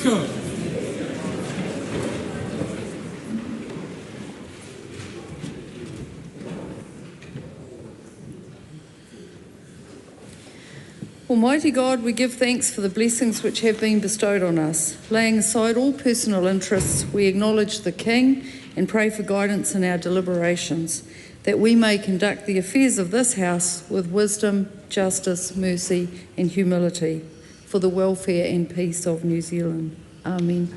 Speaker. Almighty God, we give thanks for the blessings which have been bestowed on us. Laying aside all personal interests, we acknowledge the King and pray for guidance in our deliberations, that we may conduct the affairs of this House with wisdom, justice, mercy and humility, for the welfare and peace of New Zealand. Amen.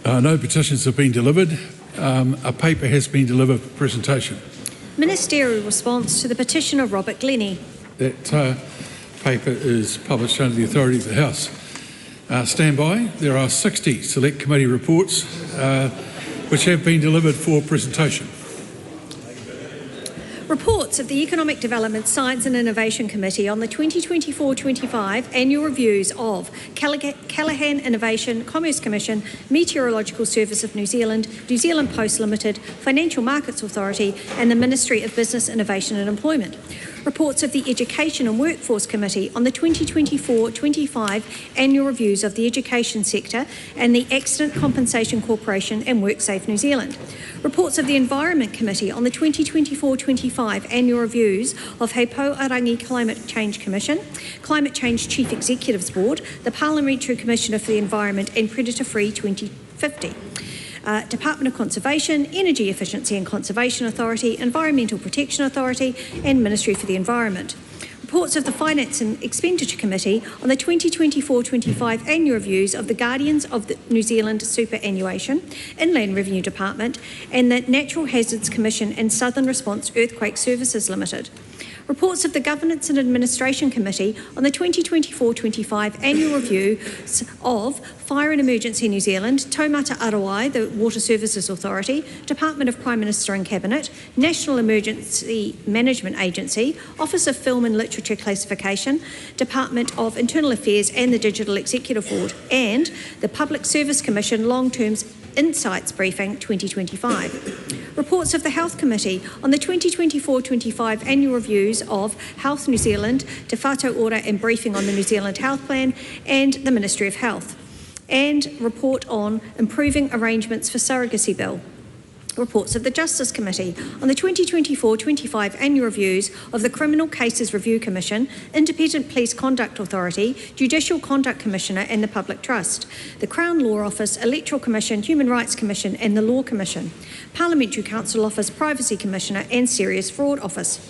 No petitions have been delivered. A paper has been delivered for presentation. Ministerial response to the petition of Robert Glennie. That paper is published under the authority of the House. Stand by. There are 60 select committee reports which have been delivered for presentation. Reports of the Economic Development, Science and Innovation Committee on the 2024-25 annual reviews of Callaghan Innovation, Commerce Commission, Meteorological Service of New Zealand, New Zealand Post Limited, Financial Markets Authority and the Ministry of Business, Innovation and Employment. Reports of the Education and Workforce Committee on the 2024-25 annual reviews of the education sector and the Accident Compensation Corporation and WorkSafe New Zealand. Reports of the Environment Committee on the 2024-25 annual reviews of He Pouarangi Climate Change Commission, Climate Change Chief Executives Board, the Parliamentary Commissioner for the Environment and Predator Free 2050. Department of Conservation, Energy Efficiency and Conservation Authority, Environmental Protection Authority and Ministry for the Environment. Reports of the Finance and Expenditure Committee on the 2024-25 annual reviews of the Guardians of the New Zealand Superannuation, Inland Revenue Department and the Natural Hazards Commission and Southern Response Earthquake Services Limited. Reports of the Governance and Administration Committee on the 2024-25 annual reviews of Fire and Emergency New Zealand, Taumata Arawai, the Water Services Authority, Department of Prime Minister and Cabinet, National Emergency Management Agency, Office of Film and Literature Classification, Department of Internal Affairs and the Digital Executive Board, and the Public Service Commission Long-Term Insights Briefing 2025. Reports of the Health Committee on the 2024-25 annual reviews of Health New Zealand, Te Whātau Ora and Briefing on the New Zealand Health Plan and the Ministry of Health. And report on improving arrangements for surrogacy bill. Reports of the Justice Committee on the 2024-25 annual reviews of the Criminal Cases Review Commission, Independent Police Conduct Authority, Judicial Conduct Commissioner and the Public Trust, the Crown Law Office, Electoral Commission, Human Rights Commission and the Law Commission, Parliamentary Council Office, Privacy Commissioner and Serious Fraud Office.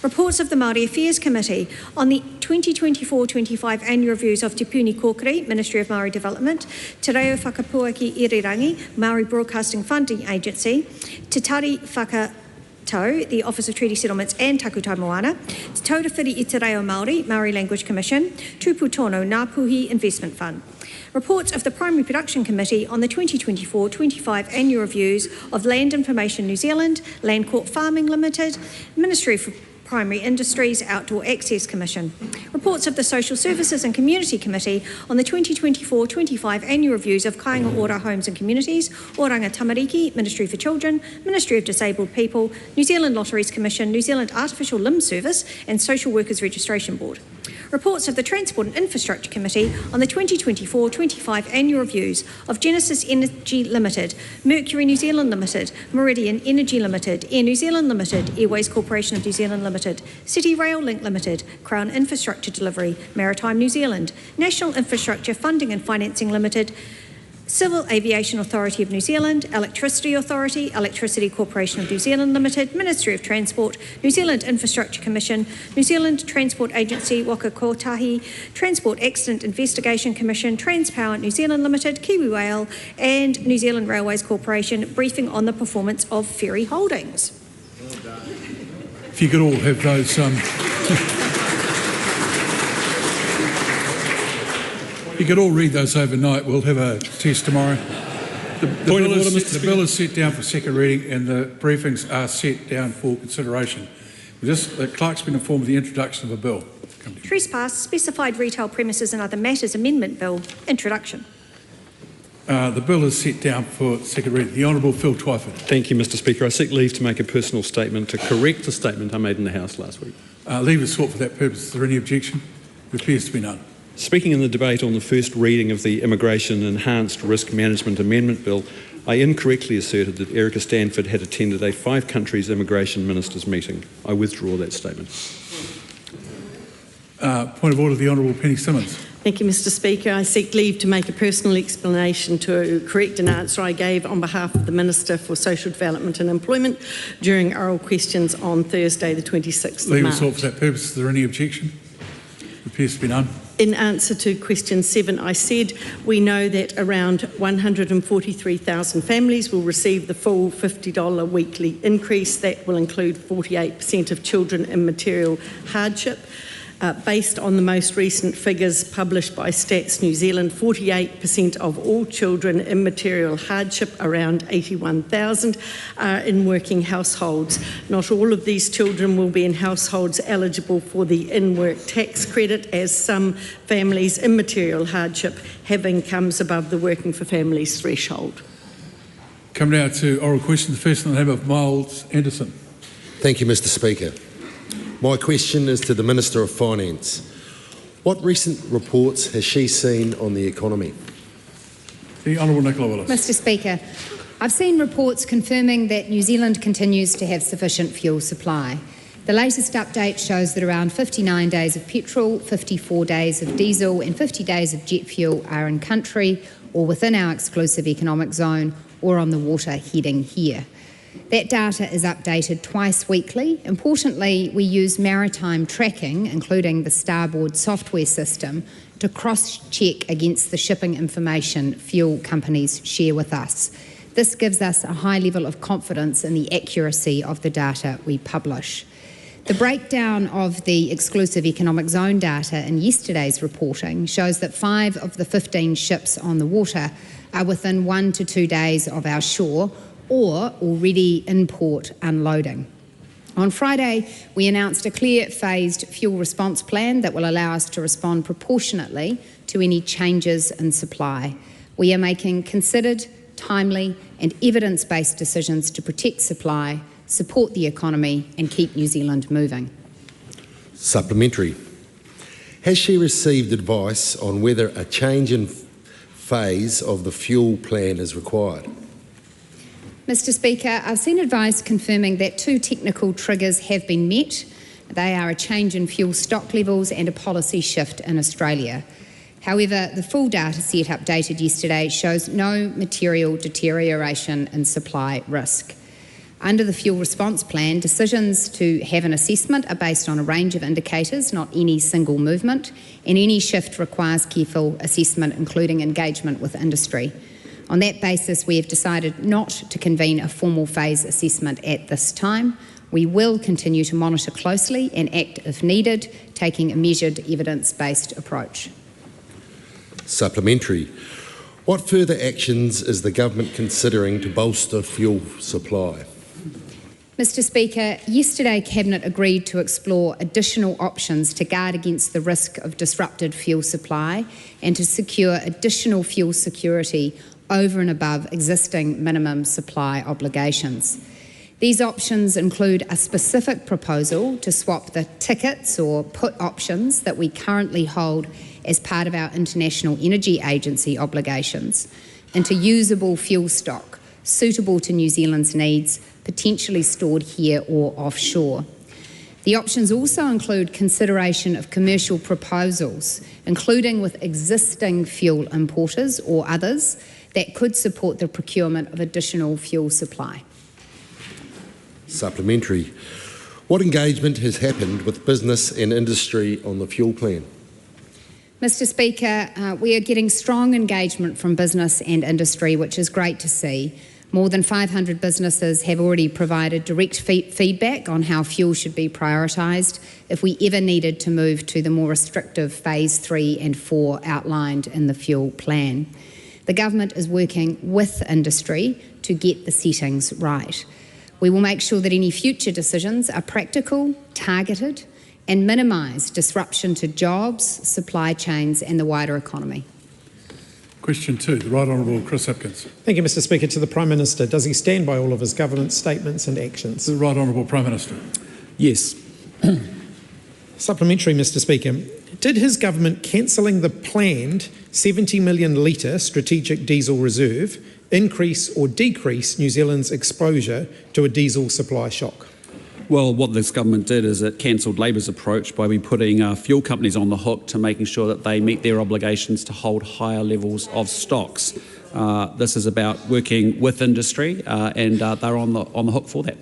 Reports of the Māori Affairs Committee on the 2024-25 annual reviews of Te Puni Kōkiri, Ministry of Māori Development, Te Reo Whakapuaki Irirangi, Māori Broadcasting Funding Agency, Te Tari Whakatau, the Office of Treaty Settlements and Takutai Moana, Te Taurawhiri I Te Reo Māori, Māori Language Commission, Tupu Tono Ngāpuhi Investment Fund. Reports of the Primary Production Committee on the 2024-25 annual reviews of Land Information New Zealand, Land Court Farming Limited, Ministry for Primary Industries Outdoor Access Commission. Reports of the Social Services and Community Committee on the 2024-25 annual reviews of Kāinga Ora Homes and Communities, Oranga Tamariki, Ministry for Children, Ministry of Disabled People, New Zealand Lotteries Commission, New Zealand Artificial Limb Service and Social Workers Registration Board. Reports of the Transport and Infrastructure Committee on the 2024-25 annual reviews of Genesis Energy Limited, Mercury New Zealand Limited, Meridian Energy Limited, Air New Zealand Limited, Airways Corporation of New Zealand Limited, City Rail Link Limited, Crown Infrastructure Delivery, Maritime New Zealand, National Infrastructure Funding and Financing Limited, Civil Aviation Authority of New Zealand, Electricity Authority, Electricity Corporation of New Zealand Limited, Ministry of Transport, New Zealand Infrastructure Commission, New Zealand Transport Agency, Waka Kotahi, Transport Accident Investigation Commission, Transpower New Zealand Limited, Kiwi Rail and New Zealand Railways Corporation, briefing on the performance of ferry holdings. If you could all have those... You could all read those overnight. We'll have a test tomorrow. The bill is set down for second reading and the briefings are set down for consideration. The clerk's been informed of the introduction of a bill. Trespass, Specified Retail Premises and Other Matters Amendment Bill, introduction. The bill is set down for second reading. The Honourable Phil Twyford. Thank you, Mr Speaker. I seek leave to make a personal statement to correct a statement I made in the House last week. Leave is sought for that purpose. Is there any objection? There appears to be none. Speaking in the debate on the first reading of the Immigration Enhanced Risk Management Amendment Bill, I incorrectly asserted that Erica Stanford had attended a 5 countries immigration ministers meeting. I withdraw that statement. Point of order, the Honourable Penny Simmons. Thank you, Mr Speaker. I seek leave to make a personal explanation to correct an answer I gave on behalf of the Minister for Social Development and Employment during oral questions on Thursday the 26th of Leave March. is sought for that purpose. Is there any objection? There appears to be none. In answer to question 7, I said we know that around 143,000 families will receive the full $50 weekly increase. That will include 48% of children in material hardship. Based on the most recent figures published by Stats New Zealand, 48% of all children in material hardship, around 81,000, are in working households. Not all of these children will be in households eligible for the in-work tax credit, as some families in material hardship have incomes above the Working for Families threshold. Come now to oral question. The first in the name of Miles Anderson. Thank you, Mr Speaker. My question is to the Minister of Finance. What recent reports has she seen on the economy? The Honourable Nicola Willis. Mr Speaker, I've seen reports confirming that New Zealand continues to have sufficient fuel supply. The latest update shows that around 59 days of petrol, 54 days of diesel and 50 days of jet fuel are in country or within our exclusive economic zone or on the water heading here. That data is updated twice weekly. Importantly, we use maritime tracking, including the Starboard software system, to cross-check against the shipping information fuel companies share with us. This gives us a high level of confidence in the accuracy of the data we publish. The breakdown of the exclusive economic zone data in yesterday's reporting shows that 5 of the 15 ships on the water are within 1 to 2 days of our shore, or already in port unloading. On Friday, we announced a clear phased fuel response plan that will allow us to respond proportionately to any changes in supply. We are making considered, timely and evidence-based decisions to protect supply, support the economy and keep New Zealand moving. Supplementary. Has she received advice on whether a change in phase of the fuel plan is required? Mr Speaker, I've seen advice confirming that 2 technical triggers have been met. They are a change in fuel stock levels and a policy shift in Australia. However, the full data set updated yesterday shows no material deterioration in supply risk. Under the fuel response plan, decisions to have an assessment are based on a range of indicators, not any single movement, and any shift requires careful assessment, including engagement with industry. On that basis, we have decided not to convene a formal phase assessment at this time. We will continue to monitor closely and act if needed, taking a measured, evidence-based approach. Supplementary. What further actions is the government considering to bolster fuel supply? Mr Speaker, yesterday Cabinet agreed to explore additional options to guard against the risk of disrupted fuel supply and to secure additional fuel security over and above existing minimum supply obligations. These options include a specific proposal to swap the tickets or put options that we currently hold as part of our International Energy Agency obligations into usable fuel stock suitable to New Zealand's needs, potentially stored here or offshore. The options also include consideration of commercial proposals, including with existing fuel importers or others, that could support the procurement of additional fuel supply. Supplementary. What engagement has happened with business and industry on the fuel plan? Mr Speaker, we are getting strong engagement from business and industry, which is great to see. More than 500 businesses have already provided direct feedback on how fuel should be prioritised if we ever needed to move to the more restrictive Phase 3 and 4 outlined in the fuel plan. The government is working with industry to get the settings right. We will make sure that any future decisions are practical, targeted and minimise disruption to jobs, supply chains and the wider economy. Question 2, the Right Honourable Chris Hipkins. Thank you, Mr Speaker. To the Prime Minister, does he stand by all of his government statements and actions? The Right Honourable Prime Minister. Yes. Supplementary, Mr Speaker. Did his government cancelling the planned 70 million litre strategic diesel reserve increase or decrease New Zealand's exposure to a diesel supply shock? Well, what this government did is it cancelled Labor's approach by putting fuel companies on the hook to making sure that they meet their obligations to hold higher levels of stocks. This is about working with industry and they're on the hook for that.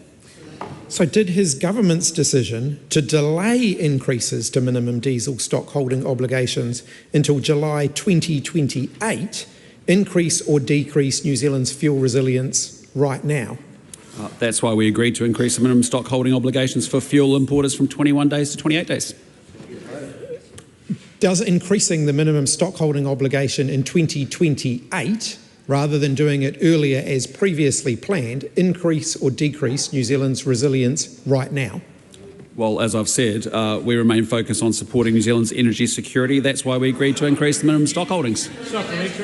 So did his government's decision to delay increases to minimum diesel stock holding obligations until July 2028 increase or decrease New Zealand's fuel resilience right now? That's why we agreed to increase the minimum stock holding obligations for fuel importers from 21 days to 28 days. Does increasing the minimum stock holding obligation in 2028, rather than doing it earlier as previously planned, increase or decrease New Zealand's resilience right now? Well, as I've said, we remain focused on supporting New Zealand's energy security. That's why we agreed to increase the minimum stock holdings.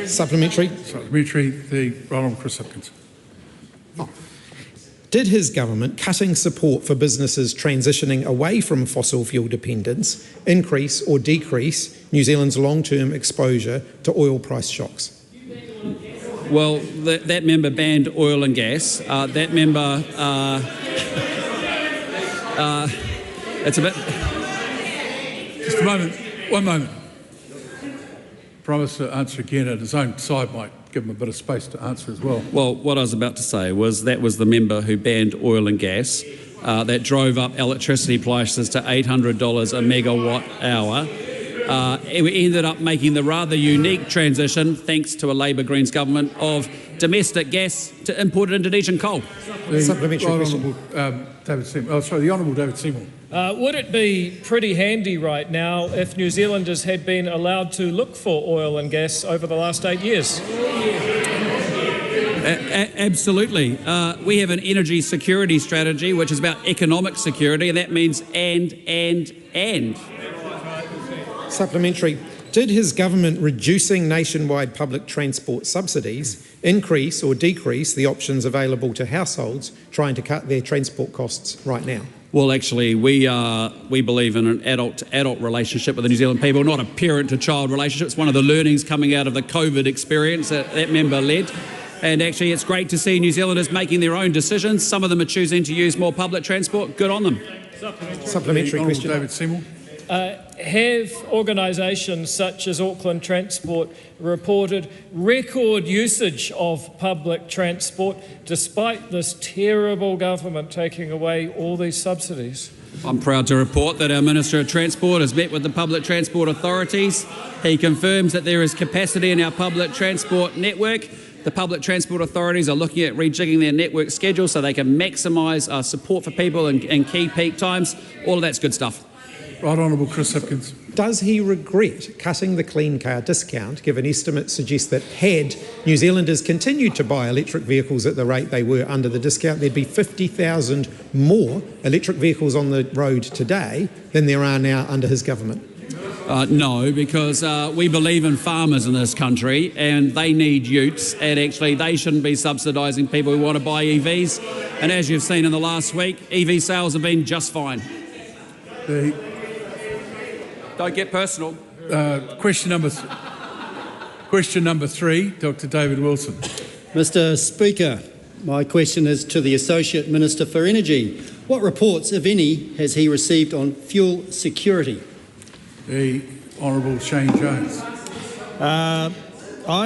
Supplementary. The Right Honourable Chris Hipkins. Did his government cutting support for businesses transitioning away from fossil fuel dependence increase or decrease New Zealand's long-term exposure to oil price shocks? Well, that member banned oil and gas. That member, it's a bit... Just a moment, one moment. Promise to answer again at his own side might give him a bit of space to answer as well. Well, what I was about to say was that was the member who banned oil and gas that drove up electricity prices to $800 a megawatt hour. We ended up making the rather unique transition, thanks to a Labor Greens government, of domestic gas to imported Indonesian coal. Supplementary question. The Honourable David Seymour. Would it be pretty handy right now if New Zealanders had been allowed to look for oil and gas over the last 8 years? Absolutely. We have an energy security strategy which is about economic security, and that means and. Supplementary. Did his government reducing nationwide public transport subsidies increase or decrease the options available to households trying to cut their transport costs right now? Well, actually, we believe in an adult-to-adult relationship with the New Zealand people, not a parent-to-child relationship. It's one of the learnings coming out of the COVID experience that member led. And actually, it's great to see New Zealanders making their own decisions. Some of them are choosing to use more public transport. Good on them. Supplementary question. David Seymour. Have organisations such as Auckland Transport reported record usage of public transport despite this terrible government taking away all these subsidies? I'm proud to report that our Minister of Transport has met with the public transport authorities. He confirms that there is capacity in our public transport network. The public transport authorities are looking at rejigging their network schedule so they can maximise support for people in key peak times. All of that's good stuff. Right Honourable Chris Hipkins. Does he regret cutting the clean car discount, given estimates suggest that had New Zealanders continued to buy electric vehicles at the rate they were under the discount, there'd be 50,000 more electric vehicles on the road today than there are now under his government? No, because we believe in farmers in this country and they need utes, and actually they shouldn't be subsidising people who want to buy EVs. And as you've seen in the last week, EV sales have been just fine. Don't get personal. Question number 3, Dr. David Wilson. Mr. Speaker, my question is to the Associate Minister for Energy. What reports, if any, has he received on fuel security? The Honourable Shane Jones. I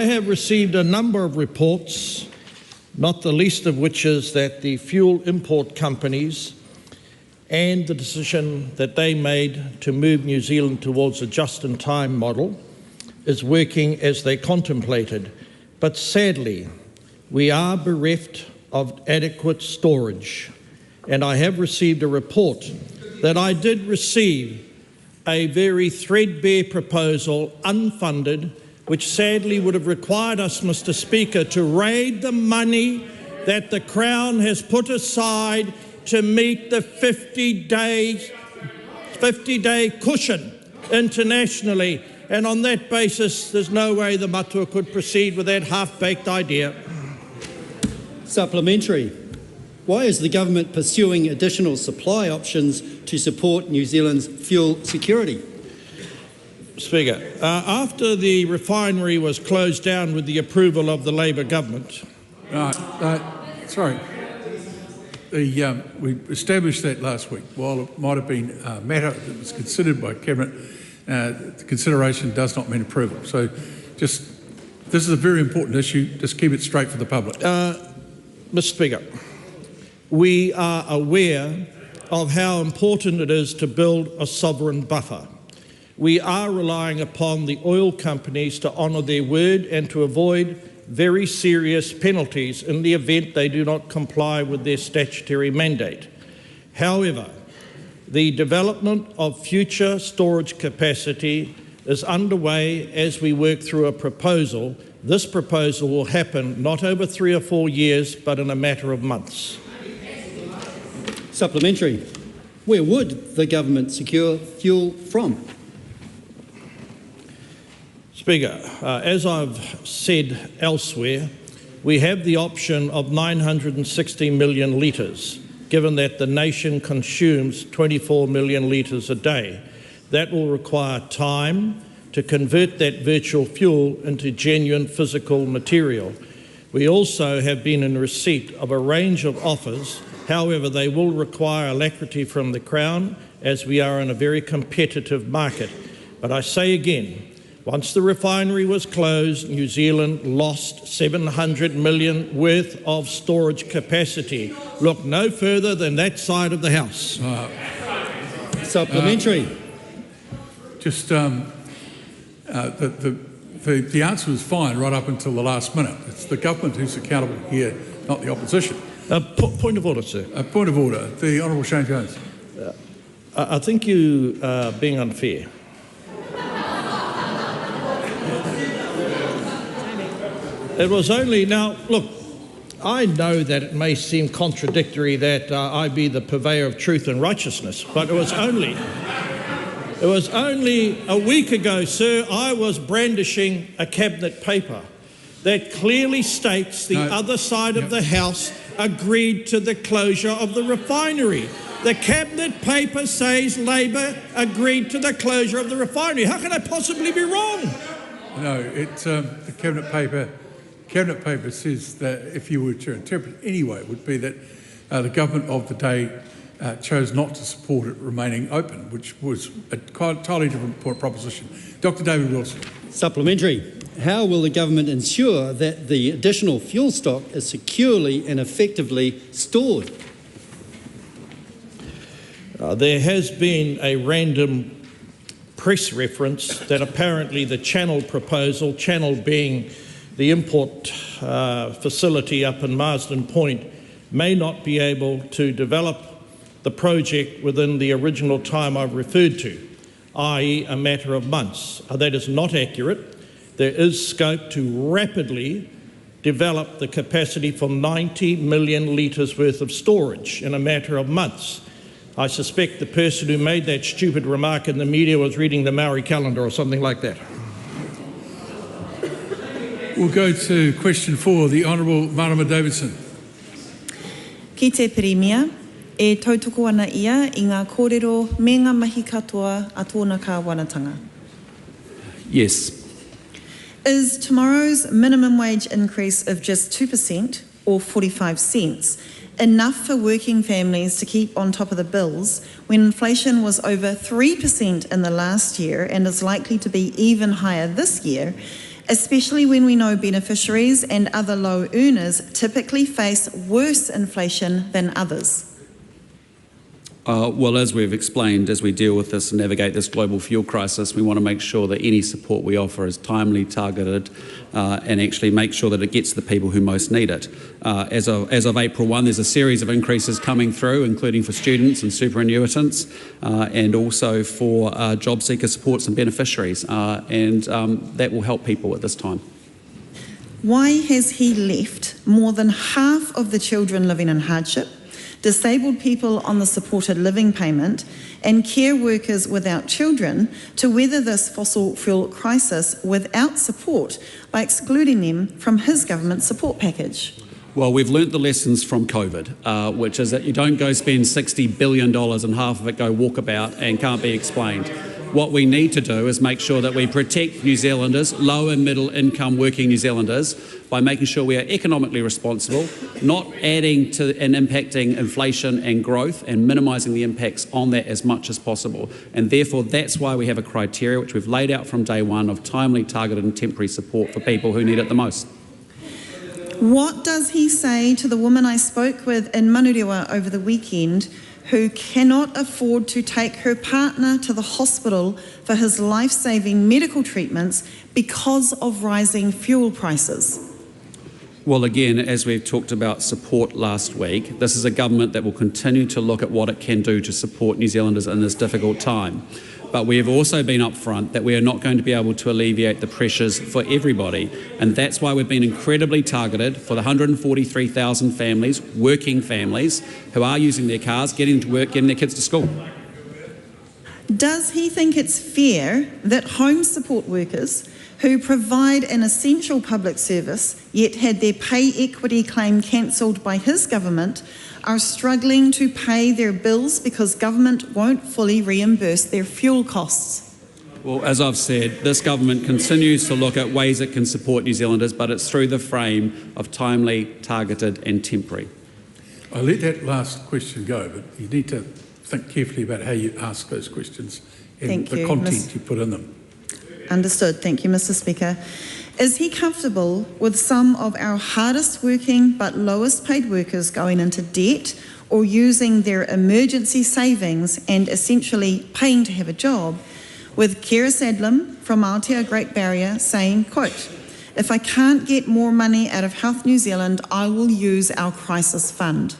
have received a number of reports, not the least of which is that the fuel import companies and the decision that they made to move New Zealand towards a just-in-time model is working as they contemplated. But sadly, we are bereft of adequate storage. And I have received a report that I did receive a very threadbare proposal, unfunded, which sadly would have required us, Mr. Speaker, to raid the money that the Crown has put aside to meet the 50-day cushion internationally. And on that basis, there's no way the Matua could proceed with that half-baked idea. Supplementary. Why is the government pursuing additional supply options to support New Zealand's fuel security? Speaker, after the refinery was closed down with the approval of the Labor government... we established that last week. While it might have been a matter that was considered by Cabinet, consideration does not mean approval. So this is a very important issue. Just keep it straight for the public. Mr. Speaker, we are aware of how important it is to build a sovereign buffer. We are relying upon the oil companies to honour their word and to avoid very serious penalties in the event they do not comply with their statutory mandate. However, the development of future storage capacity is underway as we work through a proposal. This proposal will happen not over 3 or 4 years, but in a matter of months. Supplementary. Where would the government secure fuel from? Speaker, as I've said elsewhere, we have the option of 960 million litres, given that the nation consumes 24 million litres a day. That will require time to convert that virtual fuel into genuine physical material. We also have been in receipt of a range of offers. However, they will require alacrity from the Crown, as we are in a very competitive market. But I say again, once the refinery was closed, New Zealand lost 700 million worth of storage capacity. Look no further than that side of the House. Supplementary. The answer was fine right up until the last minute. It's the government who's accountable here, not the opposition. Point of order, sir. Point of order. The Honourable Shane Jones. I think you are being unfair. It was only now. Look, I know that it may seem contradictory that I be the purveyor of truth and righteousness, but it was only a week ago, sir, I was brandishing a cabinet paper that clearly states the other side of the House agreed to the closure of the refinery. The cabinet paper says Labor agreed to the closure of the refinery. How can I possibly be wrong? No, it's the cabinet paper. Cabinet paper says that, if you were to interpret it anyway, it would be that the government of the day chose not to support it remaining open, which was a entirely different proposition. Dr. David Wilson. Supplementary. How will the government ensure that the additional fuel stock is securely and effectively stored? There has been a random press reference that apparently the Channel proposal, Channel being the import facility up in Marsden Point, may not be able to develop the project within the original time I've referred to, i.e. a matter of months. That is not accurate. There is scope to rapidly develop the capacity for 90 million litres worth of storage in a matter of months. I suspect the person who made that stupid remark in the media was reading the Maori calendar or something like that. We'll go to question 4, the Honourable Marama Davidson. Ki te Premier, e tautoko ana ia I ngā kōrero me ngā mahi katoa a tōna kāwanatanga. Yes. Is tomorrow's minimum wage increase of just 2% or 45 cents enough for working families to keep on top of the bills when inflation was over 3% in the last year and is likely to be even higher this year, especially when we know beneficiaries and other low earners typically face worse inflation than others? Well, as we've explained, as we deal with this and navigate this global fuel crisis, we want to make sure that any support we offer is timely, targeted, and actually make sure that it gets to the people who most need it. As of April 1, there's a series of increases coming through, including for students and superannuitants, and also for job seeker supports and beneficiaries, and that will help people at this time. Why has he left more than half of the children living in hardship, disabled people on the supported living payment, and care workers without children to weather this fossil fuel crisis without support by excluding them from his government support package? Well, we've learnt the lessons from COVID, which is that you don't go spend $60 billion and half of it go walkabout and can't be explained. What we need to do is make sure that we protect New Zealanders, low and middle income working New Zealanders, by making sure we are economically responsible, not adding to and impacting inflation and growth, and minimising the impacts on that as much as possible. And therefore, that's why we have a criteria which we've laid out from day one of timely, targeted and temporary support for people who need it the most. What does he say to the woman I spoke with in Manurewa over the weekend who cannot afford to take her partner to the hospital for his life-saving medical treatments because of rising fuel prices? Well, again, as we've talked about support last week, this is a government that will continue to look at what it can do to support New Zealanders in this difficult time. But we have also been upfront that we are not going to be able to alleviate the pressures for everybody. And that's why we've been incredibly targeted for the 143,000 families, working families, who are using their cars, getting to work, getting their kids to school. Does he think it's fair that home support workers who provide an essential public service yet had their pay equity claim cancelled by his government are struggling to pay their bills because government won't fully reimburse their fuel costs? Well, as I've said, this government continues to look at ways it can support New Zealanders, but it's through the frame of timely, targeted and temporary. I'll let that last question go, but you need to think carefully about how you ask those questions and the content you put in them. Understood. Thank you, Mr. Speaker. Is he comfortable with some of our hardest working but lowest paid workers going into debt or using their emergency savings and essentially paying to have a job, with Kira Sadlam from Aotearoa Great Barrier saying, quote, "If I can't get more money out of Health New Zealand, I will use our crisis fund"?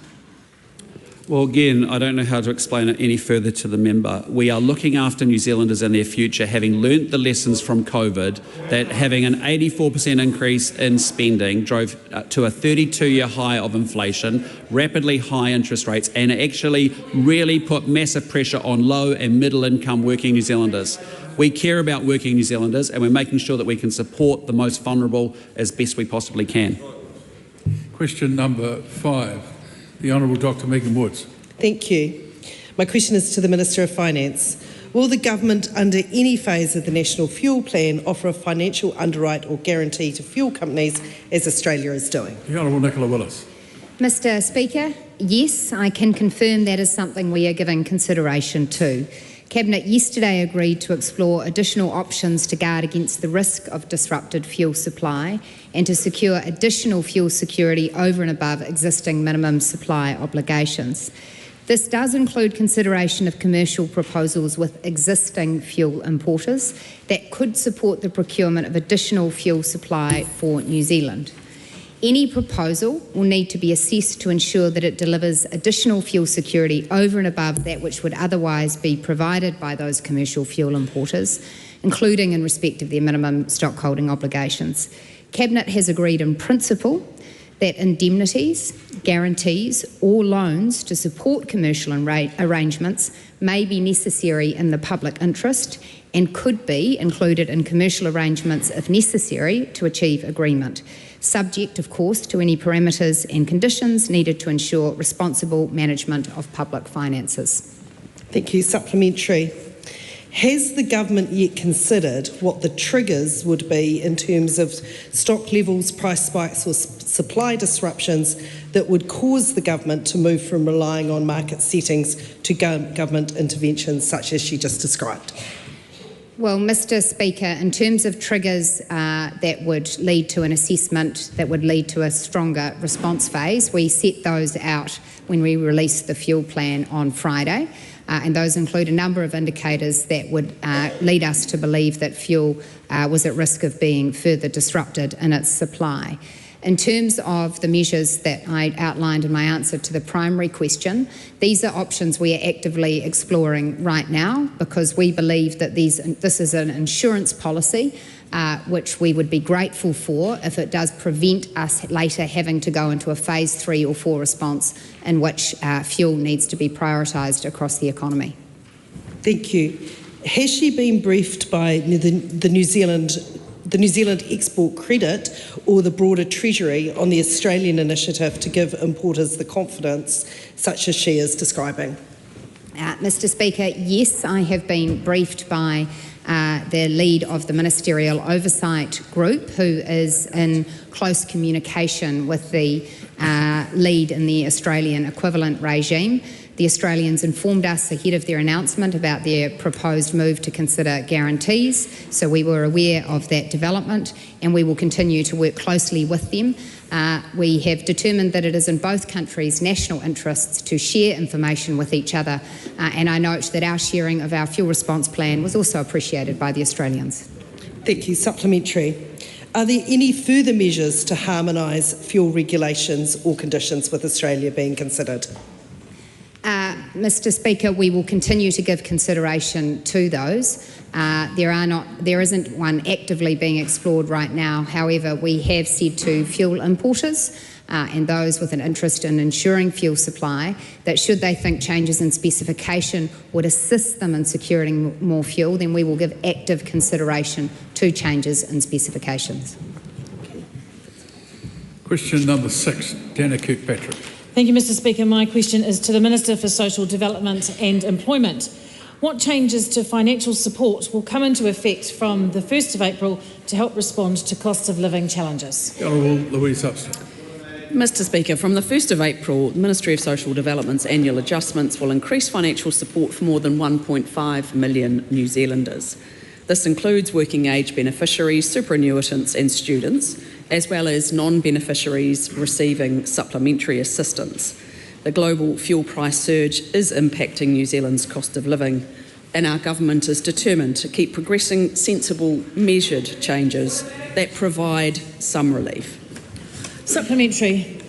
Well, again, I don't know how to explain it any further to the member. We are looking after New Zealanders and their future, having learnt the lessons from COVID, that having an 84% increase in spending drove to a 32-year high of inflation, rapidly high interest rates, and actually really put massive pressure on low and middle income working New Zealanders. We care about working New Zealanders, and we're making sure that we can support the most vulnerable as best we possibly can. Question number 5. The Honourable Dr Megan Woods. Thank you. My question is to the Minister of Finance. Will the government, under any phase of the National Fuel Plan, offer a financial underwrite or guarantee to fuel companies, as Australia is doing? The Honourable Nicola Willis. Mr. Speaker, yes, I can confirm that is something we are giving consideration to. Cabinet yesterday agreed to explore additional options to guard against the risk of disrupted fuel supply and to secure additional fuel security over and above existing minimum supply obligations. This does include consideration of commercial proposals with existing fuel importers that could support the procurement of additional fuel supply for New Zealand. Any proposal will need to be assessed to ensure that it delivers additional fuel security over and above that which would otherwise be provided by those commercial fuel importers, including in respect of their minimum stockholding obligations. Cabinet has agreed in principle that indemnities, guarantees or loans to support commercial arrangements may be necessary in the public interest and could be included in commercial arrangements if necessary to achieve agreement, subject, of course, to any parameters and conditions needed to ensure responsible management of public finances. Thank you. Supplementary. Has the government yet considered what the triggers would be in terms of stock levels, price spikes or supply disruptions that would cause the government to move from relying on market settings to government interventions such as she just described? Well, Mr. Speaker, in terms of triggers that would lead to an assessment that would lead to a stronger response phase, we set those out when we released the fuel plan on Friday, and those include a number of indicators that would lead us to believe that fuel was at risk of being further disrupted in its supply. In terms of the measures that I outlined in my answer to the primary question, these are options we are actively exploring right now because we believe that this is an insurance policy which we would be grateful for if it does prevent us later having to go into a phase 3 or 4 response in which fuel needs to be prioritised across the economy. Thank you. Has she been briefed by the New Zealand Export Credit or the broader Treasury on the Australian initiative to give importers the confidence such as she is describing? Mr. Speaker, yes, I have been briefed by the lead of the Ministerial Oversight Group, who is in close communication with the lead in the Australian equivalent regime. The Australians informed us ahead of their announcement about their proposed move to consider guarantees, so we were aware of that development and we will continue to work closely with them. We have determined that it is in both countries' national interests to share information with each other, and I note that our sharing of our fuel response plan was also appreciated by the Australians. Thank you. Supplementary. Are there any further measures to harmonise fuel regulations or conditions with Australia being considered? Mr. Speaker, we will continue to give consideration to those. There isn't one actively being explored right now. However, we have said to fuel importers and those with an interest in ensuring fuel supply that should they think changes in specification would assist them in securing more fuel, then we will give active consideration to changes in specifications. Question number 6, Dana Kirkpatrick. Thank you, Mr. Speaker. My question is to the Minister for Social Development and Employment. What changes to financial support will come into effect from the 1st of April to help respond to cost of living challenges? The Honourable Louise Upston. Mr. Speaker, from the 1st of April, the Ministry of Social Development's annual adjustments will increase financial support for more than 1.5 million New Zealanders. This includes working age beneficiaries, superannuitants and students, as well as non-beneficiaries receiving supplementary assistance. The global fuel price surge is impacting New Zealand's cost of living, and our government is determined to keep progressing sensible, measured changes that provide some relief. Supplementary.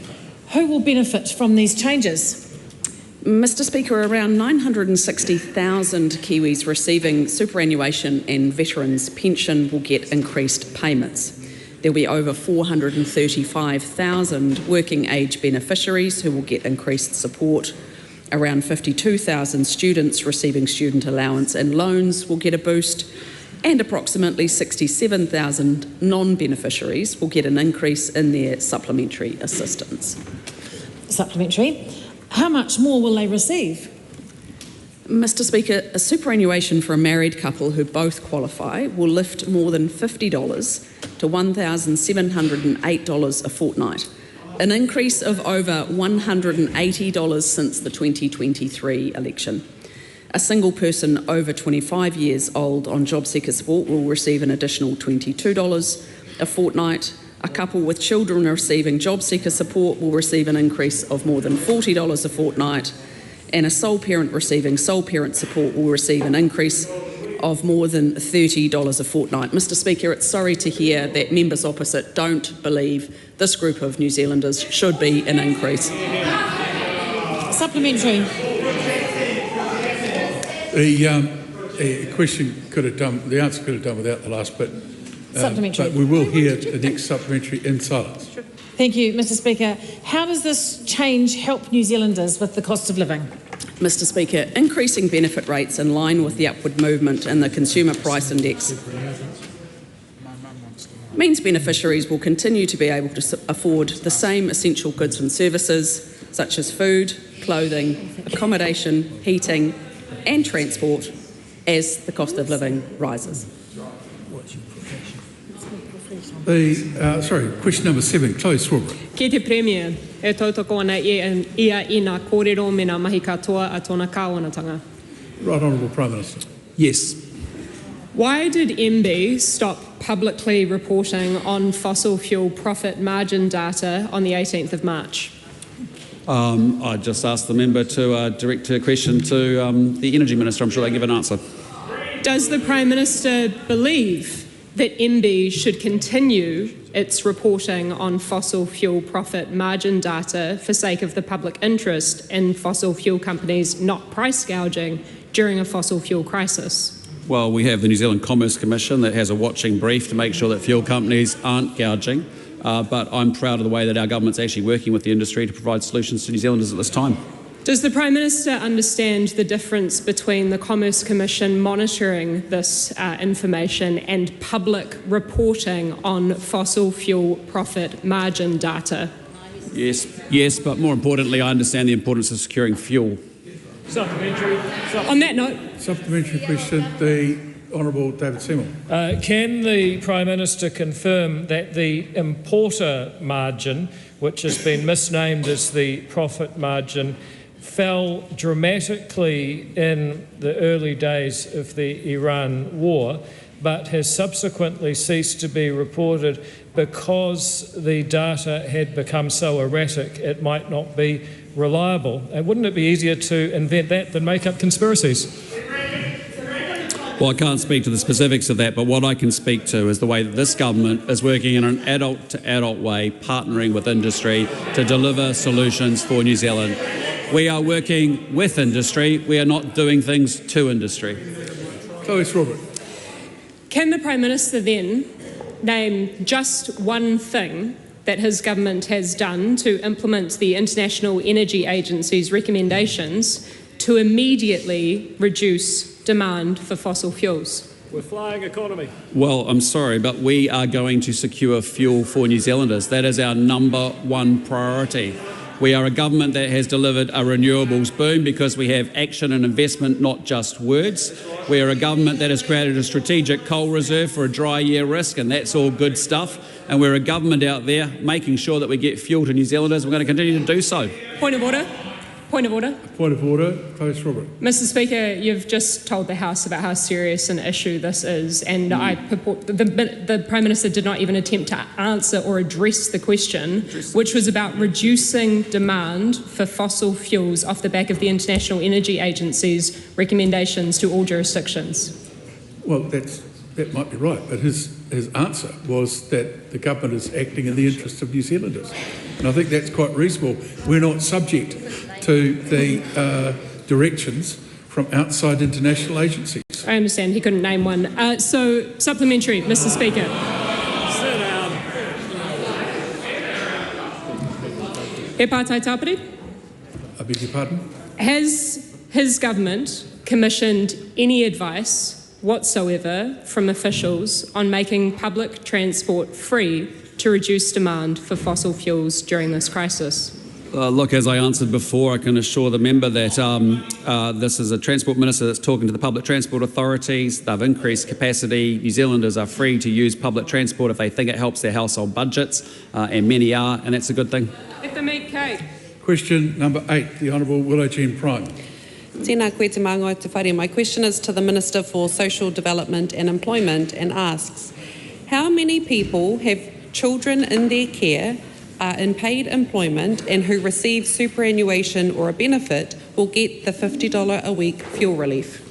Who will benefit from these changes? Mr. Speaker, around 960,000 Kiwis receiving superannuation and veterans' pension will get increased payments. There will be over 435,000 working age beneficiaries who will get increased support. Around 52,000 students receiving student allowance and loans will get a boost, and approximately 67,000 non-beneficiaries will get an increase in their supplementary assistance. Supplementary. How much more will they receive? Mr. Speaker, a superannuation for a married couple who both qualify will lift more than $50 to $1,708 a fortnight, an increase of over $180 since the 2023 election. A single person over 25 years old on job seeker support will receive an additional $22 a fortnight. A couple with children receiving job seeker support will receive an increase of more than $40 a fortnight, and a sole parent receiving sole parent support will receive an increase of more than $30 a fortnight. Mr. Speaker, it's sorry to hear that members opposite don't believe this group of New Zealanders should be an increase. Supplementary. The question could have done, the answer could have done without the last bit. Supplementary. But we will hear the next supplementary in silence. Thank you, Mr. Speaker. How does this change help New Zealanders with the cost of living? Mr. Speaker, increasing benefit rates in line with the upward movement in the Consumer Price Index means beneficiaries will continue to be able to afford the same essential goods and services such as food, clothing, accommodation, heating and transport as the cost of living rises. Question number 7, Chloe Swarbrick. Ki te Premier, e tautoko ana ia I ngā kōrero me ngā mahi katoa a tōna kāwanatanga. Right Honourable Prime Minister. Yes. Why did MB stop publicly reporting on fossil fuel profit margin data on the 18th of March? I just asked the member to direct her question to the Energy Minister. I'm sure they give an answer. Does the Prime Minister believe that MB should continue its reporting on fossil fuel profit margin data for sake of the public interest in fossil fuel companies not price gouging during a fossil fuel crisis? Well, we have the New Zealand Commerce Commission that has a watching brief to make sure that fuel companies aren't gouging, but I'm proud of the way that our government's actually working with the industry to provide solutions to New Zealanders at this time. Does the Prime Minister understand the difference between the Commerce Commission monitoring this information and public reporting on fossil fuel profit margin data? Yes, but more importantly, I understand the importance of securing fuel. Supplementary. On that note, Supplementary question, the Honourable David Seymour. Can the Prime Minister confirm that the importer margin, which has been misnamed as the profit margin, fell dramatically in the early days of the Iran war, but has subsequently ceased to be reported because the data had become so erratic it might not be reliable? And wouldn't it be easier to invent that than make up conspiracies? Well, I can't speak to the specifics of that, but what I can speak to is the way that this government is working in an adult-to-adult way, partnering with industry to deliver solutions for New Zealand. We are working with industry. We are not doing things to industry. Kiwis Robert. can the Prime Minister then name just one thing that his government has done to implement the International Energy Agency's recommendations to immediately reduce demand for fossil fuels? We're flying economy. Well, I'm sorry, but we are going to secure fuel for New Zealanders. That is our number one priority. We are a government that has delivered a renewables boom because we have action and investment, not just words. We are a government that has created a strategic coal reserve for a dry year risk, and that's all good stuff. And we're a government out there making sure that we get fuel to New Zealanders. We're going to continue to do so. Point of order. Point of order. Point of order. Kiwis Robert. Mr. Speaker, you've just told the House about how serious an issue this is, and I purport the Prime Minister did not even attempt to answer or address the question, which was about reducing demand for fossil fuels off the back of the International Energy Agency's recommendations to all jurisdictions. Well, that might be right, but his answer was that the government is acting in the interests of New Zealanders. And I think that's quite reasonable. We're not subject to the directions from outside international agencies. I understand he couldn't name one. So, supplementary, Mr. Speaker. Sit down. E pātai tāpiri? I beg your pardon? Has his government commissioned any advice whatsoever from officials on making public transport free to reduce demand for fossil fuels during this crisis? Look, as I answered before, I can assure the member that this is a Transport Minister that's talking to the public transport authorities. They've increased capacity. New Zealanders are free to use public transport if they think it helps their household budgets, and many are, and that's a good thing. If the meat cake. Question number 8, the Honourable Willow Jean Prime. Tēnā koe te māngai te whare. My question is to the Minister for Social Development and Employment and asks, how many people have children in their care, are in paid employment and who receive superannuation or a benefit will get the $50 a week fuel relief?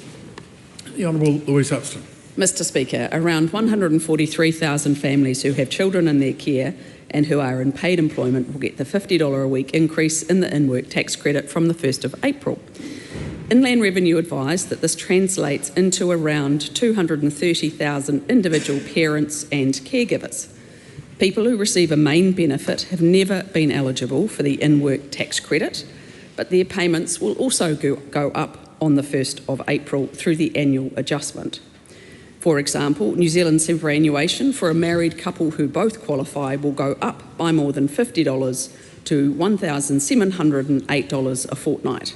The Honourable Louise Upston. Mr. Speaker, around 143,000 families who have children in their care and who are in paid employment will get the $50 a week increase in the in-work tax credit from the 1st of April. Inland Revenue advised that this translates into around 230,000 individual parents and caregivers. People who receive a main benefit have never been eligible for the in-work tax credit, but their payments will also go up on the 1st of April through the annual adjustment. For example, New Zealand superannuation for a married couple who both qualify will go up by more than $50 to $1,708 a fortnight.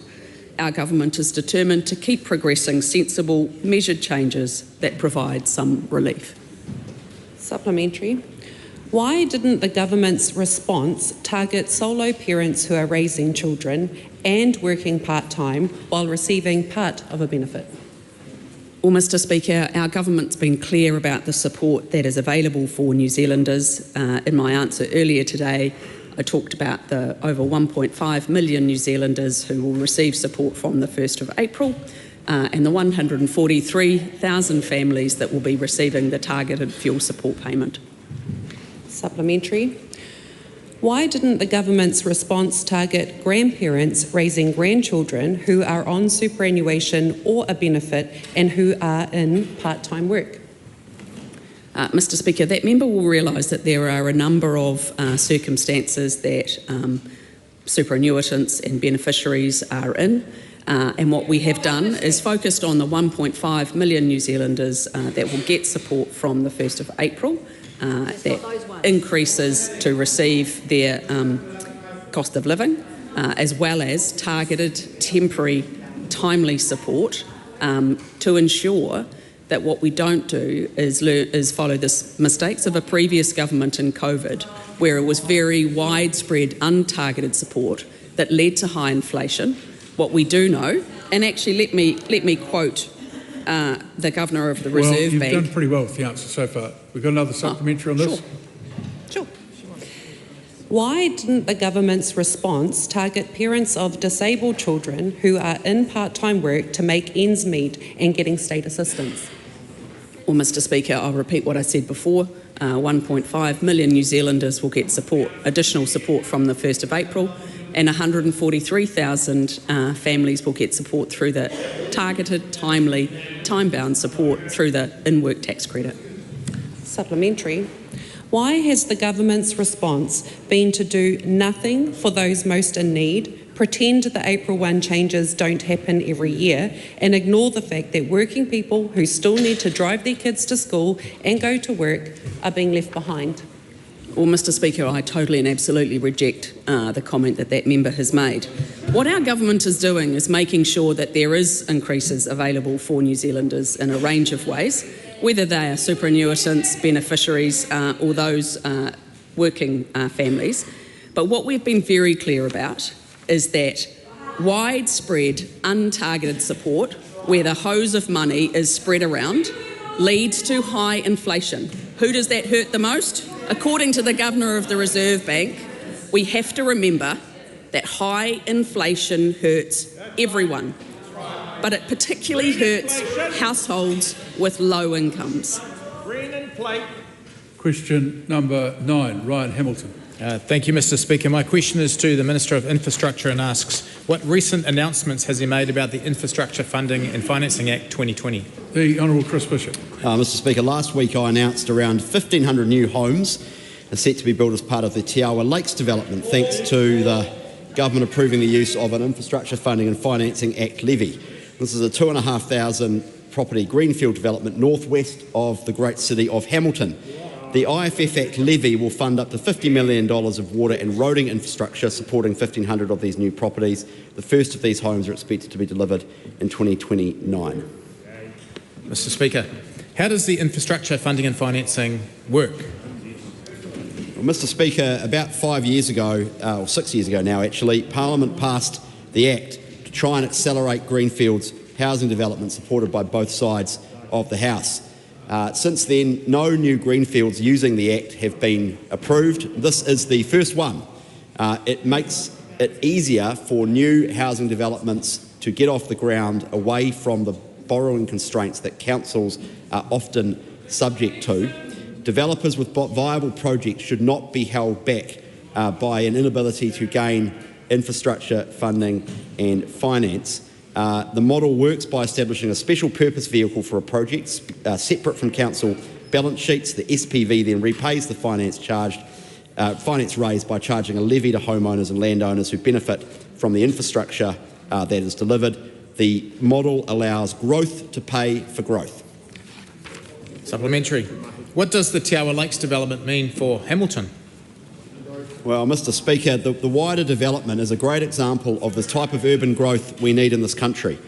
Our government is determined to keep progressing sensible, measured changes that provide some relief. Supplementary. Why didn't the government's response target solo parents who are raising children and working part-time while receiving part of a benefit? Well, Mr. Speaker, our government's been clear about the support that is available for New Zealanders. In my answer earlier today, I talked about the over 1.5 million New Zealanders who will receive support from the 1st of April and the 143,000 families that will be receiving the targeted fuel support payment. Supplementary. Why didn't the government's response target grandparents raising grandchildren who are on superannuation or a benefit and who are in part-time work? Mr. Speaker, that member will realise that there are a number of circumstances that superannuitants and beneficiaries are in, and what we have done is focused on the 1.5 million New Zealanders that will get support from the 1st of April. That increases to receive their cost of living, as well as targeted temporary timely support to ensure that what we don't do is follow the mistakes of a previous government in COVID, where it was very widespread, untargeted support that led to high inflation. What we do know, and actually let me quote the Governor of the Reserve Bank. You've done pretty well with the answer so far. We've got another supplementary on this. Sure. Why didn't the government's response target parents of disabled children who are in part-time work to make ends meet and getting state assistance? Well, Mr. Speaker, I'll repeat what I said before. 1.5 million New Zealanders will get additional support from the 1st of April, and 143,000 families will get support through the targeted, timely, time-bound support through the in-work tax credit. Supplementary. Why has the government's response been to do nothing for those most in need, pretend the April 1 changes don't happen every year, and ignore the fact that working people who still need to drive their kids to school and go to work are being left behind? Well, Mr. Speaker, I totally and absolutely reject the comment that member has made. What our government is doing is making sure that there is increases available for New Zealanders in a range of ways, whether they are superannuitants, beneficiaries, or those working families. But what we've been very clear about is that widespread, untargeted support, where the hose of money is spread around, leads to high inflation. Who does that hurt the most? According to the Governor of the Reserve Bank, we have to remember that high inflation hurts everyone, but it particularly hurts households with low incomes. Question number 9, Ryan Hamilton. Thank you, Mr. Speaker. My question is to the Minister of Infrastructure and asks, what recent announcements has he made about the Infrastructure Funding and Financing Act 2020? The Honourable Chris Bishop. Mr. Speaker, last week I announced around 1,500 new homes are set to be built as part of the Te Awa Lakes development, thanks to the government approving the use of an Infrastructure Funding and Financing Act levy. This is a 2,500 property greenfield development northwest of the great city of Hamilton. The IFF Act levy will fund up to $50 million of water and roading infrastructure, supporting 1,500 of these new properties. The first of these homes are expected to be delivered in 2029. Mr. Speaker, how does the Infrastructure Funding and Financing work? Well, Mr. Speaker, about 5 years ago, or 6 years ago now actually, Parliament passed the Act to try and accelerate Greenfield's housing development supported by both sides of the House. Since then, no new greenfields using the Act have been approved. This is the first one. It makes it easier for new housing developments to get off the ground away from the borrowing constraints that councils are often subject to. Developers with viable projects should not be held back by an inability to gain infrastructure funding and finance. The model works by establishing a special purpose vehicle for a project separate from council balance sheets. The SPV then repays the finance raised by charging a levy to homeowners and landowners who benefit from the infrastructure that is delivered. The model allows growth to pay for growth. Supplementary. What does the Te Awa Lakes development mean for Hamilton? Well, Mr. Speaker, the wider development is a great example of the type of urban growth we need in this country.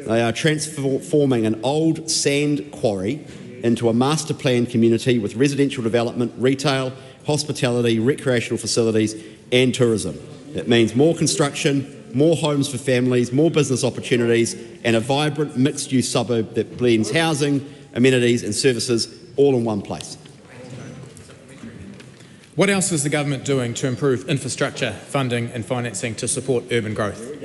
They are transforming an old sand quarry into a master planned community with residential development, retail, hospitality, recreational facilities and tourism. It means more construction, more homes for families, more business opportunities and a vibrant mixed-use suburb that blends housing, amenities and services all in one place. What else is the government doing to improve infrastructure, funding and financing to support urban growth?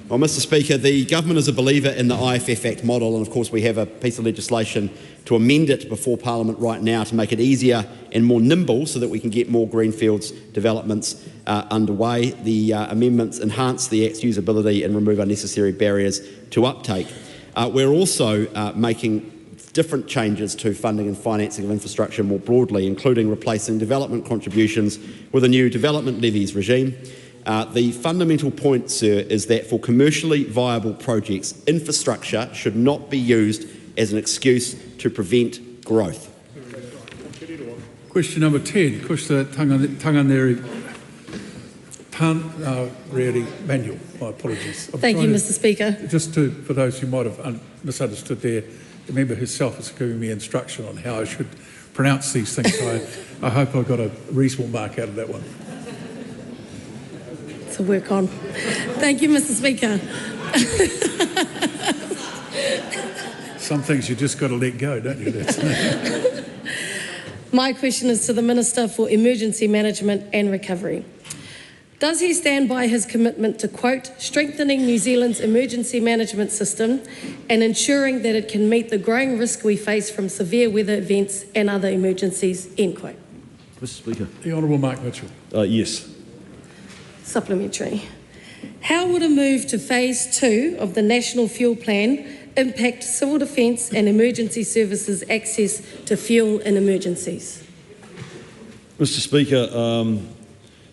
Well, Mr. Speaker, the government is a believer in the IFF Act model and of course we have a piece of legislation to amend it before Parliament right now to make it easier and more nimble so that we can get more greenfields developments underway. The amendments enhance the Act's usability and remove unnecessary barriers to uptake. We're also making different changes to funding and financing of infrastructure more broadly, including replacing development contributions with a new development levies regime. The fundamental point, sir, is that for commercially viable projects, infrastructure should not be used as an excuse to prevent growth. can't really manual. My apologies. Thank you, Mr. Speaker. Just for those who might have misunderstood there, the member herself is giving me instruction on how I should pronounce these things. So I hope I got a reasonable mark out of that one. To work on. Thank you, Mr. Speaker. Some things you just got to let go, don't you? My question is to the Minister for Emergency Management and Recovery. Does he stand by his commitment to, quote, strengthening New Zealand's emergency management system and ensuring that it can meet the growing risk we face from severe weather events and other emergencies, end quote? Mr. Speaker. The Honourable Mark Mitchell. Yes. Supplementary. How would a move to Phase 2 of the National Fuel Plan impact civil defence and emergency services access to fuel in emergencies? Mr. Speaker,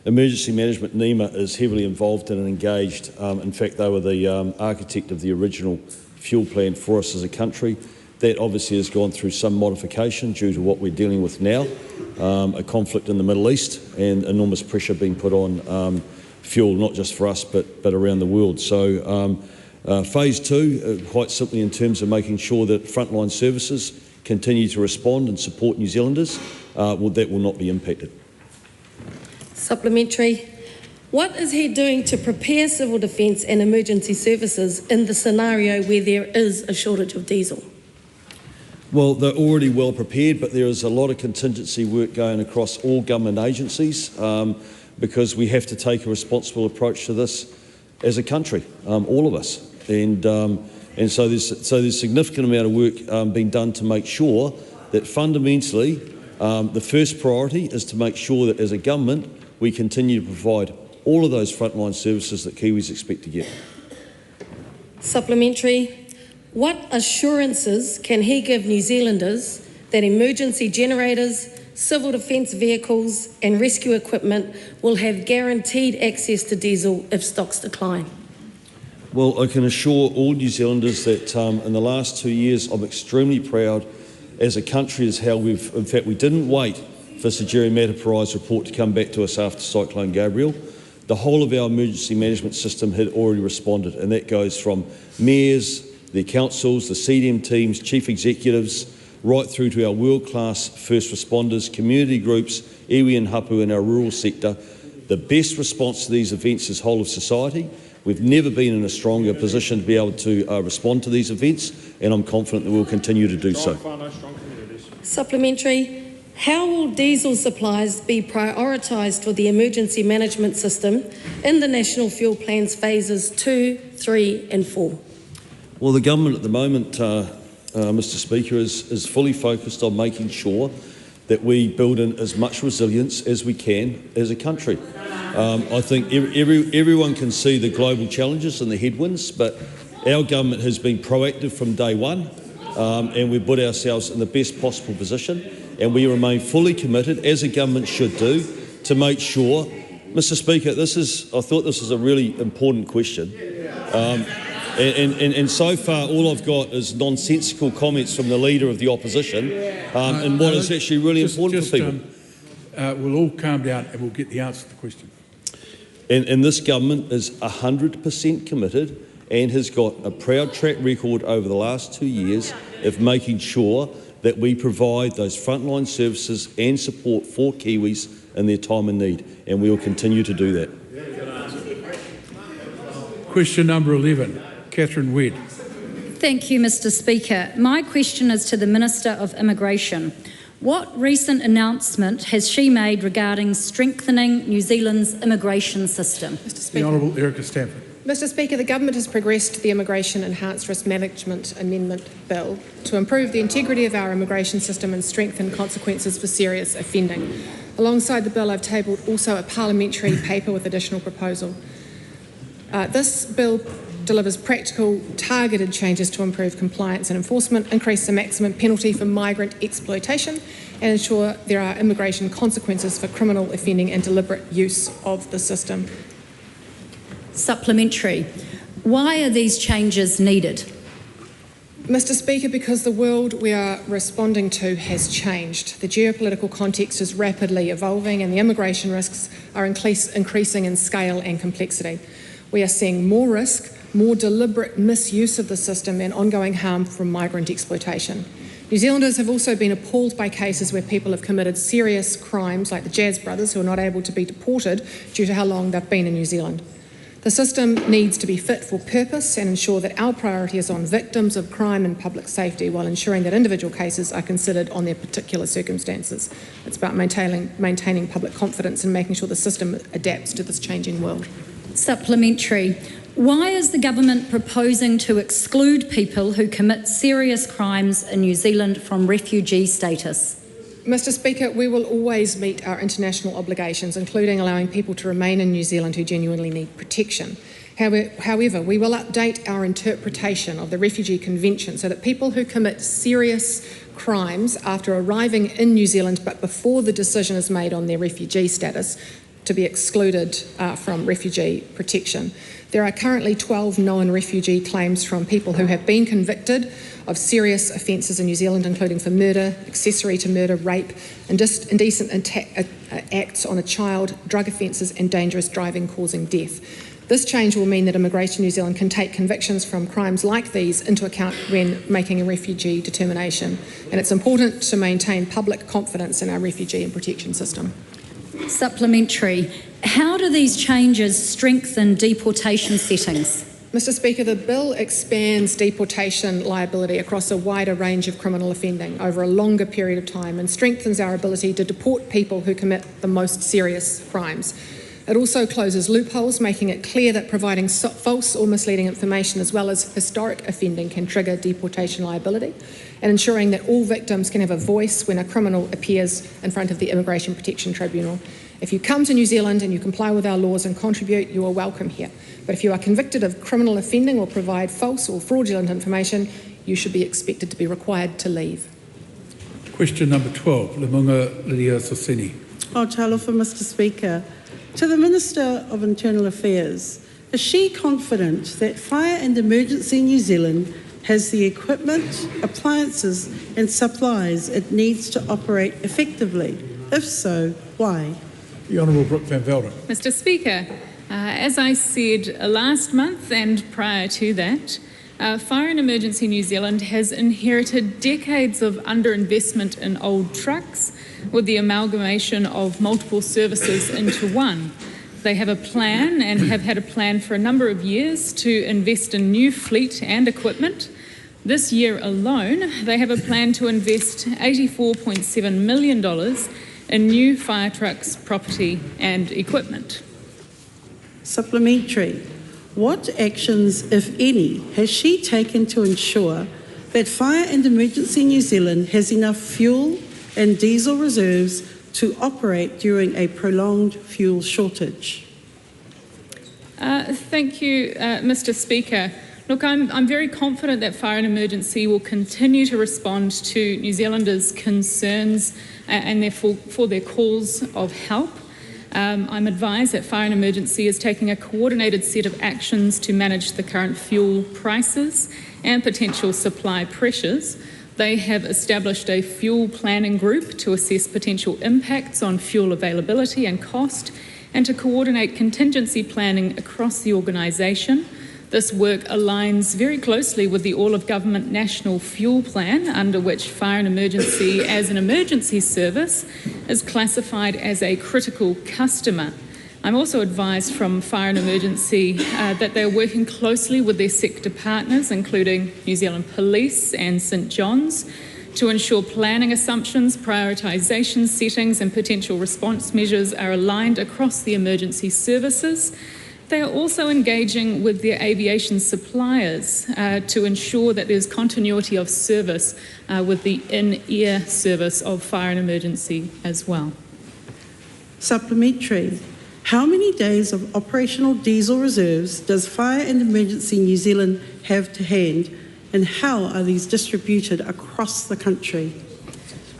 Emergency Management NEMA is heavily involved and engaged. In fact, they were the architect of the original fuel plan for us as a country. That obviously has gone through some modification due to what we're dealing with now, a conflict in the Middle East and enormous pressure being put on fuel, not just for us but around the world. So Phase 2, quite simply in terms of making sure that frontline services continue to respond and support New Zealanders, that will not be impacted. Supplementary. What is he doing to prepare civil defence and emergency services in the scenario where there is a shortage of diesel? Well, they're already well prepared, but there is a lot of contingency work going across all government agencies because we have to take a responsible approach to this as a country, all of us. And so there's significant amount of work being done to make sure that fundamentally the first priority is to make sure that as a government we continue to provide all of those frontline services that Kiwis expect to get. Supplementary. What assurances can he give New Zealanders that emergency generators, civil defence vehicles and rescue equipment will have guaranteed access to diesel if stocks decline? Well, I can assure all New Zealanders that in the last 2 years I'm extremely proud as a country as how we didn't wait for Sir Jerry Mataparai's report to come back to us after Cyclone Gabriel. The whole of our emergency management system had already responded, and that goes from mayors, the councils, the CDM teams, chief executives, right through to our world-class first responders, community groups, iwi and hapu in our rural sector. The best response to these events is whole of society. We've never been in a stronger position to be able to respond to these events, and I'm confident that we'll continue to do so. Supplementary. How will diesel supplies be prioritised for the emergency management system in the National Fuel Plan's Phases 2, 3 and 4? Well, the government at the moment, Mr. Speaker, is fully focused on making sure that we build in as much resilience as we can as a country. I think everyone can see the global challenges and the headwinds, but our government has been proactive from day one, and we've put ourselves in the best possible position, and we remain fully committed, as a government should do, to make sure. Mr. Speaker, I thought this was a really important question. And so far, all I've got is nonsensical comments from the Leader of the Opposition, and what is actually really important for people. We'll all calm down and we'll get the answer to the question. And this government is 100% committed and has got a proud track record over the last 2 years of making sure that we provide those frontline services and support for Kiwis in their time of need, and we will continue to do that. Question number 11, Catherine Wedd. Thank you, Mr. Speaker. My question is to the Minister of Immigration. What recent announcement has she made regarding strengthening New Zealand's immigration system? Mr. Speaker. The Honourable Erica Stanford. Mr. Speaker, the Government has progressed the Immigration Enhanced Risk Management Amendment Bill to improve the integrity of our immigration system and strengthen consequences for serious offending. Alongside the bill, I've tabled also a parliamentary paper with additional proposal. This bill delivers practical, targeted changes to improve compliance and enforcement, increase the maximum penalty for migrant exploitation, and ensure there are immigration consequences for criminal offending and deliberate use of the system. Supplementary. Why are these changes needed? Mr. Speaker, because the world we are responding to has changed. The geopolitical context is rapidly evolving and the immigration risks are increasing in scale and complexity. We are seeing more risk, more deliberate misuse of the system and ongoing harm from migrant exploitation. New Zealanders have also been appalled by cases where people have committed serious crimes like the Jazz brothers who are not able to be deported due to how long they've been in New Zealand. The system needs to be fit for purpose and ensure that our priority is on victims of crime and public safety while ensuring that individual cases are considered on their particular circumstances. It's about maintaining public confidence and making sure the system adapts to this changing world. Supplementary. Why is the government proposing to exclude people who commit serious crimes in New Zealand from refugee status? Mr. Speaker, we will always meet our international obligations, including allowing people to remain in New Zealand who genuinely need protection. However, we will update our interpretation of the Refugee Convention so that people who commit serious crimes after arriving in New Zealand but before the decision is made on their refugee status to be excluded from refugee protection. There are currently 12 known refugee claims from people who have been convicted of serious offences in New Zealand, including for murder, accessory to murder, rape, indecent acts on a child, drug offences and dangerous driving causing death. This change will mean that Immigration New Zealand can take convictions from crimes like these into account when making a refugee determination. And it's important to maintain public confidence in our refugee and protection system. Supplementary. How do these changes strengthen deportation settings? Mr. Speaker, the bill expands deportation liability across a wider range of criminal offending over a longer period of time and strengthens our ability to deport people who commit the most serious crimes. It also closes loopholes, making it clear that providing false or misleading information as well as historic offending can trigger deportation liability, and ensuring that all victims can have a voice when a criminal appears in front of the Immigration Protection Tribunal. If you come to New Zealand and you comply with our laws and contribute, you are welcome here. But if you are convicted of criminal offending or provide false or fraudulent information, you should be expected to be required to leave. Question number 12, Limunga Lydia Sosini. Aotearoa for Mr. Speaker. To the Minister of Internal Affairs, is she confident that Fire and Emergency New Zealand has the equipment, appliances and supplies it needs to operate effectively? If so, why? The Honourable Brooke Van Velden. Mr. Speaker, as I said last month and prior to that, Fire and Emergency New Zealand has inherited decades of underinvestment in old trucks with the amalgamation of multiple services into one. They have a plan and have had a plan for a number of years to invest in new fleet and equipment. This year alone, they have a plan to invest $84.7 million in new fire trucks, property and equipment. Supplementary. What actions, if any, has she taken to ensure that Fire and Emergency New Zealand has enough fuel and diesel reserves to operate during a prolonged fuel shortage? Thank you, Mr. Speaker. Look, I'm very confident that Fire and Emergency will continue to respond to New Zealanders' concerns and therefore for their calls of help. I'm advised that Fire and Emergency is taking a coordinated set of actions to manage the current fuel prices and potential supply pressures. They have established a fuel planning group to assess potential impacts on fuel availability and cost and to coordinate contingency planning across the organisation. This work aligns very closely with the all-of-government National Fuel Plan, under which Fire and Emergency as an emergency service is classified as a critical customer. I'm also advised from Fire and Emergency that they're working closely with their sector partners, including New Zealand Police and St John's, to ensure planning assumptions, prioritisation settings and potential response measures are aligned across the emergency services. They are also engaging with their aviation suppliers to ensure that there's continuity of service with the in-air service of Fire and Emergency as well. Supplementary. How many days of operational diesel reserves does Fire and Emergency New Zealand have to hand, and how are these distributed across the country?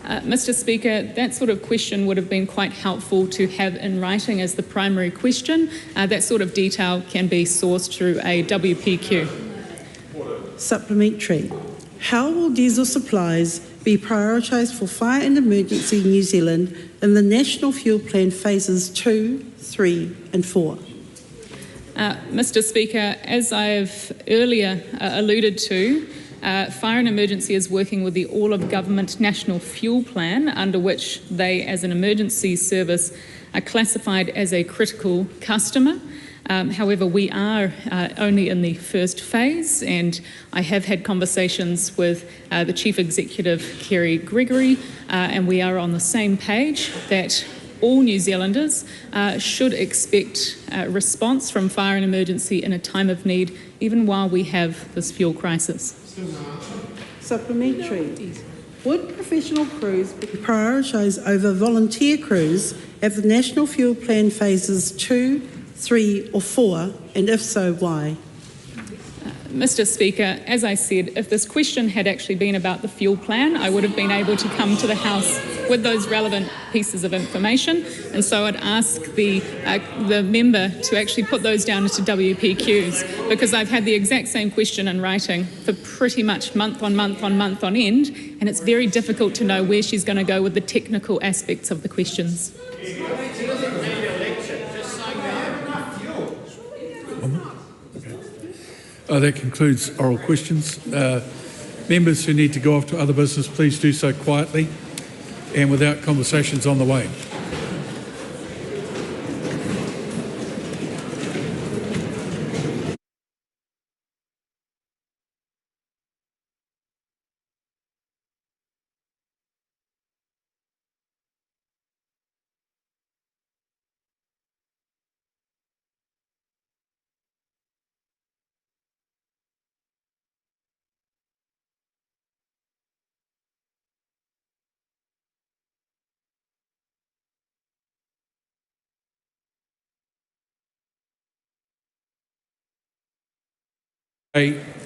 Mr. Speaker, that sort of question would have been quite helpful to have in writing as the primary question. That sort of detail can be sourced through a WPQ. Supplementary. How will diesel supplies be prioritised for Fire and Emergency New Zealand in the National Fuel Plan Phases 2, 3 and 4? Mr Speaker, as I have earlier alluded to, Fire and Emergency is working with the all-of-government National Fuel Plan, under which they, as an emergency service, are classified as a critical customer. However, we are only in the first phase, and I have had conversations with the Chief Executive, Kerry Gregory, and we are on the same page that all New Zealanders should expect a response from Fire and Emergency in a time of need, even while we have this fuel crisis. Supplementary. Would professional crews be prioritised over volunteer crews at the National Fuel Plan Phases 2, 3 or 4, and if so, why? Mr Speaker, as I said, if this question had actually been about the fuel plan, I would have been able to come to the House with those relevant pieces of information, and so I'd ask the member to actually put those down into WPQs, because I've had the exact same question in writing for pretty much month on end, and it's very difficult to know where she's going to go with the technical aspects of the questions. That concludes oral questions. Members who need to go off to other business, please do so quietly and without conversations on the way.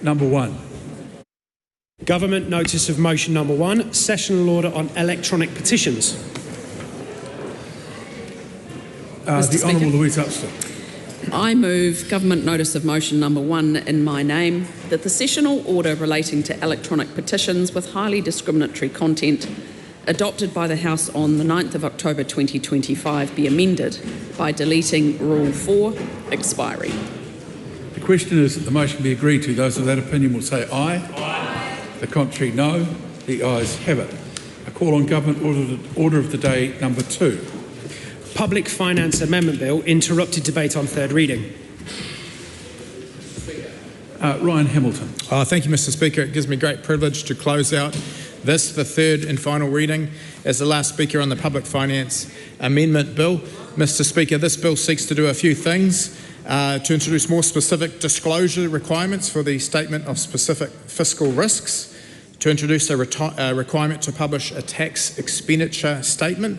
Number 1. Government Notice of Motion Number 1, Sessional Order on Electronic Petitions. The Honourable Louise Upston. I move Government Notice of Motion Number 1 in my name that the sessional order relating to electronic petitions with highly discriminatory content adopted by the House on the 9th of October 2025 be amended by deleting Rule 4, expiry. The question is that the motion be agreed to. Those of that opinion will say aye. Aye. The contrary, no. The ayes have it. I call on Government Order of the Day number 2. Public Finance Amendment Bill, interrupted debate on third reading. Ryan Hamilton. Thank you, Mr Speaker. It gives me great privilege to close out this, the third and final reading, as the last speaker on the Public Finance Amendment Bill. Mr Speaker, this bill seeks to do a few things. To introduce more specific disclosure requirements for the statement of specific fiscal risks, to introduce a requirement to publish a tax expenditure statement,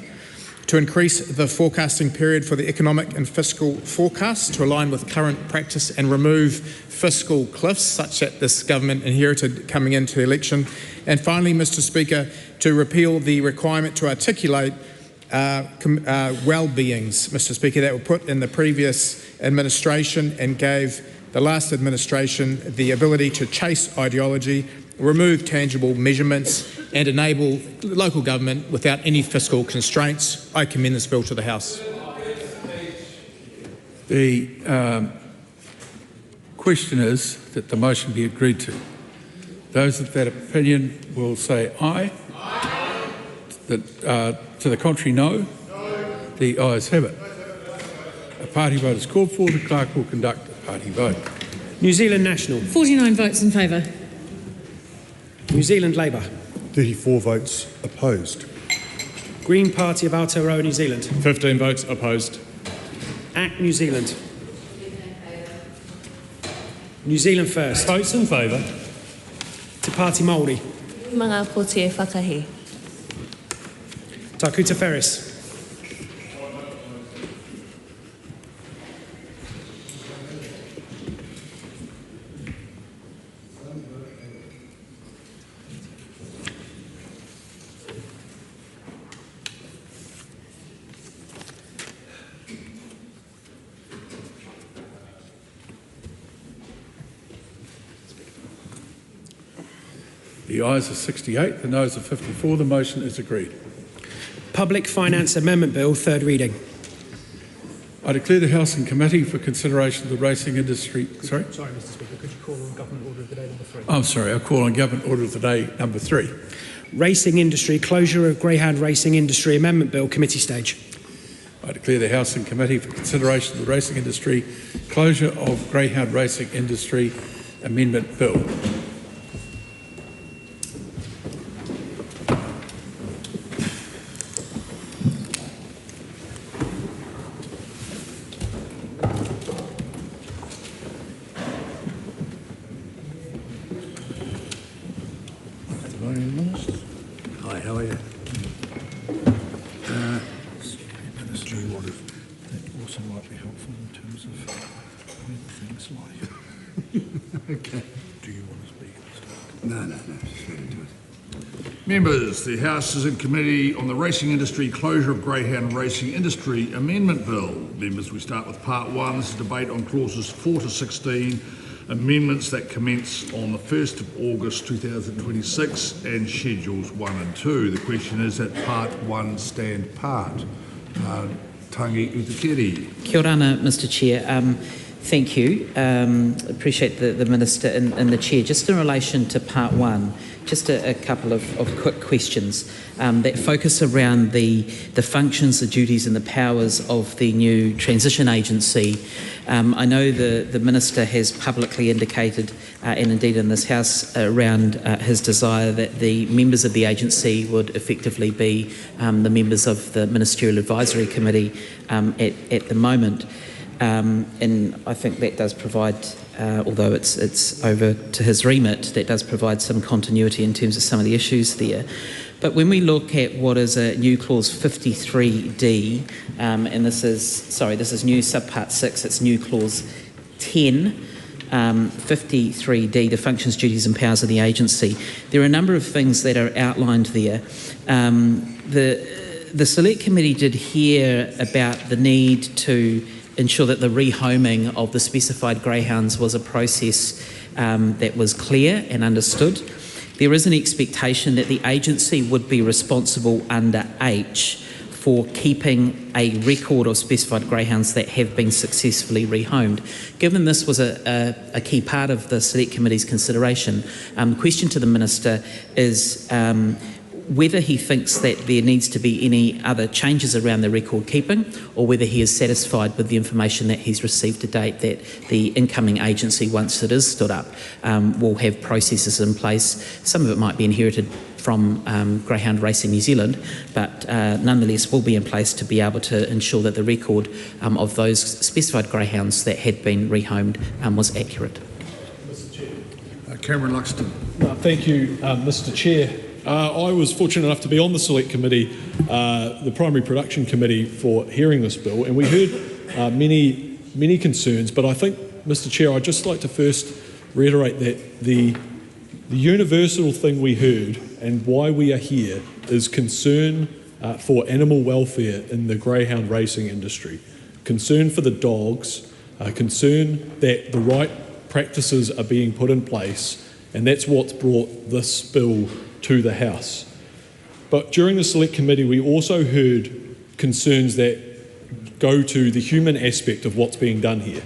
to increase the forecasting period for the economic and fiscal forecasts to align with current practice and remove fiscal cliffs such that this government inherited coming into the election, and finally, Mr Speaker, to repeal the requirement to articulate well-beings, Mr Speaker, that were put in the previous administration and gave the last administration the ability to chase ideology, remove tangible measurements and enable local government without any fiscal constraints. I commend this bill to the House. The question is that the motion be agreed to. Those of that opinion will say aye. Aye. To the contrary, no. No. The ayes have it. A party vote is called for. The clerk will conduct a party vote. New Zealand National. 49 votes in favour. New Zealand Labour. 34 votes opposed. Green Party of Aotearoa, New Zealand. 15 votes opposed. ACT New Zealand. New Zealand First. Votes in favour. Te Pāti Māori. Mga pote whakahi. Takuta Ferris. The ayes are 68, the noes are 54. The motion is agreed. Public Finance Amendment Bill, third reading. I declare the House in committee for consideration of the racing industry. Sorry, Mr. Speaker, could you call on Government Order of the Day number 3? I'm sorry, I call on Government Order of the Day number 3. Racing Industry, Closure of Greyhound Racing Industry Amendment Bill, committee stage. I declare the House in committee for consideration of the racing industry, closure of Greyhound Racing Industry Amendment Bill. Hi, how are you? That also might be helpful in terms of things like. Okay. Do you want to speak? No, just let him do it. Members, the House is in committee on the racing industry, closure of Greyhound Racing Industry Amendment Bill. Members, we start with part 1. This is debate on clauses 4 to 16. Amendments that commence on the 1st of August 2026 and schedules 1 and 2. The question is that part 1 stand part. Tangi Utakiri. Kia ora, Mr. Chair. Thank you. Appreciate the Minister and the Chair. Just in relation to part 1, just a couple of quick questions that focus around the functions, the duties and the powers of the new transition agency. I know the Minister has publicly indicated, and indeed in this House, around his desire that the members of the agency would effectively be the members of the Ministerial Advisory Committee at the moment. And I think that does provide, although it's over to his remit, that does provide some continuity in terms of some of the issues there. But when we look at what is a new clause 53D, and this is new subpart 6, it's new clause 10, 53D, the functions, duties and powers of the agency. There are a number of things that are outlined there. The Select Committee did hear about the need to ensure that the rehoming of the specified greyhounds was a process that was clear and understood. There is an expectation that the agency would be responsible under H for keeping a record of specified greyhounds that have been successfully rehomed. Given this was a key part of the Select Committee's consideration, the question to the Minister is whether he thinks that there needs to be any other changes around the record keeping, or whether he is satisfied with the information that he's received to date that the incoming agency, once it is stood up, will have processes in place. Some of it might be inherited from Greyhound Racing New Zealand, but nonetheless will be in place to be able to ensure that the record of those specified greyhounds that had been rehomed was accurate. Cameron Luxon. Thank you, Mr. Chair. I was fortunate enough to be on the Select Committee, the Primary Production Committee, for hearing this bill, and we heard many concerns, but I think, Mr. Chair, I'd just like to first reiterate that the universal thing we heard and why we are here is concern for animal welfare in the greyhound racing industry, concern for the dogs, concern that the right practices are being put in place, and that's what's brought this bill to the House. But during the Select Committee, we also heard concerns that go to the human aspect of what's being done here.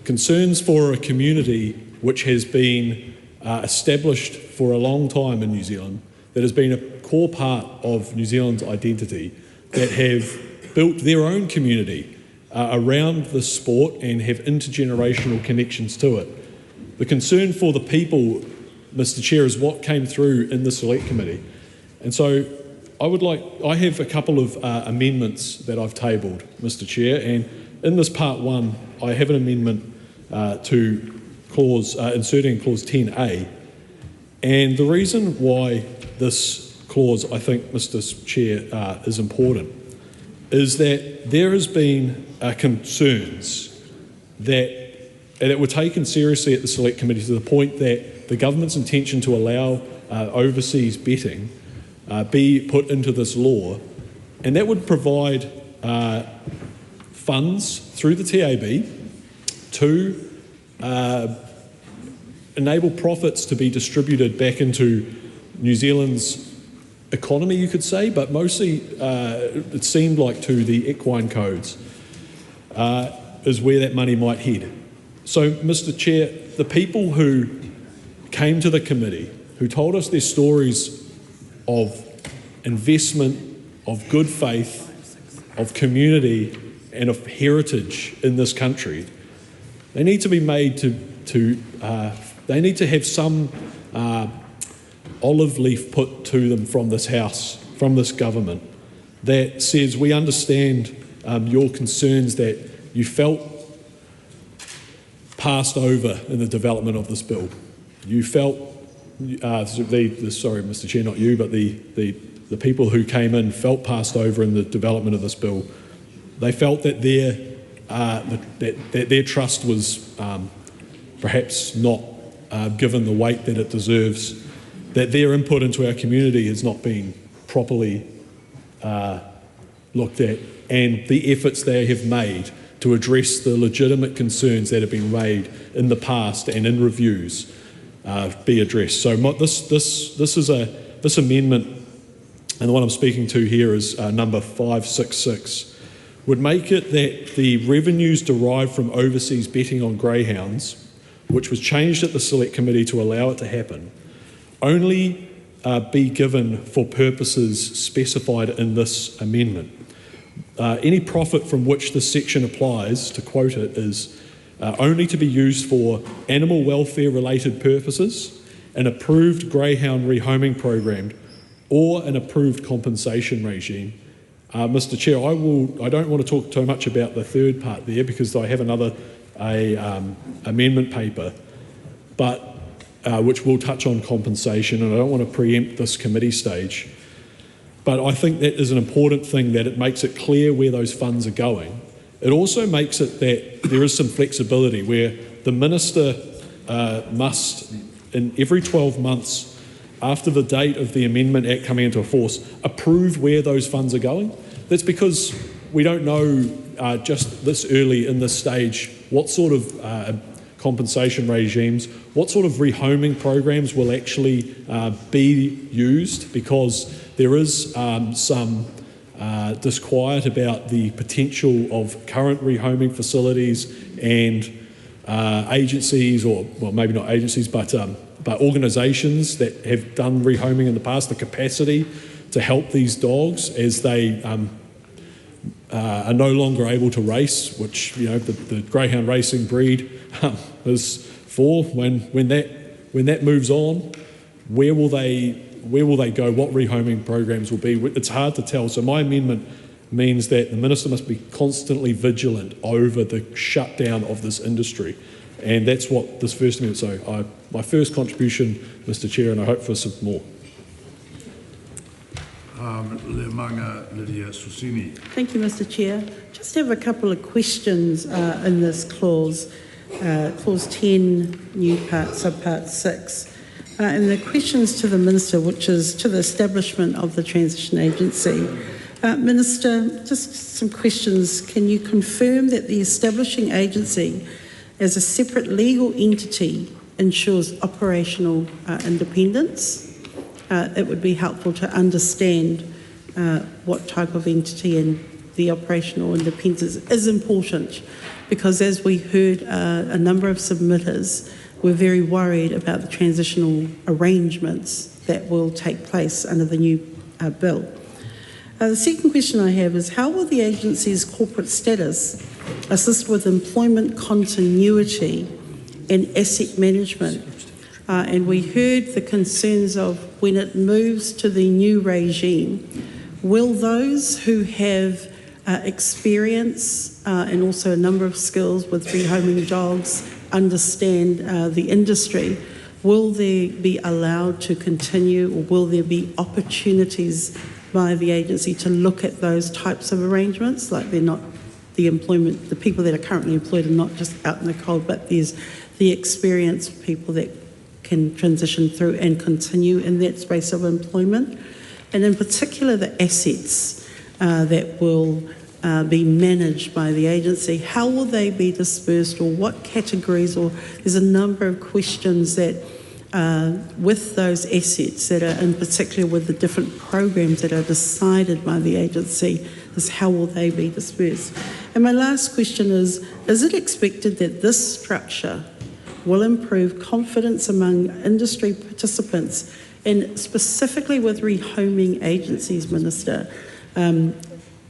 Concerns for a community which has been established for a long time in New Zealand, that has been a core part of New Zealand's identity, that have built their own community around the sport and have intergenerational connections to it. The concern for the people, Mr. Chair, is what came through in the Select Committee. And so I have a couple of amendments that I've tabled, Mr. Chair, and in this part 1, I have an amendment to inserting clause 10A. And the reason why this clause, I think, Mr. Chair, is important is that there has been concerns that were taken seriously at the Select Committee to the point that the government's intention to allow overseas betting be put into this law, and that would provide funds through the TAB to enable profits to be distributed back into New Zealand's economy, you could say, but mostly it seemed like to the equine codes is where that money might head. So, Mr. Chair, the people who came to the committee, who told us their stories of investment, of good faith, of community and of heritage in this country, they need to be made they need to have some olive leaf put to them from this House, from this government, that says we understand your concerns that you felt passed over in the development of this bill. You felt, sorry, Mr. Chair, not you, but the people who came in felt passed over in the development of this bill. They felt that their trust was perhaps not given the weight that it deserves, that their input into our community has not been properly looked at, and the efforts they have made to address the legitimate concerns that have been made in the past and in reviews be addressed. So this amendment, and the one I'm speaking to here is number 566, would make it that the revenues derived from overseas betting on greyhounds, which was changed at the Select Committee to allow it to happen, only be given for purposes specified in this amendment. Any profit from which this section applies, to quote it, is only to be used for animal welfare related purposes, an approved greyhound rehoming program, or an approved compensation regime. Mr. Chair, I don't want to talk too much about the third part there because I have another amendment paper, but which will touch on compensation, and I don't want to preempt this committee stage. But I think that is an important thing, that it makes it clear where those funds are going. It also makes it that there is some flexibility where the Minister must, in every 12 months after the date of the Amendment Act coming into force, approve where those funds are going. That's because we don't know just this early in this stage what sort of compensation regimes, what sort of rehoming programs will actually be used, because there is some disquiet about the potential of current rehoming facilities and agencies, or well, maybe not agencies, but organisations that have done rehoming in the past, the capacity to help these dogs as they are no longer able to race, which, you know, the greyhound racing breed is for. When that moves on, where will they go? What rehoming programs will be? It's hard to tell. So my amendment means that the Minister must be constantly vigilant over the shutdown of this industry, and that's what this first amendment. So my first contribution, Mr. Chair, and I hope for some more. Thank you, Mr. Chair. Just have a couple of questions in this clause, clause 10, new part, subpart 6. And the questions to the Minister, which is to the establishment of the transition agency. Minister, just some questions. Can you confirm that the establishing agency as a separate legal entity ensures operational independence? It would be helpful to understand what type of entity, and the operational independence is important, because as we heard, a number of submitters were very worried about the transitional arrangements that will take place under the new bill. The second question I have is, how will the agency's corporate status assist with employment continuity and asset management? And we heard the concerns of when it moves to the new regime, will those who have experience and also a number of skills with rehoming dogs understand the industry, will they be allowed to continue, or will there be opportunities by the agency to look at those types of arrangements? Like, they're not the employment, the people that are currently employed are not just out in the cold, but there's the experienced people that can transition through and continue in that space of employment. And in particular, the assets that will be managed by the agency, how will they be dispersed, or what categories? Or there's a number of questions that with those assets that are, in particular with the different programs that are decided by the agency, is how will they be dispersed? And my last question is it expected that this structure will improve confidence among industry participants, and specifically with rehoming agencies, Minister?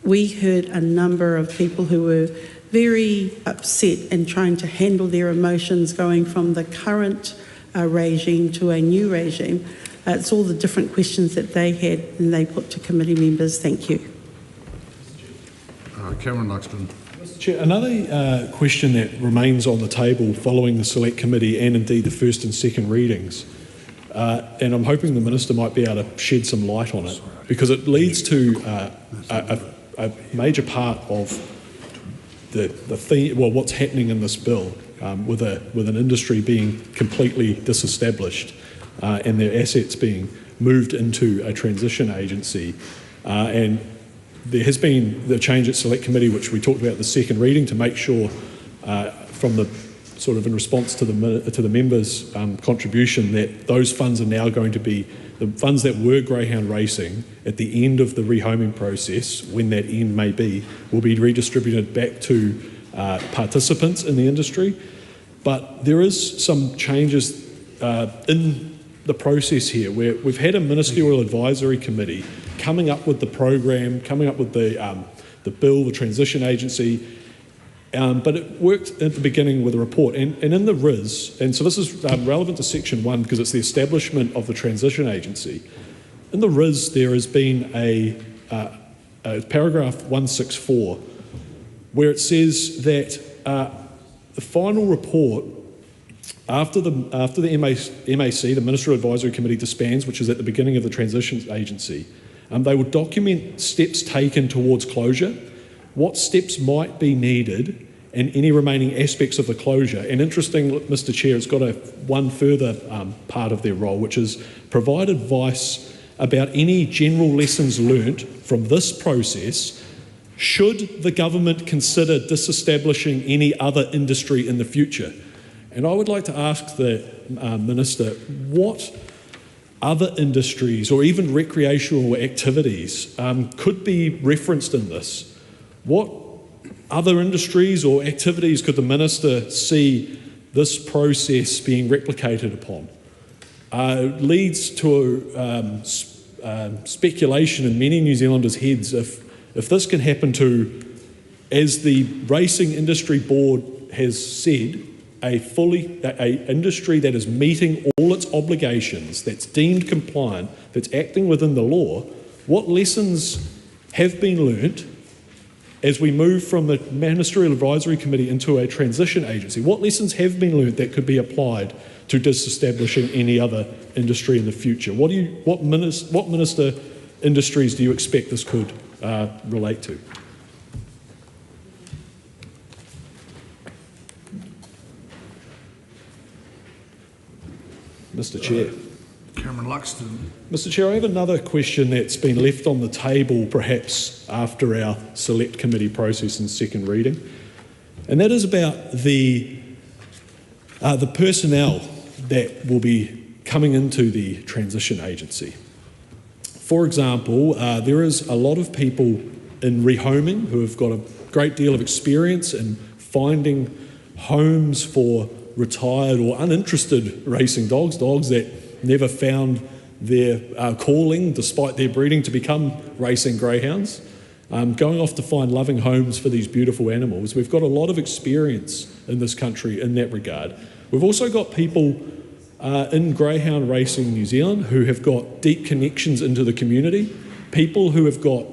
We heard a number of people who were very upset and trying to handle their emotions going from the current regime to a new regime. It's all the different questions that they had and they put to committee members. Thank you. Cameron Luxon. Chair, another question that remains on the table following the Select Committee and indeed the first and second readings, and I'm hoping the Minister might be able to shed some light on it, because it leads to a major part of the theme, well, what's happening in this bill, with an industry being completely disestablished and their assets being moved into a transition agency. And there has been the change at Select Committee, which we talked about at the second reading, to make sure from the sort of in response to the members' contribution, that those funds are now going to be the funds that were Greyhound racing at the end of the rehoming process, when that end may be, will be redistributed back to participants in the industry. But there is some changes in the process here, where we've had a ministerial advisory committee coming up with the program, coming up with the bill, the transition agency, but it worked at the beginning with a report. And in the RIS, and so this is relevant to Section 1 because it's the establishment of the transition agency. In the RIS, there has been a paragraph 164 where it says that the final report, after the MAC, the Ministerial Advisory Committee, disbands, which is at the beginning of the transition agency, they will document steps taken towards closure, what steps might be needed, and any remaining aspects of the closure. And interesting, Mr Chair, it's got one further part of their role, which is provide advice about any general lessons learnt from this process should the government consider disestablishing any other industry in the future. And I would like to ask the Minister, what other industries or even recreational activities could be referenced in this? What other industries or activities could the Minister see this process being replicated upon? It leads to speculation in many New Zealanders' heads if this can happen to, as the Racing Industry Board has said, a industry that is meeting all its obligations, that's deemed compliant, that's acting within the law. What lessons have been learnt as we move from the Ministerial Advisory Committee into a transition agency? What lessons have been learnt that could be applied to disestablishing any other industry in the future? What minister industries do you expect this could relate to? Mr Chair. Cameron Luxon. Mr Chair, I have another question that's been left on the table perhaps after our Select Committee process and second reading, and that is about the personnel that will be coming into the transition agency. For example, there is a lot of people in rehoming who have got a great deal of experience in finding homes for retired or uninterested racing dogs that never found their calling despite their breeding to become racing greyhounds, going off to find loving homes for these beautiful animals. We've got a lot of experience in this country in that regard. We've also got people in greyhound racing New Zealand who have got deep connections into the community, people who have got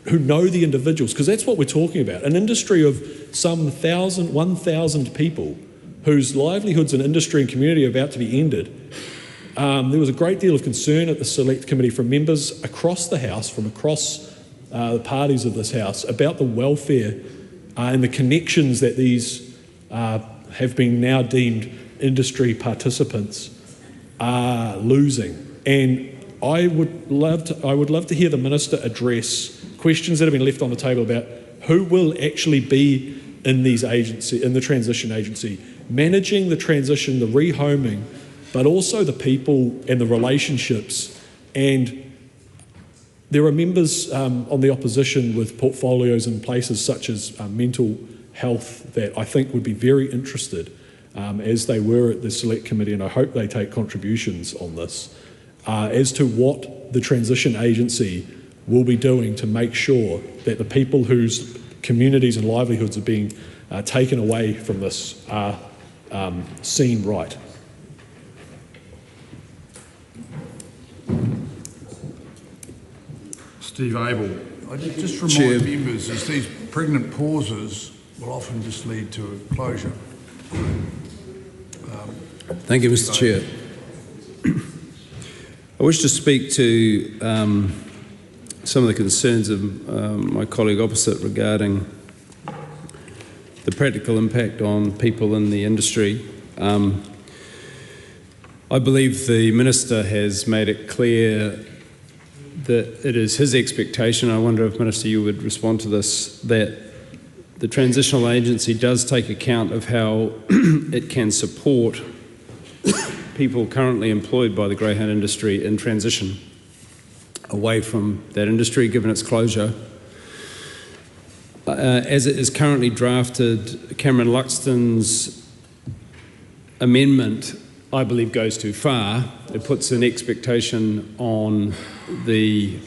who know the individuals, because that's what we're talking about, an industry of some 1,000 people whose livelihoods and industry and community are about to be ended. There was a great deal of concern at the Select Committee from members across the House, from across the parties of this House, about the welfare and the connections that these have been now deemed industry participants are losing. And I would love to hear the Minister address questions that have been left on the table about who will actually be in the transition agency, managing the transition, the rehoming but also the people and the relationships. And there are members on the opposition with portfolios in places such as mental health that I think would be very interested, as they were at the Select Committee, and I hope they take contributions on this, as to what the transition agency will be doing to make sure that the people whose communities and livelihoods are being taken away from this are seen right. Steve Abel. I just remind members is these pregnant pauses will often just lead to a closure. Thank you, Mr. Chair. I wish to speak to some of the concerns of my colleague opposite regarding the practical impact on people in the industry. I believe the Minister has made it clear that it is his expectation, I wonder if Minister you would respond to this, that the transitional agency does take account of how it can support people currently employed by the Greyhound industry in transition away from that industry, given its closure. As it is currently drafted, Cameron Luxton's amendment, I believe, goes too far. It puts an expectation on the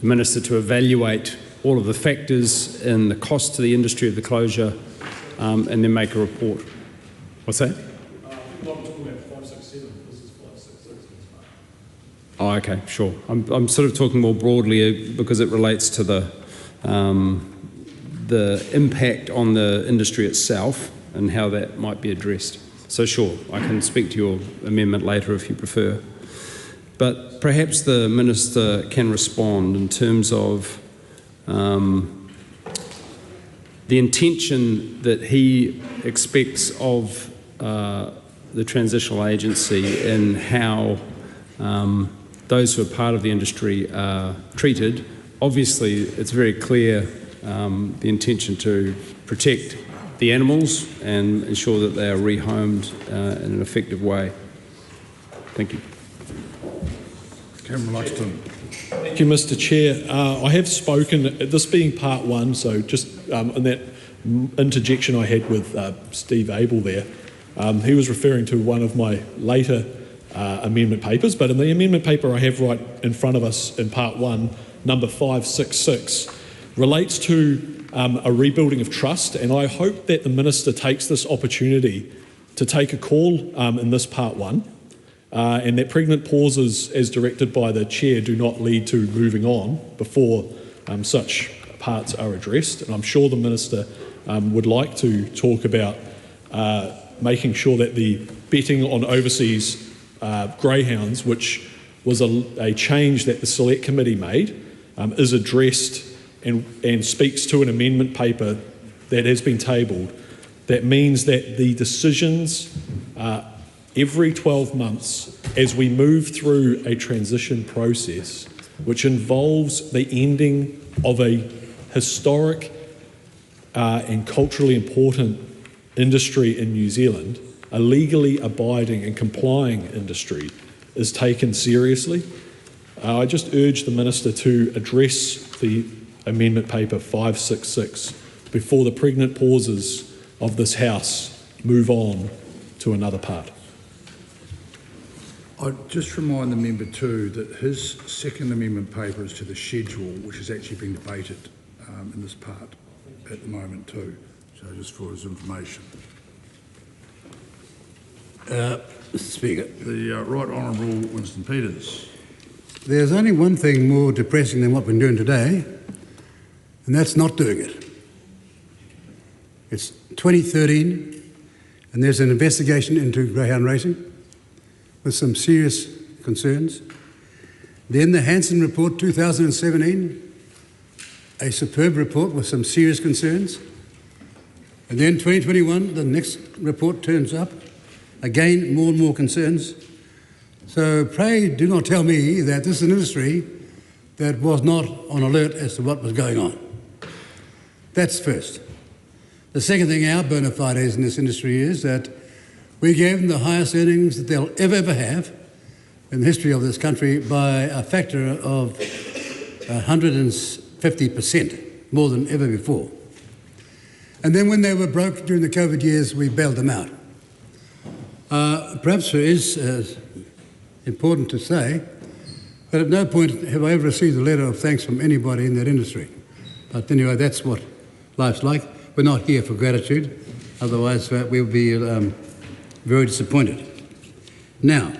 Minister to evaluate all of the factors and the cost to the industry of the closure and then make a report. What's that? Oh, okay, sure. I'm sort of talking more broadly because it relates to the impact on the industry itself and how that might be addressed. So sure, I can speak to your amendment later if you prefer. But perhaps the Minister can respond in terms of the intention that he expects of the transitional agency and how those who are part of the industry are treated. Obviously, it's very clear the intention to protect the animals and ensure that they are rehomed in an effective way. Thank you. Cameron Luxon. Thank you, Mr. Chair. I have spoken, this being part one, so just in that interjection I had with Steve Abel there, he was referring to one of my later amendment papers, but in the amendment paper I have right in front of us in part one, number 566, relates to a rebuilding of trust, and I hope that the Minister takes this opportunity to take a call in this part one, and that pregnant pauses as directed by the Chair do not lead to moving on before such parts are addressed. And I'm sure the Minister would like to talk about making sure that the betting on overseas greyhounds, which was a change that the Select Committee made, is addressed and speaks to an amendment paper that has been tabled. That means that the decisions every 12 months as we move through a transition process, which involves the ending of a historic and culturally important industry in New Zealand, a legally abiding and complying industry, is taken seriously. I just urge the Minister to address the amendment paper 566 before the pregnant pauses of this House move on to another part. I'd just remind the member too that his second amendment paper is to the schedule, which is actually being debated in this part at the moment too. So just for his information. Mr. Speaker. The Right Honourable Winston Peters. There's only one thing more depressing than what we're doing today, and that's not doing it. It's 2013, and there's an investigation into greyhound racing with some serious concerns. Then the Hansen report 2017, a superb report with some serious concerns. And then 2021, the next report turns up, again more and more concerns. So pray do not tell me that this is an industry that was not on alert as to what was going on. That's first. The second thing, our bona fides in this industry is that We gave them the highest earnings that they'll ever have in the history of this country by a factor of 150%, more than ever before. And then when they were broke during the COVID years, we bailed them out. Perhaps it is important to say that at no point have I ever received a letter of thanks from anybody in that industry. But anyway, that's what life's like. We're not here for gratitude, otherwise we'll be very disappointed. Now,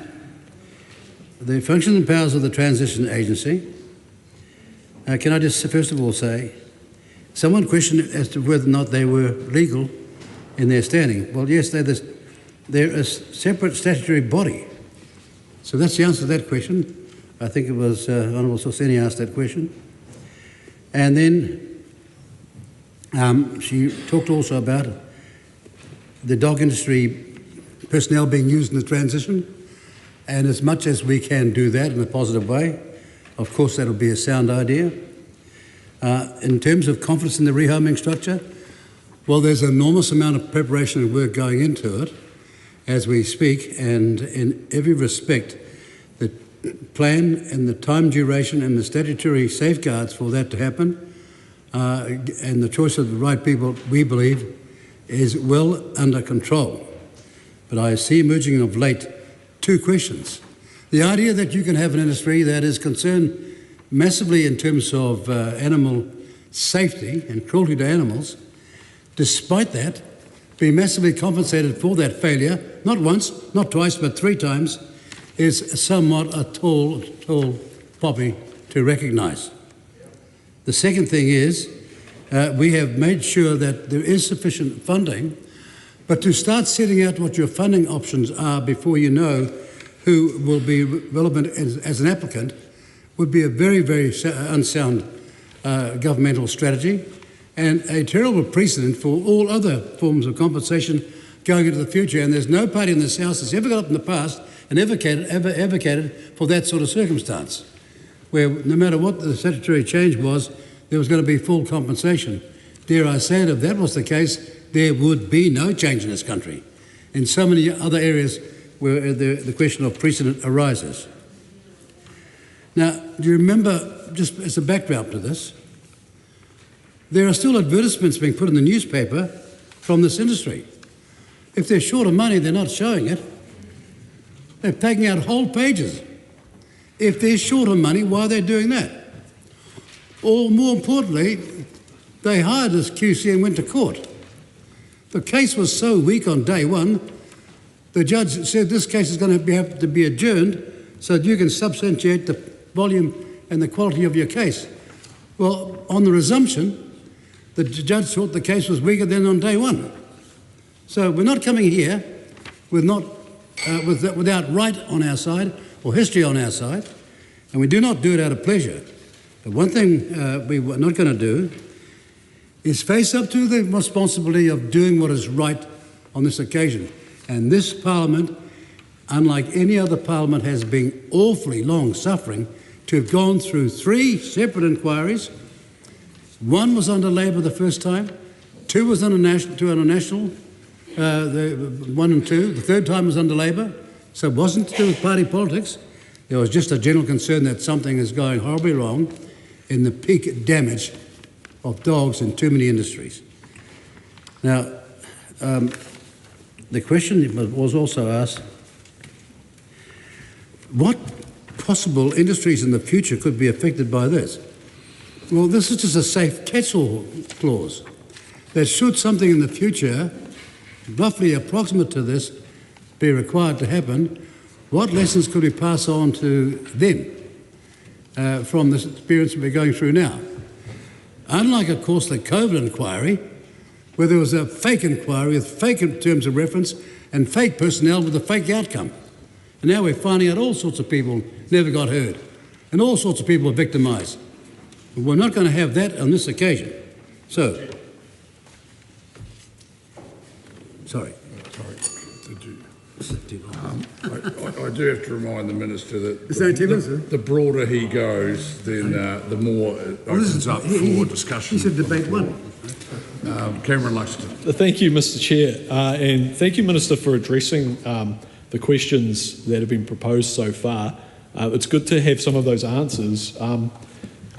the functions and powers of the Transition Agency. Can I just first of all say, someone questioned as to whether or not they were legal in their standing. Well, yes, they're a separate statutory body. So that's the answer to that question. I think it was Honourable Sorseni asked that question. And then she talked also about the dog industry personnel being used in the transition, and as much as we can do that in a positive way, of course that'll be a sound idea. In terms of confidence in the rehoming structure, well, there's an enormous amount of preparation and work going into it as we speak, and in every respect, the plan and the time duration and the statutory safeguards for that to happen, and the choice of the right people, we believe, is well under control. But I see emerging of late two questions. The idea that you can have an industry that is concerned massively in terms of animal safety and cruelty to animals, despite that, be massively compensated for that failure, not once, not twice, but 3 times, is somewhat a tall poppy to recognise. The second thing is, we have made sure that there is sufficient funding, but to start setting out what your funding options are before you know who will be relevant as an applicant would be a very, very unsound governmental strategy and a terrible precedent for all other forms of compensation going into the future. And there's no party in this House that's ever got up in the past and ever advocated for that sort of circumstance, where no matter what the statutory change was, there was going to be full compensation. Dare I say it, if that was the case, there would be no change in this country. In so many other areas where the question of precedent arises. Now, do you remember, just as a backdrop to this, there are still advertisements being put in the newspaper from this industry. If they're short of money, they're not showing it. They're taking out whole pages. If they're short of money, why are they doing that? Or more importantly, they hired this QC and went to court. The case was so weak on day one, the judge said this case is going to have to be adjourned so that you can substantiate the volume and the quality of your case. Well, on the resumption, the judge thought the case was weaker than on day one. So we're not coming here without right on our side or history on our side, and we do not do it out of pleasure. But one thing we were not going to do is face up to the responsibility of doing what is right on this occasion. And this Parliament, unlike any other Parliament, has been awfully long-suffering to have gone through 3 separate inquiries. 1 was under Labor the first time, 2 was under National, 2 under National, the 1 and 2. The third time was under Labor, so it wasn't to do with party politics. There was just a general concern that something is going horribly wrong in the peak damage of dogs in too many industries. Now, the question was also asked, what possible industries in the future could be affected by this? Well, this is just a safe catch-all clause that should something in the future, roughly approximate to this, be required to happen, what lessons could we pass on to them from this experience we're going through now? Unlike, of course, the COVID inquiry, where there was a fake inquiry with fake terms of reference and fake personnel with a fake outcome. And now we're finding out all sorts of people never got heard and all sorts of people were victimised. We're not going to have that on this occasion. So, sorry. I do have to remind the Minister that the broader he goes, then the more it opens up for discussion. He said debate 1. Cameron Luxon. Thank you, Mr. Chair, and thank you, Minister, for addressing the questions that have been proposed so far. It's good to have some of those answers.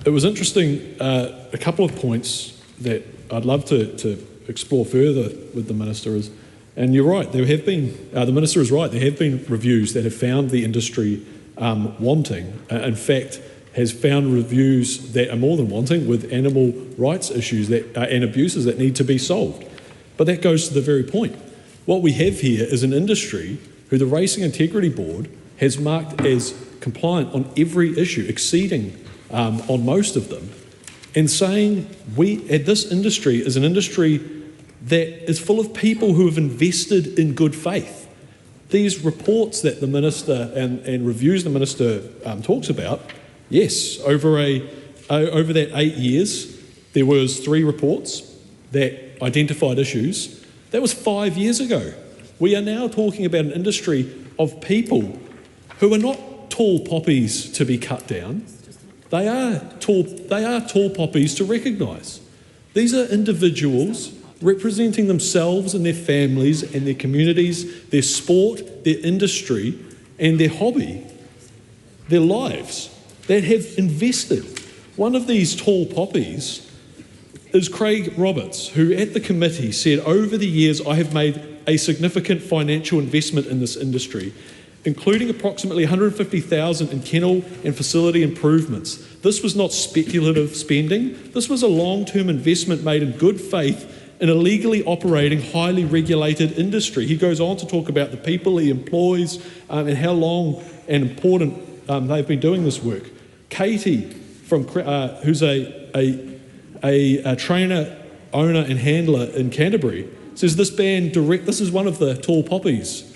It was interesting, a couple of points that I'd love to explore further with the Minister is, and you're right, there have been, the Minister is right, there have been reviews that have found the industry wanting. In fact, has found reviews that are more than wanting with animal rights issues and abuses that need to be solved. But that goes to the very point. What we have here is an industry who the Racing Integrity Board has marked as compliant on every issue, exceeding on most of them, and saying this industry is an industry that is full of people who have invested in good faith. These reports that the Minister and reviews the Minister talks about, yes, over that 8 years, there was 3 reports that identified issues. That was 5 years ago. We are now talking about an industry of people who are not tall poppies to be cut down. They are tall poppies to recognise. These are individuals representing themselves and their families and their communities, their sport, their industry and their hobby, their lives, that have invested. One of these tall poppies is Craig Roberts, who at the committee said, over the years I have made a significant financial investment in this industry, including approximately $150,000 in kennel and facility improvements. This was not speculative spending. This was a long-term investment made in good faith in a legally operating, highly regulated industry. He goes on to talk about the people he employs and how long and important they've been doing this work. Katie, who's a trainer, owner and handler in Canterbury, says this is one of the tall poppies,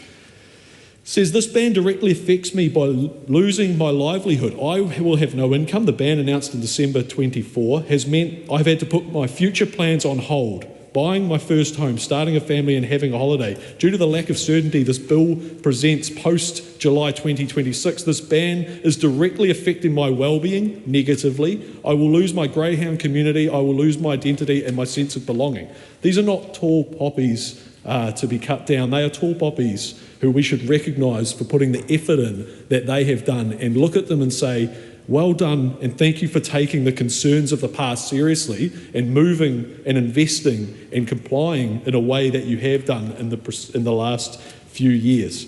says this ban directly affects me by losing my livelihood. I will have no income. The ban announced in December 24 has meant I've had to put my future plans on hold. Buying my first home, starting a family and having a holiday. Due to the lack of certainty this bill presents post-July 2026, this ban is directly affecting my well-being negatively. I will lose my Greyhound community, I will lose my identity and my sense of belonging. These are not tall poppies to be cut down. They are tall poppies who we should recognise for putting the effort in that they have done and look at them and say, well done, and thank you for taking the concerns of the past seriously and moving and investing and complying in a way that you have done in the last few years.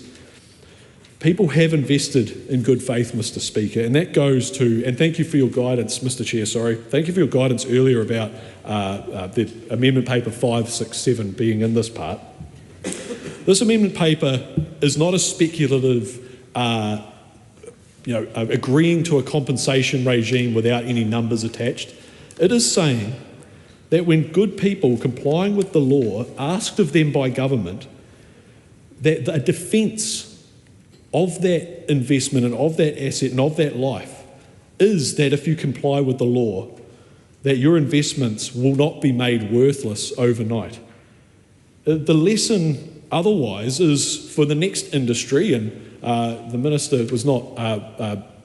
People have invested in good faith, Mr. Speaker, and that goes to, and thank you for your guidance, Mr. Chair, thank you for your guidance earlier about the amendment paper 567 being in this part. This amendment paper is not a speculative agreeing to a compensation regime without any numbers attached. It is saying that when good people complying with the law asked of them by government, that a defence of that investment and of that asset and of that life is that if you comply with the law, that your investments will not be made worthless overnight. The lesson otherwise is for the next industry, and the Minister was not,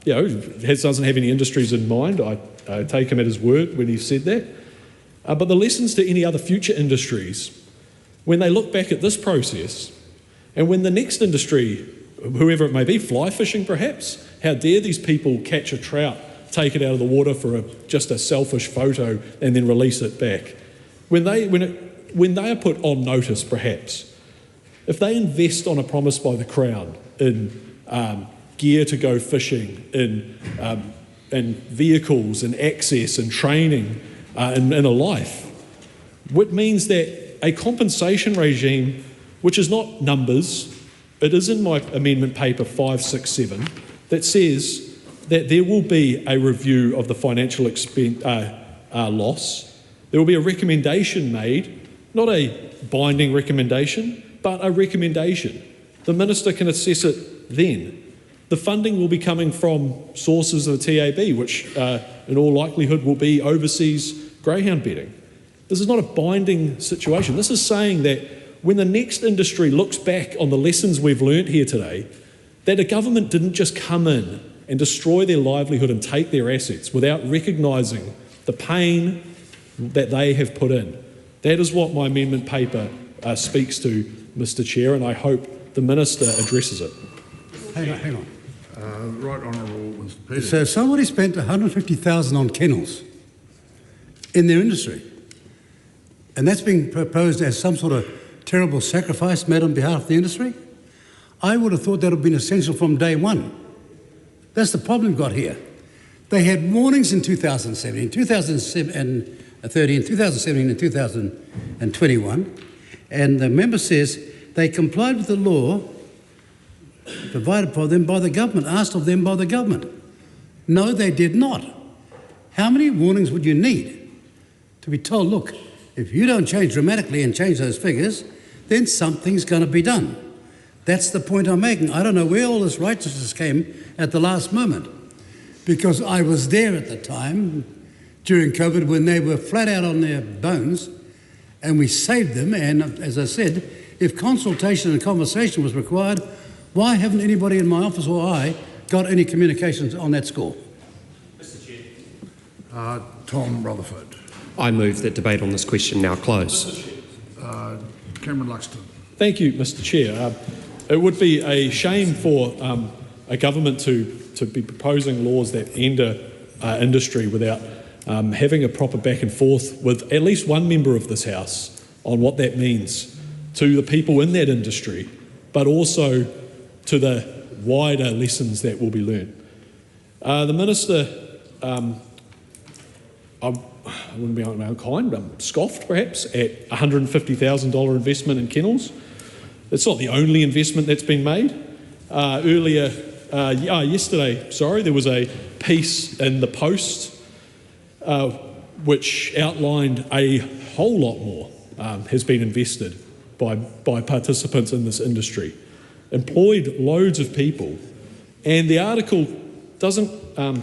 doesn't have any industries in mind. I take him at his word when he said that. But the lessons to any other future industries, when they look back at this process, and when the next industry, whoever it may be, fly fishing perhaps, how dare these people catch a trout, take it out of the water for just a selfish photo and then release it back. When they are put on notice perhaps, if they invest on a promise by the Crown in gear to go fishing, in vehicles and access and training in a life, which means that a compensation regime, which is not numbers, it is in my amendment paper 567, that says that there will be a review of the financial loss. There will be a recommendation made, not a binding recommendation, but a recommendation. The Minister can assess it then. The funding will be coming from sources of the TAB, which in all likelihood will be overseas greyhound bedding. This is not a binding situation. This is saying that when the next industry looks back on the lessons we've learnt here today, that a government didn't just come in and destroy their livelihood and take their assets without recognising the pain that they have put in. That is what my amendment paper speaks to, Mr Chair, and I hope the Minister addresses it. Hang on. Right Honourable Winston Peters. So somebody spent $150,000 on kennels in their industry, and that's being proposed as some sort of terrible sacrifice made on behalf of the industry? I would have thought that would have been essential from day one. That's the problem we've got here. They had warnings in 2017, 2013, 2017 and 2021, and the member says they complied with the law provided for them by the government, asked of them by the government. No, they did not. How many warnings would you need to be told, look, if you don't change dramatically and change those figures, then something's going to be done? That's the point I'm making. I don't know where all this righteousness came at the last moment, because I was there at the time during COVID when they were flat out on their bones, and we saved them. And as I said, if consultation and conversation was required, why haven't anybody in my office or I got any communications on that score? Mr Chair. Tom Rutherford. I move that debate on this question now close. Cameron Luxon. Thank you, Mr Chair. It would be a shame for a government to be proposing laws that enter industry without having a proper back and forth with at least one member of this House on what that means to the people in that industry, but also to the wider lessons that will be learned. The Minister, I wouldn't be unkind, scoffed perhaps at $150,000 investment in kennels. It's not the only investment that's been made. Yesterday, there was a piece in the Post which outlined a whole lot more has been invested by participants in this industry, employed loads of people, and the article doesn't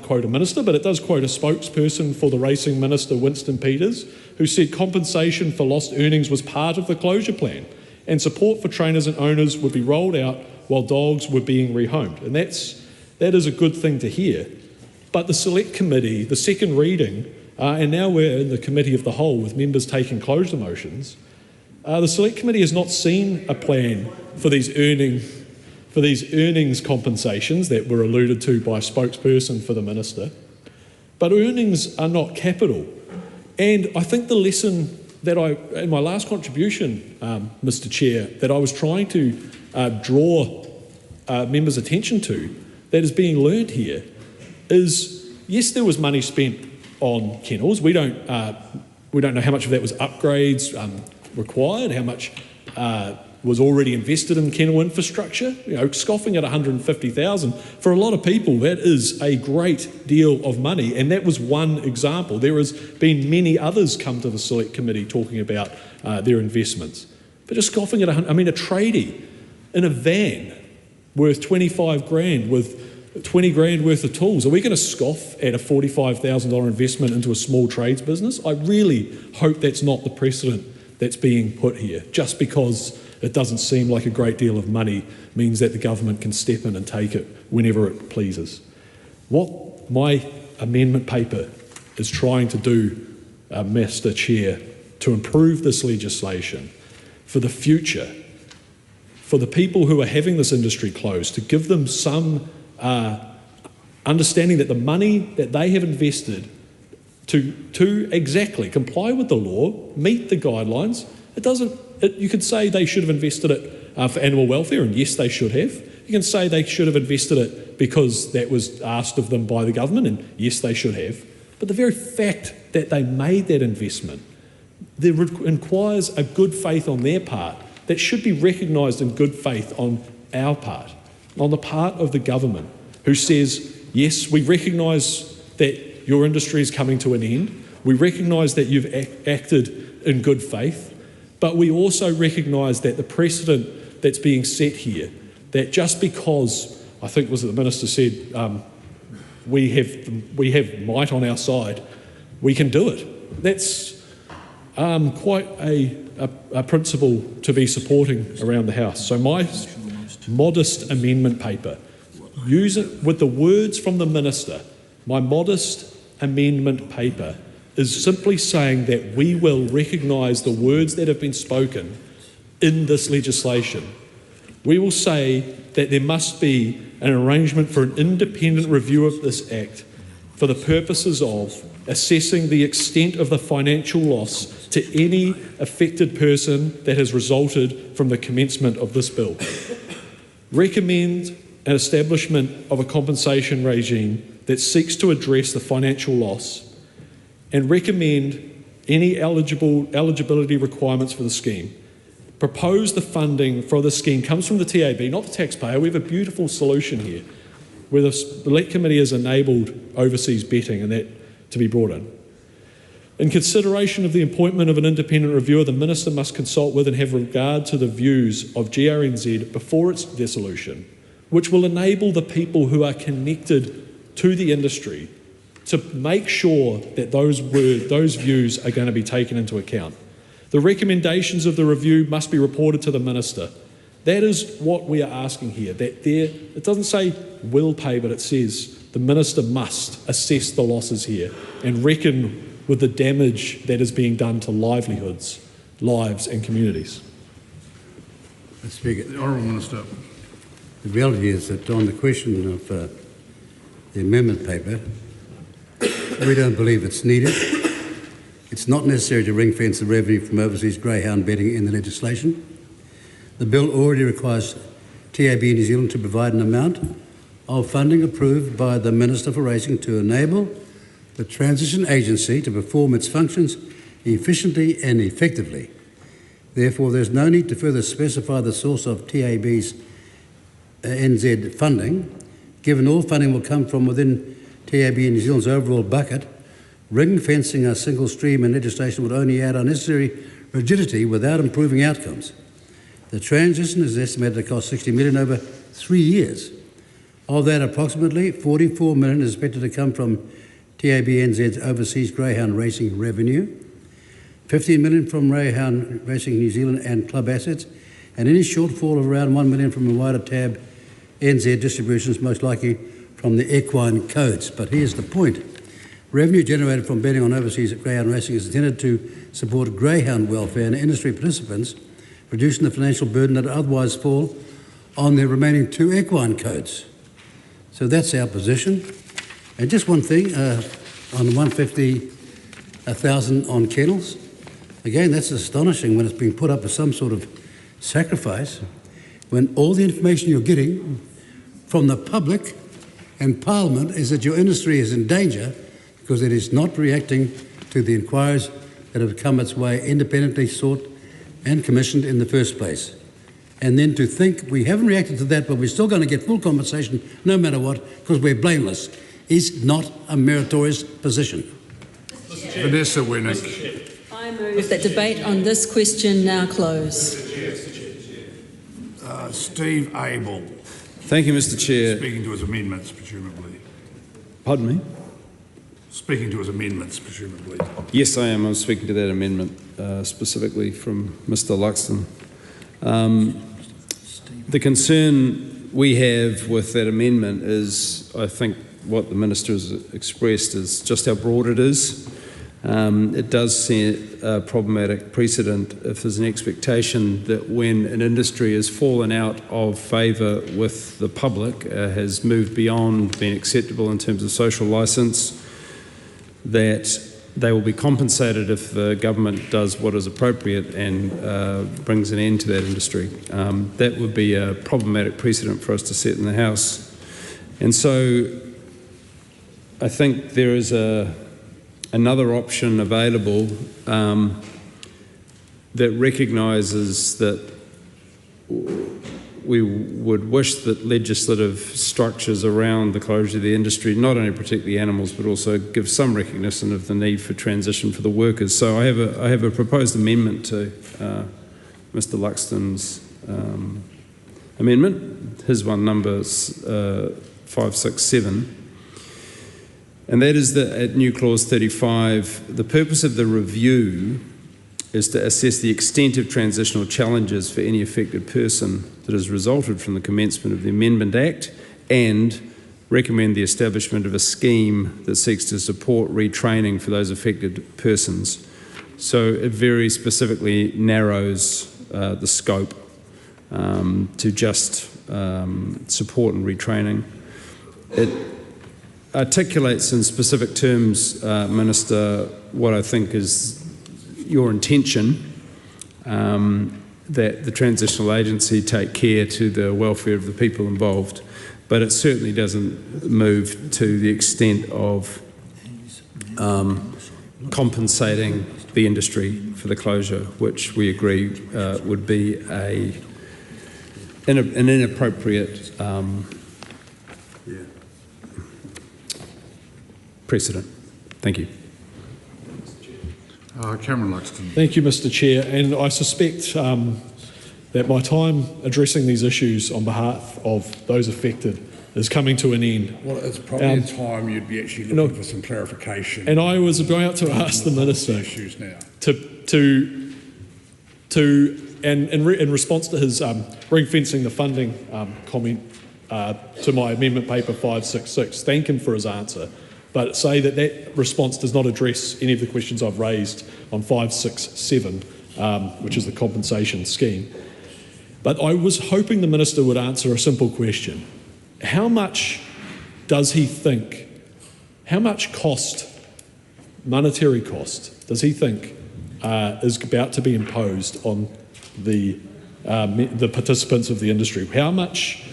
quote a minister, but it does quote a spokesperson for the racing minister, Winston Peters, who said compensation for lost earnings was part of the closure plan, and support for trainers and owners would be rolled out while dogs were being rehomed. And that is a good thing to hear. But the Select Committee, the second reading, and now we're in the Committee of the Whole with members taking closure motions, the Select Committee has not seen a plan for these earnings compensations that were alluded to by a spokesperson for the Minister. But earnings are not capital. And I think the lesson that in my last contribution, Mr Chair, that I was trying to draw members' attention to, that is being learned here, is yes, there was money spent on kennels. We don't know how much of that was upgrades required, how much was already invested in kennel infrastructure. Scoffing at $150,000 for a lot of people, that is a great deal of money, and that was one example. There has been many others come to the Select Committee talking about their investments, but just scoffing at a tradie in a van worth 25 grand with 20 grand worth of tools. Are we going to scoff at a $45,000 investment into a small trades business? I really hope that's not the precedent that's being put here. Just because it doesn't seem like a great deal of money means that the government can step in and take it whenever it pleases. What my amendment paper is trying to do, Mr Chair, to improve this legislation for the future, for the people who are having this industry closed, to give them some understanding that the money that they have invested to exactly comply with the law, meet the guidelines, you could say they should have invested it for animal welfare, and yes, they should have. You can say they should have invested it because that was asked of them by the government, and yes, they should have. But the very fact that they made that investment, there requires a good faith on their part that should be recognised in good faith on our part, on the part of the government, who says, yes, we recognise that your industry is coming to an end, we recognise that you've acted in good faith, but we also recognise that the precedent that's being set here, that just because, I think was what the Minister said, we have might on our side, we can do it. That's quite a principle to be supporting around the House. So my modest amendment paper, use it with the words from the Minister, my modest amendment paper is simply saying that we will recognise the words that have been spoken in this legislation. We will say that there must be an arrangement for an independent review of this Act for the purposes of assessing the extent of the financial loss to any affected person that has resulted from the commencement of this bill. Recommend an establishment of a compensation regime that seeks to address the financial loss, and recommend any eligibility requirements for the scheme. Propose the funding for the scheme comes from the TAB, not the taxpayer. We have a beautiful solution here where the Select Committee has enabled overseas betting and that to be brought in. In consideration of the appointment of an independent reviewer, the Minister must consult with and have regard to the views of GRNZ before its dissolution, which will enable the people who are connected to the industry to make sure that those views are going to be taken into account. The recommendations of the review must be reported to the Minister. That is what we are asking here. It doesn't say will pay, but it says the Minister must assess the losses here and reckon with the damage that is being done to livelihoods, lives and communities. Mr. Speaker, The Honourable Minister. the reality is that on the question of the amendment paper, we don't believe it's needed. It's not necessary to ring-fence the revenue from overseas greyhound betting in the legislation. The bill already requires TAB New Zealand to provide an amount of funding approved by the Minister for Racing to enable the transition agency to perform its functions efficiently and effectively. Therefore, there's no need to further specify the source of TAB's NZ funding. Given all funding will come from within TAB New Zealand's overall bucket, ring-fencing a single stream in legislation would only add unnecessary rigidity without improving outcomes. The transition is estimated to cost $60 million over 3 years. Of that, approximately $44 million is expected to come from TAB NZ's overseas greyhound racing revenue, $15 million from Greyhound Racing New Zealand and club assets, and any shortfall of around $1 million from the wider TAB NZ distributions, most likely from the equine codes. But here's the point. Revenue generated from betting on overseas greyhound racing is intended to support greyhound welfare and industry participants, reducing the financial burden that would otherwise fall on the remaining 2 equine codes. So that's our position. And just one thing, on 150,000 on kennels, again, that's astonishing when it's being put up as some sort of sacrifice, when all the information you're getting from the public and Parliament is that your industry is in danger because it is not reacting to the inquiries that have come its way, independently sought and commissioned in the first place. And then to think we haven't reacted to that, but we're still going to get full compensation no matter what because we're blameless, is not a meritorious position. Vanessa Winnick. I move that debate on this question now close. Steve Abel. Thank you, Mr. Chair. Speaking to his amendments, presumably. Pardon me? Speaking to his amendments, presumably. Yes, I am. I'm speaking to that amendment specifically from Mr. Luxon. The concern we have with that amendment is, I think, what the Minister has expressed is just how broad it is. It does set a problematic precedent if there's an expectation that when an industry has fallen out of favour with the public, has moved beyond being acceptable in terms of social licence, that they will be compensated if the government does what is appropriate and brings an end to that industry. That would be a problematic precedent for us to set in the House. And so I think there is another option available that recognises that we would wish that legislative structures around the closure of the industry not only protect the animals but also give some recognition of the need for transition for the workers. So I have a proposed amendment to Mr. Luxton's amendment. His one, number 567. And that is that at new clause 35, the purpose of the review is to assess the extent of transitional challenges for any affected person that has resulted from the commencement of the Amendment Act and recommend the establishment of a scheme that seeks to support retraining for those affected persons. So it very specifically narrows the scope to just support and retraining. It articulates in specific terms, Minister, what I think is your intention, that the transitional agency take care to the welfare of the people involved, but it certainly doesn't move to the extent of compensating the industry for the closure, which we agree would be an inappropriate precedent. Thank you. Cameron Luxon. Thank you, Mr. Chair. And I suspect that my time addressing these issues on behalf of those affected is coming to an end. Well, it's probably a time you'd be actually looking for some clarification. And I was about to ask the Minister issues now. In response to his ring-fencing the funding comment to my amendment paper 566, thank him for his answer, but say that that response does not address any of the questions I've raised on 567, which is the compensation scheme. But I was hoping the Minister would answer a simple question. How much does he think, how much cost, monetary cost, does he think is about to be imposed on the participants of the industry? How much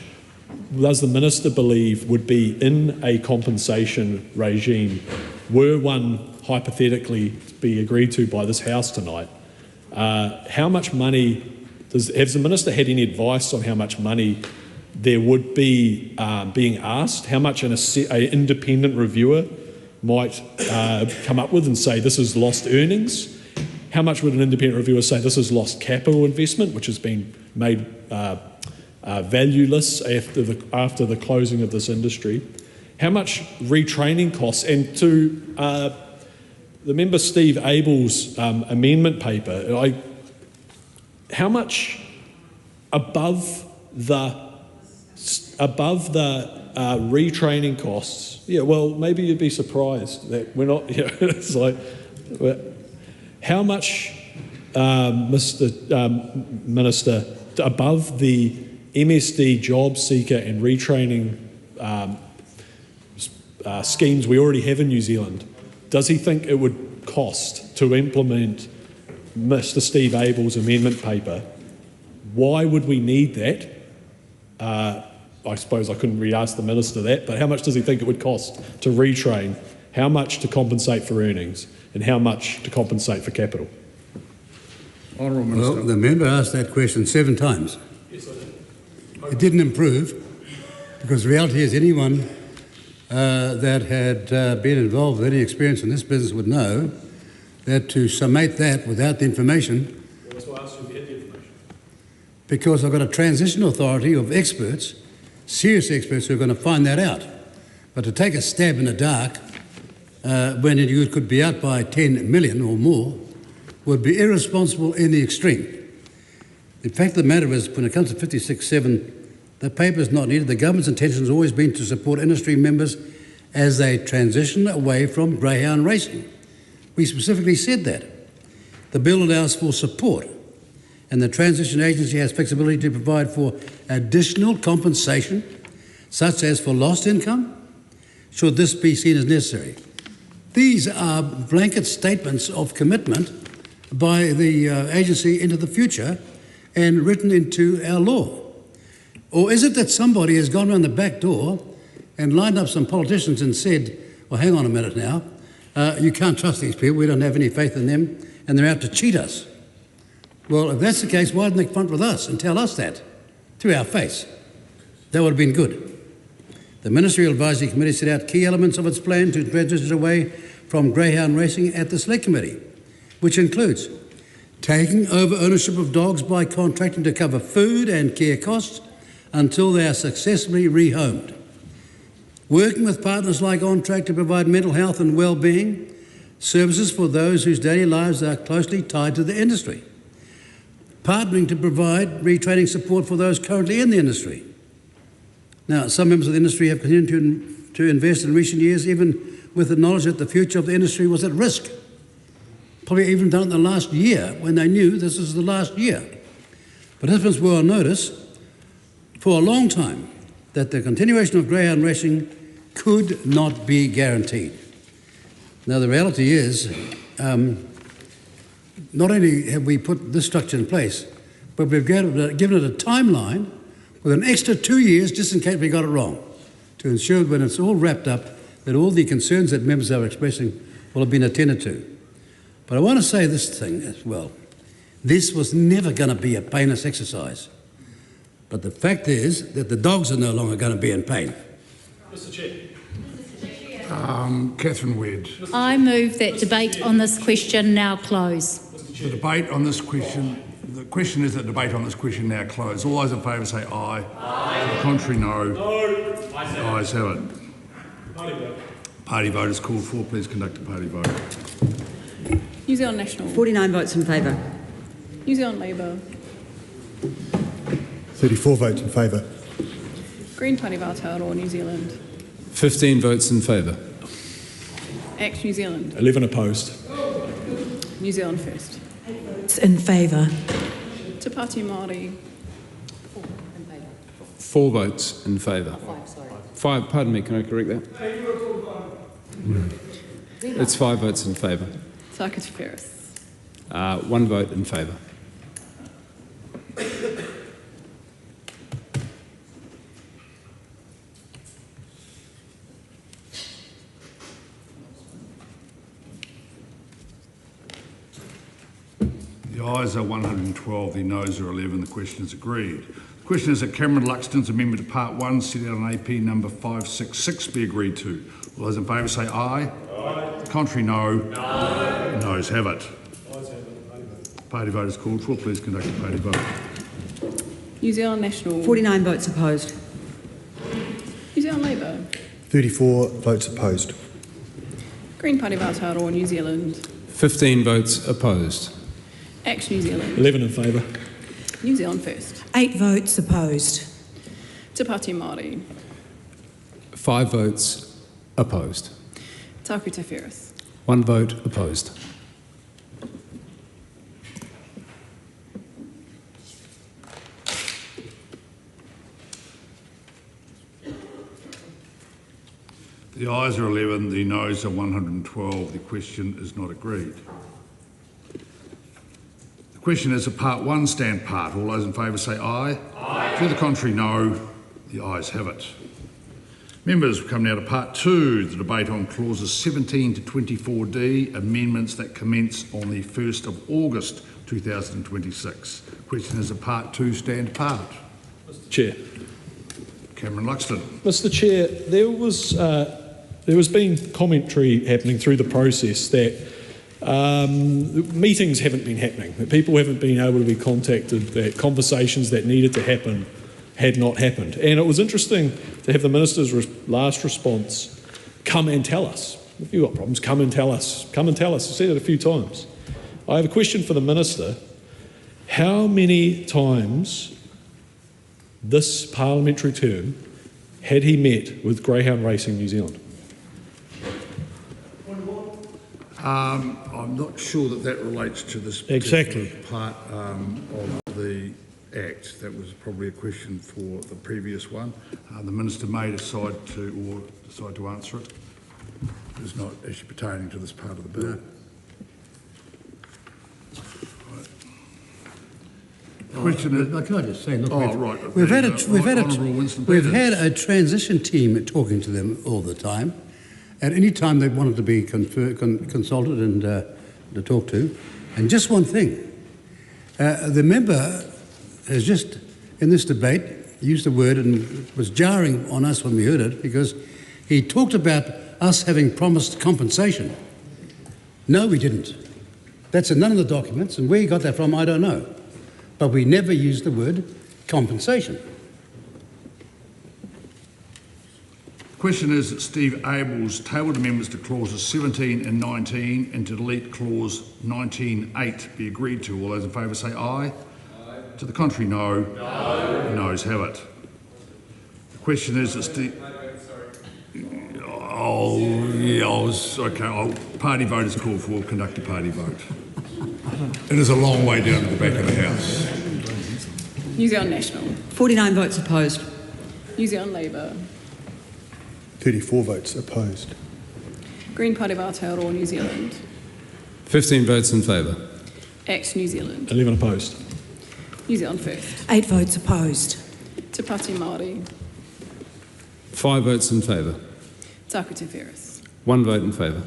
does the Minister believe would be in a compensation regime were one hypothetically be agreed to by this House tonight? How much money, has the Minister had any advice on how much money there would be being asked? How much an independent reviewer might come up with and say this is lost earnings? How much would an independent reviewer say this is lost capital investment, which has been made valueless after the closing of this industry? How much retraining costs? And to the member Steve Abel's amendment paper, how much above the retraining costs? Yeah, well, maybe you'd be surprised that we're not. You know, it's like, how much, Mr. Minister, above the MSD job seeker and retraining schemes we already have in New Zealand, does he think it would cost to implement Mr. Steve Abel's amendment paper? Why would we need that? I suppose I couldn't re-ask the Minister that, but how much does he think it would cost to retrain? How much to compensate for earnings? And how much to compensate for capital? Honourable Minister. Well, the member asked that question 7 times. Yes, I did. It didn't improve, because the reality is anyone that had been involved with any experience in this business would know that to summate that without the information. Well, that's why I asked you to get the information. Because I've got a transition authority of experts, serious experts, who are going to find that out. But to take a stab in the dark when you could be out by 10 million or more would be irresponsible in the extreme. The fact of the matter is, when it comes to 56.7, the paper is not needed. The government's intention has always been to support industry members as they transition away from greyhound racing. We specifically said that. The bill allows for support, and the transition agency has flexibility to provide for additional compensation, such as for lost income, should this be seen as necessary. These are blanket statements of commitment by the agency into the future and written into our law. Or is it that somebody has gone around the back door and lined up some politicians and said, well, hang on a minute now, you can't trust these people, we don't have any faith in them, and they're out to cheat us? Well, if that's the case, why didn't they front with us and tell us that to our face? That would have been good. The Ministerial Advisory Committee set out key elements of its plan to transition away from greyhound racing at the Select Committee, which includes taking over ownership of dogs by contracting to cover food and care costs until they are successfully rehomed, working with partners like On Track to provide mental health and well-being services for those whose daily lives are closely tied to the industry, partnering to provide retraining support for those currently in the industry. Now, some members of the industry have continued to invest in recent years, even with the knowledge that the future of the industry was at risk. Probably even done it in the last year when they knew this was the last year. Participants were on notice for a long time that the continuation of greyhound racing could not be guaranteed. Now, the reality is, not only have we put this structure in place, but we've given it a timeline with an extra 2 years just in case we got it wrong, to ensure when it's all wrapped up that all the concerns that members are expressing will have been attended to. But I want to say this thing as well. This was never going to be a painless exercise. But the fact is that the dogs are no longer going to be in pain. Mr Chair. Catherine Wedd. I move that debate on this question now close. The debate on this question, the question is that debate on this question now closed. All those in favour say aye. Aye. To the contrary, no. No. The ayes have it. Party vote. Party vote is called for. Please conduct a party vote. New Zealand National. 49 votes in favour. New Zealand Labour. 34 votes in favour. Green Party of Aotearoa, New Zealand. 15 votes in favour. Act New Zealand. 11 opposed. New Zealand First. In favour. Te Pāti Māori. 4 votes in favour. 5, pardon me, can I correct that? It's 5 votes in favour. Tākata Whereas. 1 vote in favour. The ayes are 112, the noes are 11. The question is agreed. The question is that Cameron Luxton's amendment to Part 1 set out on AP number 566 be agreed to. All those in favour say aye. Aye. Contrary, no. No. The noes have it. Party vote is called for. Please conduct a party vote. New Zealand National. 49 votes opposed. New Zealand Labour. 34 votes opposed. Green Party of Aotearoa, New Zealand. 15 votes opposed. Act New Zealand. 11 in favour. New Zealand First. 8 votes opposed. Te Pāti Māori. 5 votes opposed. Tākata Whereas. 1 vote opposed. The ayes are 11, the noes are 112. The question is not agreed. The question is a Part 1 stand part. All those in favour say aye. Aye. To the contrary, no. The ayes have it. Members, we come now to Part 2, the debate on clauses 17 to 24D, amendments that commence on the 1st of August 2026. The question is a Part 2 stand part. Mr Chair. Cameron Luxon. Mr Chair, there has been commentary happening through the process that meetings haven't been happening, that people haven't been able to be contacted, that conversations that needed to happen had not happened. And it was interesting to have the Minister's last response, come and tell us. If you've got problems, come and tell us. Come and tell us. I've said it a few times. I have a question for the Minister. How many times this parliamentary term had he met with Greyhound Racing New Zealand? I'm not sure that relates to this exactly part of the Act. That was probably a question for the previous one. The Minister may decide to answer it. It's not actually pertaining to this part of the bill. Question is, can I just say, look, right. we've had a transition team talking to them all the time. At any time they wanted to be consulted and to talk to. And just one thing, the member has just, in this debate, used the word and was jarring on us when we heard it because he talked about us having promised compensation. No, we didn't. That's in none of the documents, and where he got that from, I don't know. But we never used the word compensation. The question is that Steve Abel's tabled amendments to clauses 17 and 19 and to delete clause 19.8 be agreed to. All those in favour say aye. Aye. To the contrary, no. No. The noes have it. The question is, oh, yeah, party vote is called for. We'll conduct a party vote. It is a long way down to the back of the House. New Zealand National. 49 votes opposed. New Zealand Labour. 34 votes opposed. Green Party of Aotearoa, New Zealand. 15 votes in favour. Act New Zealand. 11 opposed. New Zealand First. 8 votes opposed. Te Pāti Māori. 5 votes in favour. Taku Te Whereas. 1 vote in favour.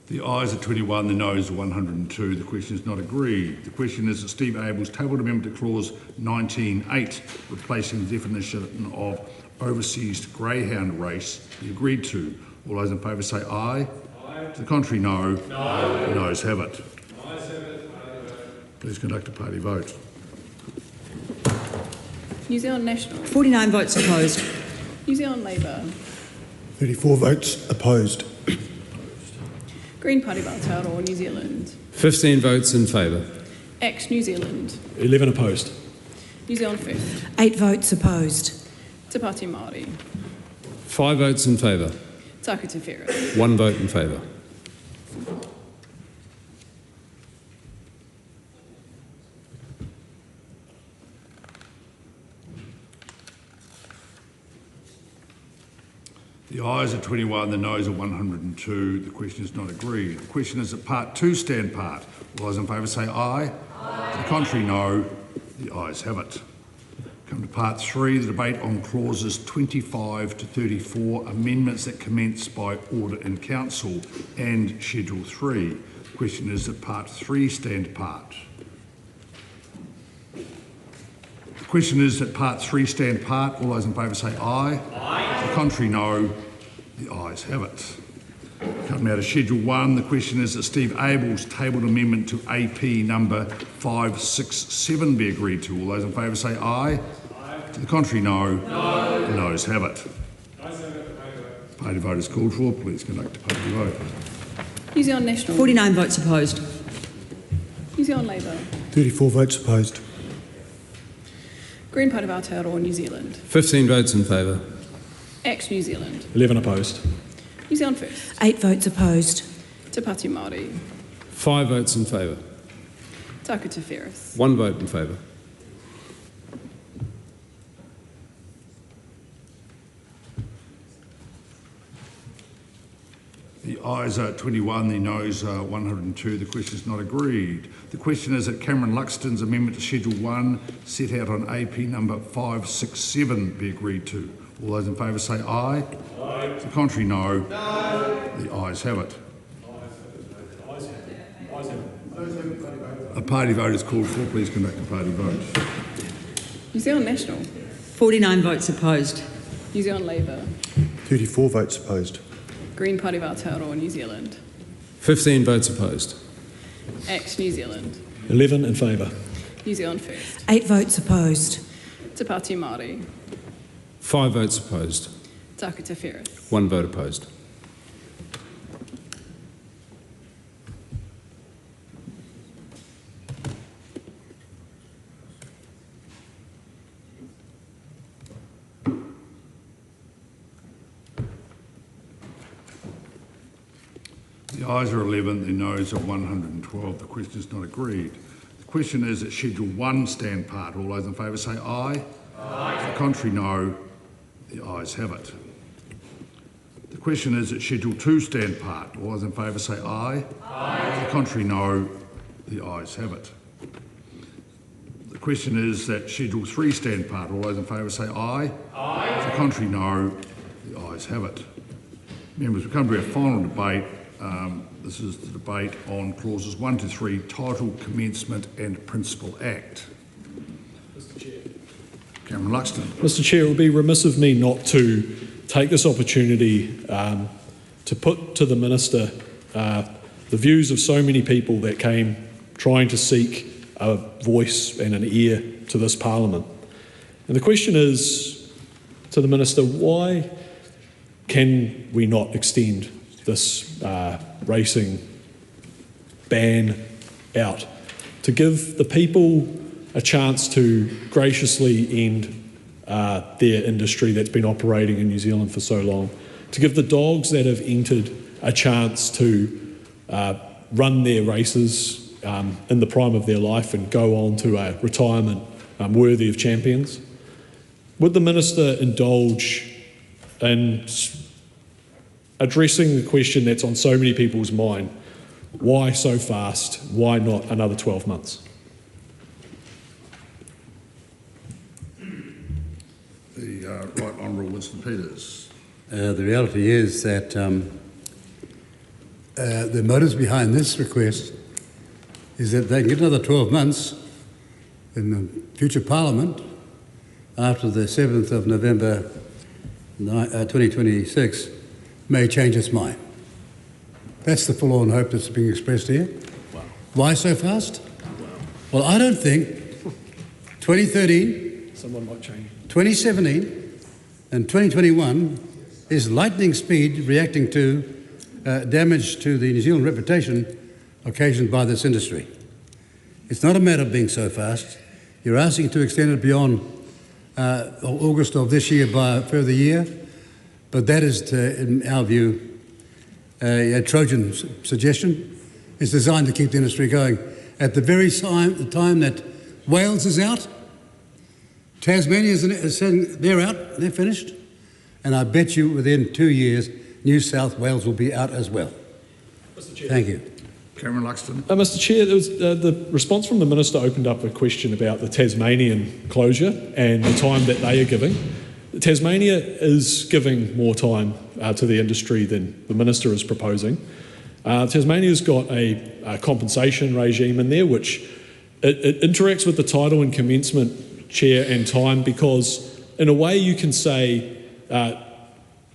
The ayes are 21, the noes are 102. The question is not agreed. The question is that Steve Abel's tabled amendment to clause 19.8, replacing the definition of overseas greyhound race, be agreed to. All those in favour say aye. Aye. To the contrary, no. No. The noes have it. Please conduct a party vote. New Zealand National. 49 votes opposed. New Zealand Labour. 34 votes opposed. Green Party of Aotearoa, New Zealand. 15 votes in favour. Act New Zealand. 11 opposed. New Zealand First. 8 votes opposed. Te Pāti Māori. 5 votes in favour. Taku Te Whereas. 1 vote in favour. The ayes are 21, the noes are 102. The question is not agreed. The question is that part 2 stand part. All those in favour say aye. Aye. To the contrary, no. The ayes have it. Come to part 3, the debate on clauses 25 to 34, amendments that commence by order in council, and schedule 3. The question is that part 3 stand part. The question is that part 3 stand part. All those in favour say aye. Aye. To the contrary, no. The ayes have it. Coming out of Schedule 1, the question is that Steve Abel's tabled amendment to AP number 567 be agreed to. All those in favour say aye. Aye. To the contrary, no. No. The noes have it. Party vote is called for. Please conduct a party vote. New Zealand National. 49 votes opposed. New Zealand Labour. 34 votes opposed. Green Party of Aotearoa, New Zealand. 15 votes in favour. Act New Zealand. 11 opposed. New Zealand First. 8 votes opposed. Te Pāti Māori. 5 votes in favour. Taku Te Whereas. 1 vote in favour. The ayes are 21, the noes are 102. The question is not agreed. The question is that Cameron Luxton's amendment to Schedule 1 set out on AP number 567 be agreed to. All those in favour say aye. Aye. To the contrary, no. No. The ayes have it. A party vote is called for. Please conduct a party vote. New Zealand National. 49 votes opposed. New Zealand Labour. 34 votes opposed. Green Party of Aotearoa, New Zealand. 15 votes opposed. Act New Zealand. 11 in favour. New Zealand First. 8 votes opposed. Te Pāti Māori. 5 votes opposed. Taku Te Whereas. 1 vote opposed. The ayes are 11, the noes are 112. The question is not agreed. The question is that Schedule 1 stand part. All those in favour say aye. Aye. To the contrary, no. The ayes have it. The question is that Schedule 2 stand part. All those in favour say aye. Aye. To the contrary, no. The ayes have it. The question is that Schedule 3 stand part. All those in favour say aye. Aye. To the contrary, no. The ayes have it. Members, we come to our final debate. This is the debate on clauses 1 to 3, Title, Commencement and Principal Act. Mr. Chair. Cameron Luxon. Mr. Chair, it would be remiss of me not to take this opportunity to put to the Minister the views of so many people that came trying to seek a voice and an ear to this Parliament. And the question is to the Minister, why can we not extend this racing ban out, to give the people a chance to graciously end their industry that's been operating in New Zealand for so long, to give the dogs that have entered a chance to run their races in the prime of their life and go on to a retirement worthy of champions. Would the Minister indulge in addressing the question that's on so many people's mind? Why so fast? Why not another 12 months? The Right Honourable Winston Peters. The reality is that the motives behind this request is that they can get another 12 months in the future Parliament after the 7th of November 2026 may change its mind. That's the forlorn hope that's being expressed here. Wow. Why so fast? Wow. Well, I don't think 2013, someone might change. 2017 and 2021 is lightning speed reacting to damage to the New Zealand reputation occasioned by this industry. It's not a matter of being so fast. You're asking to extend it beyond August of this year by a further year, but that is, in our view, a Trojan suggestion. It's designed to keep the industry going. At the very time that Wales is out, Tasmania is saying they're out, they're finished, and I bet you within 2 years, New South Wales will be out as well. Thank you. Cameron Luxon. Mr Chair, there was, the response from the Minister opened up a question about the Tasmanian closure and the time that they are giving. Tasmania is giving more time to the industry than the Minister is proposing. Tasmania's got a compensation regime in there which it interacts with the title and commencement, Chair, and time, because in a way you can say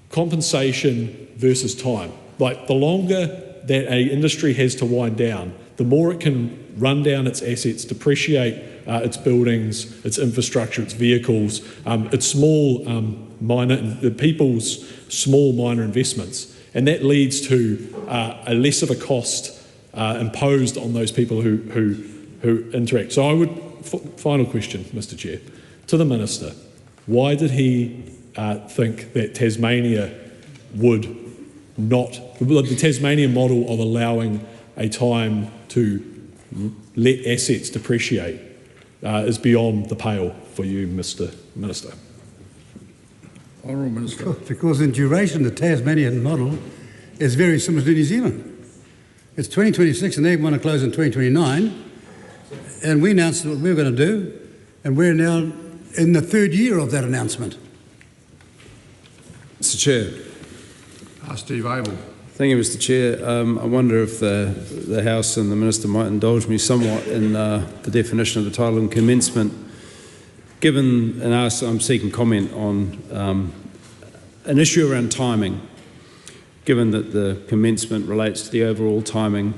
compensation versus time. Like, the longer that an industry has to wind down, the more it can run down its assets, depreciate its buildings, its infrastructure, its vehicles, its small the people's small minor investments, and that leads to a less of a cost imposed on those people who interact. So I would, final question, Mr Chair, to the Minister, why did he think that Tasmania would not, the Tasmanian model of allowing a time to let assets depreciate is beyond the pale for you, Mr Minister? Honourable Minister. Because in duration, the Tasmanian model is very similar to New Zealand. It's 2026 and they want to close in 2029, and we announced what we were going to do, and we're now in the third year of that announcement. Mr Chair. Steve Abel. Thank you, Mr Chair. I wonder if the House and the Minister might indulge me somewhat in the definition of the title and commencement. Given, and I'm seeking comment on an issue around timing, given that the commencement relates to the overall timing.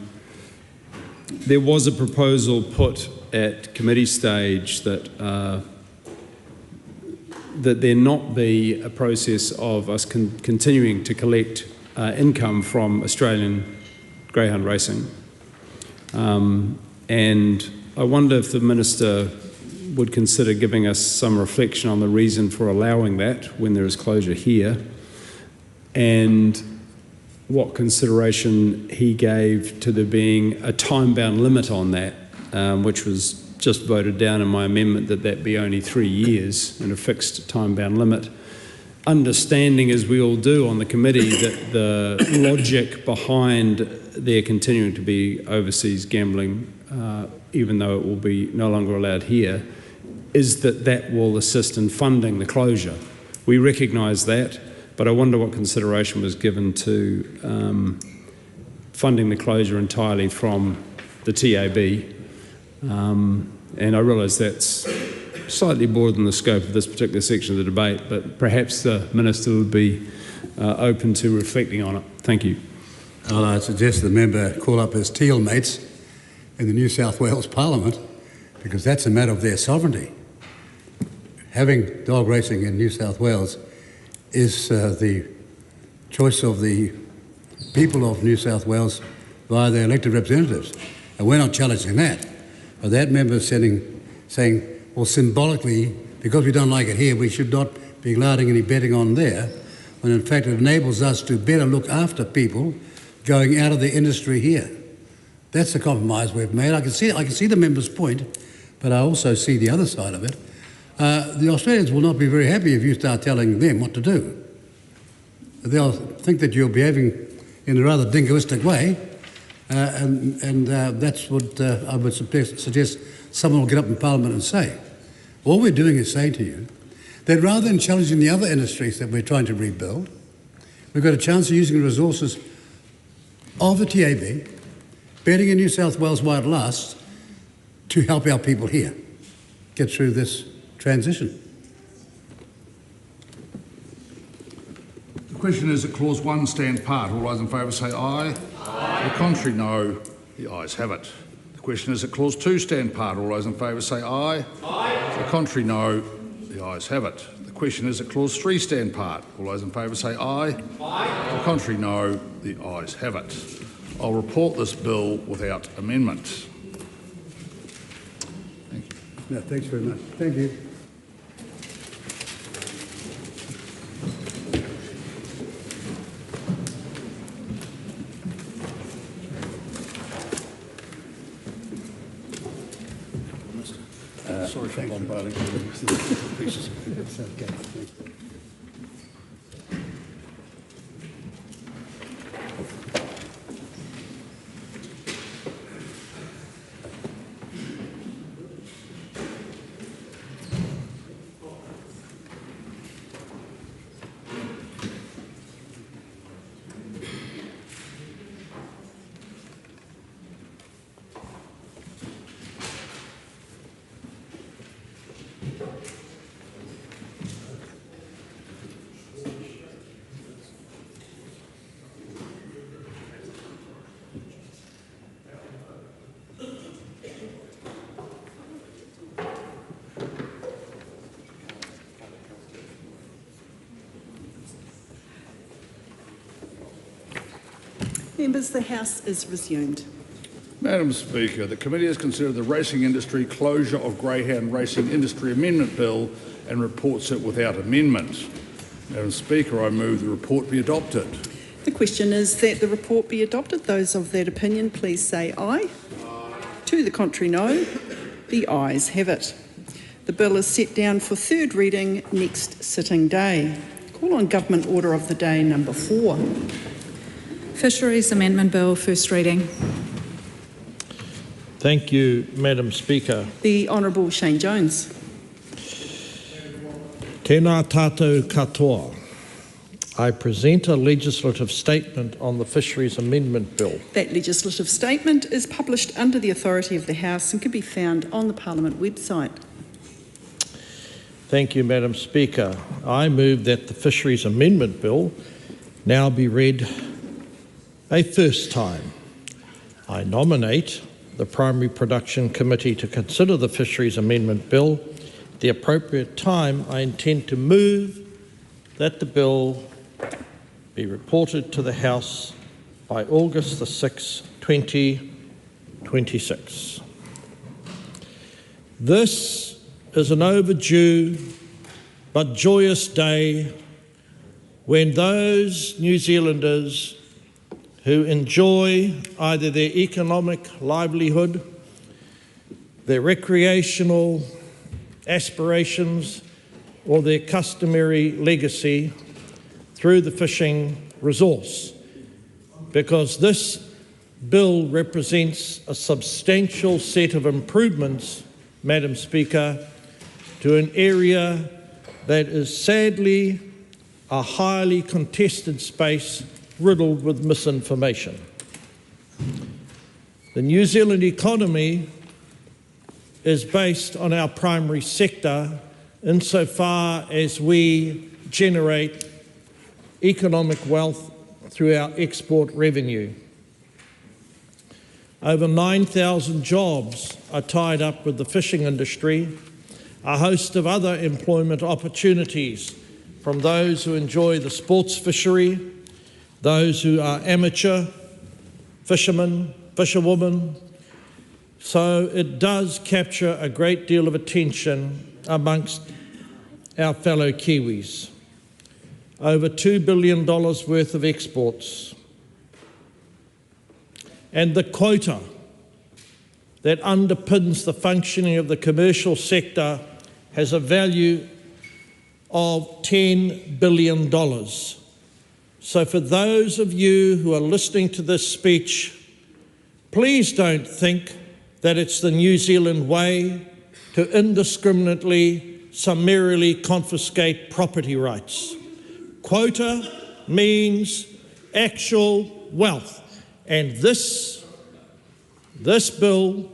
There was a proposal put at committee stage that that there not be a process of us continuing to collect income from Australian greyhound racing. And I wonder if the Minister would consider giving us some reflection on the reason for allowing that when there is closure here, and what consideration he gave to there being a time-bound limit on that, which was just voted down in my amendment that be only 3 years and a fixed time-bound limit. Understanding, as we all do on the committee, that the logic behind there continuing to be overseas gambling, even though it will be no longer allowed here, is that will assist in funding the closure. We recognise that, but I wonder what consideration was given to funding the closure entirely from the TAB. And I realise that's slightly broader than the scope of this particular section of the debate, but perhaps the Minister would be open to reflecting on it. Thank you. Well, I suggest the member call up his teal mates in the New South Wales Parliament, because that's a matter of their sovereignty. Having dog racing in New South Wales is the choice of the people of New South Wales via their elected representatives. And we're not challenging that. But that member is saying, well, symbolically, because we don't like it here, we should not be allowing any betting on there, when in fact it enables us to better look after people going out of the industry here. That's the compromise we've made. I can see the member's point, but I also see the other side of it. The Australians will not be very happy if you start telling them what to do. They'll think that you're behaving in a rather dingoistic way, and that's what I would suggest someone will get up in Parliament and say. All we're doing is saying to you that rather than challenging the other industries that we're trying to rebuild, we've got a chance of using the resources of the TAB, betting in New South Wales while it lasts, to help our people here get through this transition. The question is that Clause 1 stand part. All those in favour say aye. Aye. The contrary, no. The ayes have it. The question is that Clause 2 stand part. All those in favour say aye. Aye. The contrary, no. The ayes have it. The question is that Clause 3 stand part. All those in favour say aye. Aye. The contrary, no. The ayes have it. I'll report this bill without amendment. Thank you. No, thanks very much. Thank you. Sorry for bombarding. It's okay. Members, the House is resumed. Madam Speaker, the committee has considered the racing industry closure of Greyhound Racing Industry Amendment Bill and reports it without amendment. Madam Speaker, I move the report be adopted. The question is that the report be adopted. Those of that opinion, please say aye. Aye. To the contrary, no. The ayes have it. The bill is set down for third reading next sitting day. Call on Government Order of the Day number 4. Fisheries Amendment Bill, first reading. Thank you, Madam Speaker. The Honourable Shane Jones. Tēnā tātou katoa. I present a legislative statement on the Fisheries Amendment Bill. That legislative statement is published under the authority of the House and can be found on the Parliament website. Thank you, Madam Speaker. I move that the Fisheries Amendment Bill now be read a first time. I nominate the Primary Production Committee to consider the Fisheries Amendment Bill. At the appropriate time, I intend to move that the bill be reported to the House by August the 6th, 2026. This is an overdue but joyous day when those New Zealanders who enjoy either their economic livelihood, their recreational aspirations, or their customary legacy through the fishing resource, because this bill represents a substantial set of improvements, Madam Speaker, to an area that is sadly a highly contested space riddled with misinformation. The New Zealand economy is based on our primary sector insofar as we generate economic wealth through our export revenue. Over 9,000 jobs are tied up with the fishing industry, a host of other employment opportunities from those who enjoy the sports fishery those who are amateur fishermen, fisherwomen. So it does capture a great deal of attention amongst our fellow Kiwis. Over $2 billion worth of exports. And the quota that underpins the functioning of the commercial sector has a value of $10 billion. So for those of you who are listening to this speech, please don't think that it's the New Zealand way to indiscriminately, summarily confiscate property rights. Quota means actual wealth, and this bill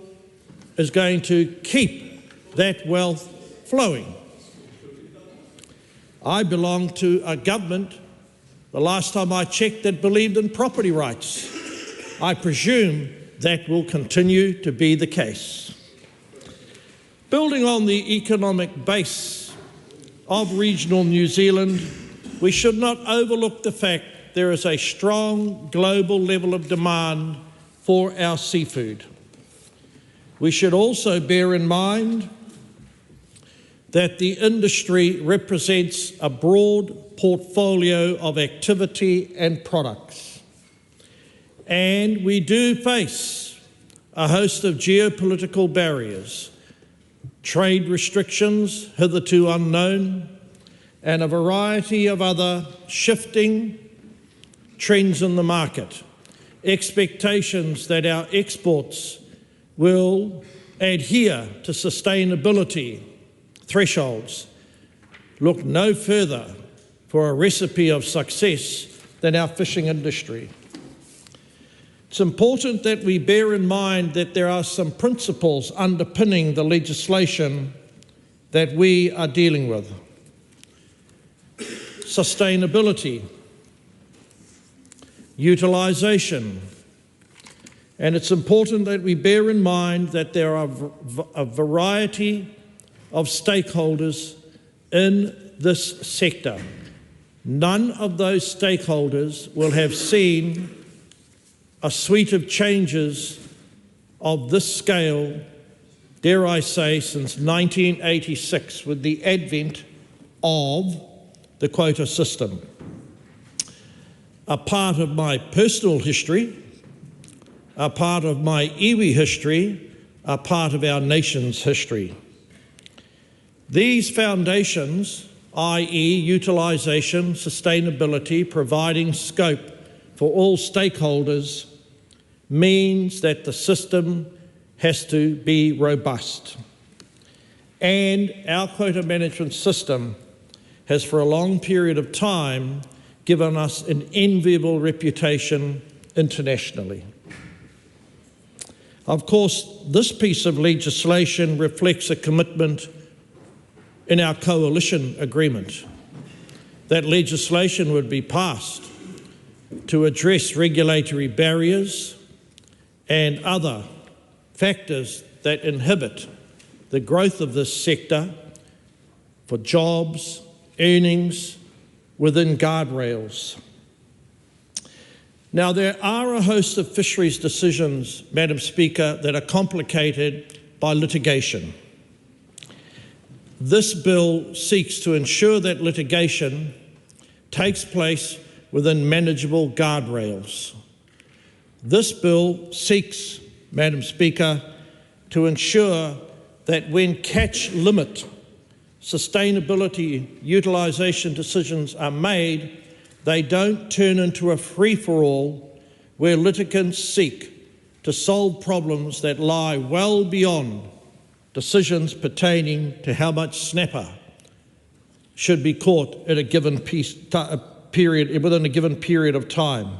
is going to keep that wealth flowing. I belong to a government, the last time I checked, that believed in property rights. I presume that will continue to be the case. Building on the economic base of regional New Zealand, we should not overlook the fact there is a strong global level of demand for our seafood. We should also bear in mind that the industry represents a broad portfolio of activity and products. And we do face a host of geopolitical barriers, trade restrictions hitherto unknown, and a variety of other shifting trends in the market. Expectations that our exports will adhere to sustainability thresholds. Look no further for a recipe of success than our fishing industry. It's important that we bear in mind that there are some principles underpinning the legislation that we are dealing with. Sustainability, utilisation, and it's important that we bear in mind that there are a variety of stakeholders in this sector. None of those stakeholders will have seen a suite of changes of this scale, dare I say, since 1986, with the advent of the quota system. A part of my personal history, a part of my iwi history, a part of our nation's history. These foundations, i.e. utilisation, sustainability, providing scope for all stakeholders, means that the system has to be robust. And our quota management system has for a long period of time given us an enviable reputation internationally. Of course, this piece of legislation reflects a commitment in our coalition agreement that legislation would be passed to address regulatory barriers and other factors that inhibit the growth of this sector for jobs, earnings within guardrails. Now, there are a host of fisheries decisions, Madam Speaker, that are complicated by litigation. This bill seeks to ensure that litigation takes place within manageable guardrails. This bill seeks, Madam Speaker, to ensure that when catch limit sustainability utilisation decisions are made, they don't turn into a free-for-all where litigants seek to solve problems that lie well beyond decisions pertaining to how much snapper should be caught at a given within a given period of time.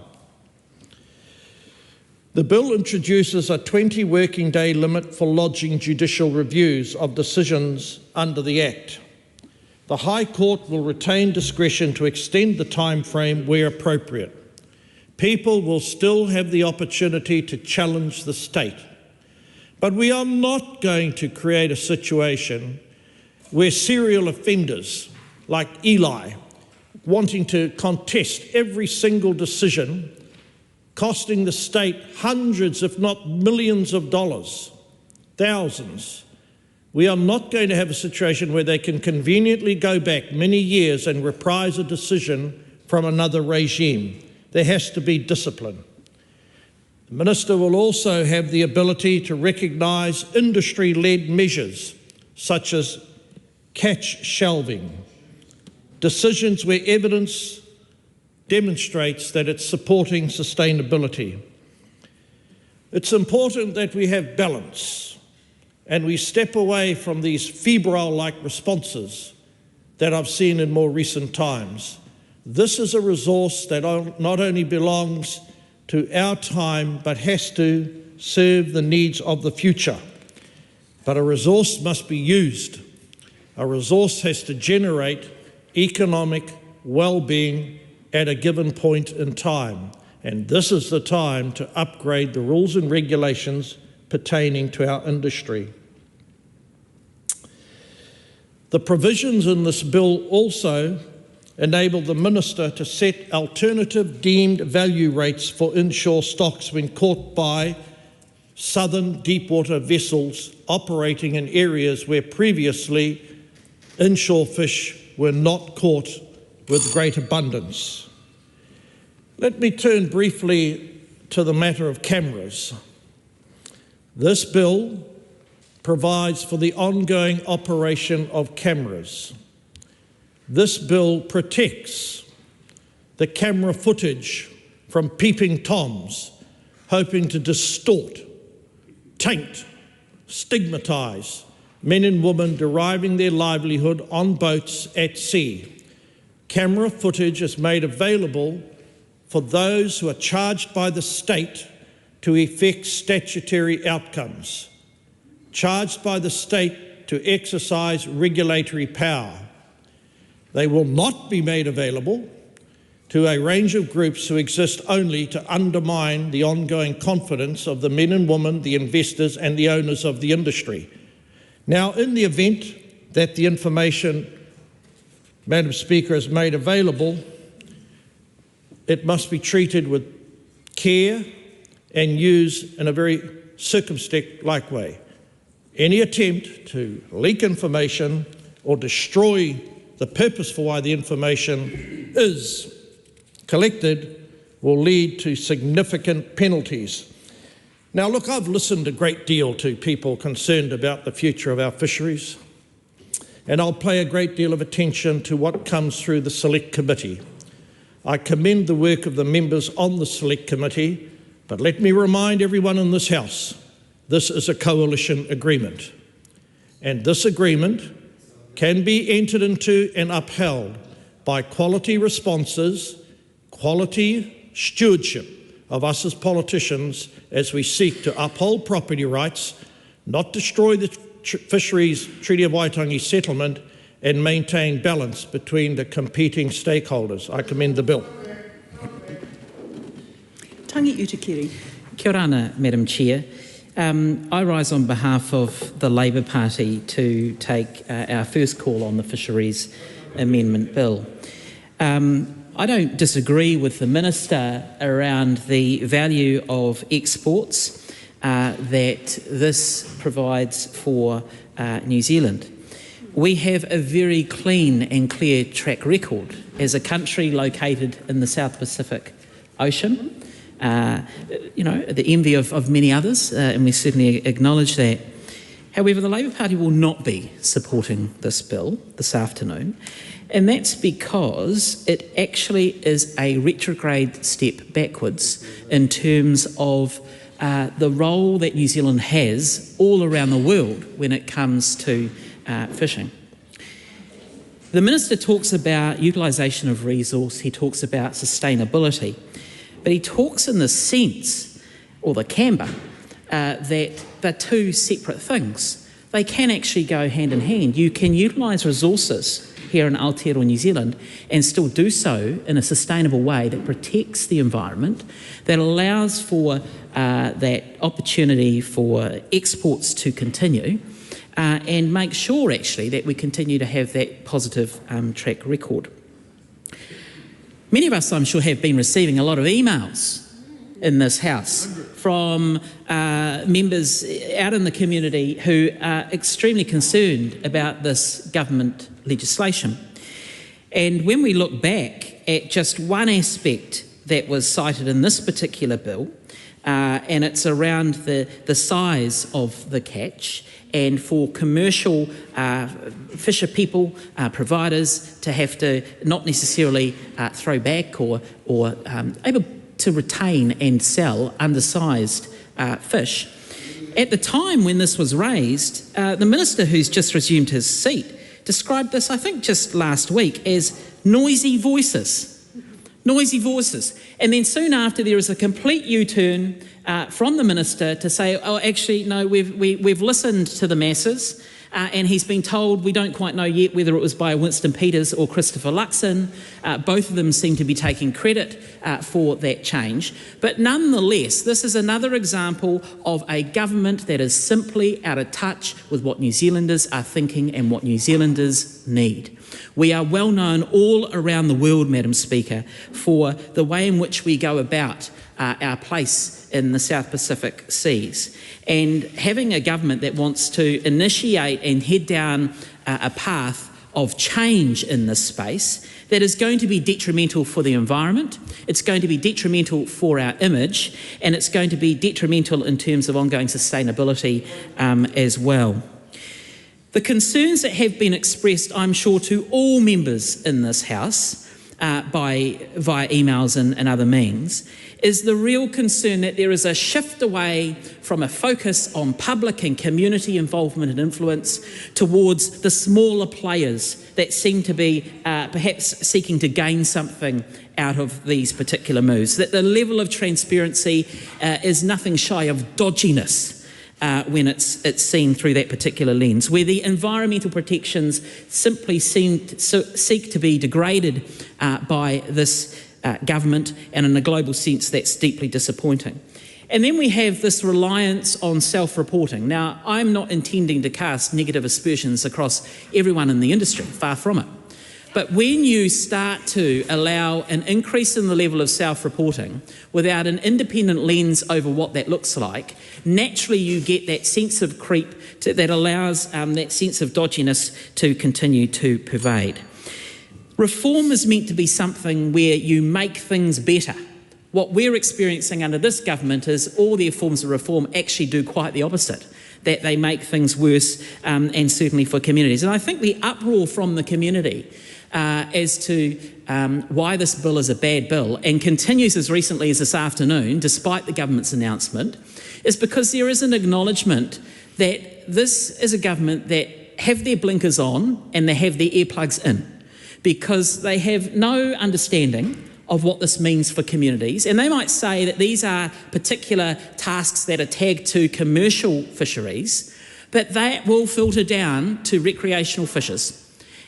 The bill introduces a 20 working day limit for lodging judicial reviews of decisions under the Act. The High Court will retain discretion to extend the time frame where appropriate. People will still have the opportunity to challenge the state. But we are not going to create a situation where serial offenders like Eli wanting to contest every single decision, costing the state hundreds, if not millions of dollars, thousands. We are not going to have a situation where they can conveniently go back many years and reprise a decision from another regime. There has to be discipline. The Minister will also have the ability to recognise industry-led measures such as catch shelving, decisions where evidence demonstrates that it's supporting sustainability. It's important that we have balance and we step away from these febrile-like responses that I've seen in more recent times. This is a resource that not only belongs to our time, but has to serve the needs of the future. But a resource must be used. A resource has to generate economic well-being at a given point in time. And this is the time to upgrade the rules and regulations pertaining to our industry. The provisions in this bill also enable the Minister to set alternative deemed value rates for inshore stocks when caught by southern deepwater vessels operating in areas where previously inshore fish were not caught with great abundance. Let me turn briefly to the matter of cameras. This bill provides for the ongoing operation of cameras. This bill protects the camera footage from peeping Toms hoping to distort, taint, stigmatise men and women deriving their livelihood on boats at sea. Camera footage is made available for those who are charged by the state to effect statutory outcomes, charged by the state to exercise regulatory power. They will not be made available to a range of groups who exist only to undermine the ongoing confidence of the men and women, the investors and the owners of the industry. Now, in the event that the information, Madam Speaker, is made available, it must be treated with care and used in a very circumspect-like way. Any attempt to leak information or destroy the purpose for why the information is collected will lead to significant penalties. Now look, I've listened a great deal to people concerned about the future of our fisheries, and I'll pay a great deal of attention to what comes through the Select Committee. I commend the work of the members on the Select Committee, but let me remind everyone in this House, this is a coalition agreement, and this agreement can be entered into and upheld by quality responses, quality stewardship of us as politicians as we seek to uphold property rights, not destroy the Fisheries Treaty of Waitangi settlement, and maintain balance between the competing stakeholders. I commend the bill. Tangi Utikiri. Kia ora ana, Madam Chair. I rise on behalf of the Labour Party to take our first call on the Fisheries Amendment Bill. I don't disagree with the Minister around the value of exports that this provides for New Zealand. We have a very clean and clear track record as a country located in the South Pacific Ocean. The envy of many others, and we certainly acknowledge that. However, the Labour Party will not be supporting this bill this afternoon, and that's because it actually is a retrograde step backwards in terms of the role that New Zealand has all around the world when it comes to fishing. The Minister talks about utilisation of resource, he talks about sustainability, but he talks in the sense, or the camber, that they're two separate things. They can actually go hand in hand. You can utilise resources here in Aotearoa, New Zealand, and still do so in a sustainable way that protects the environment, that allows for that opportunity for exports to continue, and make sure actually that we continue to have that positive track record. Many of us, I'm sure, have been receiving a lot of emails in this House from members out in the community who are extremely concerned about this government legislation. And when we look back at just one aspect that was cited in this particular bill, and it's around the size of the catch, and for commercial fisher people, providers, to have to not necessarily throw back or able to retain and sell undersized fish. At the time when this was raised, the Minister who's just resumed his seat described this, I think just last week, as noisy voices. Noisy voices. And then soon after there was a complete U-turn from the Minister to say, oh, actually, no, we've listened to the masses, and he's been told, we don't quite know yet whether it was by Winston Peters or Christopher Luxon. Both of them seem to be taking credit for that change. But nonetheless, this is another example of a government that is simply out of touch with what New Zealanders are thinking and what New Zealanders need. We are well known all around the world, Madam Speaker, for the way in which we go about our place in the South Pacific Seas. And having a government that wants to initiate and head down a path of change in this space that is going to be detrimental for the environment, it's going to be detrimental for our image, and it's going to be detrimental in terms of ongoing sustainability as well. The concerns that have been expressed, I'm sure, to all members in this House via emails and other means, is the real concern that there is a shift away from a focus on public and community involvement and influence towards the smaller players that seem to be perhaps seeking to gain something out of these particular moves. That the level of transparency is nothing shy of dodginess when it's seen through that particular lens, where the environmental protections simply seek to be degraded by this government, and in a global sense that's deeply disappointing. And then we have this reliance on self-reporting. Now, I'm not intending to cast negative aspersions across everyone in the industry, far from it. But when you start to allow an increase in the level of self-reporting without an independent lens over what that looks like, naturally you get that sense of creep that allows that sense of dodginess to continue to pervade. Reform is meant to be something where you make things better. What we're experiencing under this government is all their forms of reform actually do quite the opposite, that they make things worse, and certainly for communities. And I think the uproar from the community as to why this bill is a bad bill, and continues as recently as this afternoon, despite the government's announcement, is because there is an acknowledgement that this is a government that have their blinkers on and they have their earplugs in, because they have no understanding of what this means for communities. And they might say that these are particular tasks that are tagged to commercial fisheries, but that will filter down to recreational fishers.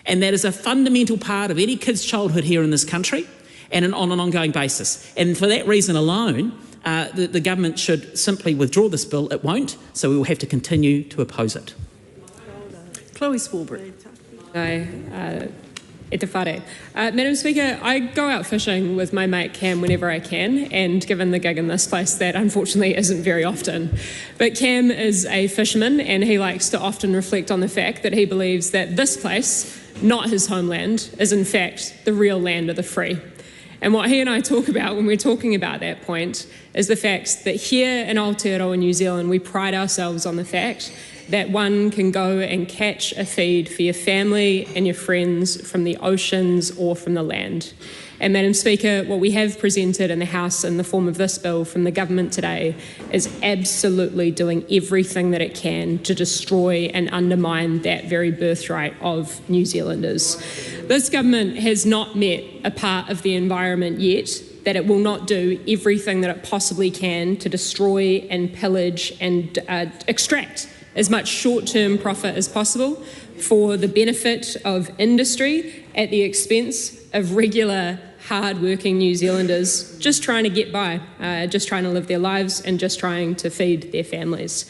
And that is a fundamental part of any kid's childhood here in this country, and on an ongoing basis. And for that reason alone, the government should simply withdraw this bill. It won't, so we will have to continue to oppose it. Chloe Swarbrick. Madam Speaker, I go out fishing with my mate Cam whenever I can, and given the gig in this place, that unfortunately isn't very often. But Cam is a fisherman, and he likes to often reflect on the fact that he believes that this place, not his homeland, is in fact the real land of the free. And what he and I talk about when we're talking about that point is the fact that here in Aotearoa, New Zealand, we pride ourselves on the fact that one can go and catch a feed for your family and your friends from the oceans or from the land. And Madam Speaker, what we have presented in the House in the form of this bill from the government today is absolutely doing everything that it can to destroy and undermine that very birthright of New Zealanders. This government has not met a part of the environment yet that it will not do everything that it possibly can to destroy and pillage and extract as much short-term profit as possible for the benefit of industry at the expense of regular, hard-working New Zealanders just trying to get by, just trying to live their lives and just trying to feed their families.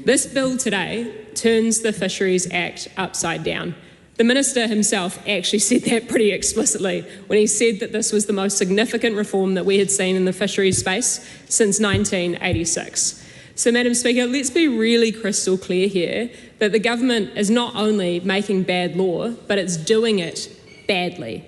This bill today turns the Fisheries Act upside down. The Minister himself actually said that pretty explicitly when he said that this was the most significant reform that we had seen in the fisheries space since 1986. So, Madam Speaker, let's be really crystal clear here that the government is not only making bad law, but it's doing it badly.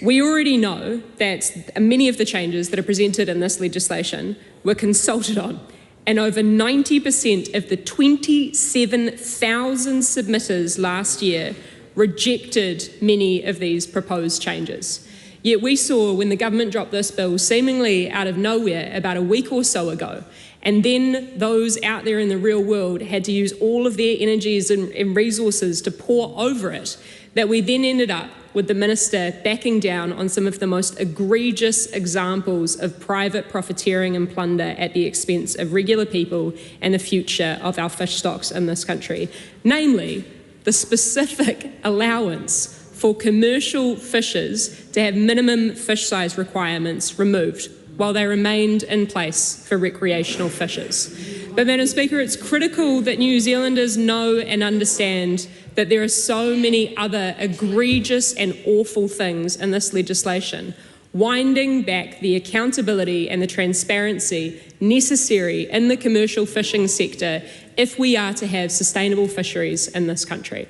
We already know that many of the changes that are presented in this legislation were consulted on, and over 90% of the 27,000 submitters last year rejected many of these proposed changes. Yet we saw when the government dropped this bill seemingly out of nowhere about a week or so ago, and then those out there in the real world had to use all of their energies and resources to pour over it, that we then ended up with the Minister backing down on some of the most egregious examples of private profiteering and plunder at the expense of regular people and the future of our fish stocks in this country. Namely, the specific allowance for commercial fishers to have minimum fish size requirements removed while they remained in place for recreational fishers. But, Madam Speaker, it's critical that New Zealanders know and understand that there are so many other egregious and awful things in this legislation, winding back the accountability and the transparency necessary in the commercial fishing sector if we are to have sustainable fisheries in this country.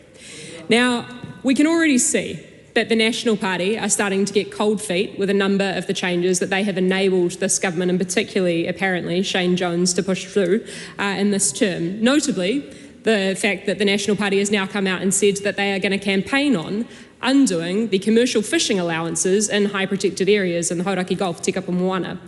Now, we can already see that the National Party are starting to get cold feet with a number of the changes that they have enabled this government, and particularly, apparently, Shane Jones to push through in this term. Notably, the fact that the National Party has now come out and said that they are going to campaign on undoing the commercial fishing allowances in high protected areas in the Hauraki Gulf, Te Kapa Moana.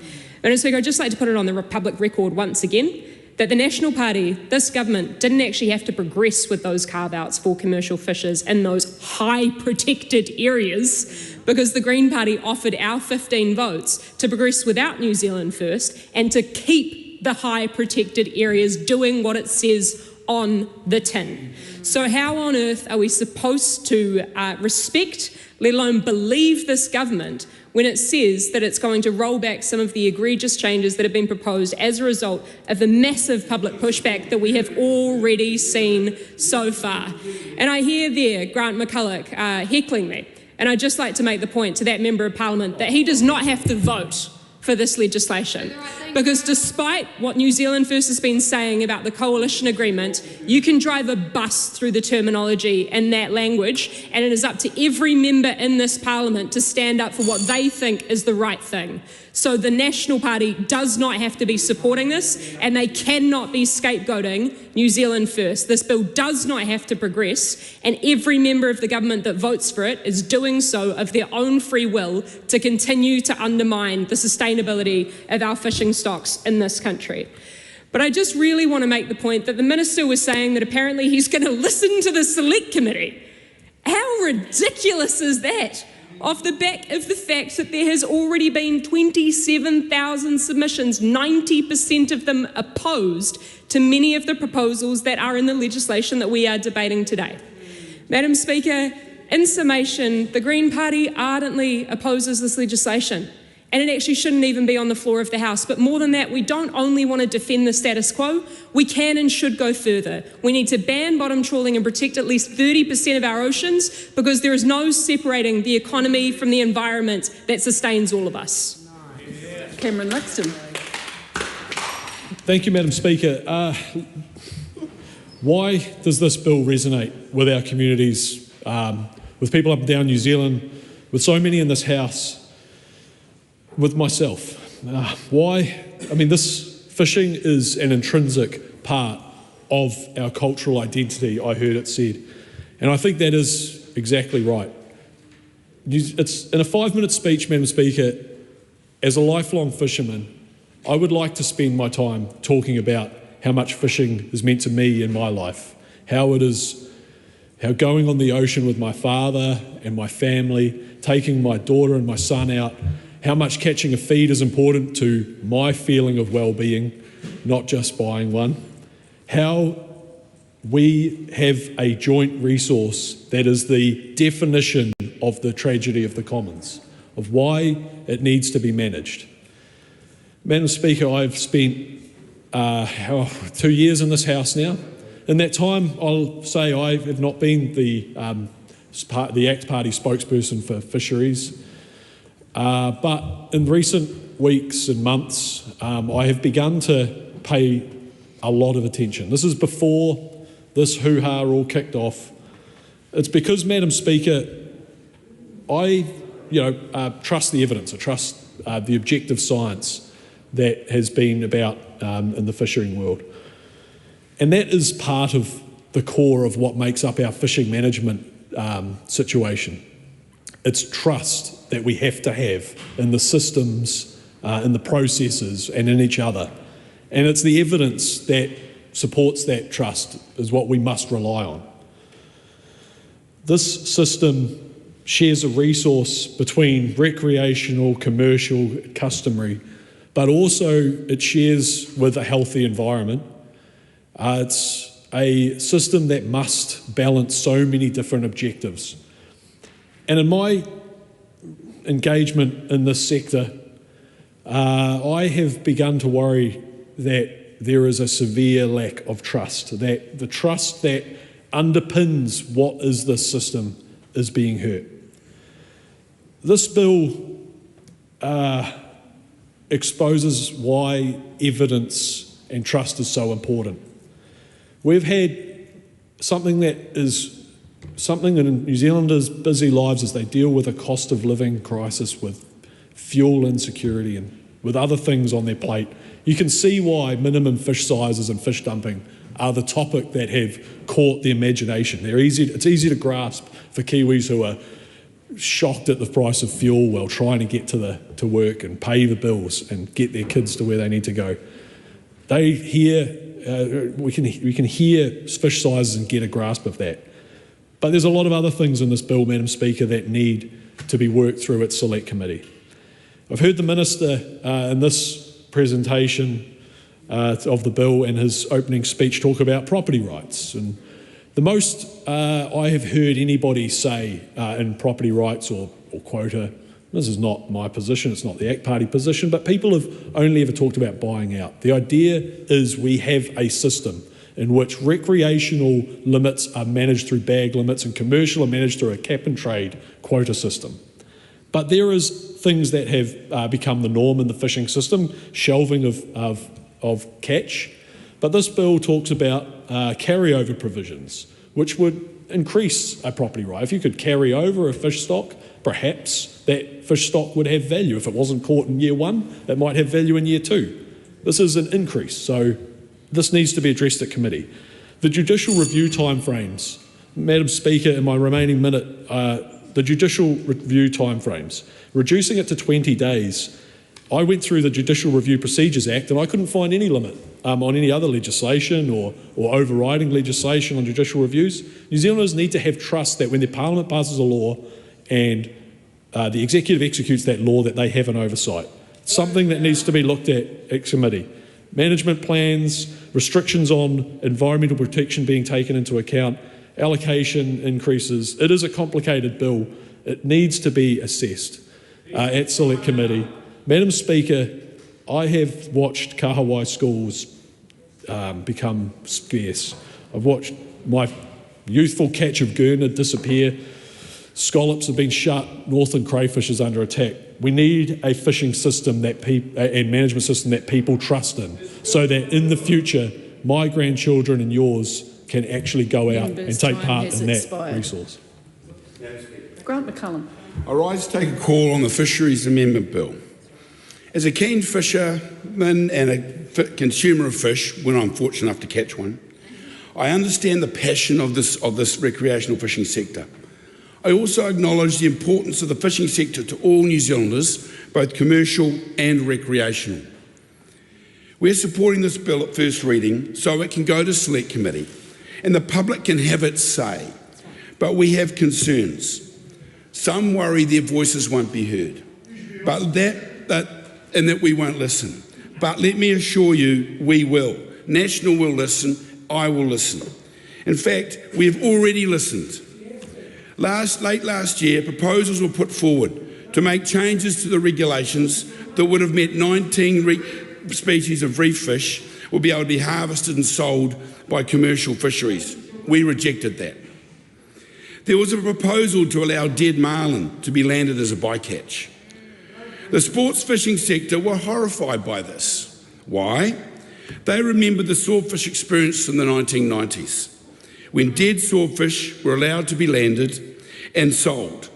Madam Speaker, I'd just like to put it on the public record once again that the National Party, this government, didn't actually have to progress with those carve-outs for commercial fishers in those high protected areas because the Green Party offered our 15 votes to progress without New Zealand First and to keep the high protected areas doing what it says on the tin. So how on earth are we supposed to respect, let alone believe this government when it says that it's going to roll back some of the egregious changes that have been proposed as a result of the massive public pushback that we have already seen so far? And I hear there Grant McCulloch heckling me, and I'd just like to make the point to that Member of Parliament that he does not have to vote for this legislation, because despite what New Zealand First has been saying about the coalition agreement, you can drive a bus through the terminology in that language, and it is up to every member in this parliament to stand up for what they think is the right thing. So the National Party does not have to be supporting this, and they cannot be scapegoating New Zealand First. This bill does not have to progress, and every member of the government that votes for it is doing so of their own free will to continue to undermine the sustainability of our fishing stocks in this country. But I just really want to make the point that the Minister was saying that apparently he's going to listen to the Select Committee. How ridiculous is that? Off the back of the fact that there has already been 27,000 submissions, 90% of them opposed to many of the proposals that are in the legislation that we are debating today. Madam Speaker, in summation, the Green Party ardently opposes this legislation, and it actually shouldn't even be on the floor of the House. But more than that, we don't only want to defend the status quo, we can and should go further. We need to ban bottom trawling and protect at least 30% of our oceans, because there is no separating the economy from the environment that sustains all of us. Cameron Luxon. Thank you, Madam Speaker. Why does this bill resonate with our communities, with people up and down New Zealand, with so many in this House, with myself? Why? I mean, this fishing is an intrinsic part of our cultural identity, I heard it said. And I think that is exactly right. It's in a 5-minute speech, Madam Speaker, as a lifelong fisherman, I would like to spend my time talking about how much fishing has meant to me in my life, how going on the ocean with my father and my family, taking my daughter and my son out, how much catching a feed is important to my feeling of well-being, not just buying one. How we have a joint resource that is the definition of the tragedy of the commons, of why it needs to be managed. Madam Speaker, I've spent 2 years in this House now. In that time, I'll say I have not been the the ACT Party spokesperson for Fisheries. But in recent weeks and months, I have begun to pay a lot of attention. This is before this hoo-ha all kicked off. It's because, Madam Speaker, I trust the evidence. I trust the objective science that has been about in the fishing world. And that is part of the core of what makes up our fishing management situation. It's trust that we have to have in the systems, in the processes and in each other. And it's the evidence that supports that trust is what we must rely on. This system shares a resource between recreational, commercial, customary, but also it shares with a healthy environment. It's a system that must balance so many different objectives. And in my engagement in this sector, I have begun to worry that there is a severe lack of trust, that the trust that underpins what is this system is being hurt. This bill exposes why evidence and trust is so important. We've had something in New Zealanders' busy lives as they deal with a cost of living crisis, with fuel insecurity and with other things on their plate. You can see why minimum fish sizes and fish dumping are the topic that have caught the imagination. It's easy to grasp for Kiwis who are shocked at the price of fuel while trying to get to work and pay the bills and get their kids to where they need to go. We can hear fish sizes and get a grasp of that. But there's a lot of other things in this bill, Madam Speaker, that need to be worked through at Select Committee. I've heard the Minister in this presentation of the bill and his opening speech talk about property rights. And the most I have heard anybody say in property rights or quota, this is not my position, it's not the ACT Party position, but people have only ever talked about buying out. The idea is we have a system in which recreational limits are managed through bag limits and commercial are managed through a cap and trade quota system. But there is things that have become the norm in the fishing system, shelving of catch. But this bill talks about carryover provisions, which would increase a property right. If you could carry over a fish stock, perhaps that fish stock would have value. If it wasn't caught in year one, it might have value in year two. This is an increase, so this needs to be addressed at committee. The judicial review timeframes, Madam Speaker, in my remaining minute, the judicial review timeframes, reducing it to 20 days. I went through the Judicial Review Procedures Act and I couldn't find any limit on any other legislation or overriding legislation on judicial reviews. New Zealanders need to have trust that when their Parliament passes a law and the executive executes that law, that they have an oversight. It's something that needs to be looked at committee. Management plans, restrictions on environmental protection being taken into account, allocation increases. It is a complicated bill. It needs to be assessed at Select Committee. Madam Speaker, I have watched kahawai schools become scarce. I've watched my youthful catch of gurnet disappear. Scallops have been shut. Northern crayfish is under attack. We need a fishing system and management system that people trust in, so that in the future, my grandchildren and yours can actually go out and take part in that resource. Grant McCullum. I rise to take a call on the Fisheries Amendment Bill. As a keen fisherman and a consumer of fish, when I'm fortunate enough to catch one, I understand the passion of this recreational fishing sector. I also acknowledge the importance of the fishing sector to all New Zealanders, both commercial and recreational. We're supporting this bill at first reading so it can go to Select Committee and the public can have its say. But we have concerns. Some worry their voices won't be heard, and that we won't listen. But let me assure you, we will. National will listen, I will listen. In fact, we have already listened. Late last year, proposals were put forward to make changes to the regulations that would have meant 19 species of reef fish will be able to be harvested and sold by commercial fisheries. We rejected that. There was a proposal to allow dead marlin to be landed as a bycatch. The sports fishing sector were horrified by this. Why? They remembered the swordfish experience in the 1990s, when dead swordfish were allowed to be landed and sold.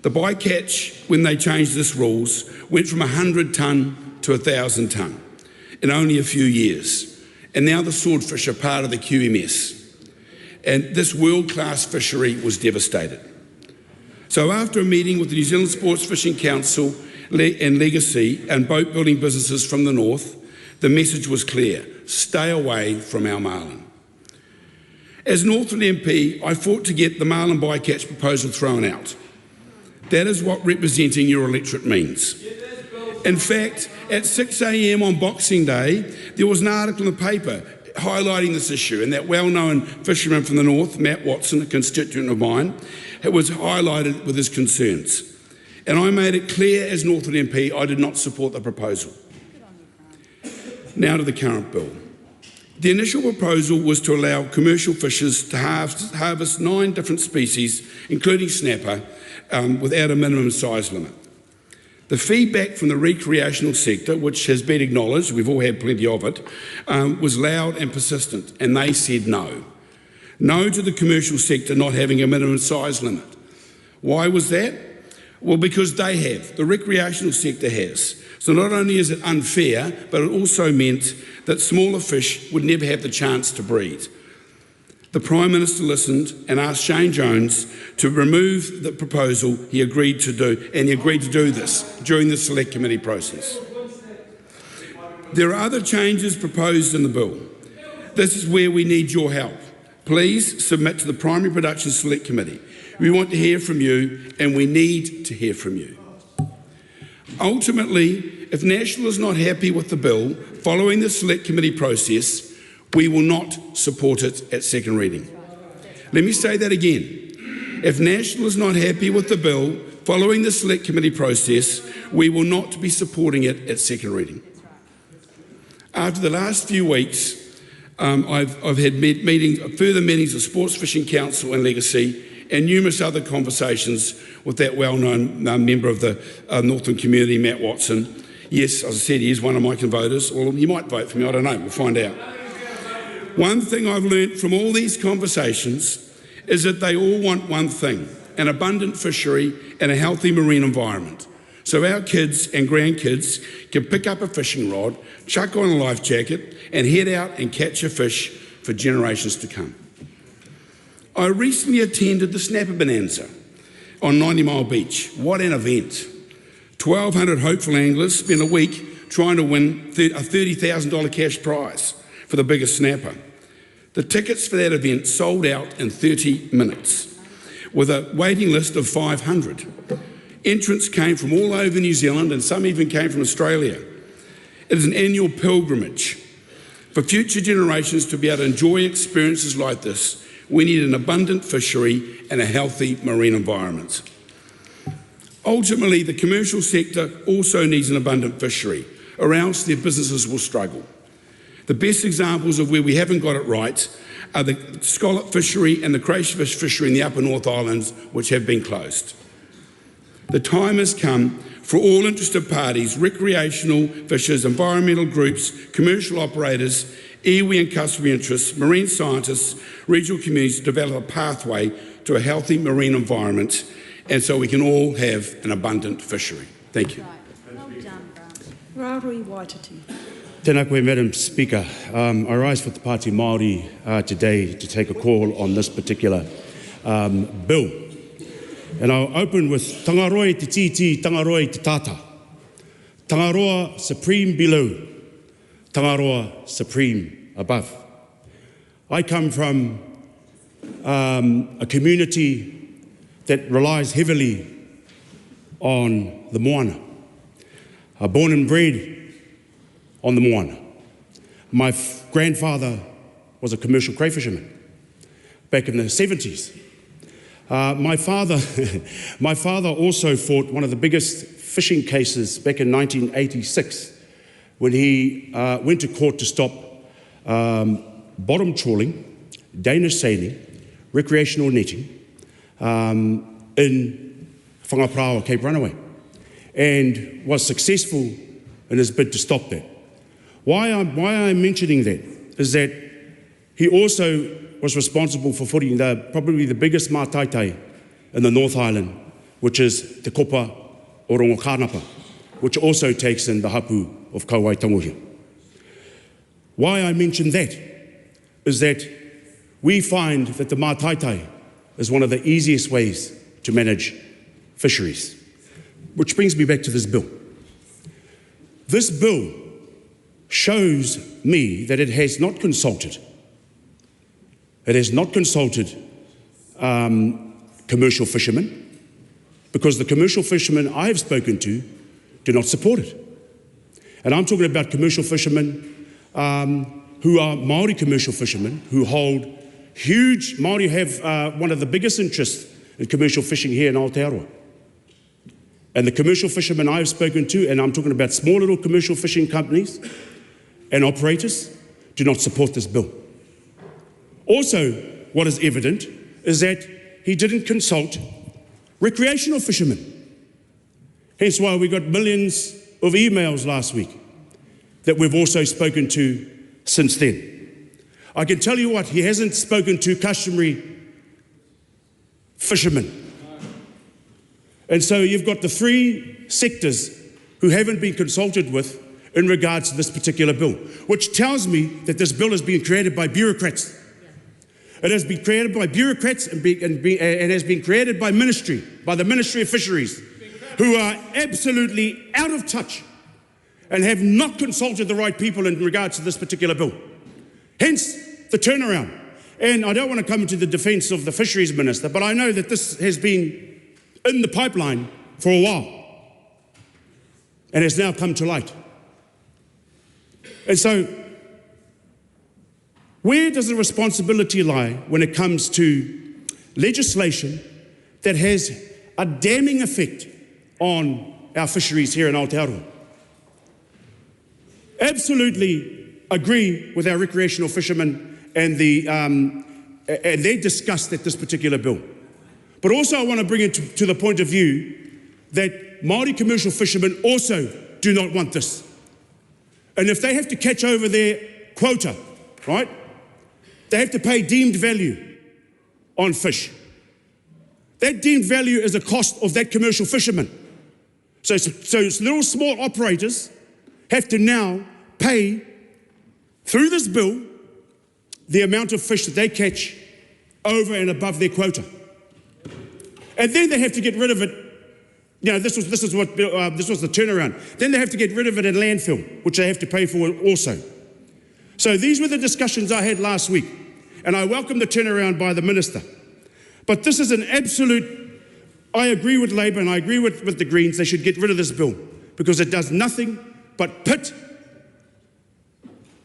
The bycatch, when they changed this rules, went from 100 tonne to 1,000 tonne in only a few years. And now the swordfish are part of the QMS. And this world-class fishery was devastated. So after a meeting with the New Zealand Sports Fishing Council and Legacy and boat building businesses from the north, the message was clear: stay away from our marlin. As Northland MP, I fought to get the marlin bycatch proposal thrown out. That is what representing your electorate means. In fact, at 6 a.m. on Boxing Day, there was an article in the paper highlighting this issue, and that well-known fisherman from the north, Matt Watson, a constituent of mine, it was highlighted with his concerns. And I made it clear as Northland MP I did not support the proposal. Now to the current bill. The initial proposal was to allow commercial fishers to harvest 9 different species, including snapper, without a minimum size limit. The feedback from the recreational sector, which has been acknowledged, we've all had plenty of it, was loud and persistent, and they said no. No to the commercial sector not having a minimum size limit. Why was that? Well, because they have, the recreational sector has. So not only is it unfair, but it also meant that smaller fish would never have the chance to breed. The Prime Minister listened and asked Shane Jones to remove the proposal he agreed to do, and he agreed to do this during the Select Committee process. There are other changes proposed in the bill. This is where we need your help. Please submit to the Primary Production Select Committee. We want to hear from you, and we need to hear from you. Ultimately, if National is not happy with the bill following the Select Committee process, we will not support it at second reading. Let me say that again. If National is not happy with the bill following the Select Committee process, we will not be supporting it at second reading. After the last few weeks, I've had further meetings of Sports Fishing Council and Legacy, and numerous other conversations with that well-known member of the Northland community, Matt Watson. Yes, as I said, he is one of my voters, or he might vote for me, I don't know, we'll find out. One thing I've learnt from all these conversations is that they all want one thing: an abundant fishery and a healthy marine environment, so our kids and grandkids can pick up a fishing rod, chuck on a life jacket and head out and catch a fish for generations to come. I recently attended the Snapper Bonanza on 90 Mile Beach. What an event. 1,200 hopeful anglers spent a week trying to win a $30,000 cash prize for the biggest snapper. The tickets for that event sold out in 30 minutes, with a waiting list of 500. Entrants came from all over New Zealand, and some even came from Australia. It is an annual pilgrimage. For future generations to be able to enjoy experiences like this, we need an abundant fishery and a healthy marine environment. Ultimately, the commercial sector also needs an abundant fishery, or else their businesses will struggle. The best examples of where we haven't got it right are the scallop fishery and the crayfish fishery in the Upper North Islands, which have been closed. The time has come for all interested parties, recreational fishers, environmental groups, commercial operators, iwi and customary interests, marine scientists, regional communities to develop a pathway to a healthy marine environment, and so we can all have an abundant fishery. Thank you. Rārui Waititi. Tēnā koe, Madam Speaker. I rise for the Pāti Māori today to take a call on this particular bill. And I'll open with Tangaroi te titi, Tangaroi te tata. Tangaroa supreme below, Tangaroa supreme above. I come from a community that relies heavily on the moana. Born and bred on the moana. My grandfather was a commercial crayfisherman back in the 70s. My father also fought one of the biggest fishing cases back in 1986 when he went to court to stop bottom trawling, Danish sailing, recreational netting, in Whangapraoa, Cape Runaway, and was successful in his bid to stop that. Why I'm mentioning that is that he also was responsible for footing probably the biggest mātaitai in the North Island, which is Te Kopa o Rongokanapa, which also takes in the hapu of Kauai Tanguhia. Why I mention that is that we find that the mātaitai is one of the easiest ways to manage fisheries, which brings me back to this bill. This bill shows me that it has not consulted. It has not consulted commercial fishermen, because the commercial fishermen I have spoken to do not support it. And I'm talking about commercial fishermen who are Māori commercial fishermen who hold huge, Māori have one of the biggest interests in commercial fishing here in Aotearoa. And the commercial fishermen I have spoken to, and I'm talking about small little commercial fishing companies and operators, do not support this bill. Also, what is evident is that he didn't consult recreational fishermen. Hence why we got millions of emails last week that we've also spoken to since then. I can tell you what, he hasn't spoken to customary fishermen. And so you've got the three sectors who haven't been consulted with in regards to this particular bill, which tells me that this bill has been created by bureaucrats. It has been created by bureaucrats and has been created by the Ministry of Fisheries, who are absolutely out of touch and have not consulted the right people in regards to this particular bill. Hence the turnaround. And I don't want to come to the defence of the Fisheries Minister, but I know that this has been in the pipeline for a while and has now come to light. And so, where does the responsibility lie when it comes to legislation that has a damning effect on our fisheries here in Aotearoa? Absolutely agree with our recreational fishermen and their disgust at this particular bill. But also I want to bring it to the point of view that Māori commercial fishermen also do not want this. And if they have to catch over their quota, right, they have to pay deemed value on fish. That deemed value is a cost of that commercial fisherman. So little small operators have to now pay, through this bill, the amount of fish that they catch over and above their quota. And then they have to get rid of it. You know, this was the turnaround. Then they have to get rid of it in landfill, which they have to pay for also. So these were the discussions I had last week, and I welcome the turnaround by the Minister. But this is an absolute, I agree with Labour and I agree with the Greens, they should get rid of this bill, because it does nothing but pit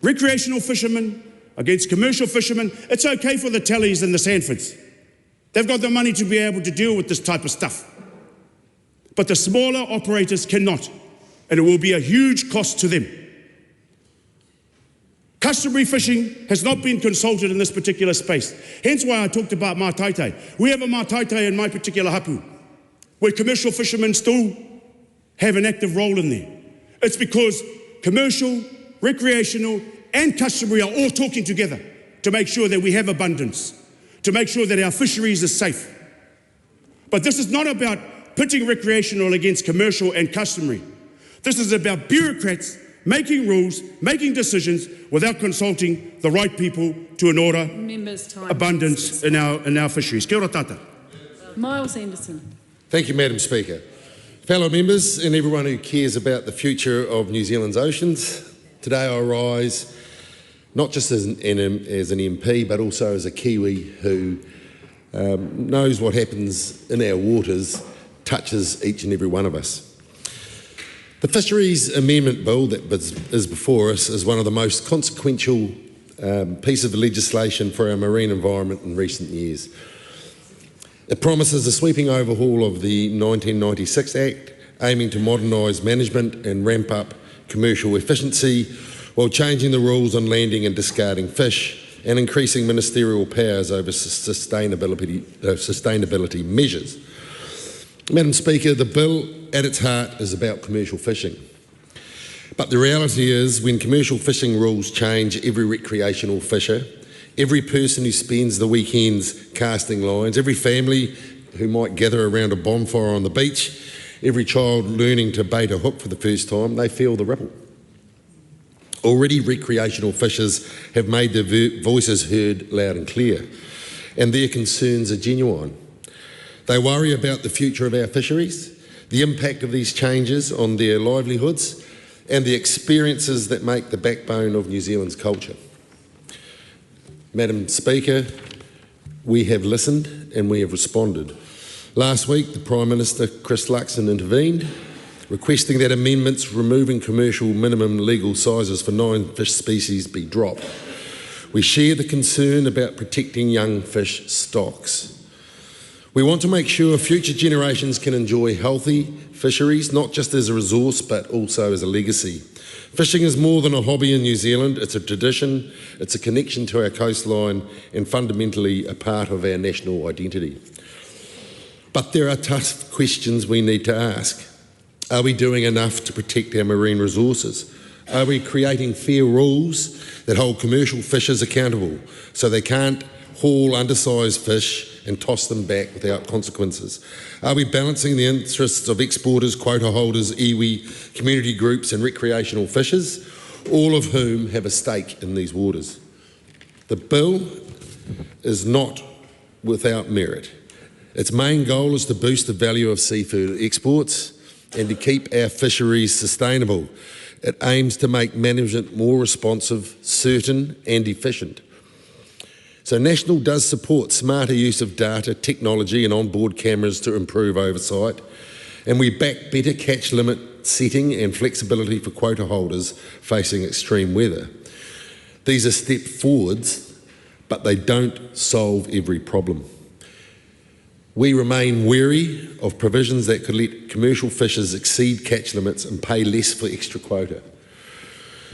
recreational fishermen against commercial fishermen. It's okay for the Tallys and the Sanfords. They've got the money to be able to deal with this type of stuff. But the smaller operators cannot, and it will be a huge cost to them. Customary fishing has not been consulted in this particular space. Hence why I talked about mātaitai. We have a mātaitai in my particular hapu, where commercial fishermen still have an active role in there. It's because commercial, recreational, and customary are all talking together to make sure that we have abundance, to make sure that our fisheries are safe. But this is not about pitting recreational against commercial and customary. This is about bureaucrats making rules, making decisions without consulting the right people to in order abundance in our fisheries. Kia ora tata. Miles Anderson. Thank you, Madam Speaker. Fellow members and everyone who cares about the future of New Zealand's oceans, today I rise not just as an MP but also as a Kiwi who knows what happens in our waters touches each and every one of us. The Fisheries Amendment Bill that is before us is one of the most consequential pieces of legislation for our marine environment in recent years. It promises a sweeping overhaul of the 1996 Act, aiming to modernise management and ramp up commercial efficiency while changing the rules on landing and discarding fish and increasing ministerial powers over sustainability measures. Madam Speaker, the bill at its heart is about commercial fishing. But the reality is, when commercial fishing rules change, every recreational fisher, every person who spends the weekends casting lines, every family who might gather around a bonfire on the beach, every child learning to bait a hook for the first time, they feel the ripple. Already recreational fishers have made their voices heard loud and clear, and their concerns are genuine. They worry about the future of our fisheries, the impact of these changes on their livelihoods, and the experiences that make the backbone of New Zealand's culture. Madam Speaker, we have listened and we have responded. Last week, the Prime Minister, Chris Luxon, intervened, requesting that amendments removing commercial minimum legal sizes for 9 fish species be dropped. We share the concern about protecting young fish stocks. We want to make sure future generations can enjoy healthy fisheries, not just as a resource, but also as a legacy. Fishing is more than a hobby in New Zealand. It's a tradition, it's a connection to our coastline, and fundamentally a part of our national identity. But there are tough questions we need to ask. Are we doing enough to protect our marine resources? Are we creating fair rules that hold commercial fishers accountable so they can't haul undersized fish and toss them back without consequences? Are we balancing the interests of exporters, quota holders, iwi, community groups and recreational fishers, all of whom have a stake in these waters? The bill is not without merit. Its main goal is to boost the value of seafood exports and to keep our fisheries sustainable. It aims to make management more responsive, certain and efficient. So National does support smarter use of data, technology and onboard cameras to improve oversight, and we back better catch limit setting and flexibility for quota holders facing extreme weather. These are step forwards, but they don't solve every problem. We remain wary of provisions that could let commercial fishers exceed catch limits and pay less for extra quota,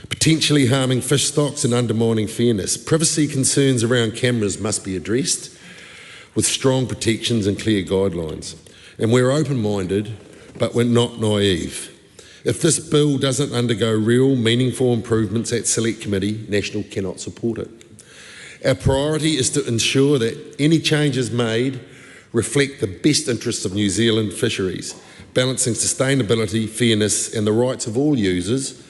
potentially harming fish stocks and undermining fairness. Privacy concerns around cameras must be addressed with strong protections and clear guidelines. And we're open-minded, but we're not naive. If this bill doesn't undergo real, meaningful improvements at Select Committee, National cannot support it. Our priority is to ensure that any changes made reflect the best interests of New Zealand fisheries, balancing sustainability, fairness and the rights of all users,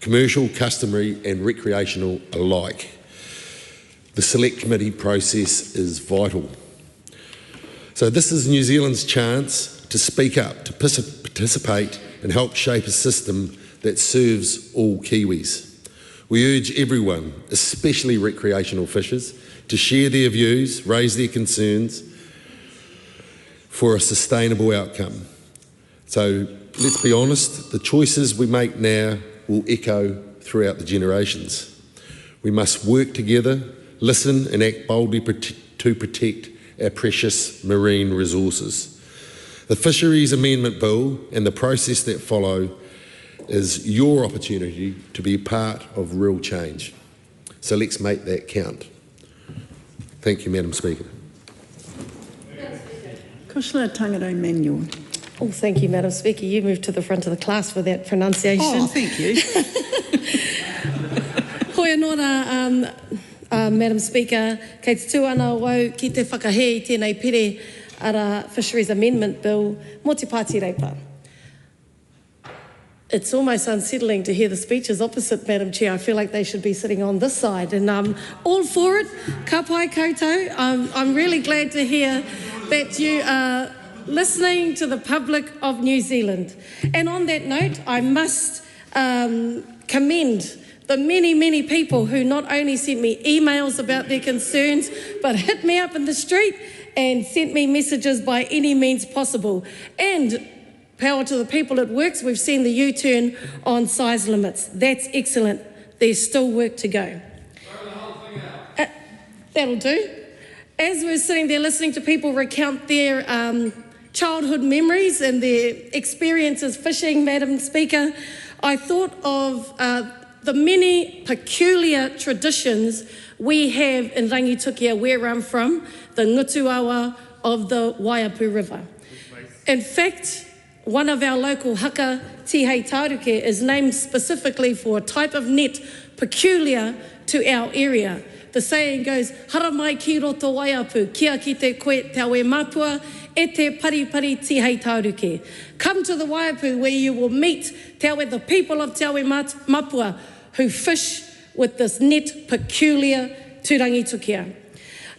commercial, customary and recreational alike. The Select Committee process is vital. So this is New Zealand's chance to speak up, to participate and help shape a system that serves all Kiwis. We urge everyone, especially recreational fishers, to share their views, raise their concerns for a sustainable outcome. So let's be honest, the choices we make now will echo throughout the generations. We must work together, listen and act boldly to protect our precious marine resources. The Fisheries Amendment Bill and the process that follow is your opportunity to be part of real change. So let's make that count. Thank you, Madam Speaker. Commissioner Tangaro Manuel. Oh, thank you, Madam Speaker. You moved to the front of the class for that pronunciation. Oh, thank you. Hoi anō Madam Speaker, kei te tū ana wau ki te whakahe I tēnei pere ara Fisheries Amendment Bill mō te Pāti Reipa. It's almost unsettling to hear the speeches opposite, Madam Chair. I feel like they should be sitting on this side, and I'm all for it. Ka pai koutou. I'm really glad to hear that you are listening to the public of New Zealand. And on that note, I must commend the many, many people who not only sent me emails about their concerns, but hit me up in the street and sent me messages by any means possible. And power to the people it works. We've seen the U-turn on size limits. That's excellent. There's still work to go. That'll do. As we're sitting there listening to people recount their childhood memories and their experiences fishing, Madam Speaker, I thought of the many peculiar traditions we have in Rangitukia, where I'm from, the Ngutuawa of the Waiapu River. In fact, one of our local haka, Tihei Tauruke, is named specifically for a type of net peculiar to our area. The saying goes, hara mai ki roto Waiapu, kia ki te koe te awe mapua, e te paripari Tihei Tauruke. Come to the Waiapu where you will meet te awe, the people of te awe mapua, who fish with this net peculiar to Rangitukia.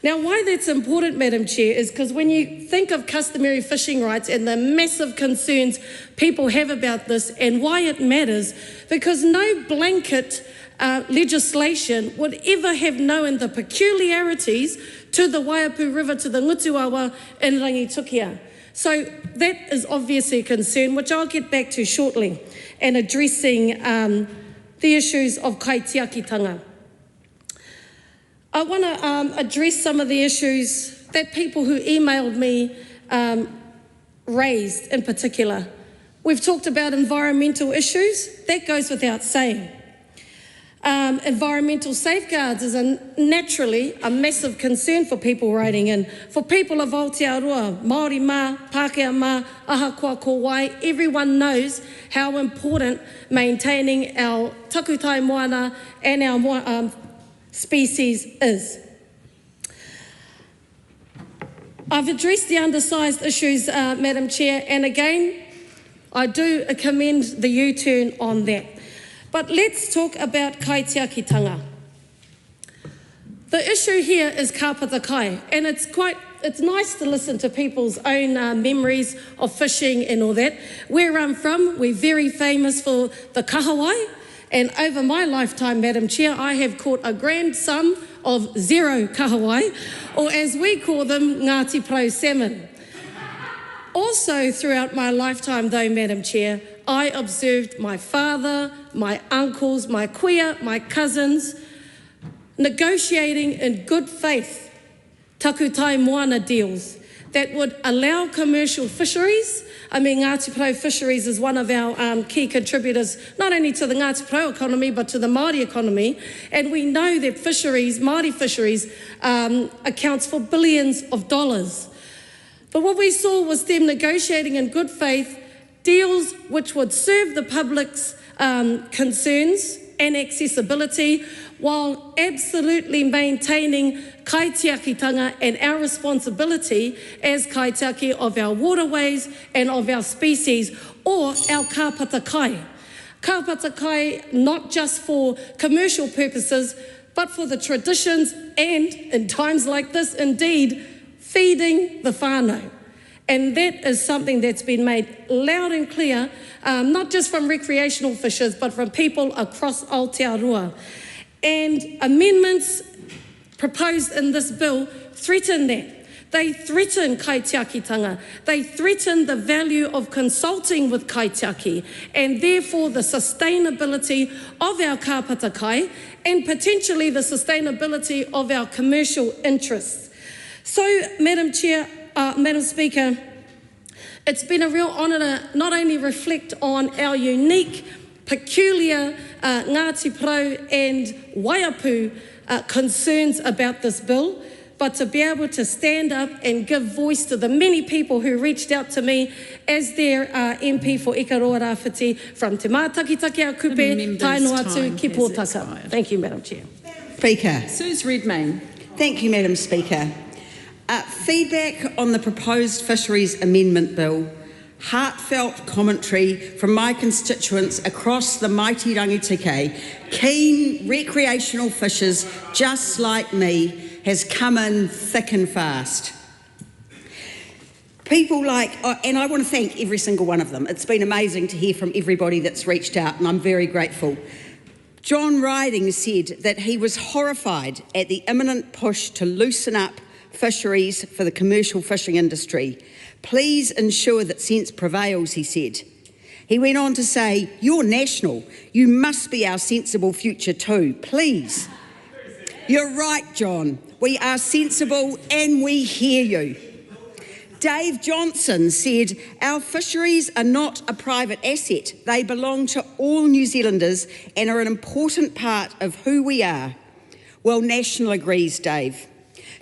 Now, why that's important, Madam Chair, is because when you think of customary fishing rights and the massive concerns people have about this and why it matters, because no blanket legislation would ever have known the peculiarities to the Waiapu River, to the Ngutuawa in Rangitukia. So that is obviously a concern, which I'll get back to shortly, and addressing the issues of kaitiakitanga. I want to address some of the issues that people who emailed me raised in particular. We've talked about environmental issues. That goes without saying. Environmental safeguards is naturally a massive concern for people writing in. For people of Aotearoa, Māori mā, Pākehā mā, Ahakoa ko wai, everyone knows how important maintaining our takutai moana and our species is. I've addressed the undersized issues, Madam Chair, and again, I do commend the U-turn on that. But let's talk about kaitiakitanga. The issue here is kāpata kai, and it's nice to listen to people's own memories of fishing and all that. Where I'm from, we're very famous for the kahawai, and over my lifetime, Madam Chair, I have caught a grand sum of 0 kahawai, or as we call them, Ngāti Pro salmon. Also throughout my lifetime though, Madam Chair, I observed my father, my uncles, my kuia, my cousins, negotiating in good faith takutai moana deals that would allow commercial fisheries. I mean, Ngāti Pro Fisheries is one of our key contributors, not only to the Ngāti Pro economy, but to the Māori economy. And we know that fisheries, Māori fisheries, accounts for billions of dollars. But what we saw was them negotiating in good faith deals which would serve the public's concerns and accessibility, while absolutely maintaining kaitiakitanga and our responsibility as kaitiaki of our waterways and of our species, or our kāpata kai. Kāpata kai not just for commercial purposes, but for the traditions and, in times like this, indeed, feeding the whānau. And that is something that's been made loud and clear, not just from recreational fishers, but from people across Aotearoa. And amendments proposed in this bill threaten that. They threaten kaitiakitanga. They threaten the value of consulting with kaitiaki, and therefore the sustainability of our kāpata kai, and potentially the sustainability of our commercial interests. So, Madam Chair, Madam Speaker, it's been a real honour to not only reflect on our unique, peculiar Ngāti Pro and Waiapu concerns about this bill, but to be able to stand up and give voice to the many people who reached out to me as their MP for Ikaroa Rāwhiti from Te Mātakitaki a Kupe, Tainoatu, ki Pōtaka. Thank you, Madam Chair. Speaker. Suze Redmayne. Thank you, Madam Speaker. Feedback on the proposed Fisheries Amendment Bill. Heartfelt commentary from my constituents across the mighty Rangitukia, keen recreational fishers just like me, has come in thick and fast. People like, and I want to thank every single one of them. It's been amazing to hear from everybody that's reached out, and I'm very grateful. John Riding said that he was horrified at the imminent push to loosen up fisheries for the commercial fishing industry. Please ensure that sense prevails, he said. He went on to say, you're national. You must be our sensible future too, please. You're right, John. We are sensible and we hear you. Dave Johnson said, "Our fisheries are not a private asset. They belong to all New Zealanders and are an important part of who we are." Well, National agrees, Dave.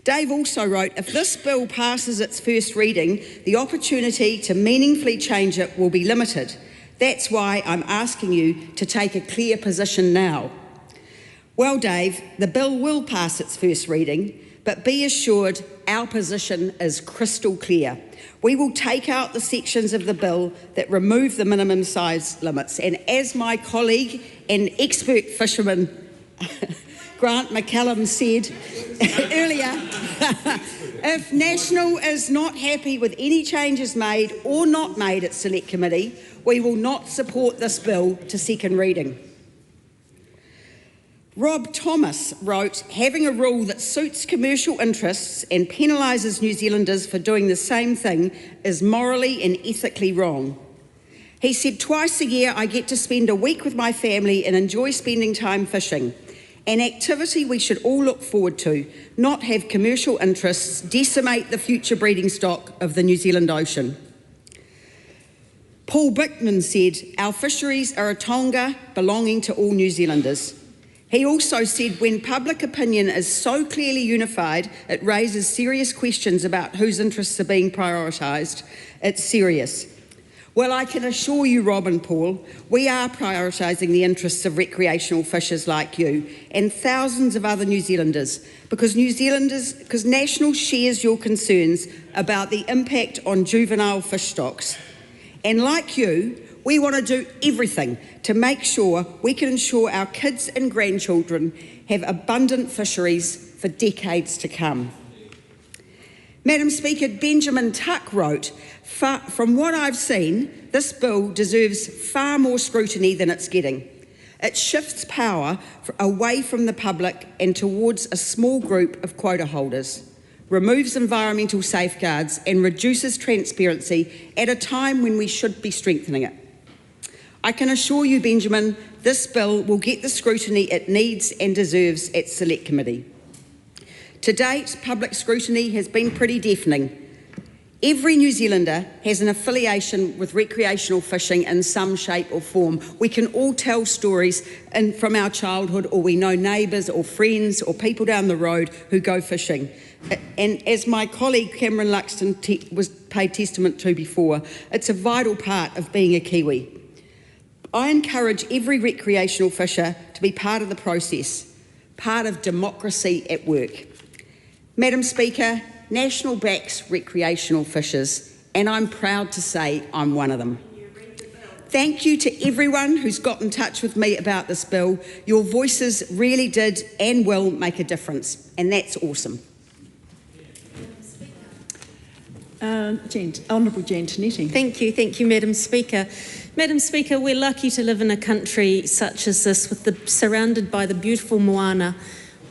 Dave also wrote, "If this bill passes its first reading, the opportunity to meaningfully change it will be limited. That's why I'm asking you to take a clear position now." Well, Dave, the bill will pass its first reading, but be assured our position is crystal clear. We will take out the sections of the bill that remove the minimum size limits. And as my colleague and expert fisherman Grant McCallum said earlier, if National is not happy with any changes made or not made at Select Committee, we will not support this bill to second reading. Rob Thomas wrote, "Having a rule that suits commercial interests and penalises New Zealanders for doing the same thing is morally and ethically wrong." He said, "Twice a year I get to spend a week with my family and enjoy spending time fishing. An activity we should all look forward to, not have commercial interests decimate the future breeding stock of the New Zealand Ocean." Paul Bickman said, "Our fisheries are a tonga belonging to all New Zealanders." He also said, "When public opinion is so clearly unified, it raises serious questions about whose interests are being prioritised. It's serious." Well, I can assure you, Rob and Paul, we are prioritising the interests of recreational fishers like you and thousands of other New Zealanders, because National shares your concerns about the impact on juvenile fish stocks. And like you, we want to do everything to make sure we can ensure our kids and grandchildren have abundant fisheries for decades to come. Madam Speaker, Benjamin Tuck wrote, "From what I've seen, this bill deserves far more scrutiny than it's getting. It shifts power away from the public and towards a small group of quota holders, removes environmental safeguards and reduces transparency at a time when we should be strengthening it." I can assure you, Benjamin, this bill will get the scrutiny it needs and deserves at Select Committee. To date, public scrutiny has been pretty deafening. Every New Zealander has an affiliation with recreational fishing in some shape or form. We can all tell stories from our childhood, or we know neighbours or friends or people down the road who go fishing. And as my colleague Cameron Luxon paid testament to before, it's a vital part of being a Kiwi. I encourage every recreational fisher to be part of the process, part of democracy at work. Madam Speaker, National backs recreational fishers, and I'm proud to say I'm one of them. Thank you to everyone who's got in touch with me about this bill. Your voices really did and will make a difference, and that's awesome. Honourable Giantonetti. Thank you, Madam Speaker. Madam Speaker, we're lucky to live in a country such as this, surrounded by the beautiful moana,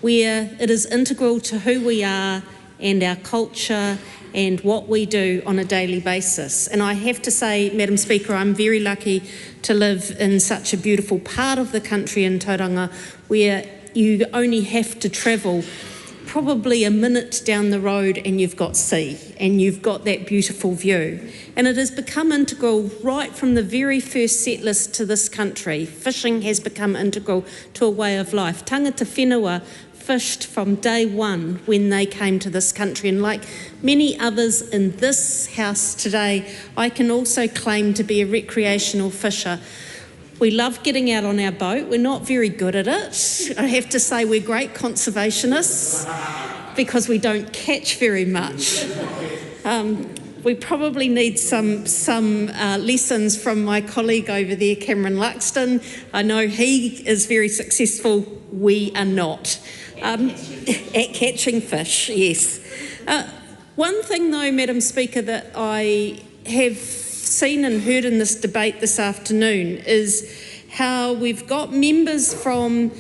where it is integral to who we are and our culture and what we do on a daily basis. And I have to say, Madam Speaker, I'm very lucky to live in such a beautiful part of the country in Tauranga, where you only have to travel probably a minute down the road and you've got sea and you've got that beautiful view. And it has become integral right from the very first settlers to this country. Fishing has become integral to a way of life. Tangata whenua fished from day one when they came to this country, and like many others in this house today, I can also claim to be a recreational fisher. We love getting out on our boat. We're not very good at it. I have to say we're great conservationists because we don't catch very much. We probably need some lessons from my colleague over there, Cameron Luxon. I know he is very successful. We are not. At catching fish, yes. One thing though, Madam Speaker, that I have seen and heard in this debate this afternoon is how we've got members from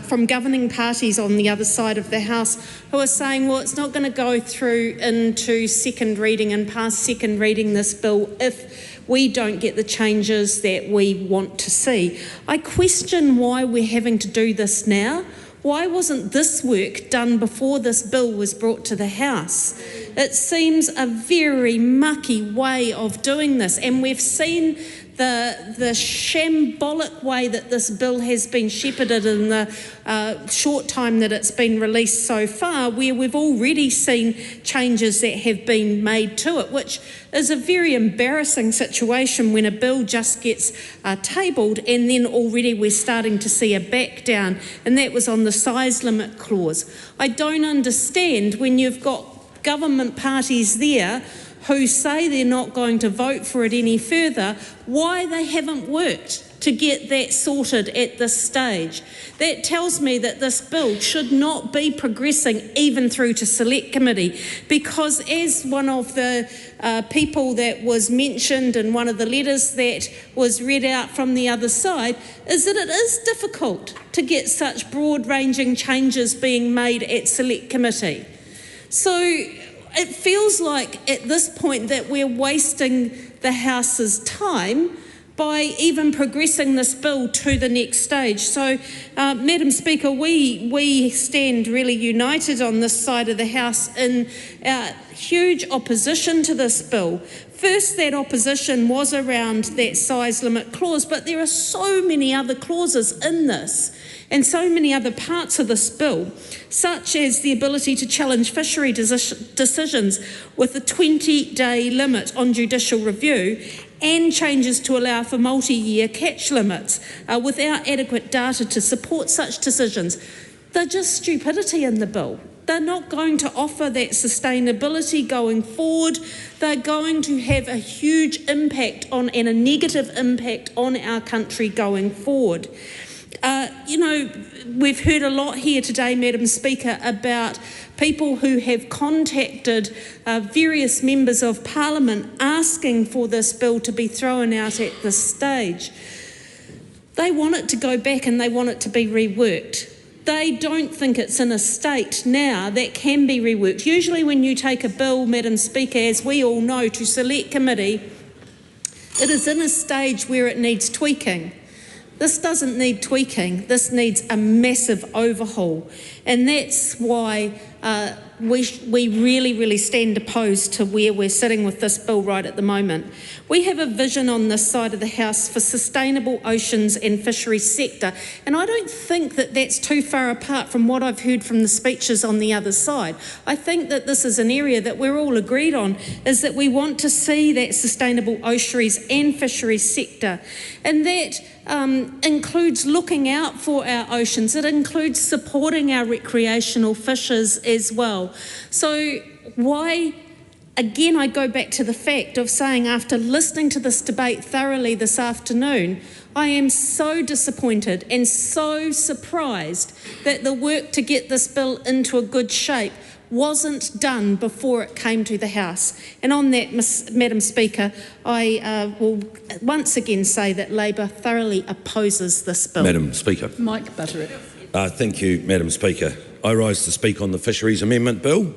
from governing parties on the other side of the House who are saying, well, it's not going to go through into second reading and pass second reading this bill if we don't get the changes that we want to see. I question why we're having to do this now. Why wasn't this work done before this bill was brought to the House? It seems a very mucky way of doing this, and we've seen the shambolic way that this bill has been shepherded in the short time that it's been released so far, where we've already seen changes that have been made to it, which is a very embarrassing situation when a bill just gets tabled and then already we're starting to see a back down, and that was on the size limit clause. I don't understand when you've got government parties there who say they're not going to vote for it any further, why they haven't worked to get that sorted at this stage. That tells me that this bill should not be progressing even through to select committee, because as one of the people that was mentioned in one of the letters that was read out from the other side, is that it is difficult to get such broad-ranging changes being made at select committee. So it feels like at this point that we're wasting the House's time by even progressing this bill to the next stage. So, Madam Speaker, we stand really united on this side of the House in our huge opposition to this bill. First, that opposition was around that size limit clause, but there are so many other clauses in this and so many other parts of this bill, such as the ability to challenge fishery decisions with a 20-day limit on judicial review, and changes to allow for multi-year catch limits without adequate data to support such decisions. They're just stupidity in the bill. They're not going to offer that sustainability going forward. They're going to have a huge impact on, and a negative impact on, our country going forward. We've heard a lot here today, Madam Speaker, about people who have contacted various members of Parliament asking for this bill to be thrown out at this stage. They want it to go back and they want it to be reworked. They don't think it's in a state now that can be reworked. Usually when you take a bill, Madam Speaker, as we all know, to select committee, it is in a stage where it needs tweaking. This doesn't need tweaking, this needs a massive overhaul, and that's why we really stand opposed to where we're sitting with this bill right at the moment. We have a vision on this side of the House for sustainable oceans and fisheries sector, and I don't think that that's too far apart from what I've heard from the speeches on the other side. I think that this is an area that we're all agreed on, is that we want to see that sustainable oceans and fisheries sector, and that includes looking out for our oceans. It includes supporting our recreational fishers as well. So why, again, I go back to the fact of saying, after listening to this debate thoroughly this afternoon, I am so disappointed and so surprised that the work to get this bill into a good shape wasn't done before it came to the House. And on that, Madam Speaker, I will once again say that Labor thoroughly opposes this bill. Madam Speaker. Mike Butterick. Thank you, Madam Speaker. I rise to speak on the Fisheries Amendment Bill,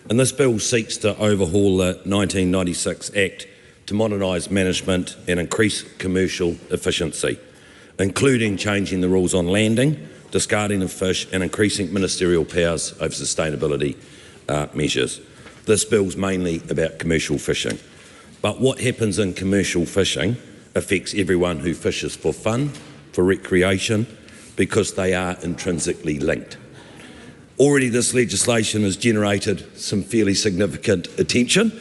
and this bill seeks to overhaul the 1996 Act to modernise management and increase commercial efficiency, including changing the rules on landing, discarding of fish and increasing ministerial powers over sustainability measures. This bill's mainly about commercial fishing, but what happens in commercial fishing affects everyone who fishes for fun, for recreation, because they are intrinsically linked. Already this legislation has generated some fairly significant attention,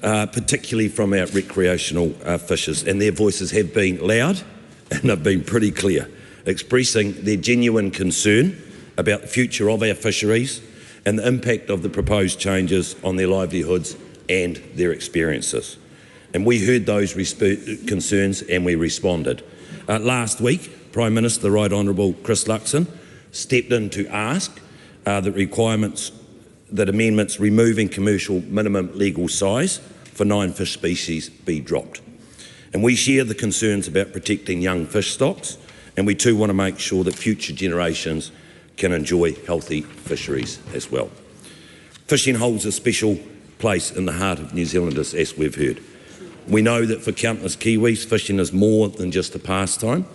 particularly from our recreational fishers, and their voices have been loud and have been pretty clear, expressing their genuine concern about the future of our fisheries and the impact of the proposed changes on their livelihoods and their experiences. And we heard those concerns and we responded. Last week, Prime Minister, the Right Honourable Chris Luxon, stepped in to ask that amendments removing commercial minimum legal size for 9 fish species be dropped. And we share the concerns about protecting young fish stocks, and we too want to make sure that future generations can enjoy healthy fisheries as well. Fishing holds a special place in the heart of New Zealanders, as we've heard. We know that for countless Kiwis, fishing is more than just a pastime.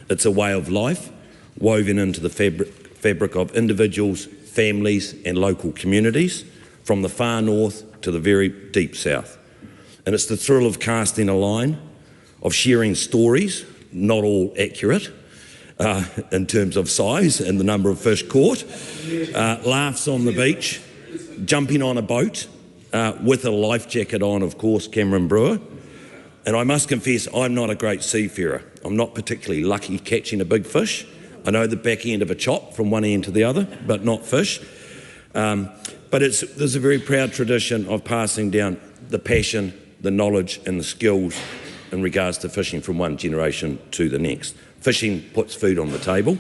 It's a way of life, woven into the fabric of individuals, families and local communities, from the far north to the very deep south. And it's the thrill of casting a line, of sharing stories, not all accurate, in terms of size and the number of fish caught, laughs on the beach, jumping on a boat with a life jacket on, of course, Cameron Brewer. And I must confess, I'm not a great seafarer. I'm not particularly lucky catching a big fish. I know the back end of a chop from one end to the other, but not fish. But there's a very proud tradition of passing down the passion, the knowledge and the skills in regards to fishing from one generation to the next. Fishing puts food on the table,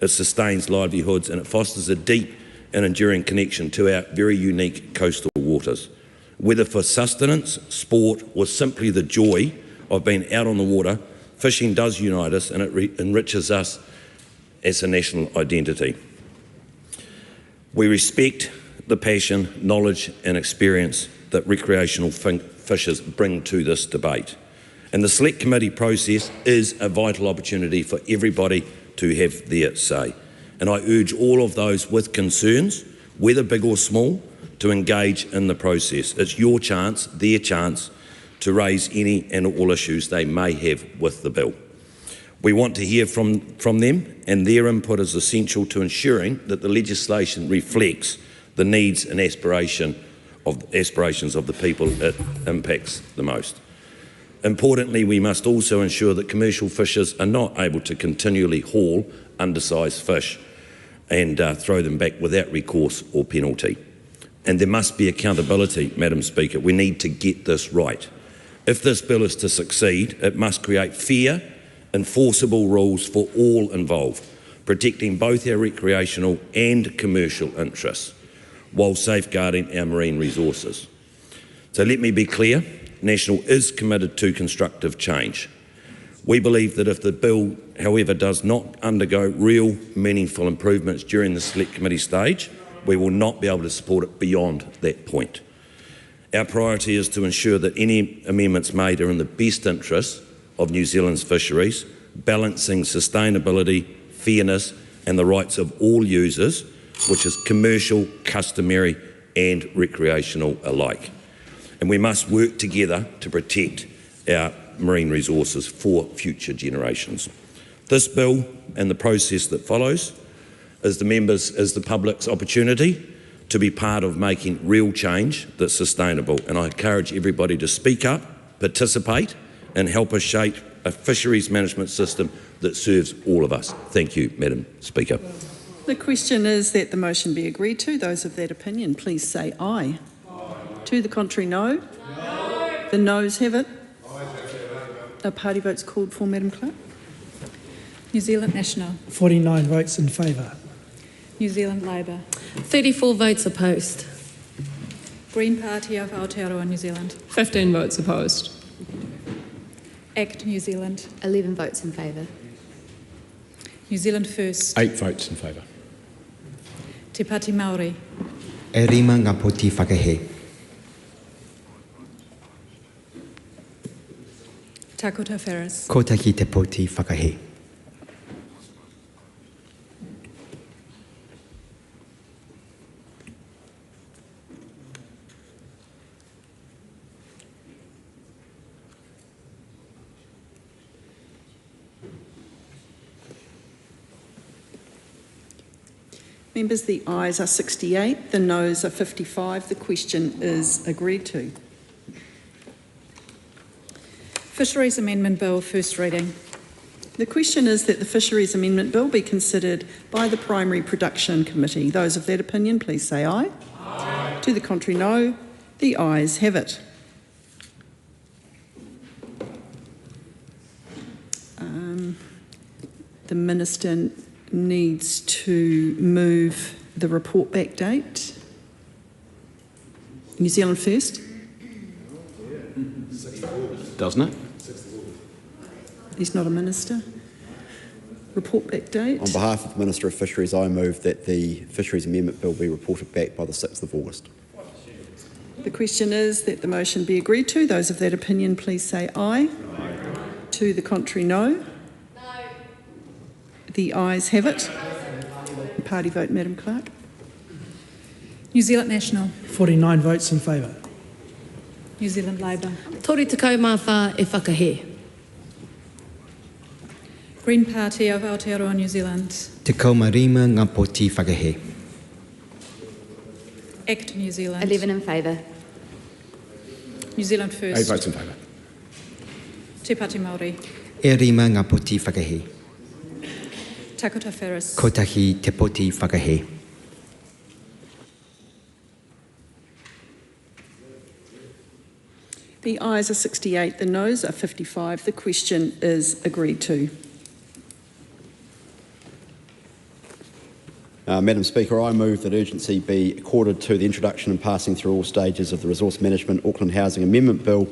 it sustains livelihoods, and it fosters a deep and enduring connection to our very unique coastal waters. Whether for sustenance, sport, or simply the joy of being out on the water, fishing does unite us and it enriches us as a national identity. We respect the passion, knowledge and experience that recreational fishers bring to this debate. And the Select Committee process is a vital opportunity for everybody to have their say. And I urge all of those with concerns, whether big or small, to engage in the process. It's your chance, their chance, to raise any and all issues they may have with the bill. We want to hear from them, and their input is essential to ensuring that the legislation reflects the needs and aspirations of the people it impacts the most. Importantly, we must also ensure that commercial fishers are not able to continually haul undersized fish and throw them back without recourse or penalty. And there must be accountability, Madam Speaker. We need to get this right. If this bill is to succeed, it must create fair, enforceable rules for all involved, protecting both our recreational and commercial interests, while safeguarding our marine resources. So let me be clear, National is committed to constructive change. We believe that if the bill, however, does not undergo real, meaningful improvements during the Select Committee stage, we will not be able to support it beyond that point. Our priority is to ensure that any amendments made are in the best interests of New Zealand's fisheries, balancing sustainability, fairness and the rights of all users, which is commercial, customary and recreational alike. And we must work together to protect our marine resources for future generations. This bill and the process that follows is the public's opportunity to be part of making real change that's sustainable. And I encourage everybody to speak up, participate and help us shape a fisheries management system that serves all of us. Thank you, Madam Speaker. The question is that the motion be agreed to. Those of that opinion, please say aye. To the contrary, no. No. The noes have it. A party vote's called for, Madam Clerk. New Zealand National. 49 votes in favour. New Zealand Labour. 34 votes opposed. Green Party of Aotearoa, New Zealand. 15 votes opposed. ACT New Zealand. 11 votes in favour. New Zealand First. 8 votes in favour. Te Pāti Māori. E rima ngā poti whakahe. Takota Ferris. Ko tahi te poti whakahe. Members, the ayes are 68, the noes are 55. The question is agreed to. Fisheries Amendment Bill, first reading. The question is that the Fisheries Amendment Bill be considered by the Primary Production Committee. Those of that opinion, please say aye. Aye. To the contrary, no. The ayes have it. The Minister needs to move the report back date. New Zealand First. Doesn't it? He's not a minister. Report back date. On behalf of the Minister of Fisheries, I move that the Fisheries Amendment Bill be reported back by the 6th of August. The question is that the motion be agreed to. Those of that opinion, please say aye. Aye. To the contrary, no. The ayes have it. Party vote, Madam Clerk. New Zealand National. 49 votes in favour. New Zealand Labour. Tori te kaumawha e whakahe. Green Party of Aotearoa, New Zealand. Te kaumarima ngā poti whakahe. ACT New Zealand. 11 in favour. New Zealand 8 First. votes in favour. Te Pāti Māori. E rima ngā poti whakahe. Takota Ferris. Kotahi te poti whakahe. The ayes are 68, the noes are 55. The question is agreed to. Madam Speaker, I move that urgency be accorded to the introduction and passing through all stages of the Resource Management Auckland Housing Amendment Bill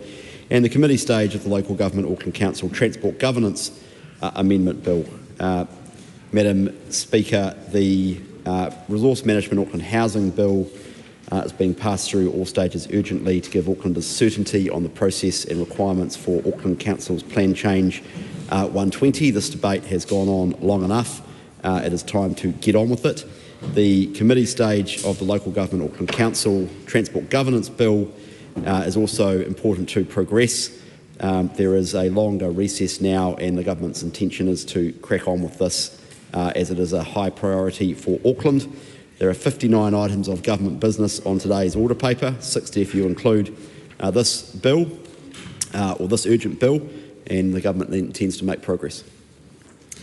and the committee stage of the Local Government Auckland Council Transport Governance Amendment Bill. Madam Speaker, the Resource Management Auckland Housing Bill is being passed through all stages urgently to give Aucklanders certainty on the process and requirements for Auckland Council's Plan Change 120. This debate has gone on long enough. It is time to get on with it. The committee stage of the Local Government Auckland Council Transport Governance Bill is also important to progress. There is a longer recess now, and the government's intention is to crack on with this as it is a high priority for Auckland. There are 59 items of government business on today's order paper, 60 if you include this bill, or this urgent bill, and the government intends to make progress.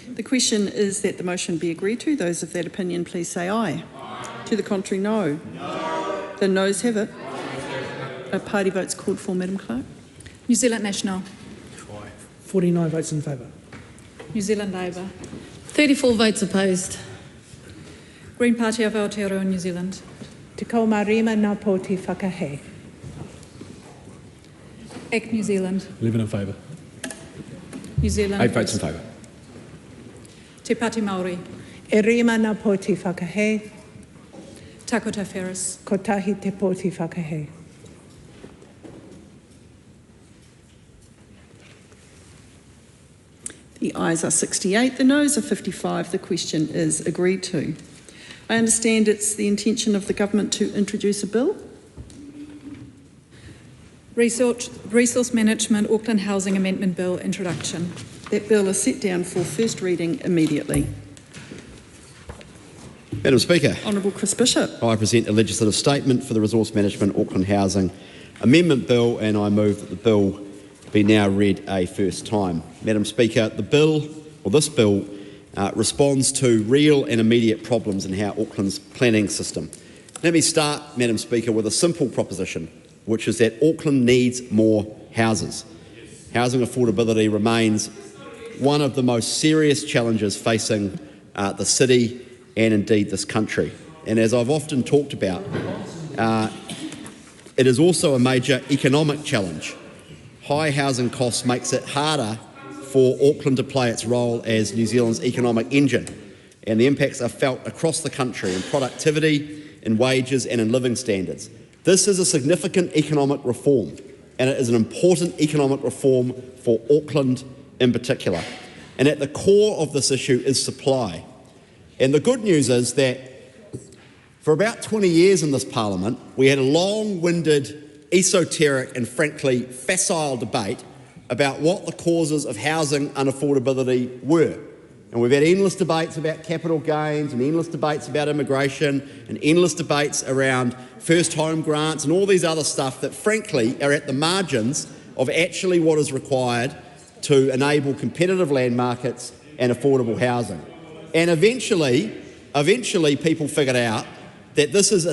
The question is that the motion be agreed to. Those of that opinion, please say aye. Aye. To the contrary, no. No. The noes have it. A party vote's called for, Madam Clerk. New Zealand National. 49 votes in favour. New Zealand Labour. 34 votes opposed. Green Party of Aotearoa, New Zealand. Te kaumarima ngā poti whakahe. ACT New Zealand. 11 in favour. New Zealand 8 votes in First. favour. Te Pāti Māori. E rima ngā poti whakahe. Takota Ferris. Kotahi te poti whakahe. The ayes are 68, the noes are 55. The question is agreed to. I understand it's the intention of the government to introduce a bill. Resource Management Auckland Housing Amendment Bill introduction. That bill is set down for first reading immediately. Madam Speaker, Honourable Chris Bishop. I present a legislative statement for the Resource Management Auckland Housing Amendment Bill, and I move that the bill be now read a first time. Madam Speaker, this bill responds to real and immediate problems in how Auckland's planning system. Let me start, Madam Speaker, with a simple proposition, which is that Auckland needs more houses. Housing affordability remains one of the most serious challenges facing the city and indeed this country. And as I've often talked about, it is also a major economic challenge. High housing costs makes it harder for Auckland to play its role as New Zealand's economic engine, and the impacts are felt across the country in productivity, in wages and in living standards. This is a significant economic reform, and it is an important economic reform for Auckland in particular. And at the core of this issue is supply. And the good news is that for about 20 years in this Parliament, we had a long-winded, esoteric and frankly facile debate about what the causes of housing unaffordability were. And we've had endless debates about capital gains and endless debates about immigration and endless debates around first home grants and all these other stuff that frankly are at the margins of actually what is required to enable competitive land markets and affordable housing. And eventually people figured out that this is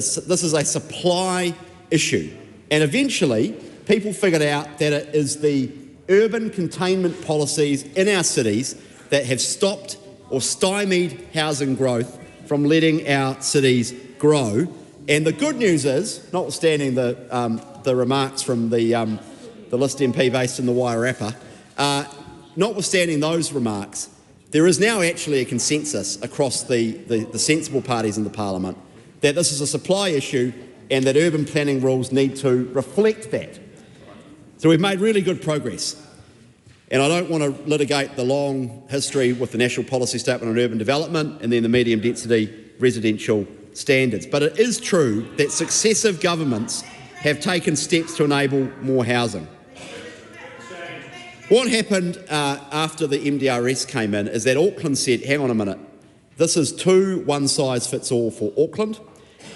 a supply issue. And eventually, people figured out that it is the urban containment policies in our cities that have stopped or stymied housing growth from letting our cities grow. And the good news is, notwithstanding the remarks from the List MP based in the Wairarapa, notwithstanding those remarks, there is now actually a consensus across the sensible parties in the Parliament that this is a supply issue and that urban planning rules need to reflect that. So we've made really good progress. And I don't want to litigate the long history with the National Policy Statement on Urban Development and then the medium density residential standards. But it is true that successive governments have taken steps to enable more housing. What happened after the MDRS came in is that Auckland said, hang on a minute, this is too one-size-fits-all for Auckland,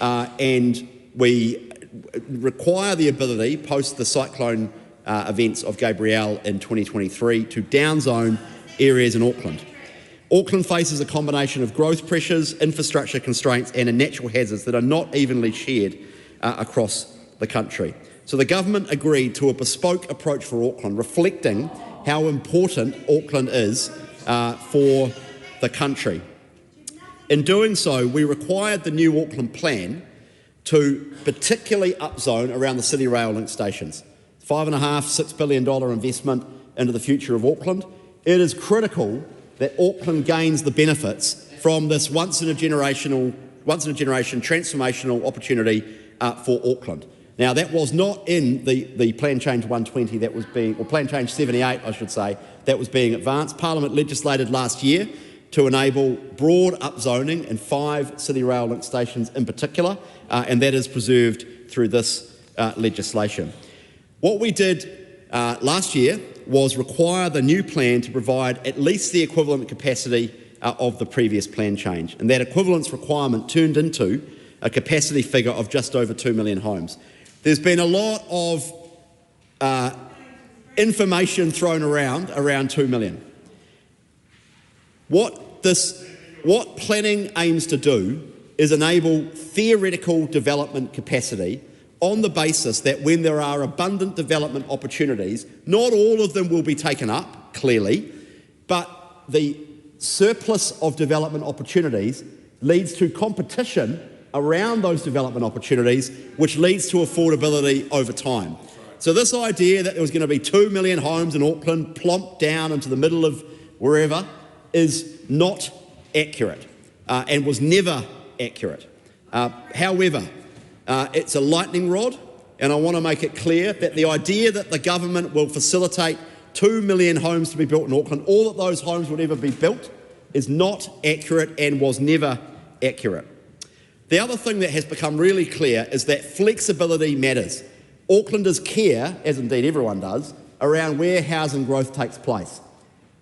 and we require the ability, post the cyclone events of Gabrielle in 2023, to downzone areas in Auckland. Auckland faces a combination of growth pressures, infrastructure constraints and natural hazards that are not evenly shared across the country. So the government agreed to a bespoke approach for Auckland, reflecting how important Auckland is for the country. In doing so, we required the new Auckland plan to particularly upzone around the City Rail link stations. $5.5, $6 billion investment into the future of Auckland. It is critical that Auckland gains the benefits from this once-in-a-generation transformational opportunity for Auckland. Now, that was not in the Plan Change 120 that was being, or Plan Change 78, I should say, that was being advanced. Parliament legislated last year to enable broad upzoning in 5 City Rail link stations in particular, and that is preserved through this legislation. What we did last year was require the new plan to provide at least the equivalent capacity of the previous plan change, and that equivalence requirement turned into a capacity figure of just over 2 million homes. There's been a lot of information thrown around 2 million. What planning aims to do is enable theoretical development capacity on the basis that when there are abundant development opportunities, not all of them will be taken up, clearly, but the surplus of development opportunities leads to competition around those development opportunities, which leads to affordability over time. So this idea that there was going to be 2 million homes in Auckland plonked down into the middle of wherever is not accurate and was never accurate. However, it's a lightning rod, and I want to make it clear that the idea that the government will facilitate 2 million homes to be built in Auckland, all that those homes would ever be built, is not accurate and was never accurate. The other thing that has become really clear is that flexibility matters. Aucklanders care, as indeed everyone does, around where housing growth takes place.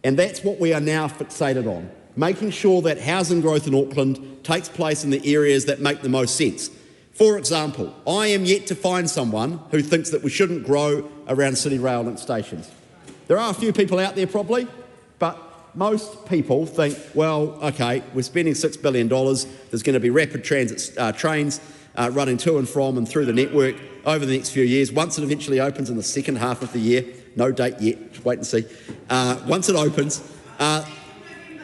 And that's what we are now fixated on, making sure that housing growth in Auckland takes place in the areas that make the most sense. For example, I am yet to find someone who thinks that we shouldn't grow around City Rail link stations. There are a few people out there probably, but most people think, well, okay, we're spending $6 billion, there's going to be rapid transit trains running to and from and through the network over the next few years. Once it eventually opens in the second half of the year, no date yet, wait and see. Once it opens,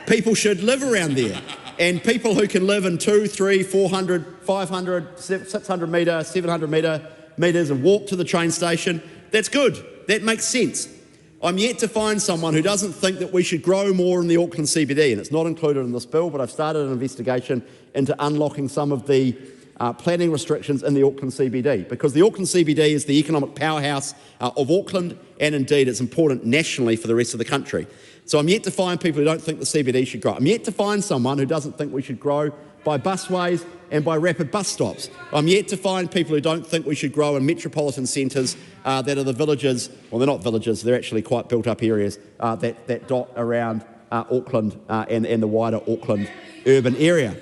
people should live around there. And people who can live in 200, 300, 400, 500, 600 metre, 700 metres and walk to the train station, that's good. That makes sense. I'm yet to find someone who doesn't think that we should grow more in the Auckland CBD, and it's not included in this bill, but I've started an investigation into unlocking some of the planning restrictions in the Auckland CBD, because the Auckland CBD is the economic powerhouse of Auckland, and indeed it's important nationally for the rest of the country. So I'm yet to find people who don't think the CBD should grow. I'm yet to find someone who doesn't think we should grow by busways and by rapid bus stops. I'm yet to find people who don't think we should grow in metropolitan centres that are the villages, well, they're not villages, they're actually quite built-up areas that dot around Auckland and the wider Auckland urban area.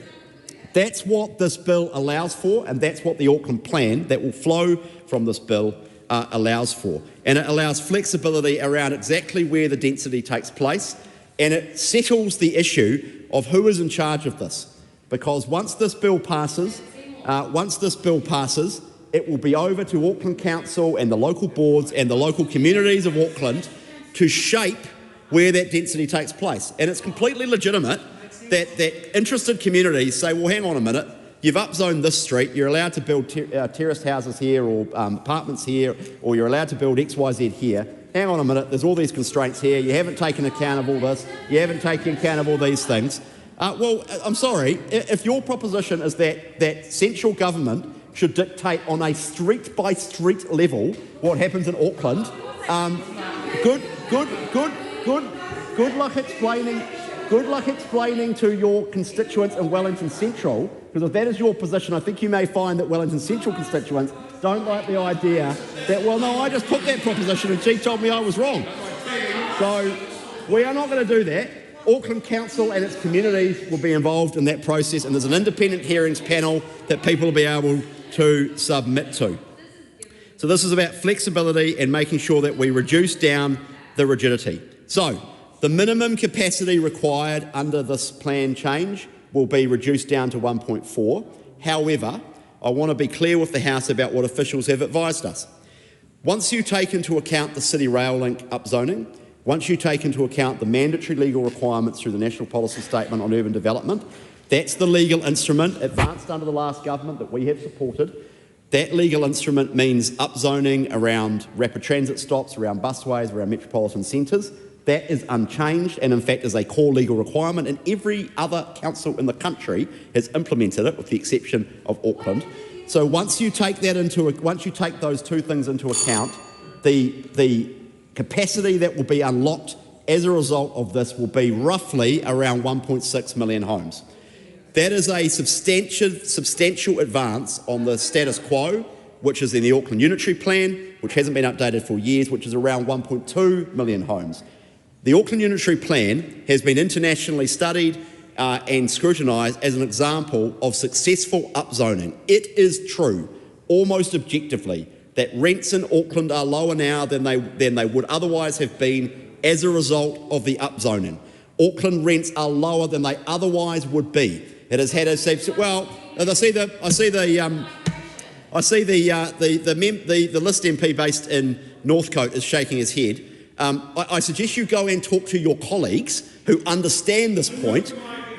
That's what this bill allows for, and that's what the Auckland plan that will flow from this bill allows for. And it allows flexibility around exactly where the density takes place, and it settles the issue of who is in charge of this. Because once this bill passes, it will be over to Auckland Council and the local boards and the local communities of Auckland to shape where that density takes place. And it's completely legitimate that interested communities say, well, hang on a minute, you've upzoned this street, you're allowed to build terraced houses here or apartments here, or you're allowed to build XYZ here. Hang on a minute, there's all these constraints here, you haven't taken account of all this, you haven't taken account of all these things. Well, I'm sorry, if your proposition is that central government should dictate on a street-by-street level what happens in Auckland, good luck explaining good luck explaining to your constituents in Wellington Central, because if that is your position, I think you may find that Wellington Central constituents don't like the idea that, well, no, I just put that proposition and she told me I was wrong. So we are not going to do that. Auckland Council and its communities will be involved in that process, and there's an independent hearings panel that people will be able to submit to. So this is about flexibility and making sure that we reduce down the rigidity. So the minimum capacity required under this plan change will be reduced down to 1.4. However, I want to be clear with the House about what officials have advised us. Once you take into account the City Rail Link upzoning, once you take into account the mandatory legal requirements through the National Policy Statement on Urban Development, that's the legal instrument advanced under the last government that we have supported. That legal instrument means upzoning around rapid transit stops, around busways, around metropolitan centres. That is unchanged and in fact is a core legal requirement, and every other council in the country has implemented it with the exception of Auckland. So once you take those two things into account, the capacity that will be unlocked as a result of this will be roughly around 1.6 million homes. That is a substantial advance on the status quo, which is in the Auckland Unitary Plan, which hasn't been updated for years, which is around 1.2 million homes. The Auckland Unitary Plan has been internationally studied and scrutinised as an example of successful upzoning. It is true, almost objectively, that rents in Auckland are lower now than they would otherwise have been as a result of the upzoning. Auckland rents are lower than they otherwise would be. It has had a well. I see the List MP based in Northcote is shaking his head. I suggest you go and talk to your colleagues who understand this point.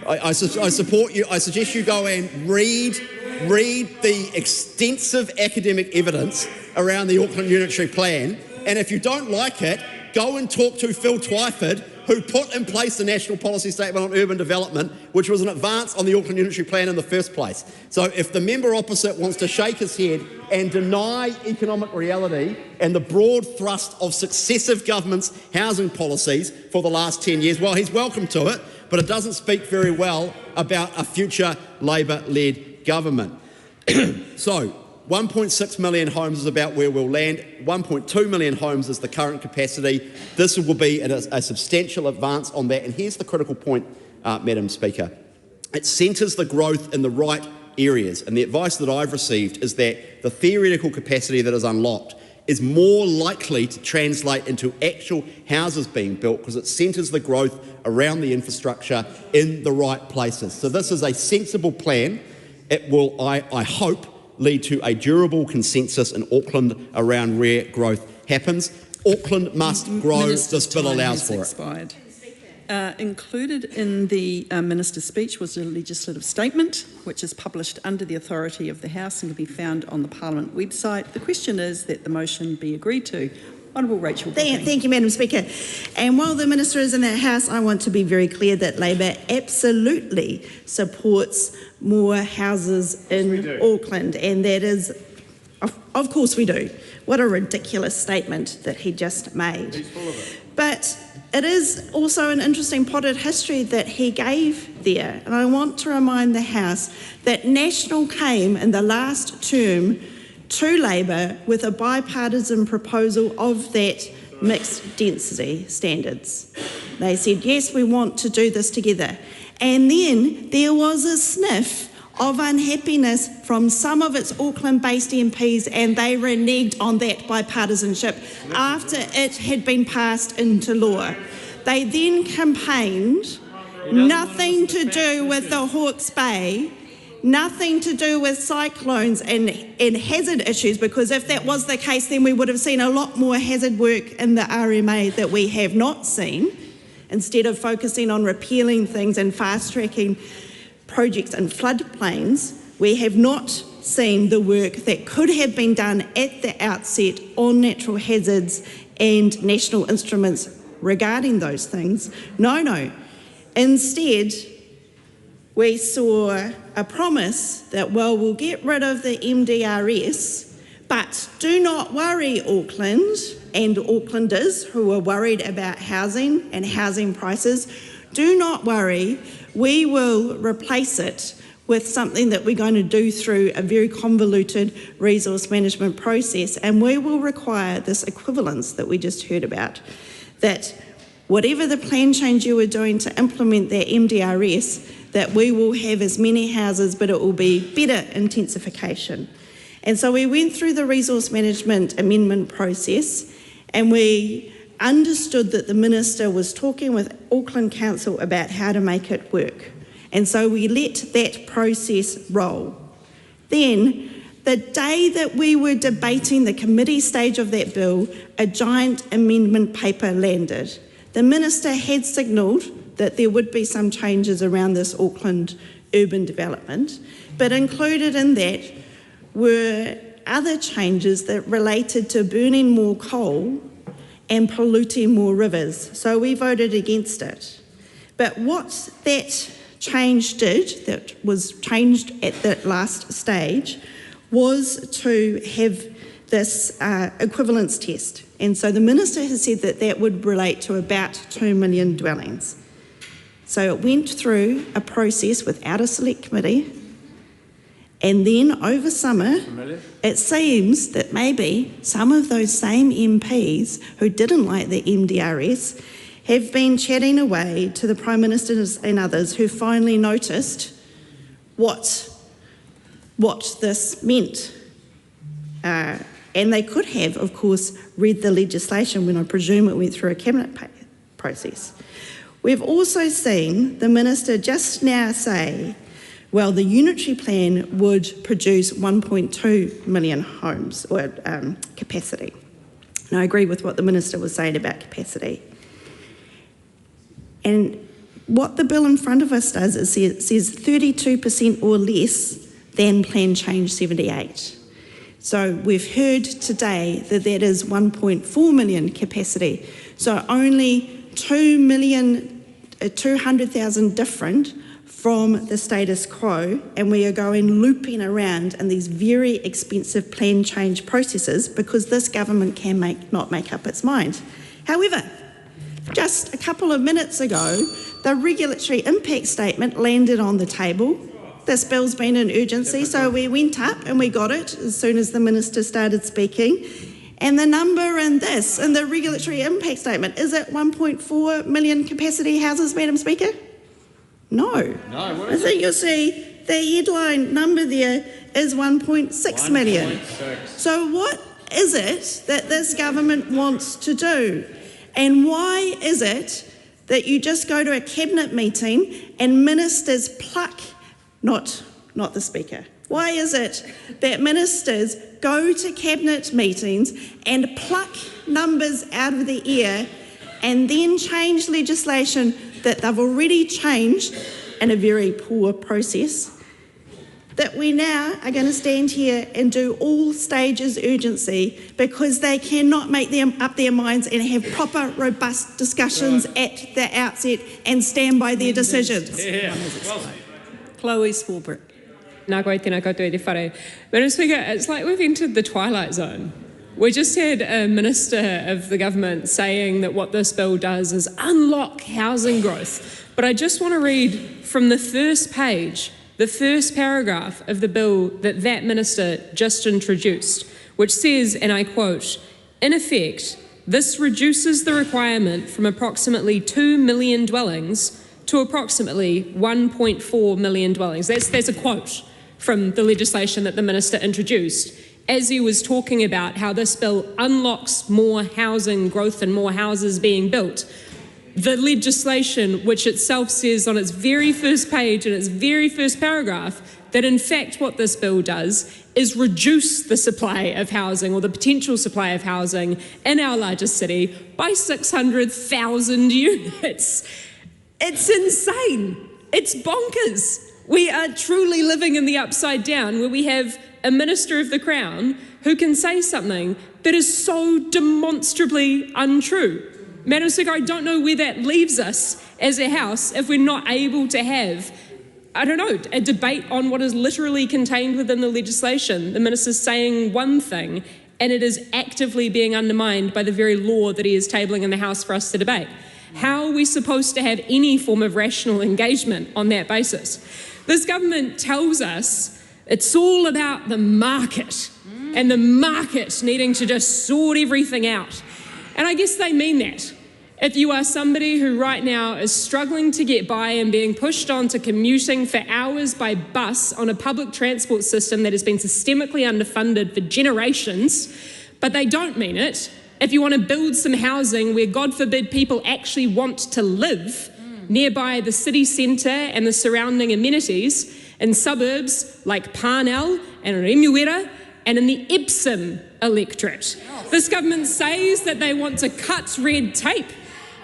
I support you. I suggest you go and read the extensive academic evidence around the Auckland Unitary Plan, and if you don't like it, go and talk to Phil Twyford, who put in place the National Policy Statement on Urban Development, which was an advance on the Auckland Unitary Plan in the first place. So if the member opposite wants to shake his head and deny economic reality and the broad thrust of successive governments' housing policies for the last 10 years, well, he's welcome to it, but it doesn't speak very well about a future Labor-led government. So 1.6 million homes is about where we'll land. 1.2 million homes is the current capacity. This will be a substantial advance on that. And here's the critical point, Madam Speaker. It centres the growth in the right areas. And the advice that I've received is that the theoretical capacity that is unlocked is more likely to translate into actual houses being built because it centres the growth around the infrastructure in the right places. So this is a sensible plan. It will, I hope, lead to a durable consensus in Auckland around where growth happens. Auckland must grow. This bill allows for it. Included in the Minister's speech was a legislative statement, which is published under the authority of the House and can be found on the Parliament website. The question is that the motion be agreed to. Honourable Rachel. Thank you, Madam Speaker. And while the Minister is in that House, I want to be very clear that Labor absolutely supports more houses in Auckland, and that is, of course we do. What a ridiculous statement that he just made. He's full of it. But it is also an interesting potted history that he gave there, and I want to remind the House that National came in the last term to Labor with a bipartisan proposal of that mixed density standards. They said, yes, we want to do this together. And then there was a sniff of unhappiness from some of its Auckland-based MPs, and they reneged on that bipartisanship after it had been passed into law. They then campaigned nothing to do with the Hawke's Bay, nothing to do with cyclones and hazard issues, because if that was the case, then we would have seen a lot more hazard work in the RMA that we have not seen, instead of focusing on repealing things and fast-tracking projects in floodplains. We have not seen the work that could have been done at the outset on natural hazards and national instruments regarding those things. No. Instead, we saw a promise that, well, we'll get rid of the MDRS, but do not worry, Auckland and Aucklanders who are worried about housing and housing prices. do not worry, we will replace it with something that we're going to do through a very convoluted resource management process, and we will require this equivalence that we just heard about, that whatever the plan change you are doing to implement that MDRS, that we will have as many houses, but it will be better intensification. And so we went through the resource management amendment process, and we understood that the Minister was talking with Auckland Council about how to make it work. And so we let that process roll. Then, the day that we were debating the committee stage of that bill, a giant amendment paper landed. The Minister had signalled that there would be some changes around this Auckland urban development, but included in that were other changes that related to burning more coal and polluting more rivers. So we voted against it. But what that change did, that was changed at that last stage, was to have this equivalence test. And so the Minister has said that that would relate to about 2 million dwellings. So it went through a process without a select committee, and then over summer, it seems that maybe some of those same MPs who didn't like the MDRS have been chatting away to the Prime Minister and others who finally noticed what this meant. And they could have, of course, read the legislation when I presume it went through a cabinet process. We've also seen the Minister just now say, well, the unitary plan would produce 1.2 million homes, or capacity. And I agree with what the Minister was saying about capacity. And what the bill in front of us does is it says 32% or less than Plan Change 78. So we've heard today that that is 1.4 million capacity. So only 200,000 different from the status quo, and we are going looping around in these very expensive plan change processes because this government can not make up its mind. However, just a couple of minutes ago, the regulatory impact statement landed on the table. This bill's been in urgency, so we went up and we got it as soon as the Minister started speaking. And the number in the regulatory impact statement, is it 1.4 million capacity houses, Madam Speaker? No. I think you'll see the headline number there is 1.6 million. So what is it that this government wants to do? And why is it that you just go to a cabinet meeting and ministers pluck, not the Speaker, why is it that ministers go to cabinet meetings and pluck numbers out of the air and then change legislation that they've already changed in a very poor process, that we now are going to stand here and do all stages urgency because they cannot make up their minds and have proper, robust discussions at the outset and stand by their decisions. Chloe Swarbrick. Nā koe tēnā koutou e te whare. Madam Speaker, it's like we've entered the twilight zone. We just had a Minister of the government saying that what this bill does is unlock housing growth. But I just want to read from the first page, the first paragraph of the bill that Minister just introduced, which says, and I quote, "In effect, this reduces the requirement from approximately 2 million dwellings to approximately 1.4 million dwellings." That's a quote from the legislation that the Minister introduced, as he was talking about how this bill unlocks more housing growth and more houses being built. The legislation, which itself says on its very first page, in its very first paragraph, that in fact what this bill does is reduce the supply of housing, or the potential supply of housing in our largest city, by 600,000 units. It's insane. It's bonkers. We are truly living in the upside down, where we have a Minister of the Crown who can say something that is so demonstrably untrue. Madam Speaker, I don't know where that leaves us as a House if we're not able to have, I don't know, a debate on what is literally contained within the legislation. The Minister's saying one thing, and it is actively being undermined by the very law that he is tabling in the House for us to debate. How are we supposed to have any form of rational engagement on that basis? This government tells us it's all about the market and the market needing to just sort everything out. And I guess they mean that. If you are somebody who right now is struggling to get by and being pushed on to commuting for hours by bus on a public transport system that has been systemically underfunded for generations, but they don't mean it, if you want to build some housing where, God forbid, people actually want to live nearby the city centre and the surrounding amenities in suburbs like Parnell and Remuera and in the Epsom electorate. This government says that they want to cut red tape.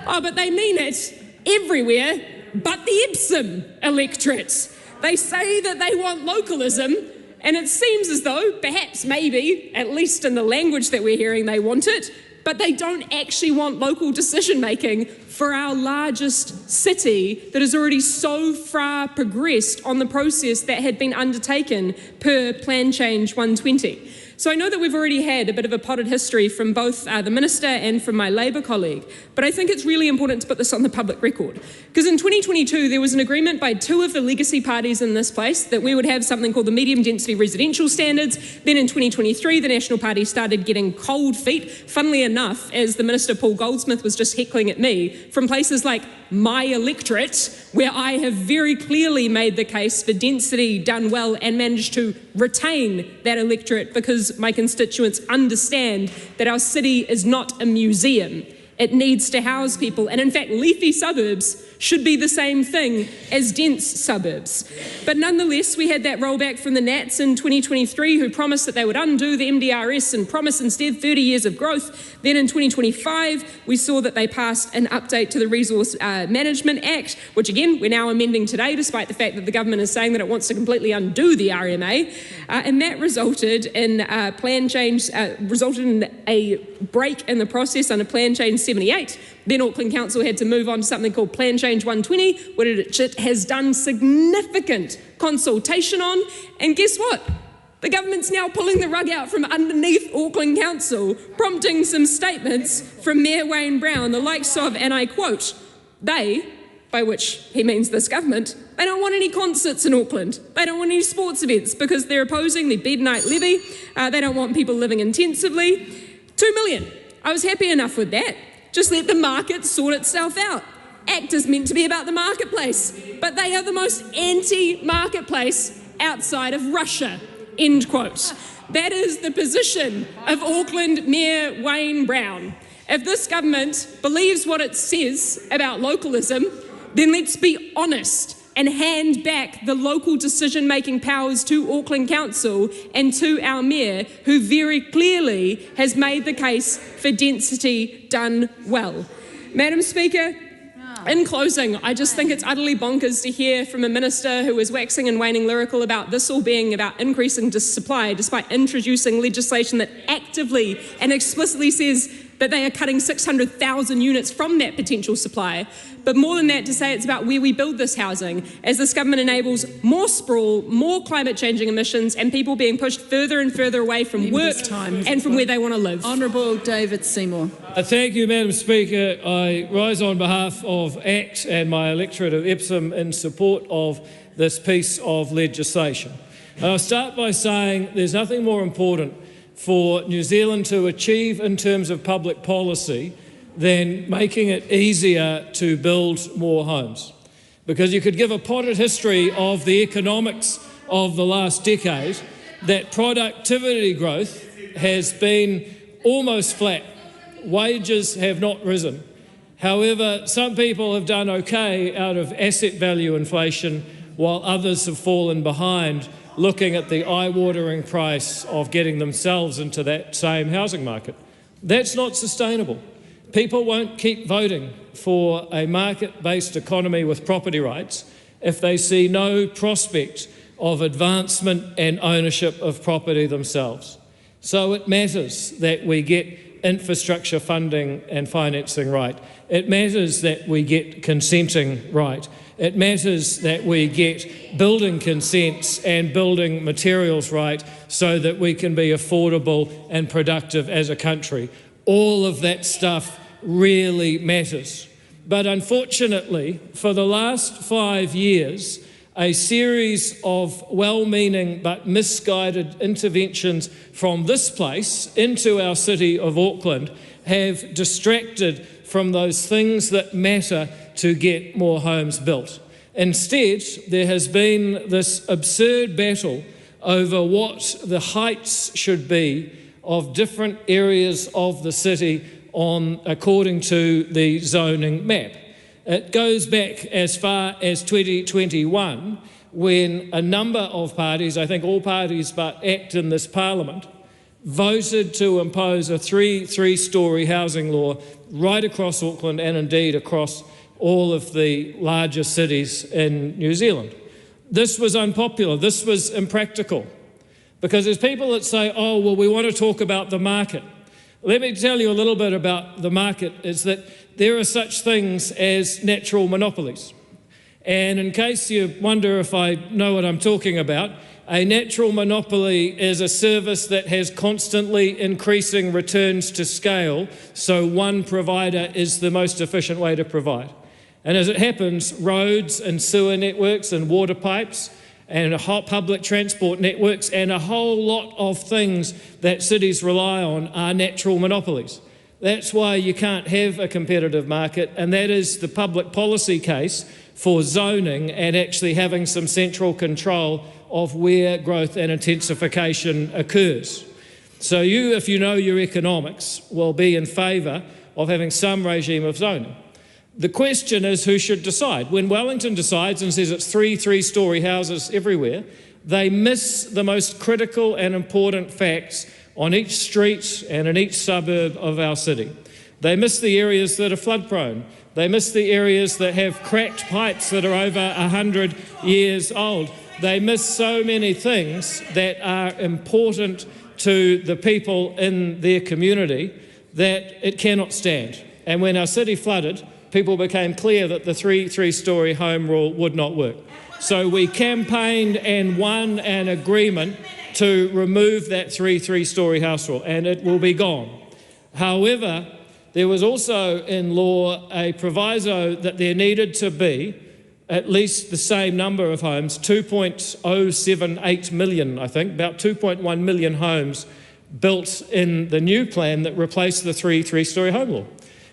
Oh, but they mean it everywhere but the Epsom electorate. They say that they want localism, and it seems as though, perhaps, maybe, at least in the language that we're hearing, they want it, but they don't actually want local decision-making for our largest city that is already so far progressed on the process that had been undertaken per Plan Change 120. So I know that we've already had a bit of a potted history from both the Minister and from my Labour colleague, but I think it's really important to put this on the public record. Because in 2022, there was an agreement by two of the legacy parties in this place that we would have something called the medium density residential standards. Then in 2023, the National Party started getting cold feet, funnily enough, as the Minister Paul Goldsmith was just heckling at me, from places like my electorate, where I have very clearly made the case for density done well and managed to retain that electorate because my constituents understand that our city is not a museum. It needs to house people, and in fact, leafy suburbs should be the same thing as dense suburbs. But nonetheless, we had that rollback from the Nats in 2023 who promised that they would undo the MDRS and promise instead 30 years of growth. Then in 2025, we saw that they passed an update to the Resource Management Act, which again, we're now amending today, despite the fact that the government is saying that it wants to completely undo the RMA. And that resulted in plan change, resulted in a break in the process under Plan Change 78. Then Auckland Council had to move on to something called Plan Change 120, which it has done significant consultation on. And guess what? The government's now pulling the rug out from underneath Auckland Council, prompting some statements from Mayor Wayne Brown, the likes of, and I quote, they, by which he means this government, they don't want any concerts in Auckland. They don't want any sports events because they're opposing the bed night levy. They don't want people living intensively. 2 million. I was happy enough with that. Just let the market sort itself out. ACT is meant to be about the marketplace, but they are the most anti-marketplace outside of Russia, end quote. That is the position of Auckland Mayor Wayne Brown. If this government believes what it says about localism, then let's be honest and hand back the local decision-making powers to Auckland Council and to our Mayor, who very clearly has made the case for density done well. Madam Speaker, in closing, I just think it's utterly bonkers to hear from a minister who is waxing and waning lyrical about this all being about increasing supply, despite introducing legislation that actively and explicitly says that they are cutting 600,000 units from that potential supply. But more than that, to say it's about where we build this housing, as this government enables more sprawl, more climate-changing emissions, and people being pushed further and further away from work and from where they want to live. Honourable David Seymour. Thank you, Madam Speaker. I rise on behalf of ACT and my electorate of Epsom in support of this piece of legislation. And I'll start by saying there's nothing more important for New Zealand to achieve in terms of public policy than making it easier to build more homes. Because you could give a potted history of the economics of the last decade, that productivity growth has been almost flat. Wages have not risen. However, some people have done okay out of asset value inflation, while others have fallen behind, looking at the eye-watering price of getting themselves into that same housing market. That's not sustainable. People won't keep voting for a market-based economy with property rights if they see no prospect of advancement and ownership of property themselves. So it matters that we get infrastructure funding and financing right. It matters that we get consenting right. It matters that we get building consents and building materials right so that we can be affordable and productive as a country. All of that stuff really matters. But unfortunately, for the last 5 years, a series of well-meaning but misguided interventions from this place into our city of Auckland have distracted from those things that matter to get more homes built. Instead, there has been this absurd battle over what the heights should be of different areas of the city according to the zoning map. It goes back as far as 2021 when a number of parties, I think all parties but ACT in this parliament, voted to impose a three-storey housing law right across Auckland and indeed across all of the larger cities in New Zealand. This was unpopular, this was impractical, because there's people that say, oh, well, we want to talk about the market. Let me tell you a little bit about the market, is that there are such things as natural monopolies. And in case you wonder if I know what I'm talking about, a natural monopoly is a service that has constantly increasing returns to scale, so one provider is the most efficient way to provide. And as it happens, roads and sewer networks and water pipes and public transport networks and a whole lot of things that cities rely on are natural monopolies. That's why you can't have a competitive market, and that is the public policy case for zoning and actually having some central control of where growth and intensification occurs. So you, if you know your economics, will be in favour of having some regime of zoning. The question is who should decide. When Wellington decides and says it's three-storey houses everywhere, they miss the most critical and important facts on each street and in each suburb of our city. They miss the areas that are flood prone. They miss the areas that have cracked pipes that are over 100 years old. They miss so many things that are important to the people in their community that it cannot stand. And when our city flooded, people became clear that the three-storey home rule would not work. So we campaigned and won an agreement to remove that three-storey house rule, and it will be gone. However, there was also in law a proviso that there needed to be at least the same number of homes, 2.078 million, I think, about 2.1 million homes built in the new plan that replaced the three-storey home law.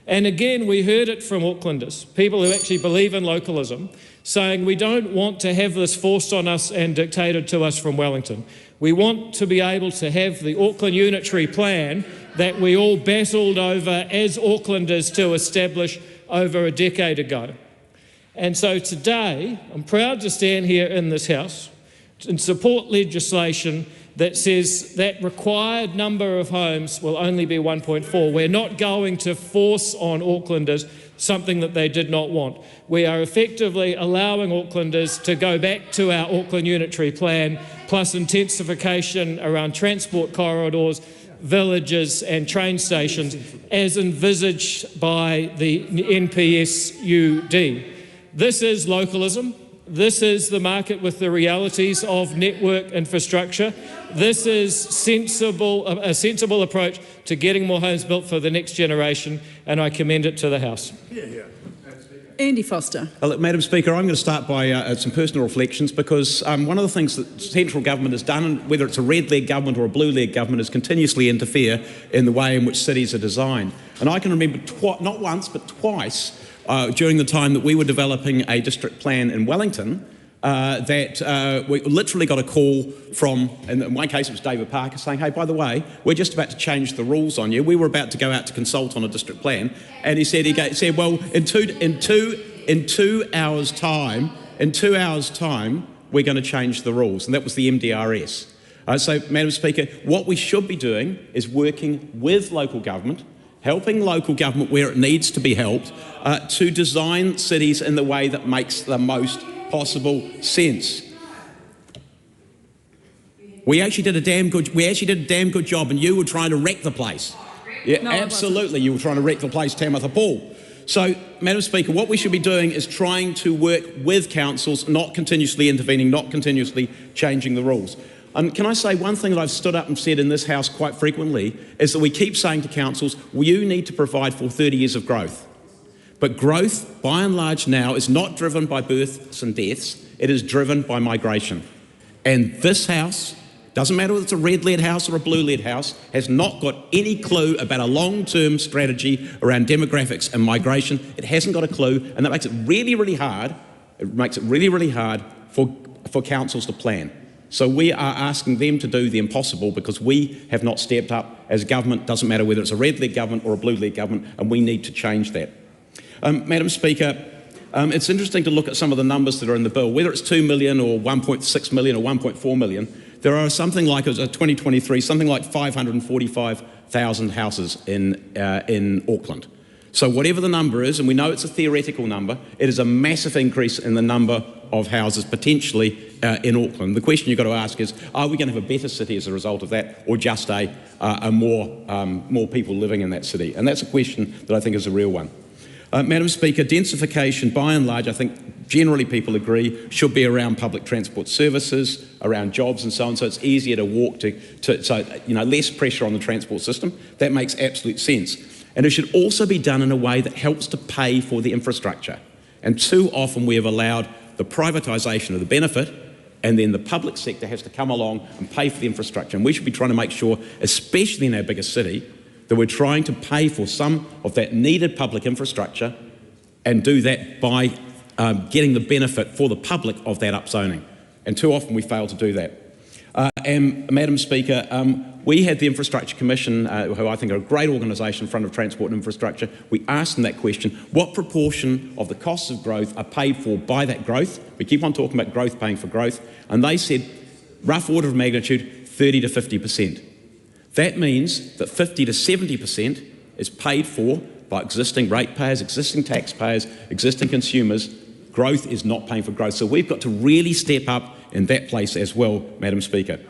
And again, we heard it from Aucklanders, people who actually believe in localism, saying we don't want to have this forced on us and dictated to us from Wellington. We want to be able to have the Auckland Unitary Plan that we all battled over as Aucklanders to establish over a decade ago. And so today, I'm proud to stand here in this House and support legislation that says that required number of homes will only be 1.4. We're not going to force on Aucklanders something that they did not want. We are effectively allowing Aucklanders to go back to our Auckland Unitary Plan, plus intensification around transport corridors, villages and train stations, as envisaged by the NPSUD. This is localism. This is the market with the realities of network infrastructure. This is a sensible approach to getting more homes built for the next generation, and I commend it to the House. Andy Foster. Look, Madam Speaker, I'm going to start by some personal reflections, because one of the things that central government has done, whether it's a red-leg government or a blue-leg government, is continuously interfere in the way in which cities are designed. And I can remember not once but twice during the time that we were developing a district plan in Wellington, that we literally got a call from, in my case it was David Parker, saying, hey, by the way, we're just about to change the rules on you. We were about to go out to consult on a district plan. And he said, well, in two hours' time, we're going to change the rules. And that was the MDRS. So, Madam Speaker, what we should be doing is working with local government, helping local government where it needs to be helped, to design cities in the way that makes the most possible sense. We actually did a damn good job, and you were trying to wreck the place. Yeah, no, absolutely, you were trying to wreck the place, Tamitha Paul. So, Madam Speaker, what we should be doing is trying to work with councils, not continuously intervening, not continuously changing the rules. Can I say one thing that I've stood up and said in this House quite frequently is that we keep saying to councils, well, you need to provide for 30 years of growth. But growth, by and large now, is not driven by births and deaths, it is driven by migration. And this House, doesn't matter whether it's a red-led House or a blue-led House, has not got any clue about a long-term strategy around demographics and migration. It hasn't got a clue, and that makes it really, really hard. It makes it really, really hard for councils to plan. So we are asking them to do the impossible because we have not stepped up as government, doesn't matter whether it's a red-led government or a blue-led government, and we need to change that. Madam Speaker, it's interesting to look at some of the numbers that are in the bill, whether it's 2 million or 1.6 million or 1.4 million. There are something like, as of 2023, something like 545,000 houses in Auckland. So whatever the number is, and we know it's a theoretical number, it is a massive increase in the number of houses potentially in Auckland. The question you've got to ask is, are we going to have a better city as a result of that, or just more people living in that city? And that's a question that I think is a real one. Madam Speaker, densification, by and large, I think generally people agree, should be around public transport services, around jobs and so on, so it's easier to walk so less pressure on the transport system. That makes absolute sense. And it should also be done in a way that helps to pay for the infrastructure. And too often we have allowed the privatisation of the benefit, and then the public sector has to come along and pay for the infrastructure. And we should be trying to make sure, especially in our biggest city, that we're trying to pay for some of that needed public infrastructure and do that by getting the benefit for the public of that upzoning. And too often we fail to do that. And Madam Speaker, we had the Infrastructure Commission, who I think are a great organisation in front of transport and infrastructure. We asked them that question, what proportion of the costs of growth are paid for by that growth? We keep on talking about growth paying for growth. And they said, rough order of magnitude, 30 to 50%. That means that 50 to 70% is paid for by existing ratepayers, existing taxpayers, existing consumers. Growth is not paying for growth. So we've got to really step up in that place as well, Madam Speaker.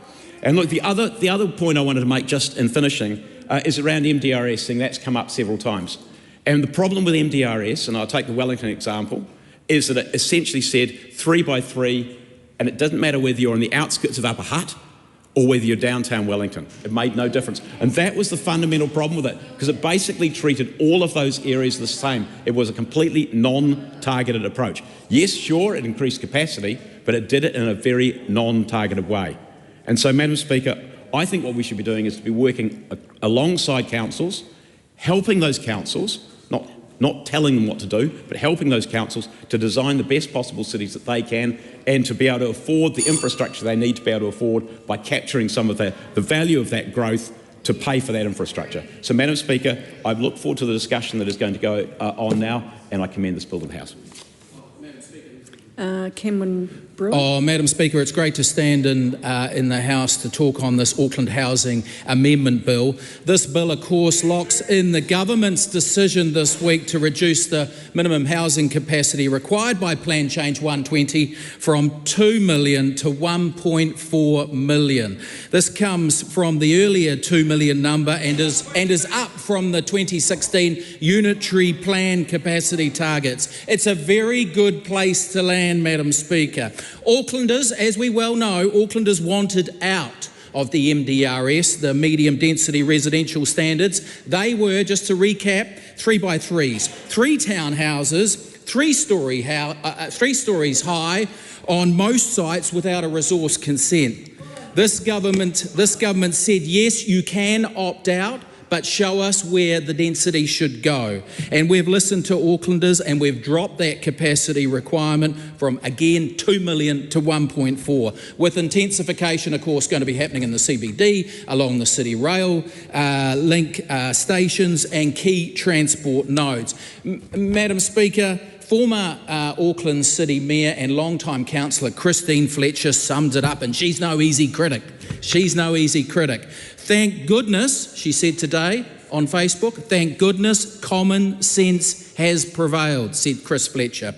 And look, the other point I wanted to make just in finishing is around MDRS, and that's come up several times. And the problem with MDRS, and I'll take the Wellington example, is that it essentially said 3 by 3, and it doesn't matter whether you're on the outskirts of Upper Hutt or whether you're downtown Wellington. It made no difference. And that was the fundamental problem with it, because it basically treated all of those areas the same. It was a completely non-targeted approach. Yes, sure, it increased capacity, but it did it in a very non-targeted way. And so, Madam Speaker, I think what we should be doing is to be working alongside councils, helping those councils, not telling them what to do, but helping those councils to design the best possible cities that they can, and to be able to afford the infrastructure they need to be able to afford by capturing some of the value of that growth to pay for that infrastructure. So, Madam Speaker, I look forward to the discussion that is going to go on now, and I commend this bill to the House. Cameron Brewer. Oh, Madam Speaker, it's great to stand in the House to talk on this Auckland Housing Amendment Bill. This bill, of course, locks in the government's decision this week to reduce the minimum housing capacity required by Plan Change 120 from 2 million to 1.4 million. This comes from the earlier 2 million number and is up from the 2016 unitary plan capacity targets. It's a very good place to land, Madam Speaker. Aucklanders, as we well know, Aucklanders wanted out of the MDRS, the medium density residential standards. They were, just to recap, 3 by 3s, 3 townhouses, 3 stories high on most sites without a resource consent. This government said, yes, you can opt out, but show us where the density should go. And we've listened to Aucklanders, and we've dropped that capacity requirement from, again, 2 million to 1.4, with intensification, of course, going to be happening in the CBD, along the City Rail link stations and key transport nodes. Madam Speaker, former Auckland City Mayor and long-time councillor Christine Fletcher summed it up, and she's no easy critic. She's no easy critic. Thank goodness, she said today on Facebook, thank goodness common sense has prevailed, said Chris Fletcher.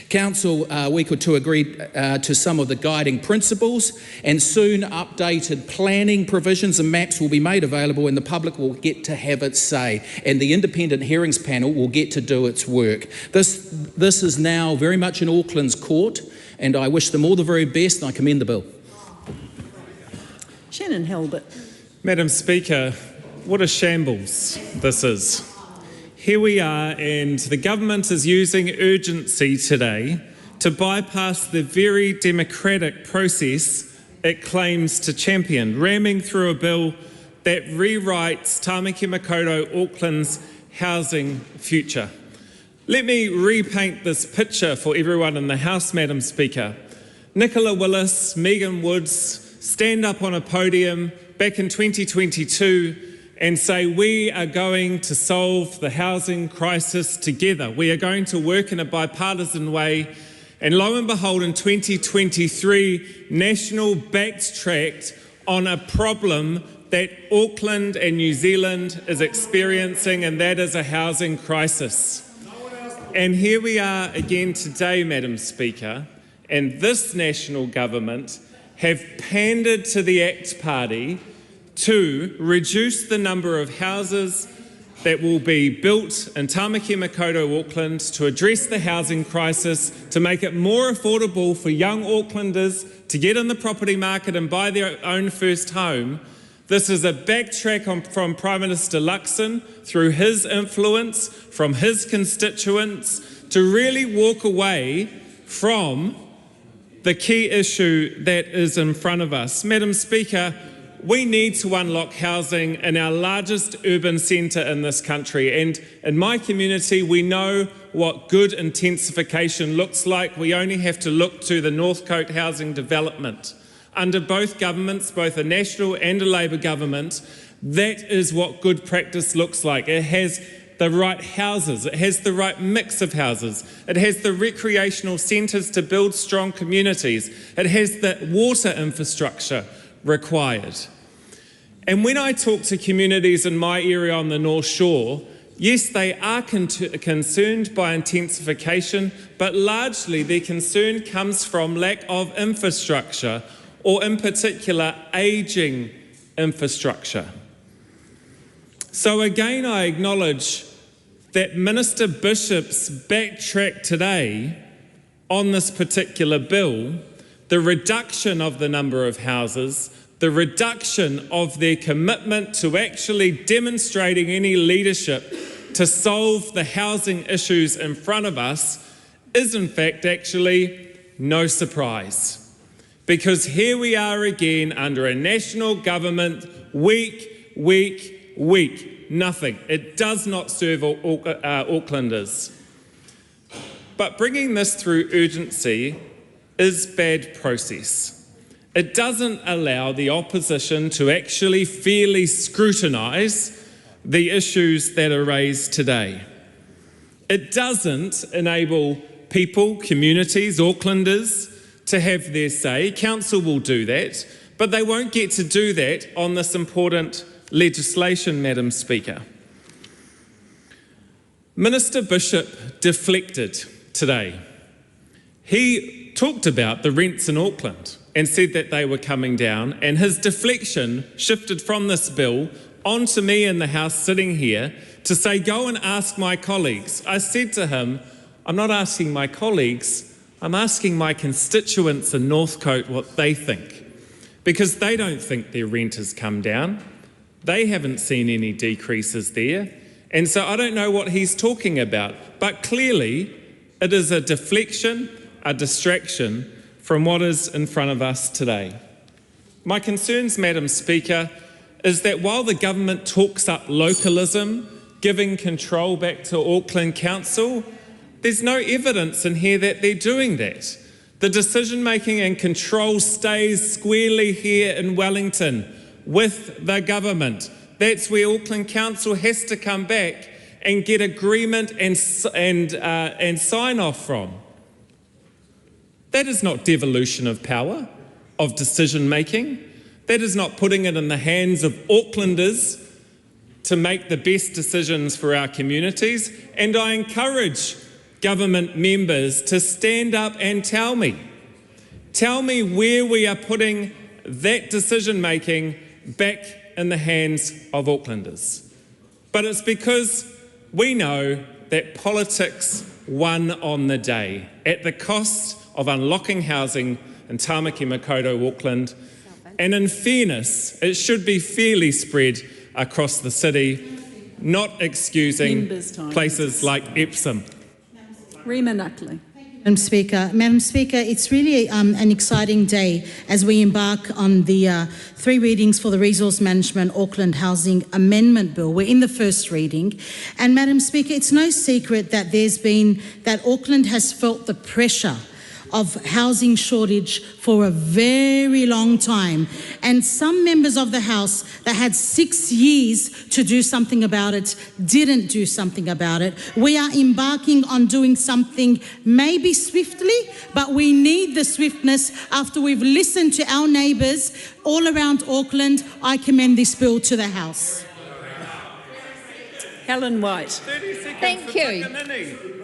Council, a week or two, agreed to some of the guiding principles, and soon updated planning provisions and maps will be made available, and the public will get to have its say, and the independent hearings panel will get to do its work. This is now very much in Auckland's court, and I wish them all the very best, and I commend the bill. Shannon Halbert. Madam Speaker, what a shambles this is. here we are, and the government is using urgency today to bypass the very democratic process it claims to champion, ramming through a bill that rewrites Tāmaki Makaurau Auckland's housing future. Let me repaint this picture for everyone in the House, Madam Speaker. Nicola Willis, Megan Woods stand up on a podium back in 2022 and say, we are going to solve the housing crisis together. We are going to work in a bipartisan way. And lo and behold, in 2023, National backtracked on a problem that Auckland and New Zealand is experiencing, and that is a housing crisis. And here we are again today, Madam Speaker, and this national government have pandered to the ACT Party to reduce the number of houses that will be built in Tāmaki Makaurau, Auckland, to address the housing crisis, to make it more affordable for young Aucklanders to get in the property market and buy their own first home. This is a backtrack from Prime Minister Luxon, through his influence, from his constituents, to really walk away from the key issue that is in front of us. Madam Speaker, we need to unlock housing in our largest urban centre in this country, and in my community we know what good intensification looks like. We only have to look to the Northcote housing development. Under both governments, both a National and a Labour government, that is what good practice looks like. It has the right houses, it has the right mix of houses, it has the recreational centres to build strong communities, it has the water infrastructure required. And when I talk to communities in my area on the North Shore, yes, they are concerned by intensification, but largely their concern comes from lack of infrastructure, or in particular, ageing infrastructure. So again, I acknowledge that Minister Bishop's backtrack today on this particular bill, the reduction of the number of houses, the reduction of their commitment to actually demonstrating any leadership to solve the housing issues in front of us, is in fact actually no surprise. Because here we are again under a national government, weak, nothing. It does not serve Aucklanders. But bringing this through urgency is bad process. It doesn't allow the opposition to actually fairly scrutinise the issues that are raised today. It doesn't enable people, communities, Aucklanders to have their say. Council will do that, but they won't get to do that on this important legislation, Madam Speaker. Minister Bishop deflected today. He talked about the rents in Auckland and said that they were coming down, and his deflection shifted from this bill onto me in the House sitting here to say, go and ask my colleagues. I said to him, I'm not asking my colleagues, I'm asking my constituents in Northcote what they think, because they don't think their rent has come down. They haven't seen any decreases there, and so I don't know what he's talking about. But clearly it is a deflection, a distraction from what is in front of us today. My concerns, Madam Speaker, is that while the government talks up localism, giving control back to Auckland Council, there's no evidence in here that they're doing that. The decision-making and control stays squarely here in Wellington with the government. That's where Auckland Council has to come back and get agreement and sign-off from. That is not devolution of power, of decision-making. That is not putting it in the hands of Aucklanders to make the best decisions for our communities. And I encourage government members to stand up and tell me where we are putting that decision-making back in the hands of Aucklanders. But it's because we know that politics won on the day at the cost of unlocking housing in Tāmaki Makaurau, Auckland. And in fairness, it should be fairly spread across the city. not excusing Members' time. places like Epsom. Rima Nutley. Madam Speaker, it's really an exciting day as we embark on the 3 readings for the Resource Management Auckland Housing Amendment Bill. We're in the first reading, and Madam Speaker, it's no secret that that Auckland has felt the pressure of housing shortage for a very long time, and some members of the House that had 6 years to do something about it didn't do something about it. We are embarking on doing something maybe swiftly, but we need the swiftness after we've listened to our neighbours all around Auckland. I commend this bill to the House. Helen White. Thank you.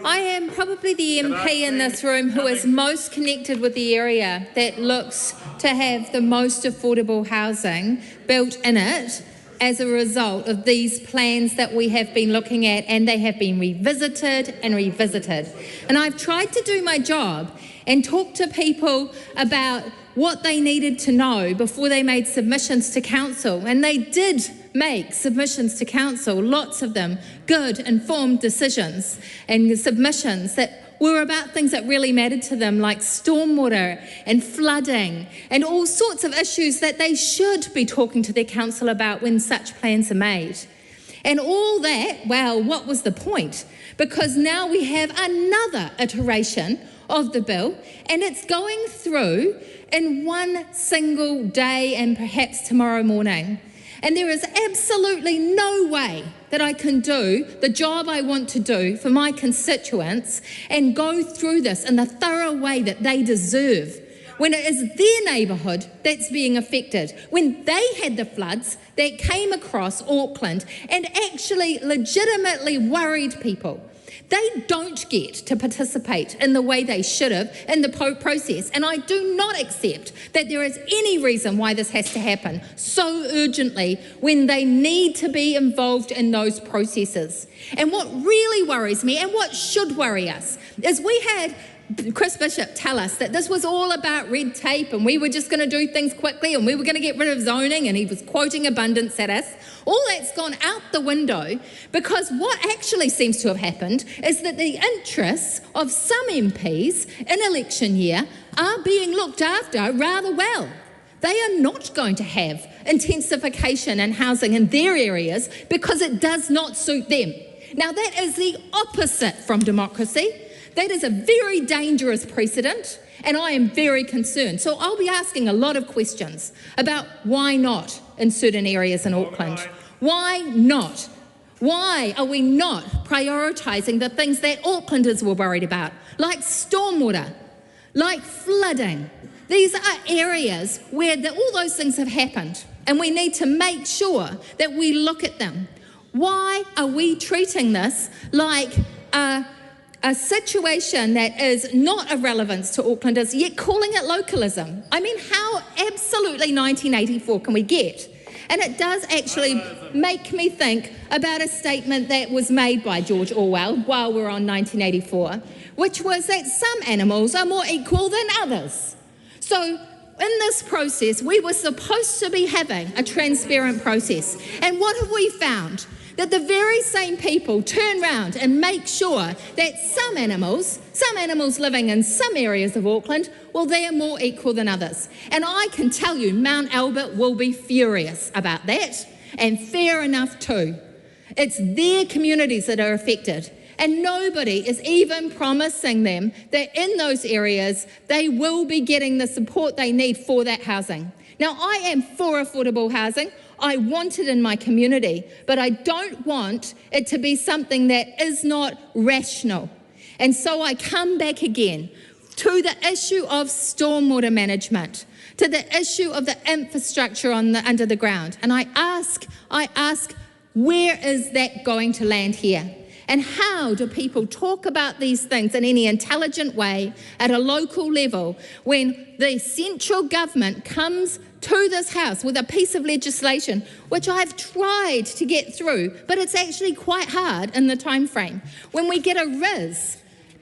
I am probably the MP in this room who is most connected with the area that looks to have the most affordable housing built in it as a result of these plans that we have been looking at, and they have been revisited and revisited. And I've tried to do my job and talk to people about what they needed to know before they made submissions to council, and they did make submissions to council, lots of them good, informed decisions and submissions that were about things that really mattered to them, like stormwater and flooding and all sorts of issues that they should be talking to their council about when such plans are made. And all that, well, what was the point? Because now we have another iteration of the bill, and it's going through in one single day and perhaps tomorrow morning. And there is absolutely no way that I can do the job I want to do for my constituents and go through this in the thorough way that they deserve when it is their neighbourhood that's being affected, when they had the floods that came across Auckland and actually legitimately worried people. They don't get to participate in the way they should have in the process, and I do not accept that there is any reason why this has to happen so urgently when they need to be involved in those processes. And what really worries me, and what should worry us, is we had Chris Bishop tell us that this was all about red tape and we were just going to do things quickly and we were going to get rid of zoning, and he was quoting abundance at us. All that's gone out the window, because what actually seems to have happened is that the interests of some MPs in election year are being looked after rather well. They are not going to have intensification and housing in their areas because it does not suit them. Now that is the opposite from democracy. That is a very dangerous precedent, and I am very concerned. So I'll be asking a lot of questions about why not in certain areas in Auckland. Why not? Why are we not prioritising the things that Aucklanders were worried about, like stormwater, like flooding? These are areas where all those things have happened, and we need to make sure that we look at them. Why are we treating this like a situation that is not of relevance to Aucklanders, yet calling it localism? I mean, how absolutely 1984 can we get? And it does actually make me think about a statement that was made by George Orwell while we're on 1984, which was that some animals are more equal than others. So in this process, we were supposed to be having a transparent process. And what have we found? That the very same people turn round and make sure that some animals living in some areas of Auckland, well, they are more equal than others. And I can tell you, Mount Albert will be furious about that, and fair enough too. It's their communities that are affected, and nobody is even promising them that in those areas they will be getting the support they need for that housing. Now, I am for affordable housing. I want it in my community, but I don't want it to be something that is not rational. And so I come back again to the issue of stormwater management, to the issue of the infrastructure under the ground. And I ask, where is that going to land here? And how do people talk about these things in any intelligent way at a local level when the central government comes to this House with a piece of legislation, which I've tried to get through, but it's actually quite hard in the time frame. When we get a RIS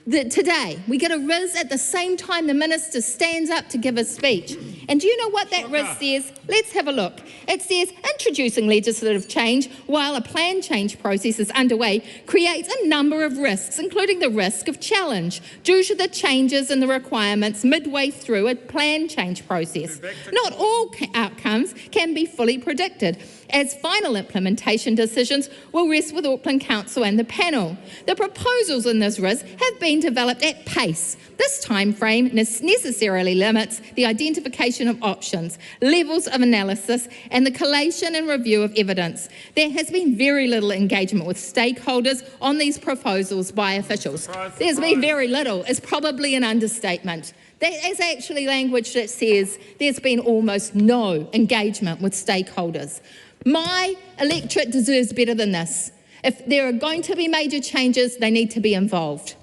today. We get a RIS at the same time the minister stands up to give a speech. And do you know what that RIS says? Let's have a look. It says, introducing legislative change while a plan change process is underway creates a number of risks, including the risk of challenge due to the changes in the requirements midway through a plan change process. Not all outcomes can be fully predicted, as final implementation decisions will rest with Auckland Council and the panel. The proposals in this RIS have been developed at pace. This time frame necessarily limits the identification of options, levels of analysis, and the collation and review of evidence. There has been very little engagement with stakeholders on these proposals by officials. There's been very little. It's probably an understatement. There is actually language that says there's been almost no engagement with stakeholders. My electorate deserves better than this. If there are going to be major changes, they need to be involved.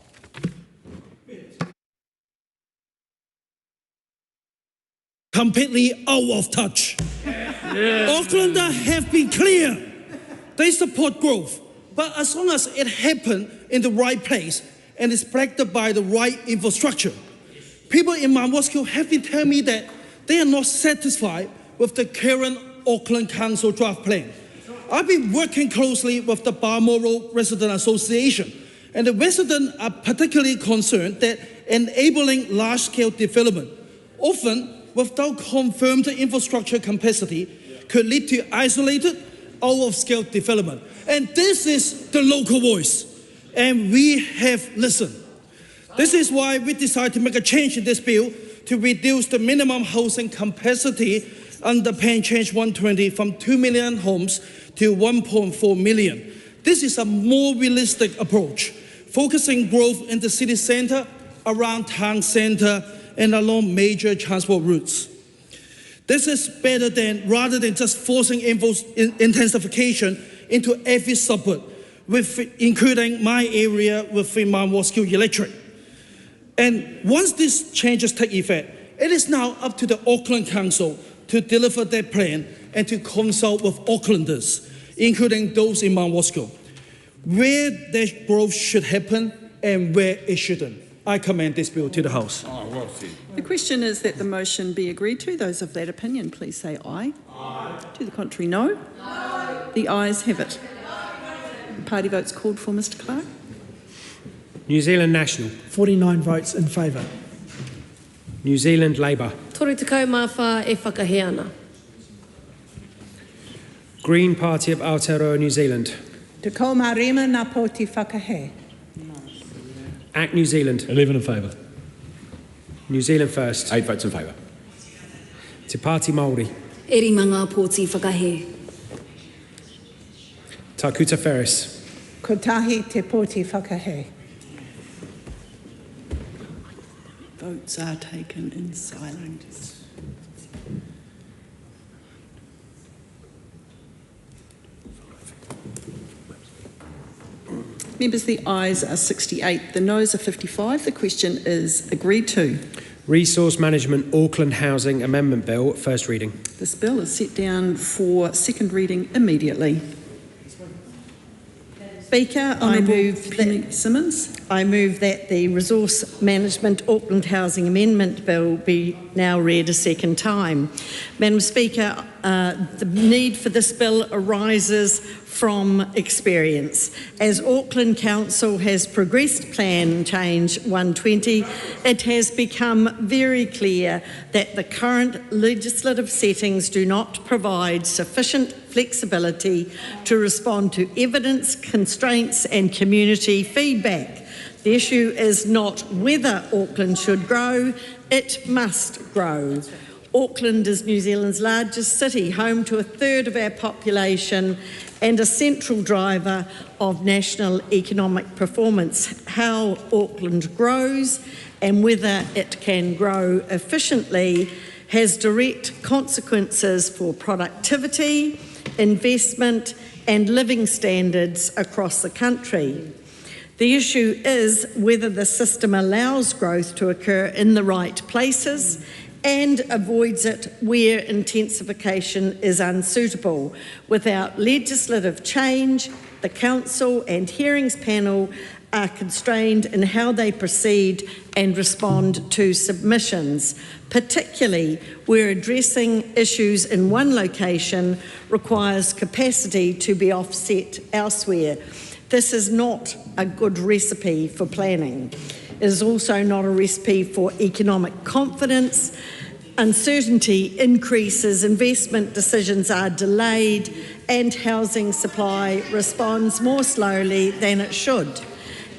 Completely out of touch. Aucklanders have been clear. They support growth, but as long as it happens in the right place and is backed by the right infrastructure. People in Mount Roskill have been telling me that they are not satisfied with the current Auckland Council draft plan. I've been working closely with the Balmoral Resident Association, and the residents are particularly concerned that enabling large-scale development, often without confirmed infrastructure capacity, could lead to isolated, out-of-scale development. And this is the local voice, and we have listened. This is why we decided to make a change in this bill to reduce the minimum housing capacity under Plan Change 120 from 2 million homes to 1.4 million. This is a more realistic approach, focusing growth in the city centre, around town centre, and along major transport routes. This is better rather than just forcing intensification into every suburb, including my area within Mount Roskill electorate. And once these changes take effect, it is now up to the Auckland Council to deliver their plan and to consult with Aucklanders, including those in Mount Roskill, where their growth should happen and where it shouldn't. I commend this bill to the House. The question is that the motion be agreed to. Those of that opinion, please say aye. Aye. To the contrary, no. No. The ayes have it. The party votes called for, Mr Clark. New Zealand National. 49 votes in favour. New Zealand Labour. Toru tekau mawha e whakahe ana. Green Party of Aotearoa, New Zealand. Te ko marima na poti whakahe. Act New Zealand. 11 in favour. New Zealand First. 8 votes in favour. Te Pāti Māori. Eri manga poti whakahe. Takuta Ferris. Kotahi te poti whakahe. Votes are taken in silence. Members, the ayes are 68, the noes are 55. The question is agreed to. Resource Management Auckland Housing Amendment Bill, first reading. This bill is set down for second reading immediately. Speaker, I move that the Resource Management Auckland Housing Amendment Bill be now read a second time. Madam Speaker, the need for this bill arises from experience. As Auckland Council has progressed Plan Change 120, it has become very clear that the current legislative settings do not provide sufficient flexibility to respond to evidence, constraints and community feedback. The issue is not whether Auckland should grow, it must grow. Auckland is New Zealand's largest city, home to a third of our population and a central driver of national economic performance. How Auckland grows and whether it can grow efficiently has direct consequences for productivity, investment and living standards across the country. The issue is whether the system allows growth to occur in the right places and avoids it where intensification is unsuitable. Without legislative change, The Council and Hearings Panel are constrained in how they proceed and respond to submissions, particularly where addressing issues in one location requires capacity to be offset elsewhere. This is not a good recipe for planning. It is also not a recipe for economic confidence. Uncertainty increases, investment decisions are delayed, and housing supply responds more slowly than it should.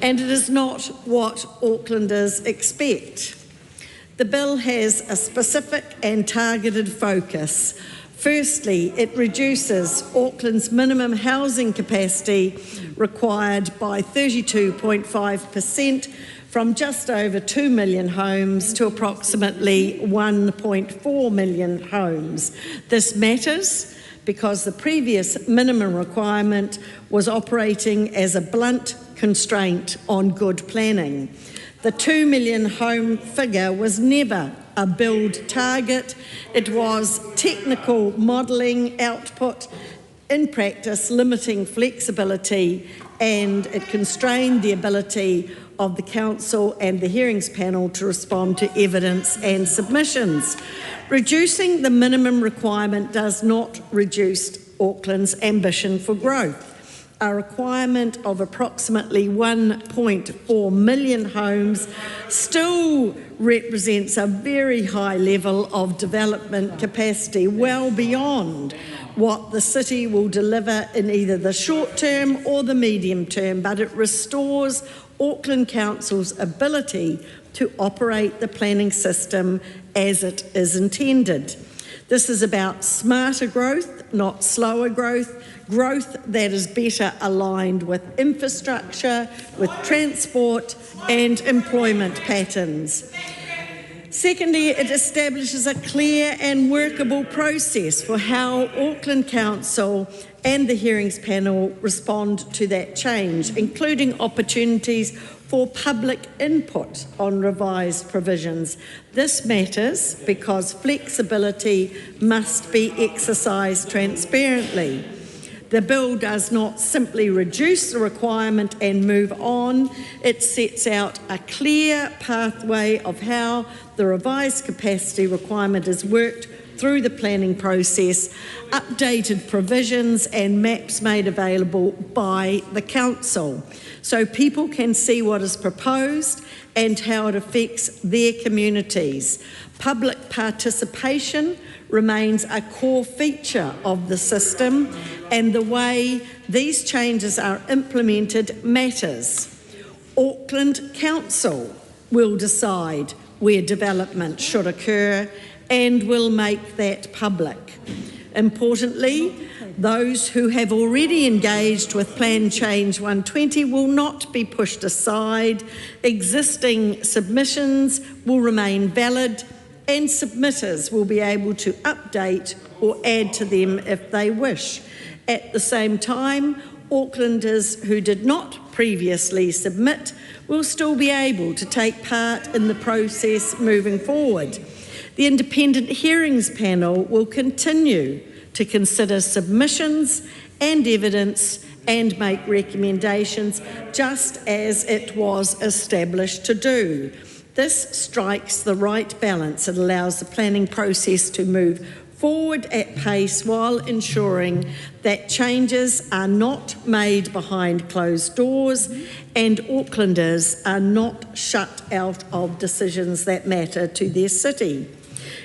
And it is not what Aucklanders expect. The bill has a specific and targeted focus. Firstly, it reduces Auckland's minimum housing capacity required by 32.5% from just over 2 million homes to approximately 1.4 million homes. This matters because the previous minimum requirement was operating as a blunt constraint on good planning. The 2 million home figure was never a build target. It was technical modelling output, in practice limiting flexibility, and it constrained the ability of the Council and the Hearings Panel to respond to evidence and submissions. Reducing the minimum requirement does not reduce Auckland's ambition for growth. A requirement of approximately 1.4 million homes still represents a very high level of development capacity, well beyond what the city will deliver in either the short term or the medium term, but it restores Auckland Council's ability to operate the planning system as it is intended. This is about smarter growth, not slower growth, growth that is better aligned with infrastructure, with transport and employment patterns. Secondly, it establishes a clear and workable process for how Auckland Council and the Hearings Panel respond to that change, including opportunities for public input on revised provisions. This matters because flexibility must be exercised transparently. The bill does not simply reduce the requirement and move on. It sets out a clear pathway of how the revised capacity requirement is worked through the planning process, updated provisions and maps made available by the Council, so people can see what is proposed and how it affects their communities. Public participation remains a core feature of the system, and the way these changes are implemented matters. Auckland Council will decide where development should occur and will make that public. Importantly, those who have already engaged with Plan Change 120 will not be pushed aside. Existing submissions will remain valid, and submitters will be able to update or add to them if they wish. At the same time, Aucklanders who did not previously submit will still be able to take part in the process moving forward. The Independent Hearings Panel will continue to consider submissions and evidence and make recommendations just as it was established to do. This strikes the right balance. It allows the planning process to move forward at pace while ensuring that changes are not made behind closed doors and Aucklanders are not shut out of decisions that matter to their city.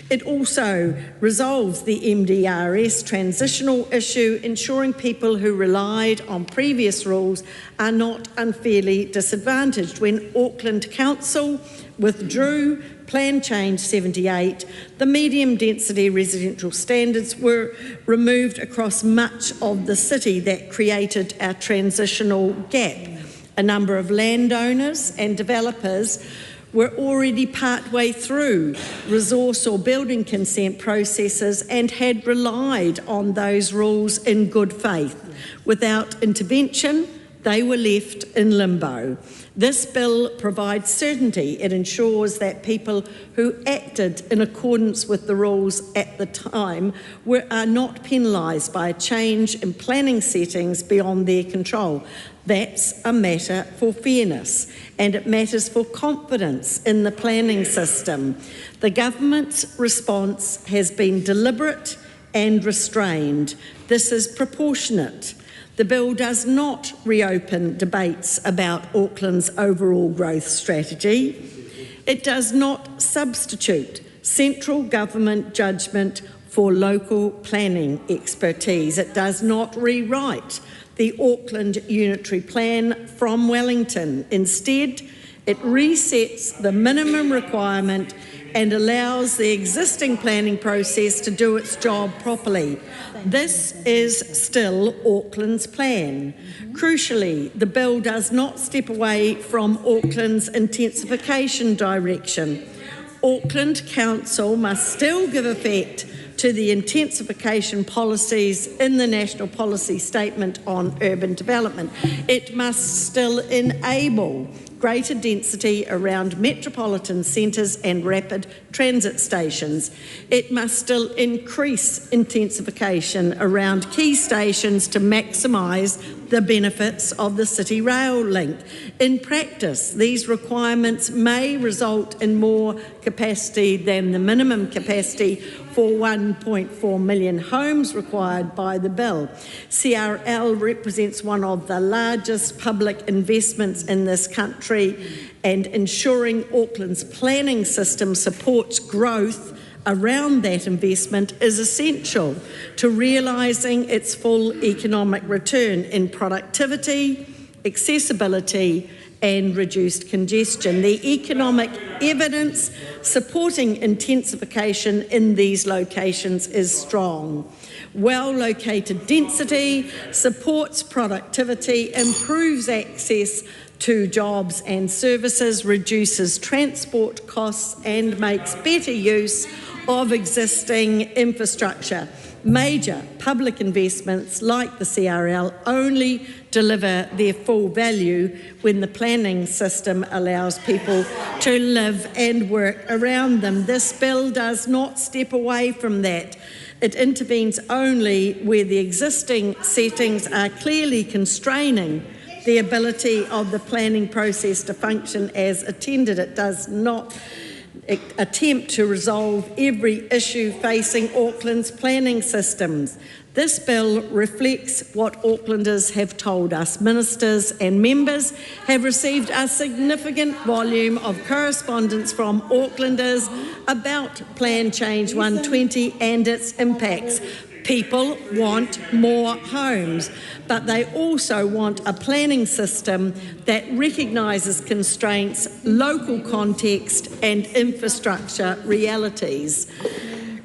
It also resolves the MDRS transitional issue, ensuring people who relied on previous rules are not unfairly disadvantaged. When Auckland Council withdrew Plan Change 78, the medium density residential standards were removed across much of the city. That created a transitional gap. A number of landowners and developers were already partway through resource or building consent processes and had relied on those rules in good faith. Without intervention, They were left in limbo. This bill provides certainty. It ensures that people who acted in accordance with the rules at the time are not penalised by a change in planning settings beyond their control. That's a matter for fairness, and it matters for confidence in the planning system. The government's response has been deliberate and restrained. This is proportionate. The bill does not reopen debates about Auckland's overall growth strategy. It does not substitute central government judgment for local planning expertise. It does not rewrite the Auckland Unitary Plan from Wellington. Instead, it resets the minimum requirement and allows the existing planning process to do its job properly. This is still Auckland's plan. Crucially, the bill does not step away from Auckland's intensification direction. Auckland Council must still give effect to the intensification policies in the National Policy Statement on Urban Development. It must still enable greater density around metropolitan centres and rapid transit stations. It must still increase intensification around key stations to maximise the benefits of the City Rail link. In practice, these requirements may result in more capacity than the minimum capacity for 1.4 million homes required by the bill. CRL represents one of the largest public investments in this country, and ensuring Auckland's planning system supports growth around that investment is essential to realising its full economic return in productivity, accessibility and reduced congestion. The economic evidence supporting intensification in these locations is strong. Well-located density supports productivity, improves access to jobs and services, reduces transport costs and makes better use of existing infrastructure. Major public investments like the CRL only deliver their full value when the planning system allows people to live and work around them. This bill does not step away from that. It intervenes only where the existing settings are clearly constraining the ability of the planning process to function as intended. It does not attempt to resolve every issue facing Auckland's planning systems. This bill reflects what Aucklanders have told us. Ministers and members have received a significant volume of correspondence from Aucklanders about Plan Change 120 and its impacts. People want more homes, but they also want a planning system that recognises constraints, local context and infrastructure realities.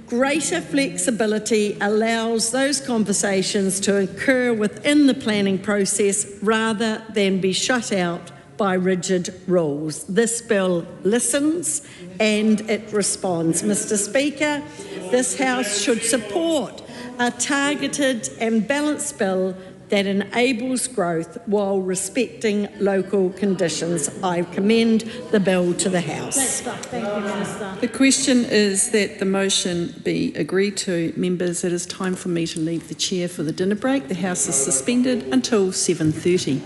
Greater flexibility allows those conversations to occur within the planning process rather than be shut out by rigid rules. This bill listens and it responds. Mr. Speaker, this House should support a targeted and balanced bill that enables growth while respecting local conditions. I commend the bill to the House. Thank you, Minister. The question is that the motion be agreed to. Members, it is time for me to leave the chair for the dinner break. The House is suspended until 7:30.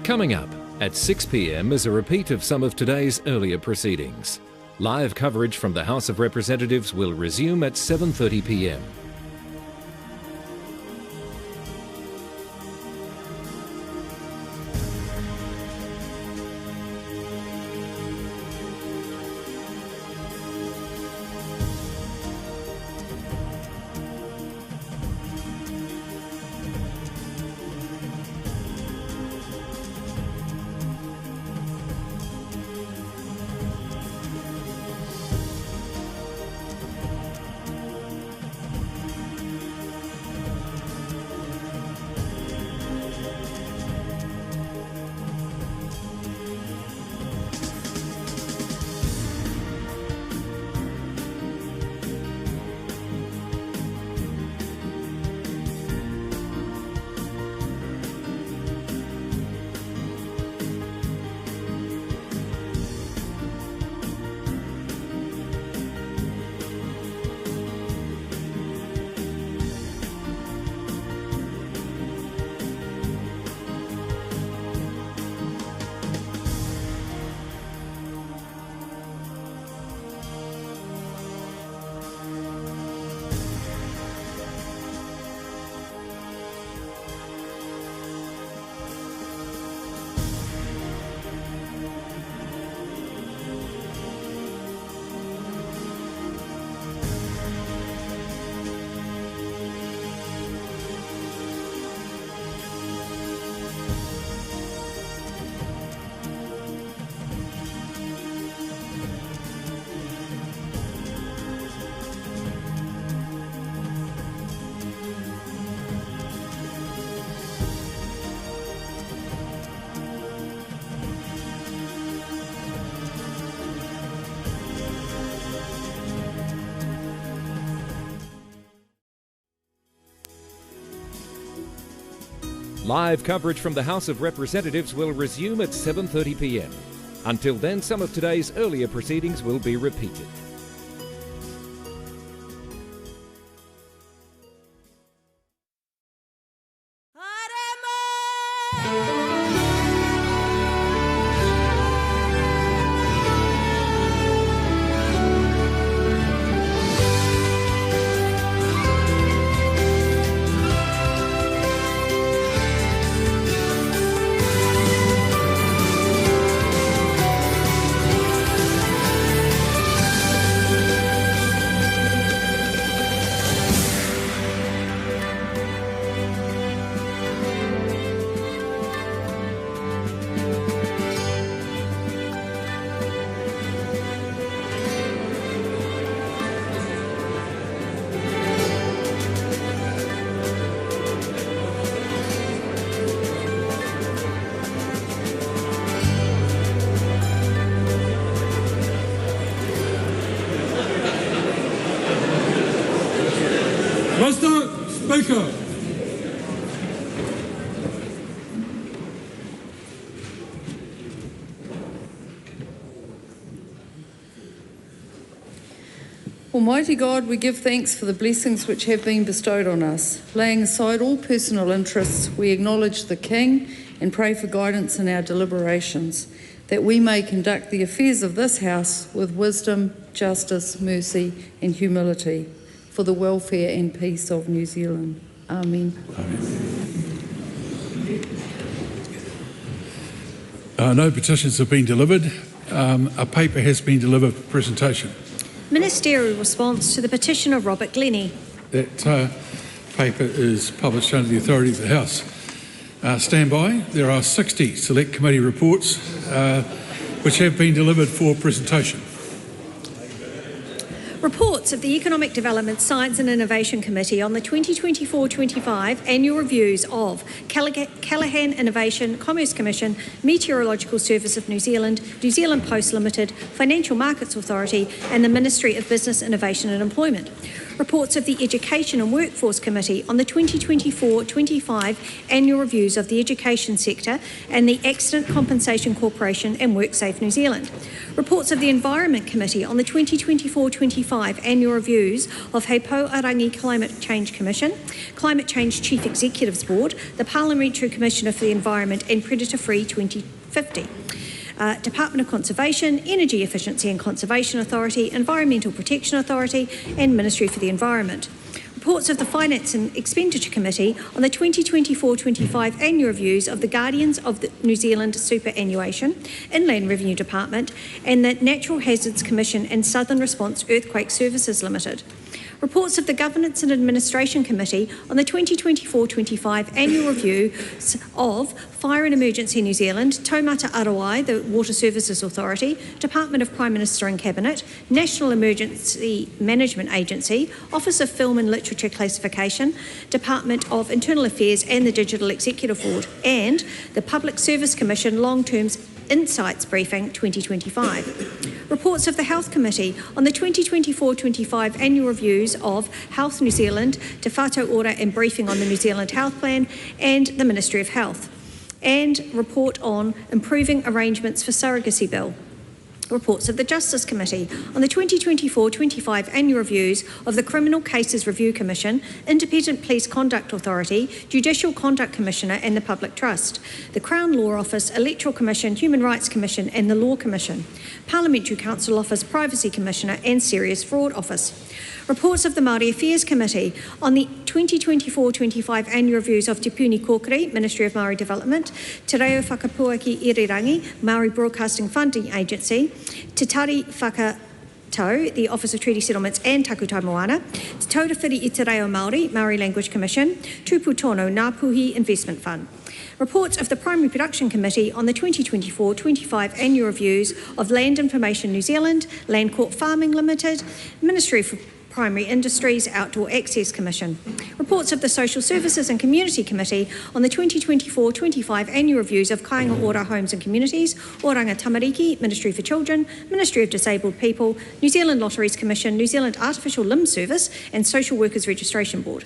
Coming up at 6 p.m. is a repeat of some of today's earlier proceedings. Live coverage from the House of Representatives will resume at 7:30 p.m. Live coverage from the House of Representatives will resume at 7:30 p.m. Until then, some of today's earlier proceedings will be repeated. Mr. Speaker. Almighty God, we give thanks for the blessings which have been bestowed on us. Laying aside all personal interests, we acknowledge the King and pray for guidance in our deliberations, that we may conduct the affairs of this House with wisdom, justice, mercy and humility, for the welfare and peace of New Zealand. Amen. No petitions have been delivered. A paper has been delivered for presentation. Ministerial response to the petition of Robert Glennie. That paper is published under the authority of the House. Stand by. There are 60 select committee reports which have been delivered for presentation. Reports of the Economic Development, Science and Innovation Committee on the 2024-25 annual reviews of Callaghan Innovation, Commerce Commission, Meteorological Service of New Zealand, New Zealand Post Limited, Financial Markets Authority and the Ministry of Business, Innovation and Employment. Reports of the Education and Workforce Committee on the 2024-25 annual reviews of the education sector and the Accident Compensation Corporation and WorkSafe New Zealand. Reports of the Environment Committee on the 2024-25 annual reviews of He Pouarangi Climate Change Commission, Climate Change Chief Executives Board, the Parliamentary Commissioner for the Environment and Predator-Free 2050. Department of Conservation, Energy Efficiency and Conservation Authority, Environmental Protection Authority and Ministry for the Environment. Reports of the Finance and Expenditure Committee on the 2024-25 annual reviews of the Guardians of the New Zealand Superannuation, Inland Revenue Department and the Natural Hazards Commission and Southern Response Earthquake Services Limited. Reports of the Governance and Administration Committee on the 2024-25 annual review of Fire and Emergency New Zealand, Taumata Arawai, the Water Services Authority, Department of Prime Minister and Cabinet, National Emergency Management Agency, Office of Film and Literature Classification, Department of Internal Affairs and the Digital Executive Board, and the Public Service Commission Long-Term Insights Briefing 2025. Reports of the Health Committee on the 2024-25 annual reviews of Health New Zealand, Te Whātau Ora and Briefing on the New Zealand Health Plan and the Ministry of Health. And report on improving arrangements for surrogacy bill. Reports of the Justice Committee on the 2024-25 annual reviews of the Criminal Cases Review Commission, Independent Police Conduct Authority, Judicial Conduct Commissioner and the Public Trust, the Crown Law Office, Electoral Commission, Human Rights Commission and the Law Commission, Parliamentary Council Office, Privacy Commissioner and Serious Fraud Office. Reports of the Māori Affairs Committee on the 2024-25 annual reviews of Te Puni Kōkiri, Ministry of Māori Development, Te Reo Whakapuaki Irirangi, Māori Broadcasting Funding Agency, Te Tari Whakatau, the Office of Treaty Settlements and Takutai Moana, Te Taurawhiri I Te Reo Māori, Māori Language Commission, Tupu Tono Ngāpuhi Investment Fund. Reports of the Primary Production Committee on the 2024-25 annual reviews of Land Information New Zealand, Land Court Farming Limited, Ministry for Primary Industries Outdoor Access Commission. Reports of the Social Services and Community Committee on the 2024-25 annual reviews of Kāinga Ora Homes and Communities, Oranga Tamariki, Ministry for Children, Ministry of Disabled People, New Zealand Lotteries Commission, New Zealand Artificial Limb Service and Social Workers Registration Board.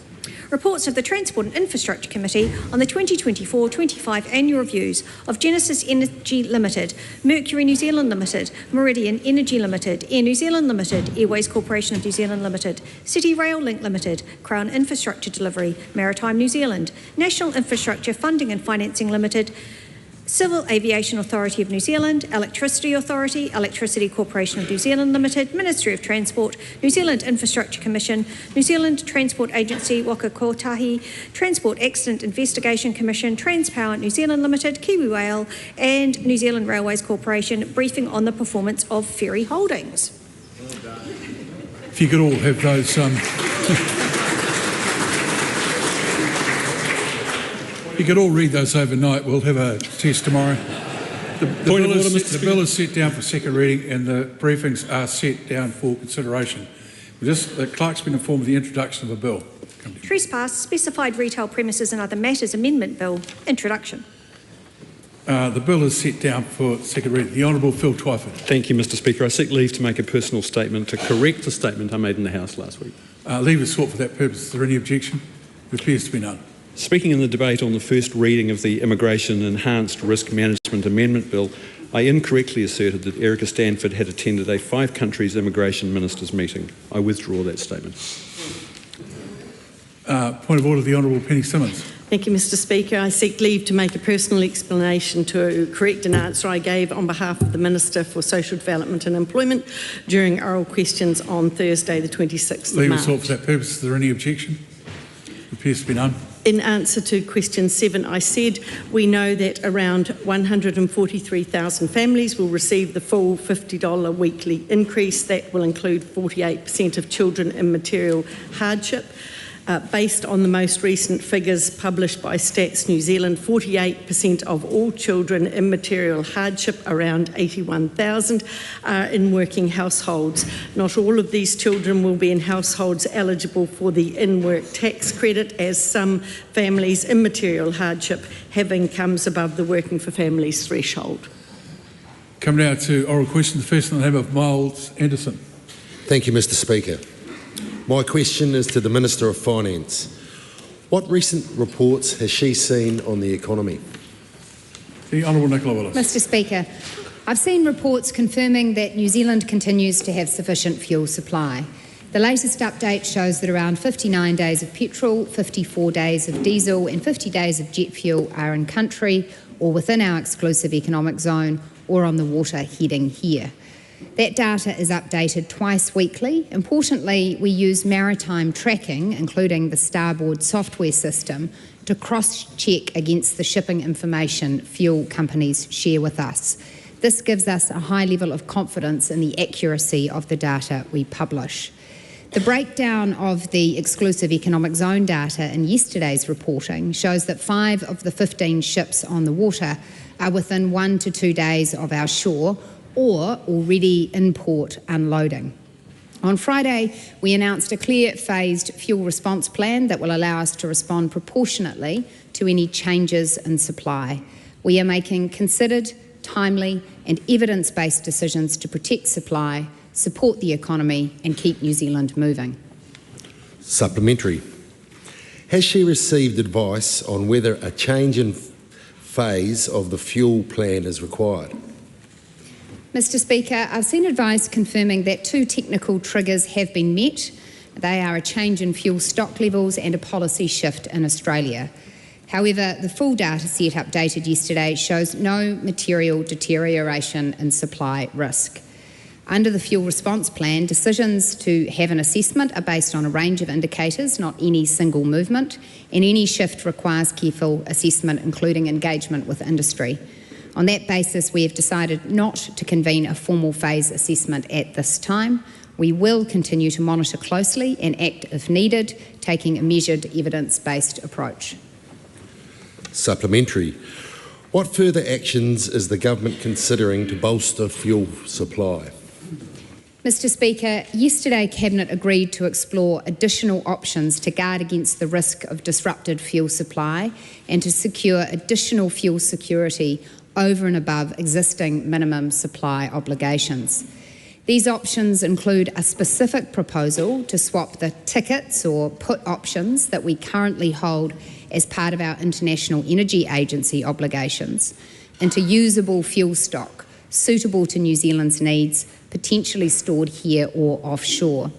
reports of the Transport and Infrastructure Committee on the 2024-25 annual reviews of Genesis Energy Limited, Mercury New Zealand Limited, Meridian Energy Limited, Air New Zealand Limited, Airways Corporation of New Zealand Limited, City Rail Link Limited, Crown Infrastructure Delivery, Maritime New Zealand, National Infrastructure Funding and Financing Limited, Civil Aviation Authority of New Zealand, Electricity Authority, Electricity Corporation of New Zealand Limited, Ministry of Transport, New Zealand Infrastructure Commission, New Zealand Transport Agency, Waka Kotahi, Transport Accident Investigation Commission, Transpower New Zealand Limited, Kiwi Rail and New Zealand Railways Corporation, briefing on the performance of ferry holdings. If you could all have those... You could all read those overnight. We'll have a test tomorrow. The bill is set down for second reading and the briefings are set down for consideration. The clerk's been informed of the introduction of a bill. Trespass, Specified Retail Premises and Other Matters Amendment Bill, introduction. The bill is set down for second reading. The Honourable Phil Twyford. Thank you, Mr Speaker. I seek leave to make a personal statement to correct a statement I made in the House last week. Leave is sought for that purpose. Is there any objection? There appears to be none. Speaking in the debate on the first reading of the Immigration Enhanced Risk Management Amendment Bill, I incorrectly asserted that Erica Stanford had attended a 5 countries immigration ministers meeting. I withdraw that statement. Point of order, the Honourable Penny Simmons. Thank you, Mr Speaker. I seek leave to make a personal explanation to correct an answer I gave on behalf of the Minister for Social Development and Employment during oral questions on Thursday the 26th of March. Leave is sought for that purpose. Is there any objection? There appears to be none. In answer to question 7, I said we know that around 143,000 families will receive the full $50 weekly increase. That will include 48% of children in material hardship. Based on the most recent figures published by Stats New Zealand, 48% of all children in material hardship, around 81,000, are in working households. Not all of these children will be in households eligible for the in-work tax credit, as some families in material hardship have incomes above the Working for Families threshold. Come now to oral questions. The first in the name of Miles Anderson. Thank you, Mr Speaker. My question is to the Minister of Finance. What recent reports has she seen on the economy? The Honourable Nicola Willis. Mr Speaker, I've seen reports confirming that New Zealand continues to have sufficient fuel supply. The latest update shows that around 59 days of petrol, 54 days of diesel and 50 days of jet fuel are in country or within our exclusive economic zone or on the water heading here. That data is updated twice weekly. Importantly, we use maritime tracking, including the Starboard software system, to cross-check against the shipping information fuel companies share with us. This gives us a high level of confidence in the accuracy of the data we publish. The breakdown of the exclusive economic zone data in yesterday's reporting shows that 5 of the 15 ships on the water are within 1 to 2 days of our shore, or already in port unloading. On Friday, we announced a clear phased fuel response plan that will allow us to respond proportionately to any changes in supply. We are making considered, timely and evidence-based decisions to protect supply, support the economy and keep New Zealand moving. Supplementary. Has she received advice on whether a change in phase of the fuel plan is required? Mr Speaker, I've seen advice confirming that 2 technical triggers have been met. They are a change in fuel stock levels and a policy shift in Australia. However, the full data set updated yesterday shows no material deterioration in supply risk. Under the fuel response plan, decisions to have an assessment are based on a range of indicators, not any single movement, and any shift requires careful assessment, including engagement with industry. On that basis, we have decided not to convene a formal phase assessment at this time. We will continue to monitor closely and act if needed, taking a measured, evidence-based approach. Supplementary. What further actions is the government considering to bolster fuel supply? Mr Speaker, yesterday Cabinet agreed to explore additional options to guard against the risk of disrupted fuel supply and to secure additional fuel security over and above existing minimum supply obligations. These options include a specific proposal to swap the tickets or put options that we currently hold as part of our International Energy Agency obligations into usable fuel stock suitable to New Zealand's needs, potentially stored here or offshore.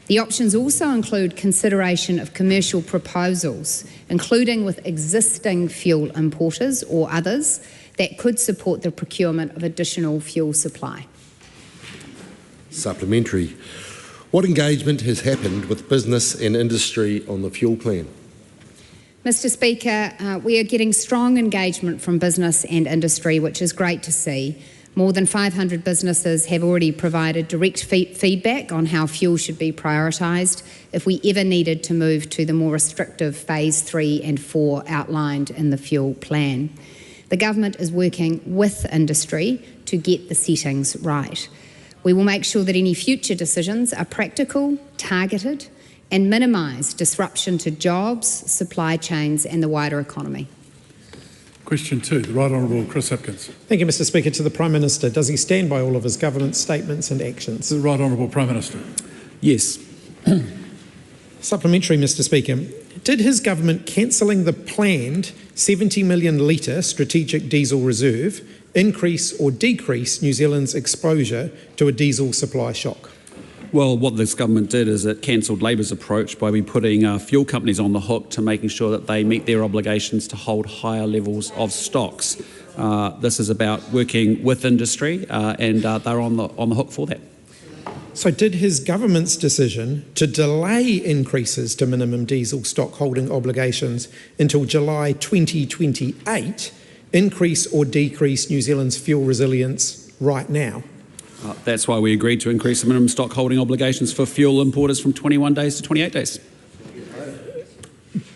The options also include consideration of commercial proposals, including with existing fuel importers or others that could support the procurement of additional fuel supply. Supplementary. What engagement has happened with business and industry on the fuel plan? Mr Speaker, we are getting strong engagement from business and industry, which is great to see. More than 500 businesses have already provided direct feedback on how fuel should be prioritised if we ever needed to move to the more restrictive Phase 3 and 4 outlined in the fuel plan. The government is working with industry to get the settings right. We will make sure that any future decisions are practical, targeted, and minimise disruption to jobs, supply chains and the wider economy. Question 2, the Right Honourable Chris Hipkins. Thank you, Mr Speaker. To the Prime Minister, does he stand by all of his government statements and actions? To the Right Honourable Prime Minister. Yes. Supplementary, Mr Speaker. Did his government cancelling the planned 70 million litre strategic diesel reserve increase or decrease New Zealand's exposure to a diesel supply shock? Well, what this government did is it cancelled Labour's approach by putting fuel companies on the hook to making sure that they meet their obligations to hold higher levels of stocks. This is about working with industry and they're on the hook for that. So did his government's decision to delay increases to minimum diesel stock holding obligations until July 2028 increase or decrease New Zealand's fuel resilience right now? That's why we agreed to increase the minimum stock holding obligations for fuel importers from 21 days to 28 days.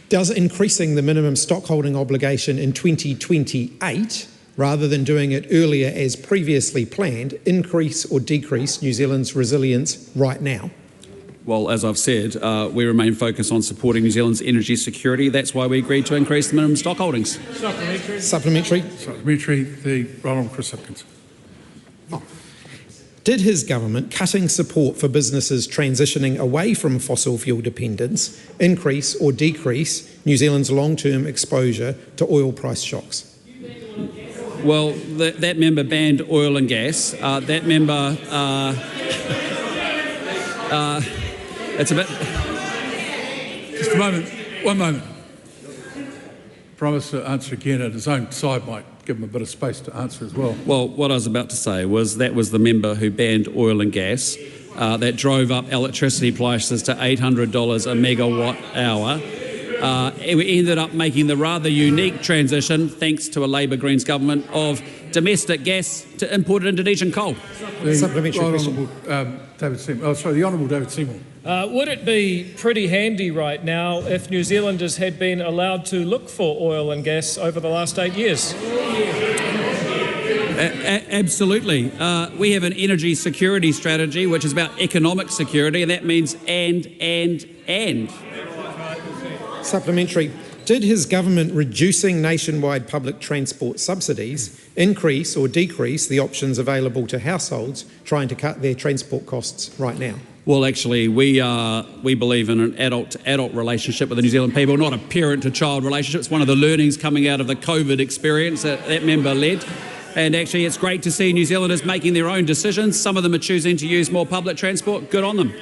Does increasing the minimum stock holding obligation in 2028, rather than doing it earlier as previously planned, increase or decrease New Zealand's resilience right now? Well, as I've said, we remain focused on supporting New Zealand's energy security. That's why we agreed to increase the minimum stock holdings. Supplementary. Supplementary, the Right Honourable Chris Hipkins. Did his government cutting support for businesses transitioning away from fossil fuel dependence increase or decrease New Zealand's long-term exposure to oil price shocks? Well, that member banned oil and gas. That member... it's a bit... Just a moment. One moment. Prime Minister answer again at his own side might give him a bit of space to answer as well. Well, what I was about to say was that was the member who banned oil and gas that drove up electricity prices to $800 a megawatt hour. We ended up making the rather unique transition, thanks to a Labour Greens government, of domestic gas to imported Indonesian coal. Supplementary question. The Honourable David Seymour. Would it be pretty handy right now if New Zealanders had been allowed to look for oil and gas over the last 8 years? Absolutely. We have an energy security strategy which is about economic security, and that means and. Supplementary. Did his government reducing nationwide public transport subsidies increase or decrease the options available to households trying to cut their transport costs right now? Well, actually, we believe in an adult-to-adult relationship with the New Zealand people, not a parent-to-child relationship. It's one of the learnings coming out of the COVID experience that member led. And actually, it's great to see New Zealanders making their own decisions. Some of them are choosing to use more public transport. Good on them.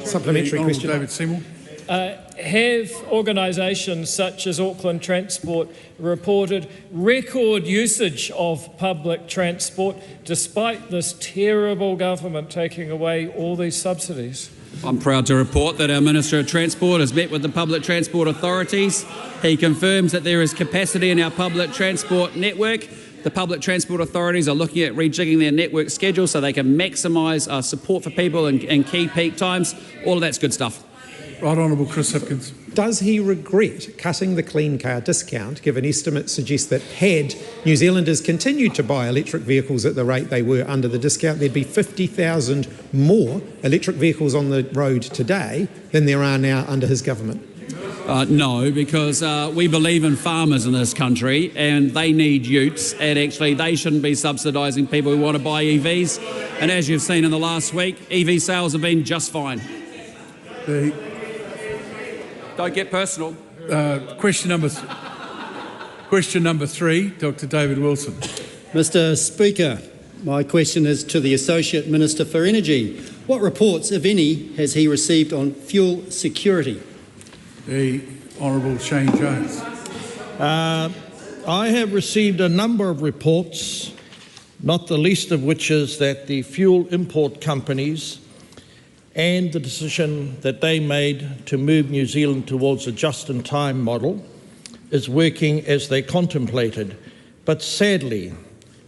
Supplementary question. David Seymour. Have organisations such as Auckland Transport reported record usage of public transport despite this terrible government taking away all these subsidies? I'm proud to report that our Minister of Transport has met with the public transport authorities. He confirms that there is capacity in our public transport network. The public transport authorities are looking at rejigging their network schedule so they can maximise support for people in key peak times. All of that's good stuff. Right Honourable Chris Hipkins. Does he regret cutting the clean car discount, given estimates suggest that had New Zealanders continued to buy electric vehicles at the rate they were under the discount, there'd be 50,000 more electric vehicles on the road today than there are now under his government? No, because we believe in farmers in this country and they need utes, and actually they shouldn't be subsidising people who want to buy EVs. And as you've seen in the last week, EV sales have been just fine. Don't get personal. Question number 3, Dr. David Wilson. Mr. Speaker, my question is to the Associate Minister for Energy. What reports, if any, has he received on fuel security? The Honourable Shane Jones. I have received a number of reports, not the least of which is that the fuel import companies and the decision that they made to move New Zealand towards a just-in-time model is working as they contemplated. But sadly,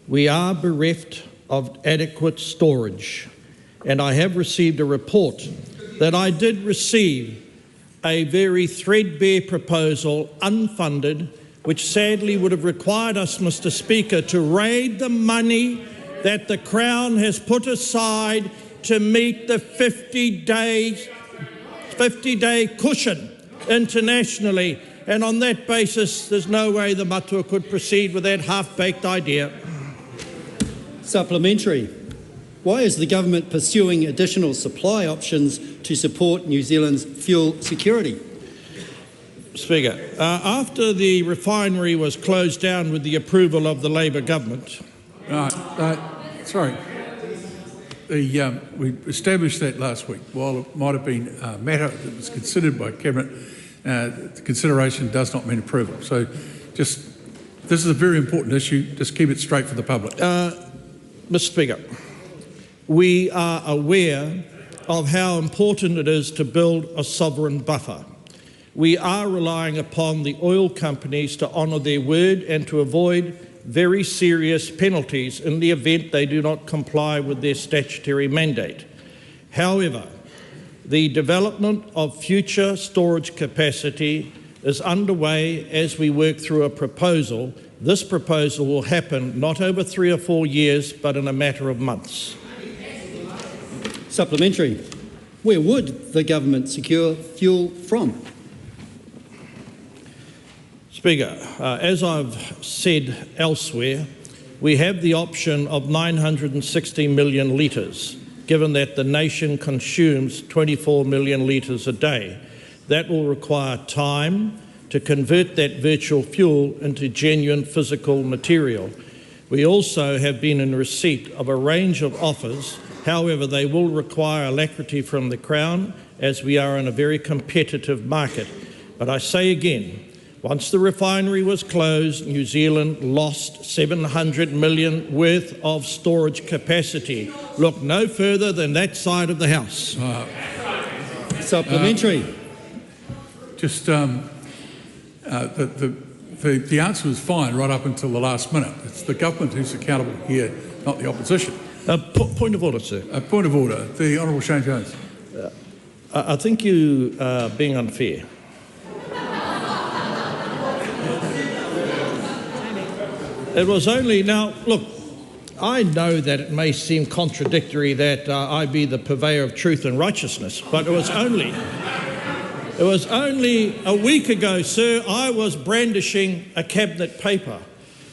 we are bereft of adequate storage. And I have received a report that I did receive a very threadbare proposal, unfunded, which sadly would have required us, Mr. Speaker, to raid the money that the Crown has put aside to meet the 50-day cushion internationally. And on that basis, there's no way the Matua could proceed with that half-baked idea. Supplementary. Why is the government pursuing additional supply options to support New Zealand's fuel security? Speaker, after the refinery was closed down with the approval of the Labor government... we established that last week. While it might have been a matter that was considered by Cabinet, the consideration does not mean approval. So this is a very important issue. Just keep it straight for the public. Mr. Speaker, we are aware of how important it is to build a sovereign buffer. We are relying upon the oil companies to honour their word and to avoid very serious penalties in the event they do not comply with their statutory mandate. However, the development of future storage capacity is underway as we work through a proposal. This proposal will happen not over 3 or 4 years, but in a matter of months. Supplementary. Where would the government secure fuel from? Speaker, as I've said elsewhere, we have the option of 960 million litres, given that the nation consumes 24 million litres a day. That will require time to convert that virtual fuel into genuine physical material. We also have been in receipt of a range of offers. However, they will require alacrity from the Crown, as we are in a very competitive market. But I say again, once the refinery was closed, New Zealand lost 700 million worth of storage capacity. Look no further than that side of the House. Supplementary. The answer was fine right up until the last minute. It's the government who's accountable here, not the opposition. Point of order, sir. Point of order. The Honourable Shane Jones. I think you are being unfair. It was only... Now, look, I know that it may seem contradictory that I be the purveyor of truth and righteousness, but it was only a week ago, sir, I was brandishing a cabinet paper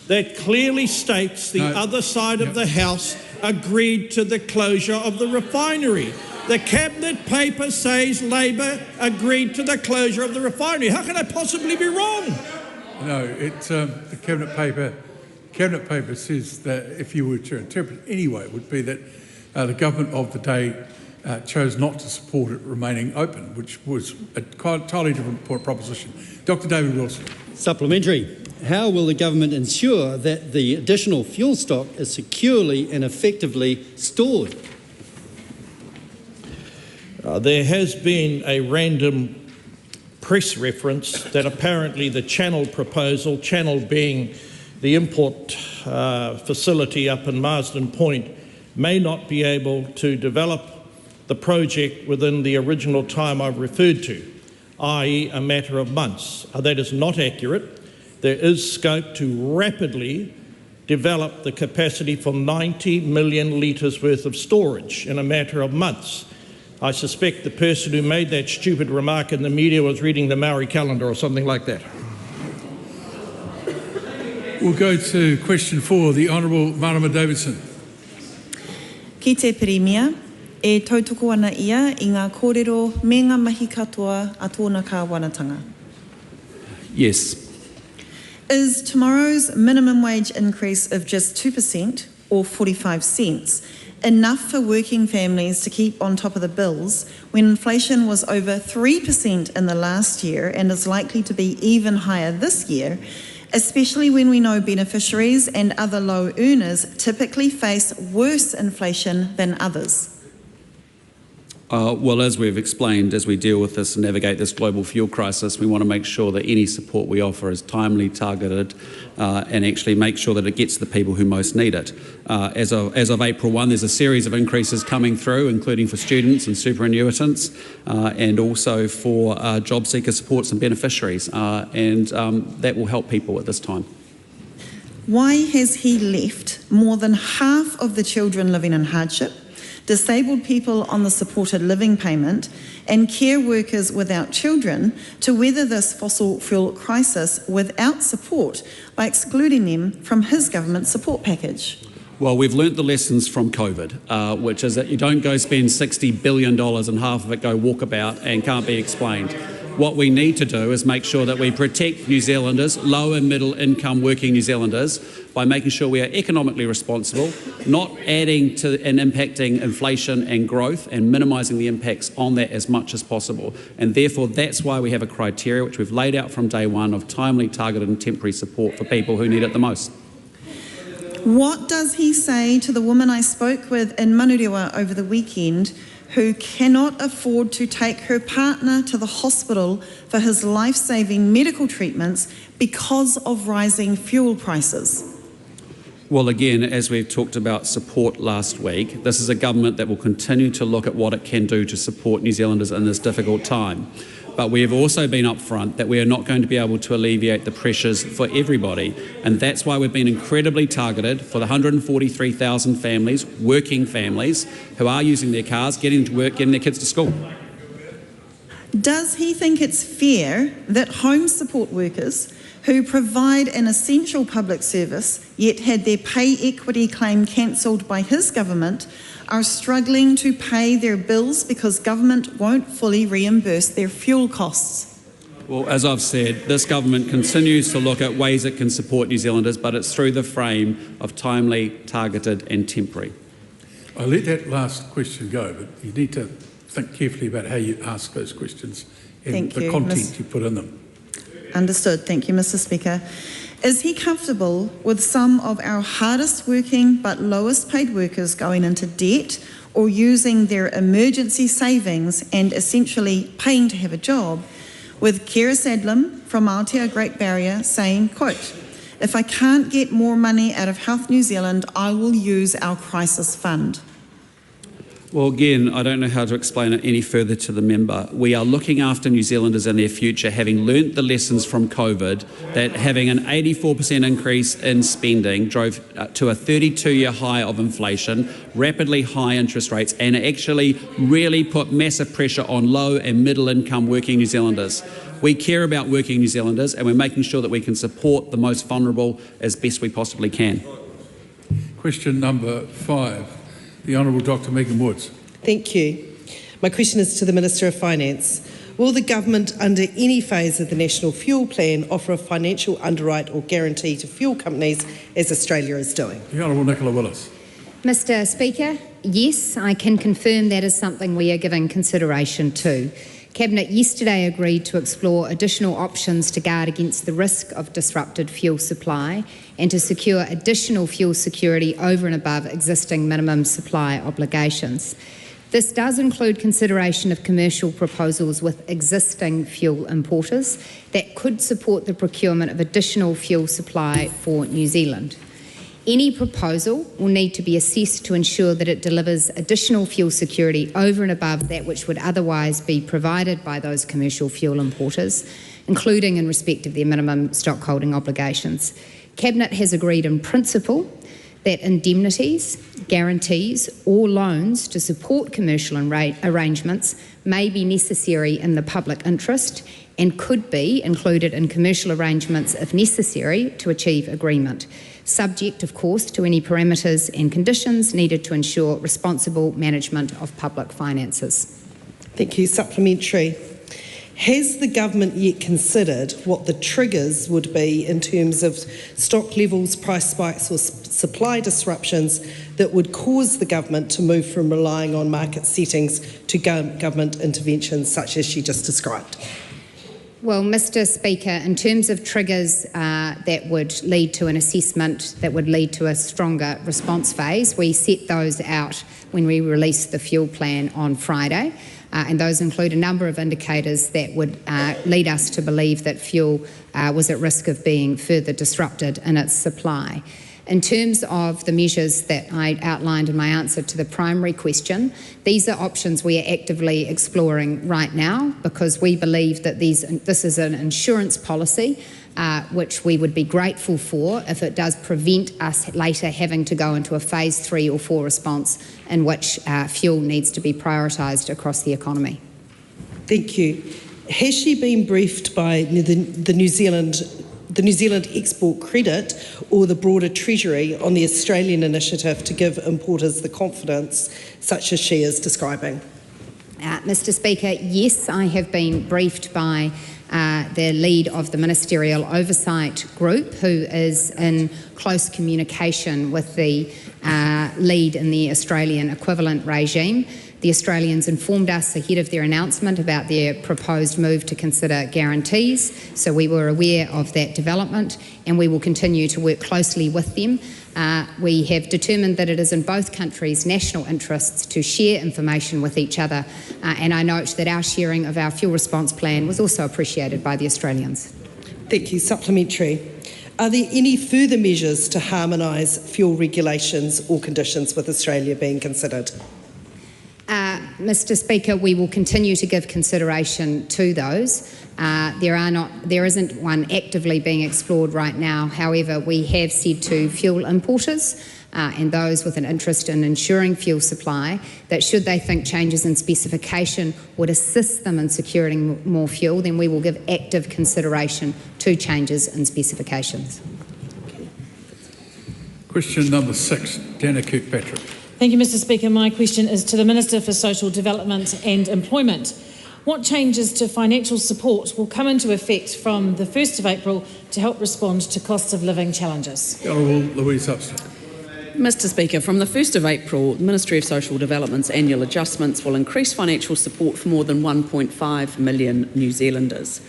that clearly states the other side of the House agreed to the closure of the refinery. The cabinet paper says Labor agreed to the closure of the refinery. How can I possibly be wrong? No, it's the cabinet paper says that, if you were to interpret it anyway, it would be that the government of the day chose not to support it remaining open, which was a entirely different proposition. Dr. David Wilson. Supplementary. How will the government ensure that the additional fuel stock is securely and effectively stored? There has been a random press reference that apparently the Channel proposal, Channel being the import facility up in Marsden Point, may not be able to develop the project within the original time I've referred to, i.e. a matter of months. That is not accurate. There is scope to rapidly develop the capacity for 90 million litres worth of storage in a matter of months. I suspect the person who made that stupid remark in the media was reading the Maori calendar or something like that. We'll go to question 4, the Honourable Marama Davidson. Ki te Premier, e tautoko ana ia I ngā kōrero me ngā mahi katoa a tōna kāwanatanga. Yes. Is tomorrow's minimum wage increase of just 2% or 45 cents enough for working families to keep on top of the bills when inflation was over 3% in the last year and is likely to be even higher this year, especially when we know beneficiaries and other low earners typically face worse inflation than others? Well, as we've explained, as we deal with this and navigate this global fuel crisis, we want to make sure that any support we offer is timely, targeted, and actually make sure that it gets to the people who most need it. As of April 1, there's a series of increases coming through, including for students and superannuitants, and also for job seeker supports and beneficiaries, and that will help people at this time. Why has he left more than half of the children living in hardship, disabled people on the supported living payment, and care workers without children to weather this fossil fuel crisis without support by excluding them from his government support package? Well, we've learnt the lessons from COVID, which is that you don't go spend $60 billion and half of it go walkabout and can't be explained. What we need to do is make sure that we protect New Zealanders, low and middle income working New Zealanders, by making sure we are economically responsible, not adding to and impacting inflation and growth and minimising the impacts on that as much as possible. And therefore, that's why we have a criteria which we've laid out from day one of timely, targeted and temporary support for people who need it the most. What does he say to the woman I spoke with in Manurewa over the weekend who cannot afford to take her partner to the hospital for his life-saving medical treatments because of rising fuel prices? Well, again, as we've talked about support last week, this is a government that will continue to look at what it can do to support New Zealanders in this difficult time. But we have also been upfront that we are not going to be able to alleviate the pressures for everybody. And that's why we've been incredibly targeted for the 143,000 families, working families, who are using their cars, getting to work, getting their kids to school. Does he think it's fair that home support workers who provide an essential public service yet had their pay equity claim cancelled by his government are struggling to pay their bills because government won't fully reimburse their fuel costs? Well, as I've said, this government continues to look at ways it can support New Zealanders, but it's through the frame of timely, targeted and temporary. I'll let that last question go, but you need to think carefully about how you ask those questions and the content you put in them. Understood. Thank you, Mr. Speaker. Is he comfortable with some of our hardest working but lowest paid workers going into debt or using their emergency savings and essentially paying to have a job, with Kira Sadlam from Aotearoa Great Barrier saying, quote, "If I can't get more money out of Health New Zealand, I will use our crisis fund"? Well, again, I don't know how to explain it any further to the member. We are looking after New Zealanders and their future, having learnt the lessons from COVID, that having an 84% increase in spending drove to a 32-year high of inflation, rapidly high interest rates, and actually really put massive pressure on low and middle income working New Zealanders. We care about working New Zealanders, and we're making sure that we can support the most vulnerable as best we possibly can. Question number 5. The Honourable Dr Megan Woods. Thank you. My question is to the Minister of Finance. Will the government, under any phase of the National Fuel Plan, offer a financial underwrite or guarantee to fuel companies, as Australia is doing? The Honourable Nicola Willis. Mr. Speaker, yes, I can confirm that is something we are giving consideration to. Cabinet yesterday agreed to explore additional options to guard against the risk of disrupted fuel supply and to secure additional fuel security over and above existing minimum supply obligations. This does include consideration of commercial proposals with existing fuel importers that could support the procurement of additional fuel supply for New Zealand. Any proposal will need to be assessed to ensure that it delivers additional fuel security over and above that which would otherwise be provided by those commercial fuel importers, including in respect of their minimum stockholding obligations. Cabinet has agreed in principle that indemnities, guarantees or loans to support commercial arrangements may be necessary in the public interest and could be included in commercial arrangements if necessary to achieve agreement, subject, of course, to any parameters and conditions needed to ensure responsible management of public finances. Thank you. Supplementary. Has the government yet considered what the triggers would be in terms of stock levels, price spikes or supply disruptions that would cause the government to move from relying on market settings to government interventions such as she just described? Well, Mr. Speaker, in terms of triggers that would lead to an assessment that would lead to a stronger response phase, we set those out when we released the fuel plan on Friday. And those include a number of indicators that would lead us to believe that fuel was at risk of being further disrupted in its supply. In terms of the measures that I outlined in my answer to the primary question, these are options we are actively exploring right now because we believe that this is an insurance policy which we would be grateful for if it does prevent us later having to go into a phase 3 or 4 response in which fuel needs to be prioritised across the economy. Thank you. Has she been briefed by the New Zealand Export Credit or the broader Treasury on the Australian initiative to give importers the confidence such as she is describing? Mr. Speaker, yes, I have been briefed by the lead of the Ministerial Oversight Group, who is in close communication with the lead in the Australian equivalent regime. The Australians informed us ahead of their announcement about their proposed move to consider guarantees, so we were aware of that development and we will continue to work closely with them. We have determined that it is in both countries' national interests to share information with each other, and I note that our sharing of our fuel response plan was also appreciated by the Australians. Thank you. Supplementary. Are there any further measures to harmonise fuel regulations or conditions with Australia being considered? Mr. Speaker, we will continue to give consideration to those. There isn't one actively being explored right now. However, we have said to fuel importers and those with an interest in ensuring fuel supply that should they think changes in specification would assist them in securing more fuel, then we will give active consideration to changes in specifications. Question number 6, Dana Kirkpatrick. Thank you, Mr. Speaker. My question is to the Minister for Social Development and Employment. What changes to financial support will come into effect from the 1st of April to help respond to cost of living challenges? The Honourable Louise Upston. Mr. Speaker, from the 1st of April, the Ministry of Social Development's annual adjustments will increase financial support for more than 1.5 million New Zealanders.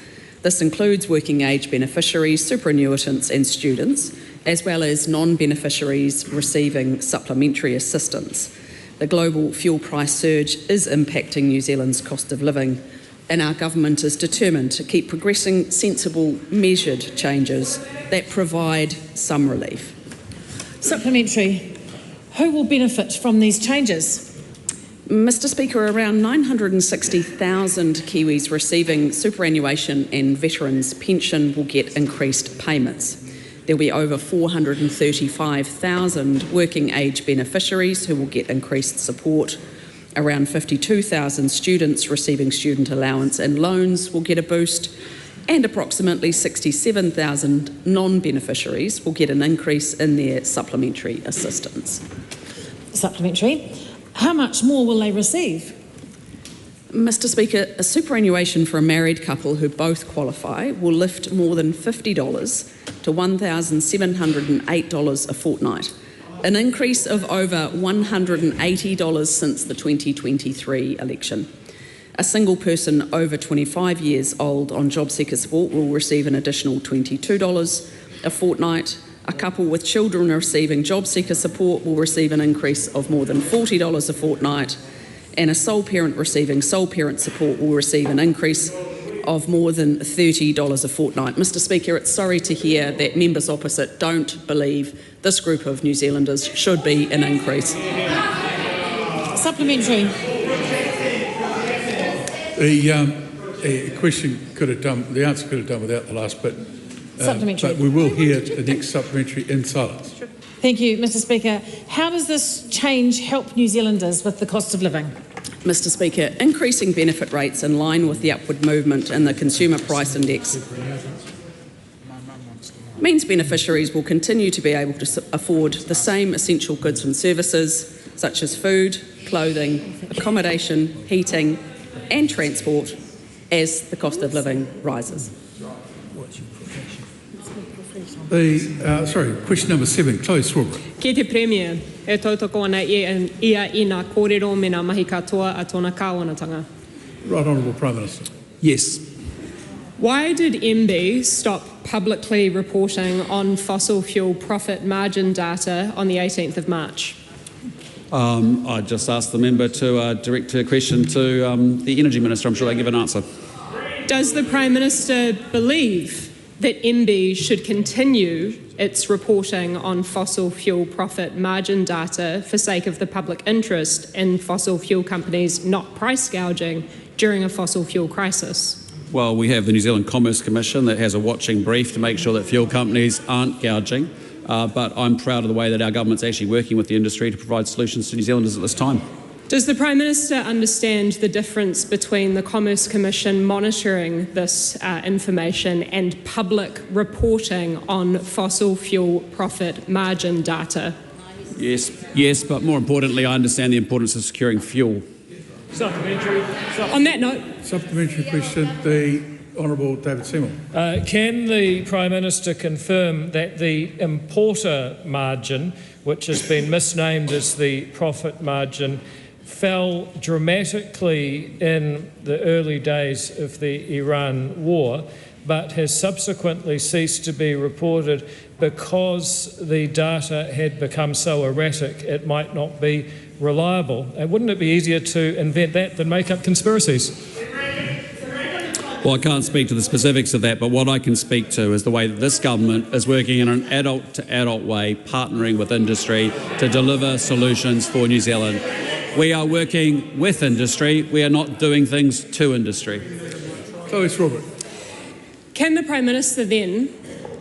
This includes working age beneficiaries, superannuitants and students, as well as non-beneficiaries receiving supplementary assistance. The global fuel price surge is impacting New Zealand's cost of living, and our government is determined to keep progressing sensible, measured changes that provide some relief. Supplementary. Who will benefit from these changes? Mr. Speaker, around 960,000 Kiwis receiving superannuation and veterans' pension will get increased payments. There will be over 435,000 working age beneficiaries who will get increased support. Around 52,000 students receiving student allowance and loans will get a boost, and approximately 67,000 non-beneficiaries will get an increase in their supplementary assistance. Supplementary. How much more will they receive? Mr. Speaker, a superannuation for a married couple who both qualify will lift more than $50 to $1,708 a fortnight, an increase of over $180 since the 2023 election. A single person over 25 years old on job seeker support will receive an additional $22 a fortnight. A couple with children receiving job seeker support will receive an increase of more than $40 a fortnight, and a sole parent receiving sole parent support will receive an increase of more than $30 a fortnight. Mr. Speaker, it's sorry to hear that members opposite don't believe this group of New Zealanders should be an increase. Supplementary. The question could have done, the answer could have done without the last bit. Supplementary. But we will hear the next supplementary in silence. Thank you, Mr Speaker. How does this change help New Zealanders with the cost of living? Mr Speaker, increasing benefit rates in line with the upward movement in the Consumer Price Index means beneficiaries will continue to be able to afford the same essential goods and services such as food, clothing, accommodation, heating and transport as the cost of living rises. Question number 7, Chloe Swarbrick. Ki te Premier, e tautoko ana ia I ngā kōrero me ngā mahi katoa a tōna kāwanatanga. Right Honourable Prime Minister. Yes. Why did MB stop publicly reporting on fossil fuel profit margin data on the 18th of March? I just asked the member to direct her question to the Energy Minister. I'm sure they'll give an answer. Does the Prime Minister believe that MB should continue its reporting on fossil fuel profit margin data for sake of the public interest in fossil fuel companies not price gouging during a fossil fuel crisis? Well, we have the New Zealand Commerce Commission that has a watching brief to make sure that fuel companies aren't gouging, but I'm proud of the way that our government's actually working with the industry to provide solutions to New Zealanders at this time. Does the Prime Minister understand the difference between the Commerce Commission monitoring this information and public reporting on fossil fuel profit margin data? Yes, but more importantly, I understand the importance of securing fuel. Supplementary. On that note. Supplementary question, the Honourable David Seymour. Can the Prime Minister confirm that the importer margin, which has been misnamed as the profit margin, fell dramatically in the early days of the Iran war, but has subsequently ceased to be reported because the data had become so erratic it might not be reliable? And wouldn't it be easier to invent that than make up conspiracies? Well, I can't speak to the specifics of that, but what I can speak to is the way that this government is working in an adult-to-adult way, partnering with industry to deliver solutions for New Zealand. We are working with industry. We are not doing things to industry. Can the Prime Minister then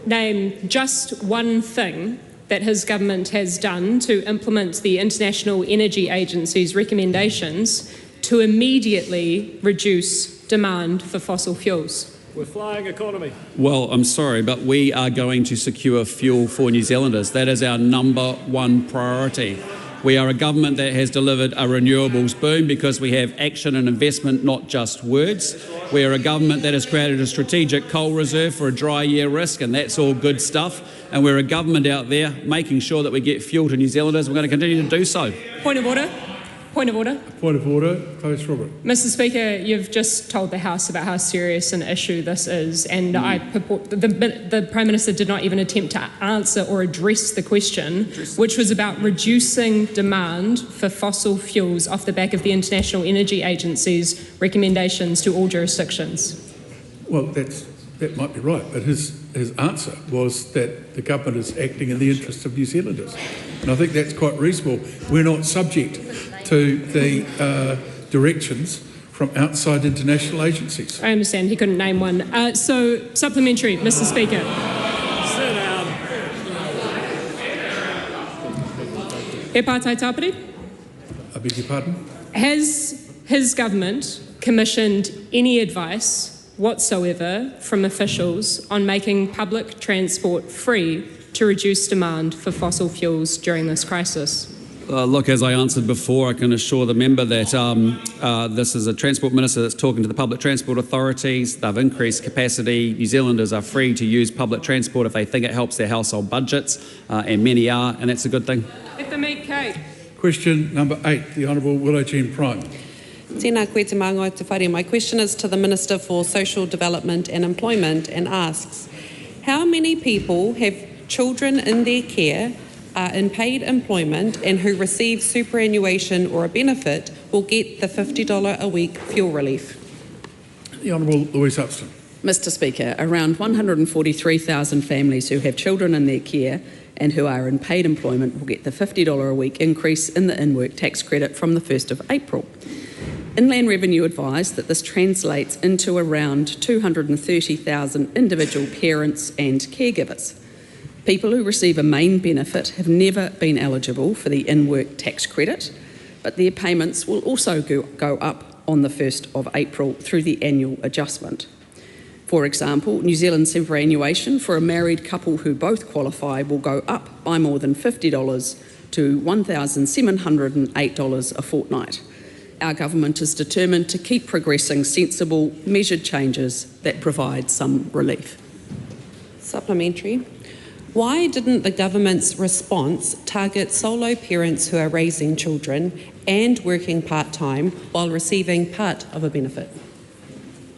name just one thing that his government has done to implement the International Energy Agency's recommendations to immediately reduce demand for fossil fuels? We're flying economy. Well, I'm sorry, but we are going to secure fuel for New Zealanders. That is our number one priority. We are a government that has delivered a renewables boom because we have action and investment, not just words. We are a government that has created a strategic coal reserve for a dry year risk, and that's all good stuff. And we're a government out there making sure that we get fuel to New Zealanders. We're going to continue to do so. Point of order. Point of order. Point of order. Close Robert. Mr Speaker, you've just told the House about how serious an issue this is, and I purport the Prime Minister did not even attempt to answer or address the question, which was about reducing demand for fossil fuels off the back of the International Energy Agency's recommendations to all jurisdictions. Well, that might be right, but his answer was that the government is acting in the interest of New Zealanders. And I think that's quite reasonable. We're not subject to the directions from outside international agencies. I understand he couldn't name one. So, supplementary, Mr Speaker. Sit down. He pātai tāpiri? I beg your pardon? Has his government commissioned any advice whatsoever from officials on making public transport free to reduce demand for fossil fuels during this crisis? Look, as I answered before, I can assure the member that this is a Transport Minister that's talking to the public transport authorities. They've increased capacity. New Zealanders are free to use public transport if they think it helps their household budgets, and many are, and that's a good thing. If the meat cake. Question number 8, the Honourable Willow Jean Prime. Tēnā koe te māngai te whare. My question is to the Minister for Social Development and Employment and asks, how many people have children in their care, are in paid employment and who receive superannuation or a benefit will get the $50 a week fuel relief? The Honourable Louise Upston. Mr Speaker, around 143,000 families who have children in their care and who are in paid employment will get the $50 a week increase in the in-work tax credit from the 1st of April. Inland Revenue advised that this translates into around 230,000 individual parents and caregivers. People who receive a main benefit have never been eligible for the in-work tax credit, but their payments will also go up on the 1st of April through the annual adjustment. For example, New Zealand superannuation for a married couple who both qualify will go up by more than $50 to $1,708 a fortnight. Our government is determined to keep progressing sensible, measured changes that provide some relief. Supplementary. Why didn't the government's response target solo parents who are raising children and working part-time while receiving part of a benefit?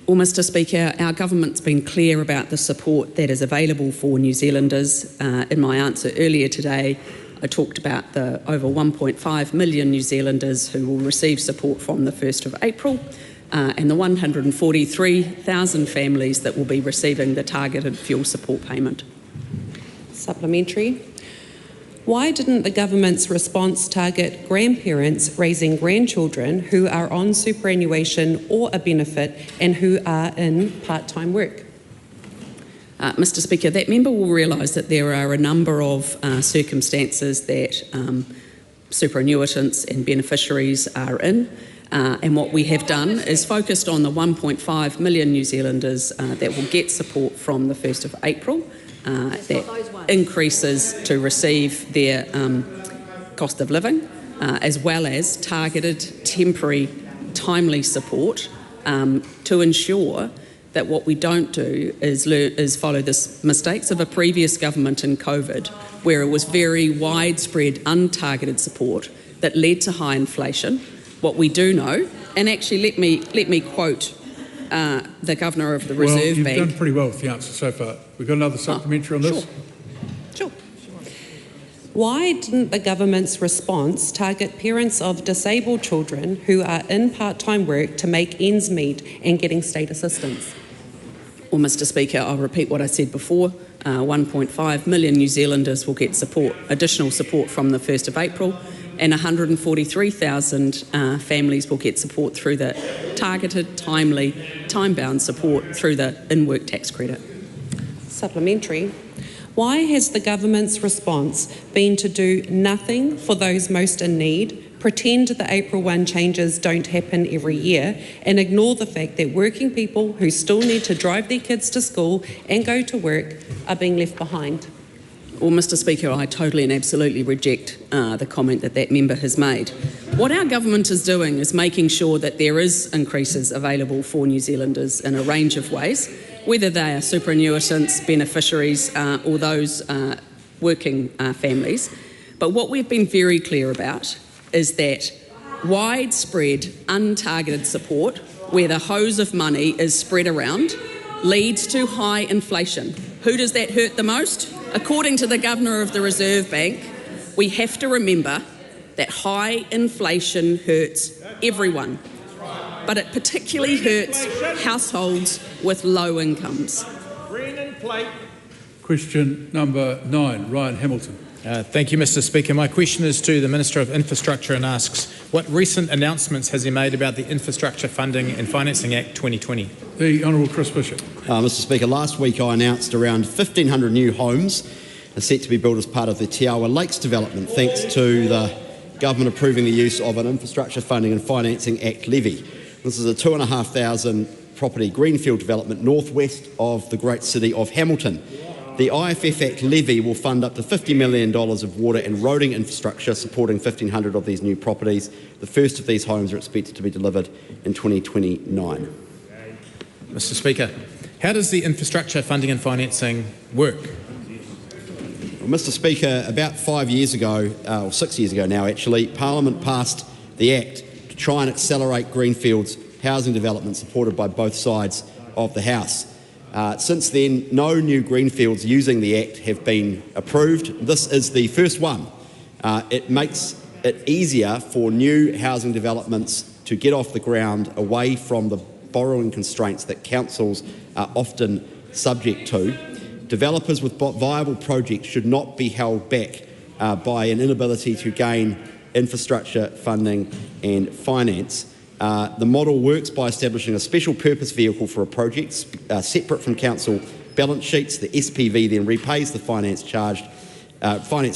Well, Mr Speaker, our government's been clear about the support that is available for New Zealanders. In my answer earlier today, I talked about the over 1.5 million New Zealanders who will receive support from the 1st of April and the 143,000 families that will be receiving the targeted fuel support payment. Supplementary. Why didn't the government's response target grandparents raising grandchildren who are on superannuation or a benefit and who are in part-time work? Mr Speaker, that member will realise that there are a number of circumstances that superannuitants and beneficiaries are in, and what we have done is focused on the 1.5 million New Zealanders that will get support from the 1st of April. That increases to receive their cost of living, as well as targeted, temporary, timely support to ensure that what we don't do is follow the mistakes of a previous government in COVID, where it was very widespread, untargeted support that led to high inflation. What we do know, and actually let me quote the Governor of the Reserve Bank. Well, you've done pretty well with the answer so far. We've got another supplementary on this. Sure. Why didn't the government's response target parents of disabled children who are in part-time work to make ends meet and getting state assistance? Well, Mr Speaker, I'll repeat what I said before. 1.5 million New Zealanders will get additional support from the 1st of April, and 143,000 families will get support through the targeted, timely, time-bound support through the in-work tax credit. Supplementary. Why has the government's response been to do nothing for those most in need, pretend the April 1 changes don't happen every year, and ignore the fact that working people who still need to drive their kids to school and go to work are being left behind? Well, Mr Speaker, I totally and absolutely reject the comment that member has made. What our government is doing is making sure that there is increases available for New Zealanders in a range of ways, whether they are superannuitants, beneficiaries or those working families. But what we've been very clear about is that widespread, untargeted support, where the hose of money is spread around, leads to high inflation. Who does that hurt the most? According to the Governor of the Reserve Bank, we have to remember that high inflation hurts everyone, but it particularly hurts households with low incomes. Question number 9, Ryan Hamilton. Thank you, Mr Speaker. My question is to the Minister of Infrastructure and asks, what recent announcements has he made about the Infrastructure Funding and Financing Act 2020? The Honourable Chris Bishop. Mr Speaker, last week I announced around 1,500 new homes are set to be built as part of the Te Awa Lakes development, thanks to the government approving the use of an Infrastructure Funding and Financing Act levy. This is a 2,500 property greenfield development northwest of the great city of Hamilton. The IFF Act levy will fund up to $50 million of water and roading infrastructure, supporting 1,500 of these new properties. The first of these homes are expected to be delivered in 2029. Mr Speaker, how does the infrastructure funding and financing work? Well, Mr Speaker, about 5 years ago, or 6 years ago now actually, Parliament passed the Act to try and accelerate greenfields housing development supported by both sides of the House. Since then, no new greenfields using the Act have been approved. This is the first one. It makes it easier for new housing developments to get off the ground away from the borrowing constraints that councils are often subject to. Developers with viable projects should not be held back by an inability to gain infrastructure funding and finance. The model works by establishing a special purpose vehicle for a project separate from council balance sheets. The SPV then repays the finance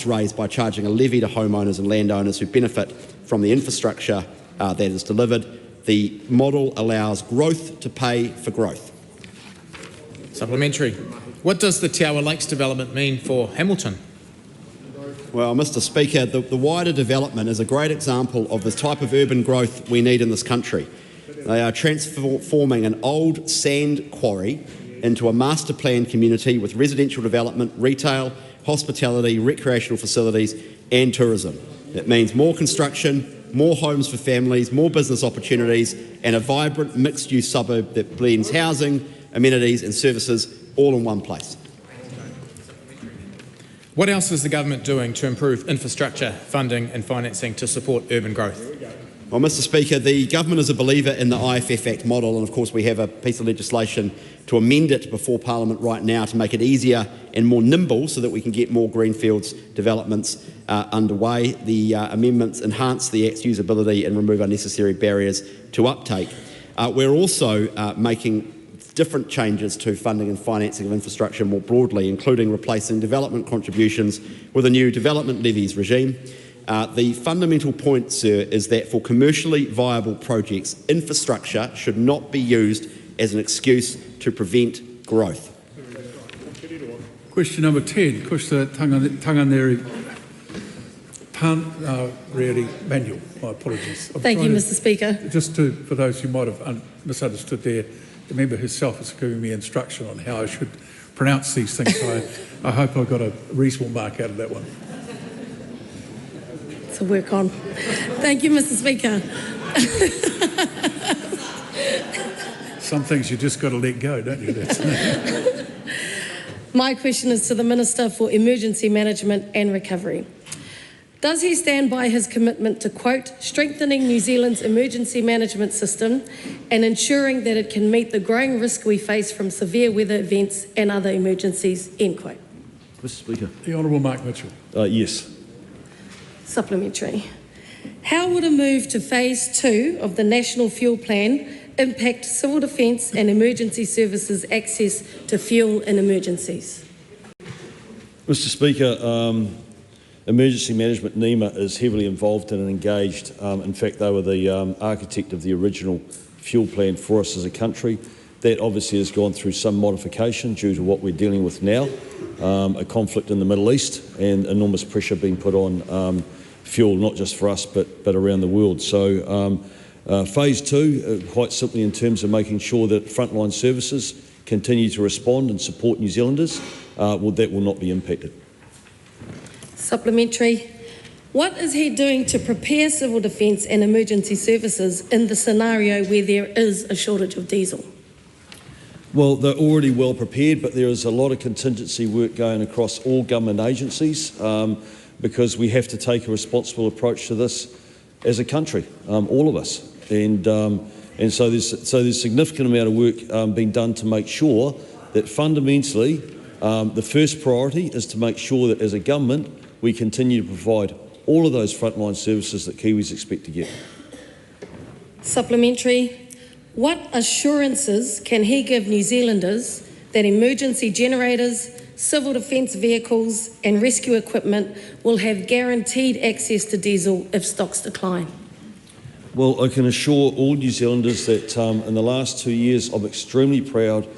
raised by charging a levy to homeowners and landowners who benefit from the infrastructure that is delivered. The model allows growth to pay for growth. Supplementary. What does the Te Awa Lakes development mean for Hamilton? Well, Mr Speaker, the wider development is a great example of the type of urban growth we need in this country. They are transforming an old sand quarry into a master planned community with residential development, retail, hospitality, recreational facilities and tourism. It means more construction, more homes for families, more business opportunities and a vibrant mixed-use suburb that blends housing, amenities and services all in one place. What else is the government doing to improve infrastructure, funding and financing to support urban growth? Well, Mr Speaker, the government is a believer in the IFF Act model, and of course we have a piece of legislation to amend it before Parliament right now to make it easier and more nimble so that we can get more greenfields developments underway. The amendments enhance the Act's usability and remove unnecessary barriers to uptake. We're also making different changes to funding and financing of infrastructure more broadly, including replacing development contributions with a new development levies regime. The fundamental point, sir, is that for commercially viable projects, infrastructure should not be used as an excuse to prevent growth. Question number 10, Kushta Tanganeri Manual. My apologies. Thank you, Mr Speaker. Just for those who might have misunderstood there, the member herself is giving me instruction on how I should pronounce these things. So I hope I got a reasonable mark out of that one. To work on. Thank you, Mr Speaker. Some things you just got to let go, don't you? My question is to the Minister for Emergency Management and Recovery. Does he stand by his commitment to, quote, strengthening New Zealand's emergency management system and ensuring that it can meet the growing risk we face from severe weather events and other emergencies, end quote? Mr Speaker. The Honourable Mark Mitchell. Yes. Supplementary. How would a move to phase 2 of the National Fuel Plan impact civil defence and emergency services access to fuel in emergencies? Mr Speaker, Emergency Management NEMA is heavily involved and engaged. In fact, they were the architect of the original fuel plan for us as a country. That obviously has gone through some modification due to what we're dealing with now, a conflict in the Middle East and enormous pressure being put on fuel, not just for us but around the world. So phase 2, quite simply in terms of making sure that frontline services continue to respond and support New Zealanders, that will not be impacted. Supplementary. What is he doing to prepare civil defence and emergency services in the scenario where there is a shortage of diesel? Well, they're already well prepared, but there is a lot of contingency work going across all government agencies because we have to take a responsible approach to this as a country, all of us. And so there's significant amount of work being done to make sure that fundamentally the first priority is to make sure that as a government we continue to provide all of those frontline services that Kiwis expect to get. Supplementary. What assurances can he give New Zealanders that emergency generators, civil defence vehicles and rescue equipment will have guaranteed access to diesel if stocks decline? Well, I can assure all New Zealanders that in the last 2 years I'm extremely proud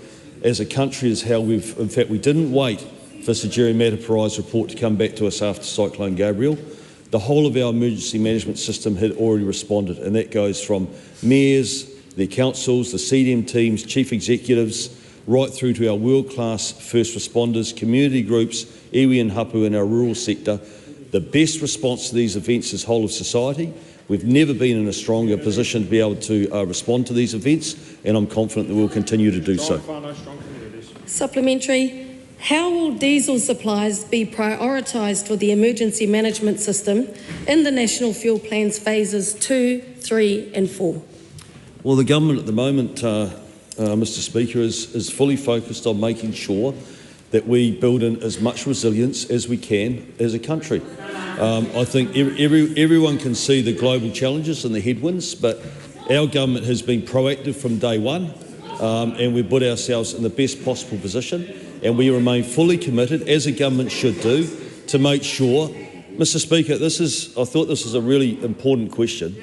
as a country as how we didn't wait for Sir Jerry Mataparai's report to come back to us after Cyclone Gabriel. The whole of our emergency management system had already responded, and that goes from mayors, the councils, the CDM teams, chief executives, right through to our world-class first responders, community groups, iwi and hapu in our rural sector. The best response to these events is whole of society. We've never been in a stronger position to be able to respond to these events, and I'm confident that we'll continue to do so. Supplementary. How will diesel supplies be prioritised for the emergency management system in the National Fuel Plan's phases 2, 3 and 4? Well, the government at the moment, Mr Speaker, is fully focused on making sure that we build in as much resilience as we can as a country. I think everyone can see the global challenges and the headwinds, but our government has been proactive from day one and we've put ourselves in the best possible position. and we remain fully committed, as a government should do, to make sure. Mr. Speaker, I thought this was a really important question.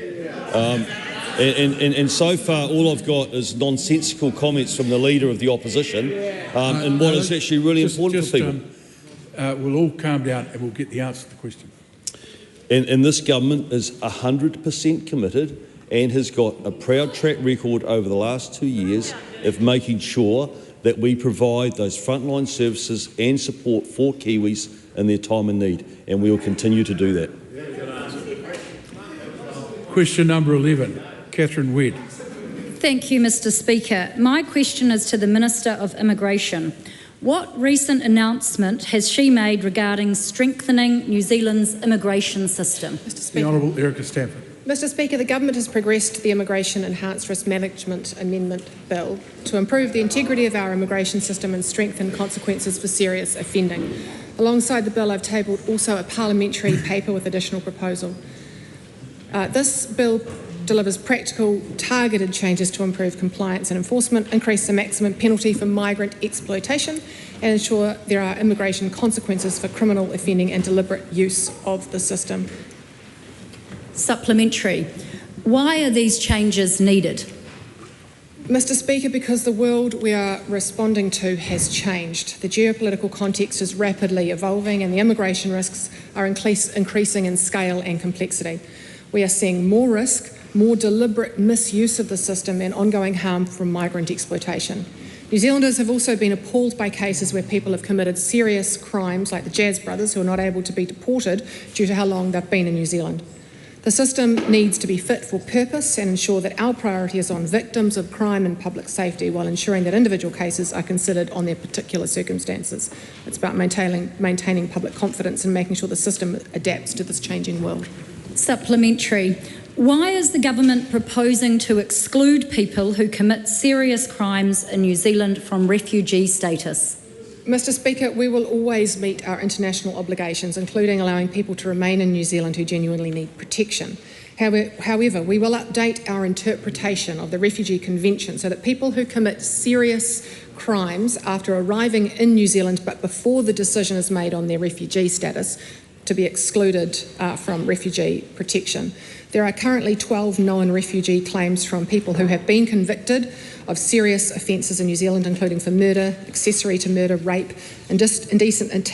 And so far, all I've got is nonsensical comments from the Leader of the Opposition, and what is actually really important for people. We'll all calm down and we'll get the answer to the question. And this government is 100% committed and has got a proud track record over the last 2 years of making sure that we provide those frontline services and support for Kiwis in their time of need, and we will continue to do that. Question number 11, Catherine Wedd. Thank you, Mr. Speaker. My question is to the Minister of Immigration. What recent announcement has she made regarding strengthening New Zealand's immigration system? Mr. Speaker. The Honourable Erica Stanford. Mr. Speaker, the Government has progressed the Immigration Enhanced Risk Management Amendment Bill to improve the integrity of our immigration system and strengthen consequences for serious offending. Alongside the bill, I've tabled also a parliamentary paper with additional proposal. This bill delivers practical, targeted changes to improve compliance and enforcement, increase the maximum penalty for migrant exploitation, and ensure there are immigration consequences for criminal offending and deliberate use of the system. Supplementary. Why are these changes needed? Mr. Speaker, because the world we are responding to has changed. The geopolitical context is rapidly evolving and the immigration risks are increasing in scale and complexity. We are seeing more risk, more deliberate misuse of the system and ongoing harm from migrant exploitation. New Zealanders have also been appalled by cases where people have committed serious crimes, like the Jazz brothers, who are not able to be deported due to how long they've been in New Zealand. The system needs to be fit for purpose and ensure that our priority is on victims of crime and public safety, while ensuring that individual cases are considered on their particular circumstances. It's about maintaining public confidence and making sure the system adapts to this changing world. Supplementary. Why is the government proposing to exclude people who commit serious crimes in New Zealand from refugee status? Mr. Speaker, we will always meet our international obligations, including allowing people to remain in New Zealand who genuinely need protection. However, we will update our interpretation of the Refugee Convention so that people who commit serious crimes after arriving in New Zealand but before the decision is made on their refugee status to be excluded from refugee protection. There are currently 12 known refugee claims from people who have been convicted of serious offences in New Zealand, including for murder, accessory to murder, rape, indecent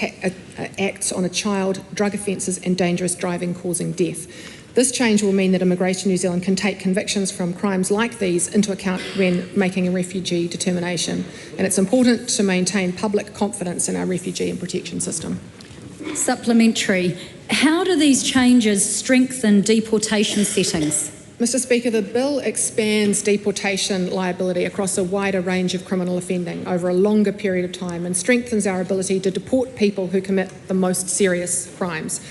acts on a child, drug offences and dangerous driving causing death. This change will mean that Immigration New Zealand can take convictions from crimes like these into account when making a refugee determination, and it's important to maintain public confidence in our refugee and protection system. Supplementary. How do these changes strengthen deportation settings? Mr. Speaker, the bill expands deportation liability across a wider range of criminal offending over a longer period of time and strengthens our ability to deport people who commit the most serious crimes.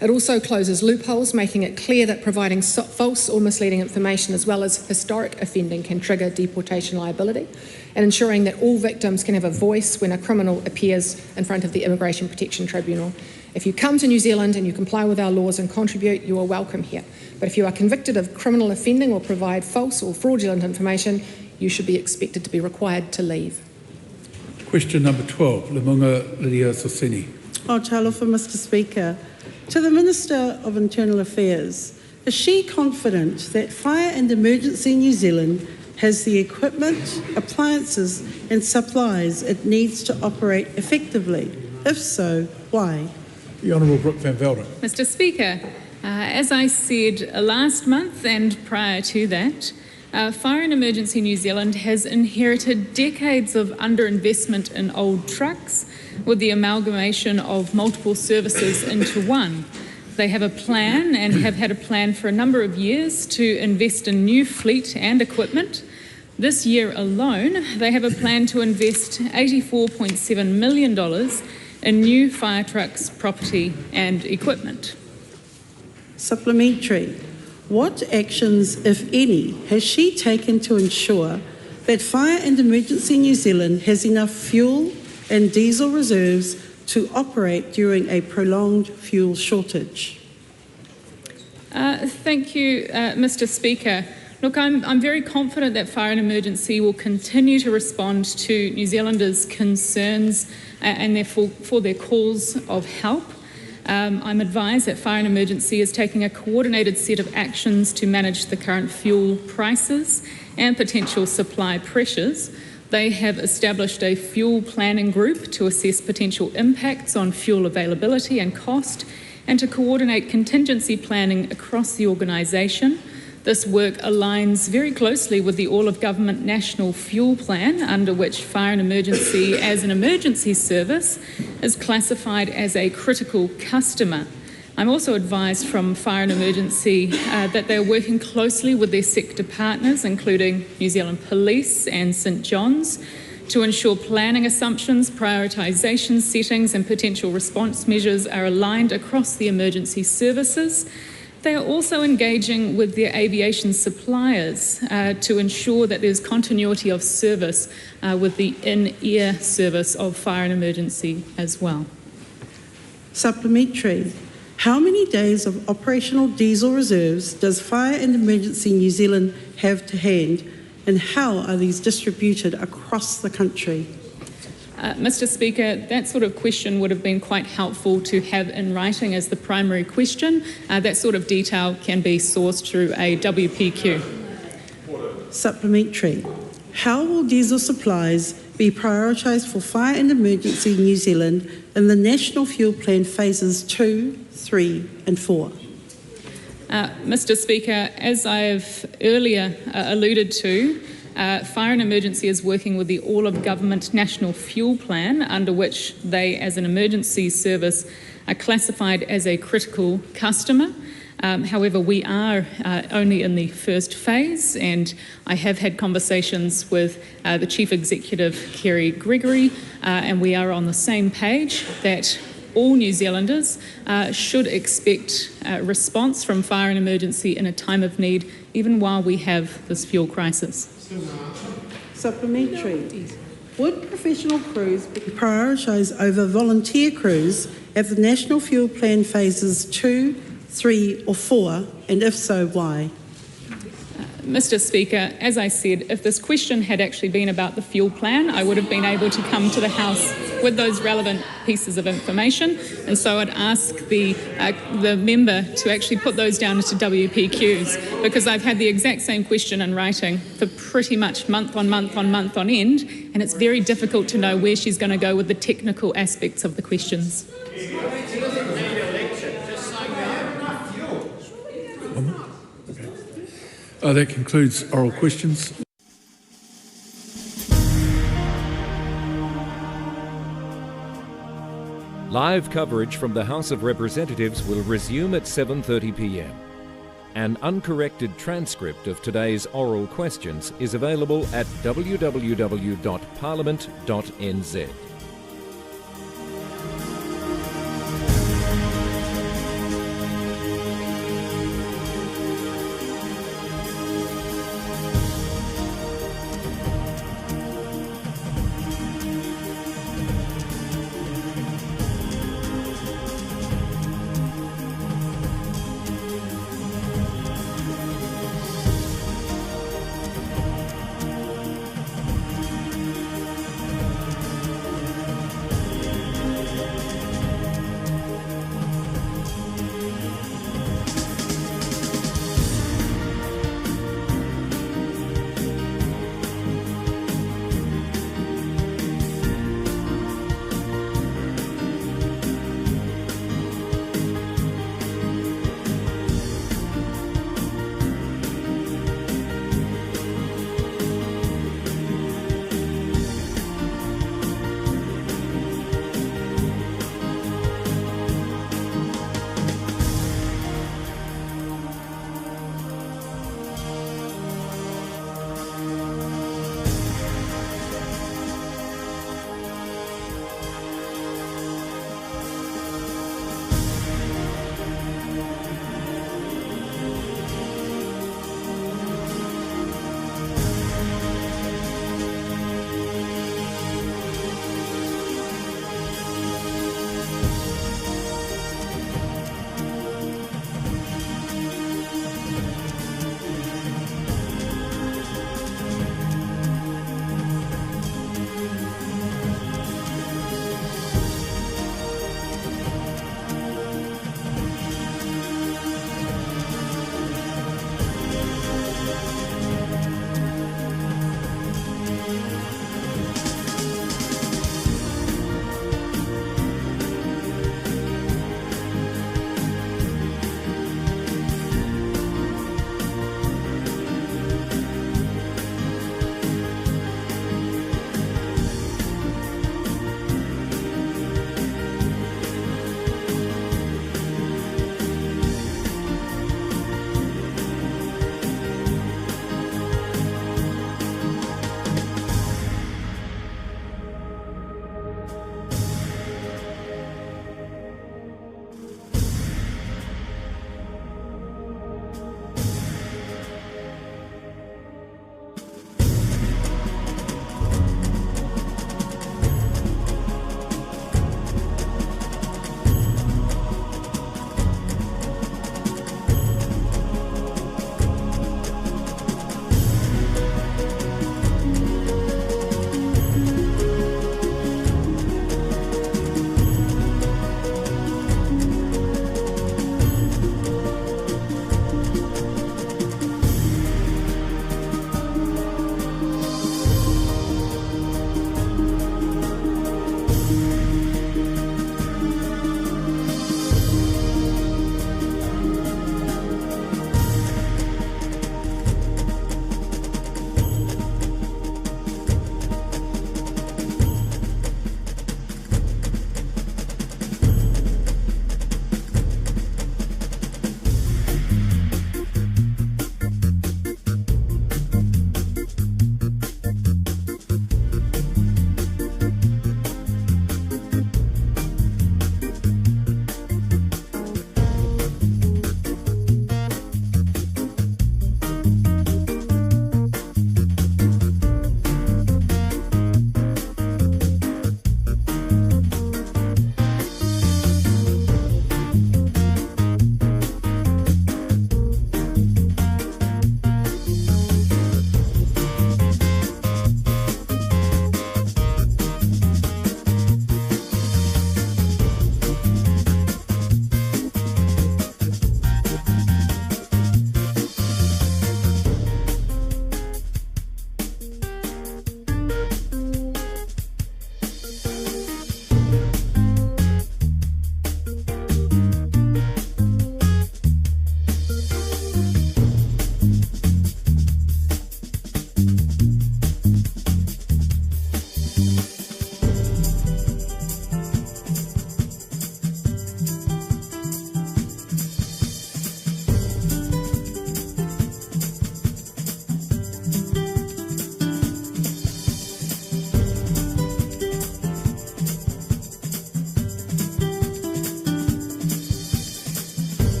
It also closes loopholes, making it clear that providing false or misleading information as well as historic offending can trigger deportation liability, and ensuring that all victims can have a voice when a criminal appears in front of the Immigration Protection Tribunal. If you come to New Zealand and you comply with our laws and contribute, you are welcome here. But if you are convicted of criminal offending or provide false or fraudulent information, you should be expected to be required to leave. Question number 12, Lamunga Lydia Sosini. Aotearoa for Mr. Speaker. To the Minister of Internal Affairs, is she confident that Fire and Emergency New Zealand has the equipment, appliances and supplies it needs to operate effectively? If so, why? The Honourable Brooke Van Velden. Mr. Speaker, as I said last month and prior to that, Fire and Emergency New Zealand has inherited decades of underinvestment in old trucks with the amalgamation of multiple services into one. They have a plan and have had a plan for a number of years to invest in new fleet and equipment. This year alone, they have a plan to invest $84.7 million in new fire trucks, property and equipment. Supplementary. What actions, if any, has she taken to ensure that Fire and Emergency New Zealand has enough fuel and diesel reserves to operate during a prolonged fuel shortage? Thank you, Mr. Speaker. Look, I'm very confident that Fire and Emergency will continue to respond to New Zealanders' concerns and therefore for their calls of help. I'm advised that Fire and Emergency is taking a coordinated set of actions to manage the current fuel prices and potential supply pressures. They have established a fuel planning group to assess potential impacts on fuel availability and cost, and to coordinate contingency planning across the organisation. This work aligns very closely with the all-of-government National Fuel Plan, under which Fire and Emergency, as an emergency service, is classified as a critical customer. I'm also advised from Fire and Emergency that they're working closely with their sector partners, including New Zealand Police and St John's, to ensure planning assumptions, prioritisation settings and potential response measures are aligned across the emergency services. They are also engaging with their aviation suppliers to ensure that there's continuity of service with the in-air service of Fire and Emergency as well. Supplementary. How many days of operational diesel reserves does Fire and Emergency New Zealand have to hand, and how are these distributed across the country? Mr Speaker, that sort of question would have been quite helpful to have in writing as the primary question. That sort of detail can be sourced through a WPQ. Supplementary. How will diesel supplies be prioritised for Fire and Emergency New Zealand in the National Fuel Plan Phases 2, 3 and 4? Mr Speaker, as I've earlier alluded to, Fire and Emergency is working with the all-of-government National Fuel Plan, under which they, as an emergency service, are classified as a critical customer. However, we are only in the first phase, and I have had conversations with the Chief Executive, Kerry Gregory, and we are on the same page that all New Zealanders should expect a response from Fire and Emergency in a time of need, even while we have this fuel crisis. Supplementary. Would professional crews be prioritised over volunteer crews at the National Fuel Plan Phases 2, 3 or 4, and if so, why? Mr Speaker, as I said, if this question had actually been about the fuel plan, I would have been able to come to the House with those relevant pieces of information, and so I'd ask the member to actually put those down into WPQs, because I've had the exact same question in writing for pretty much month on month on end, and it's very difficult to know where she's going to go with the technical aspects of the questions. That concludes oral questions. Live coverage from the House of Representatives will resume at 7:30 p.m. An uncorrected transcript of today's oral questions is available at www.parliament.nz.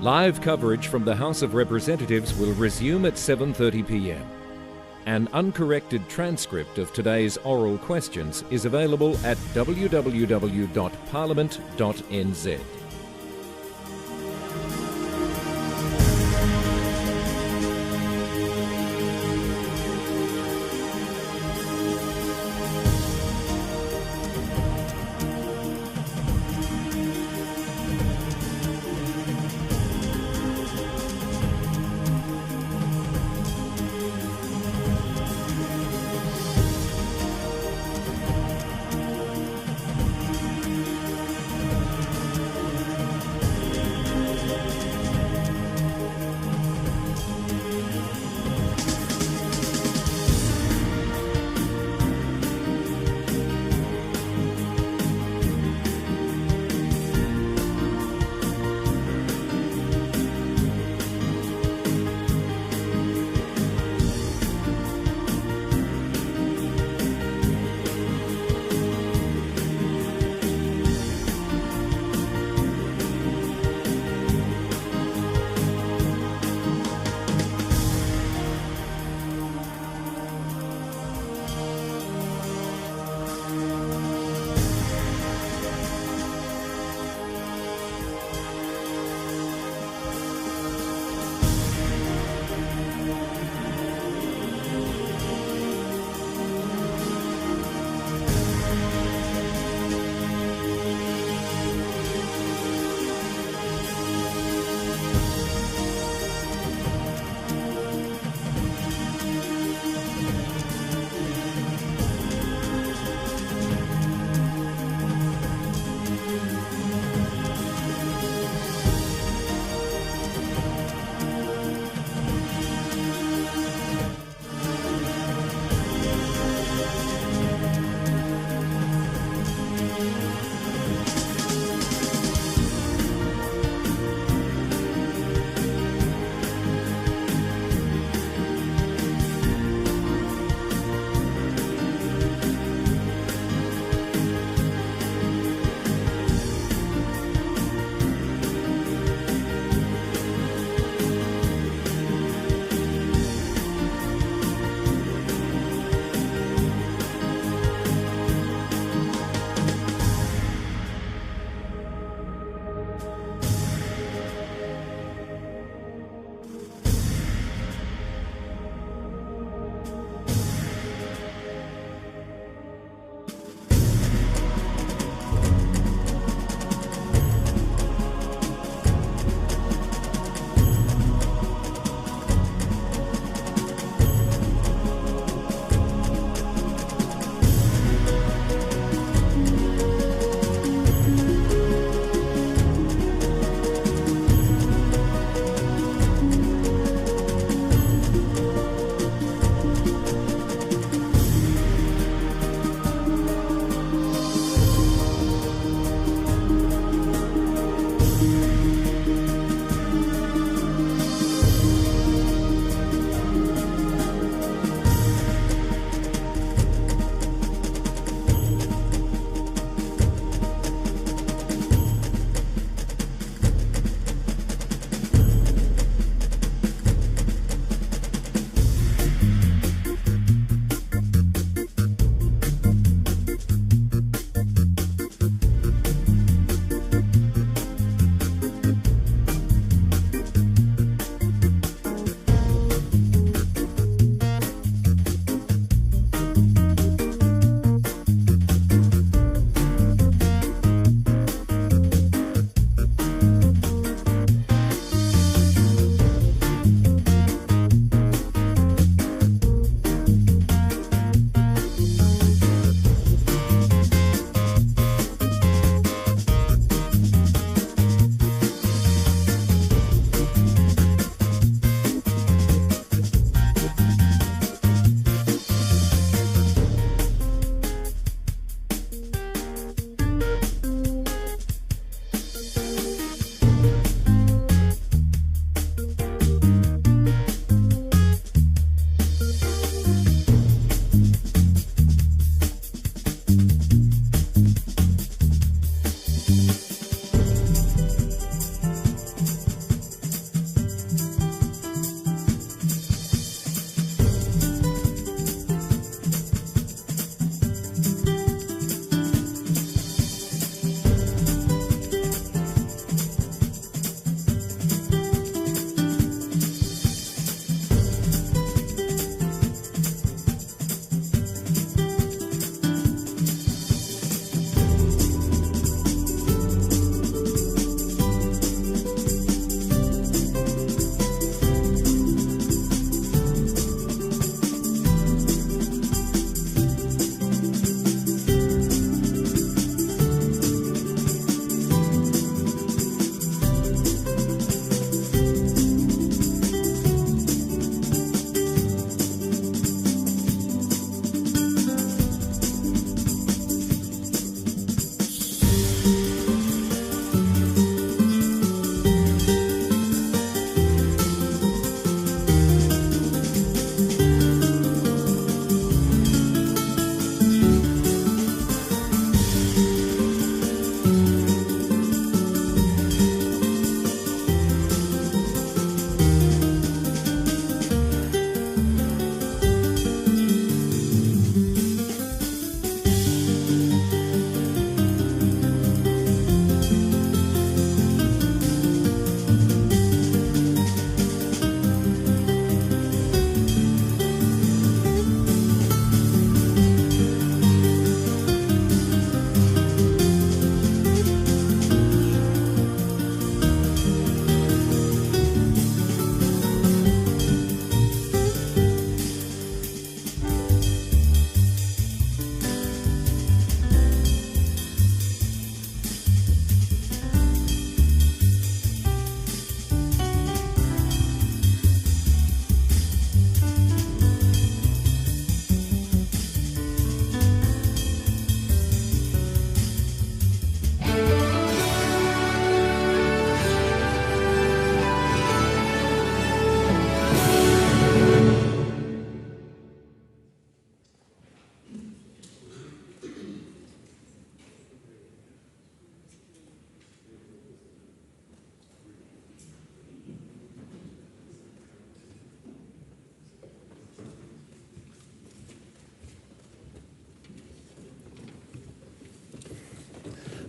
Live coverage from the House of Representatives will resume at 7:30 p.m. An uncorrected transcript of today's oral questions is available at www.parliament.nz.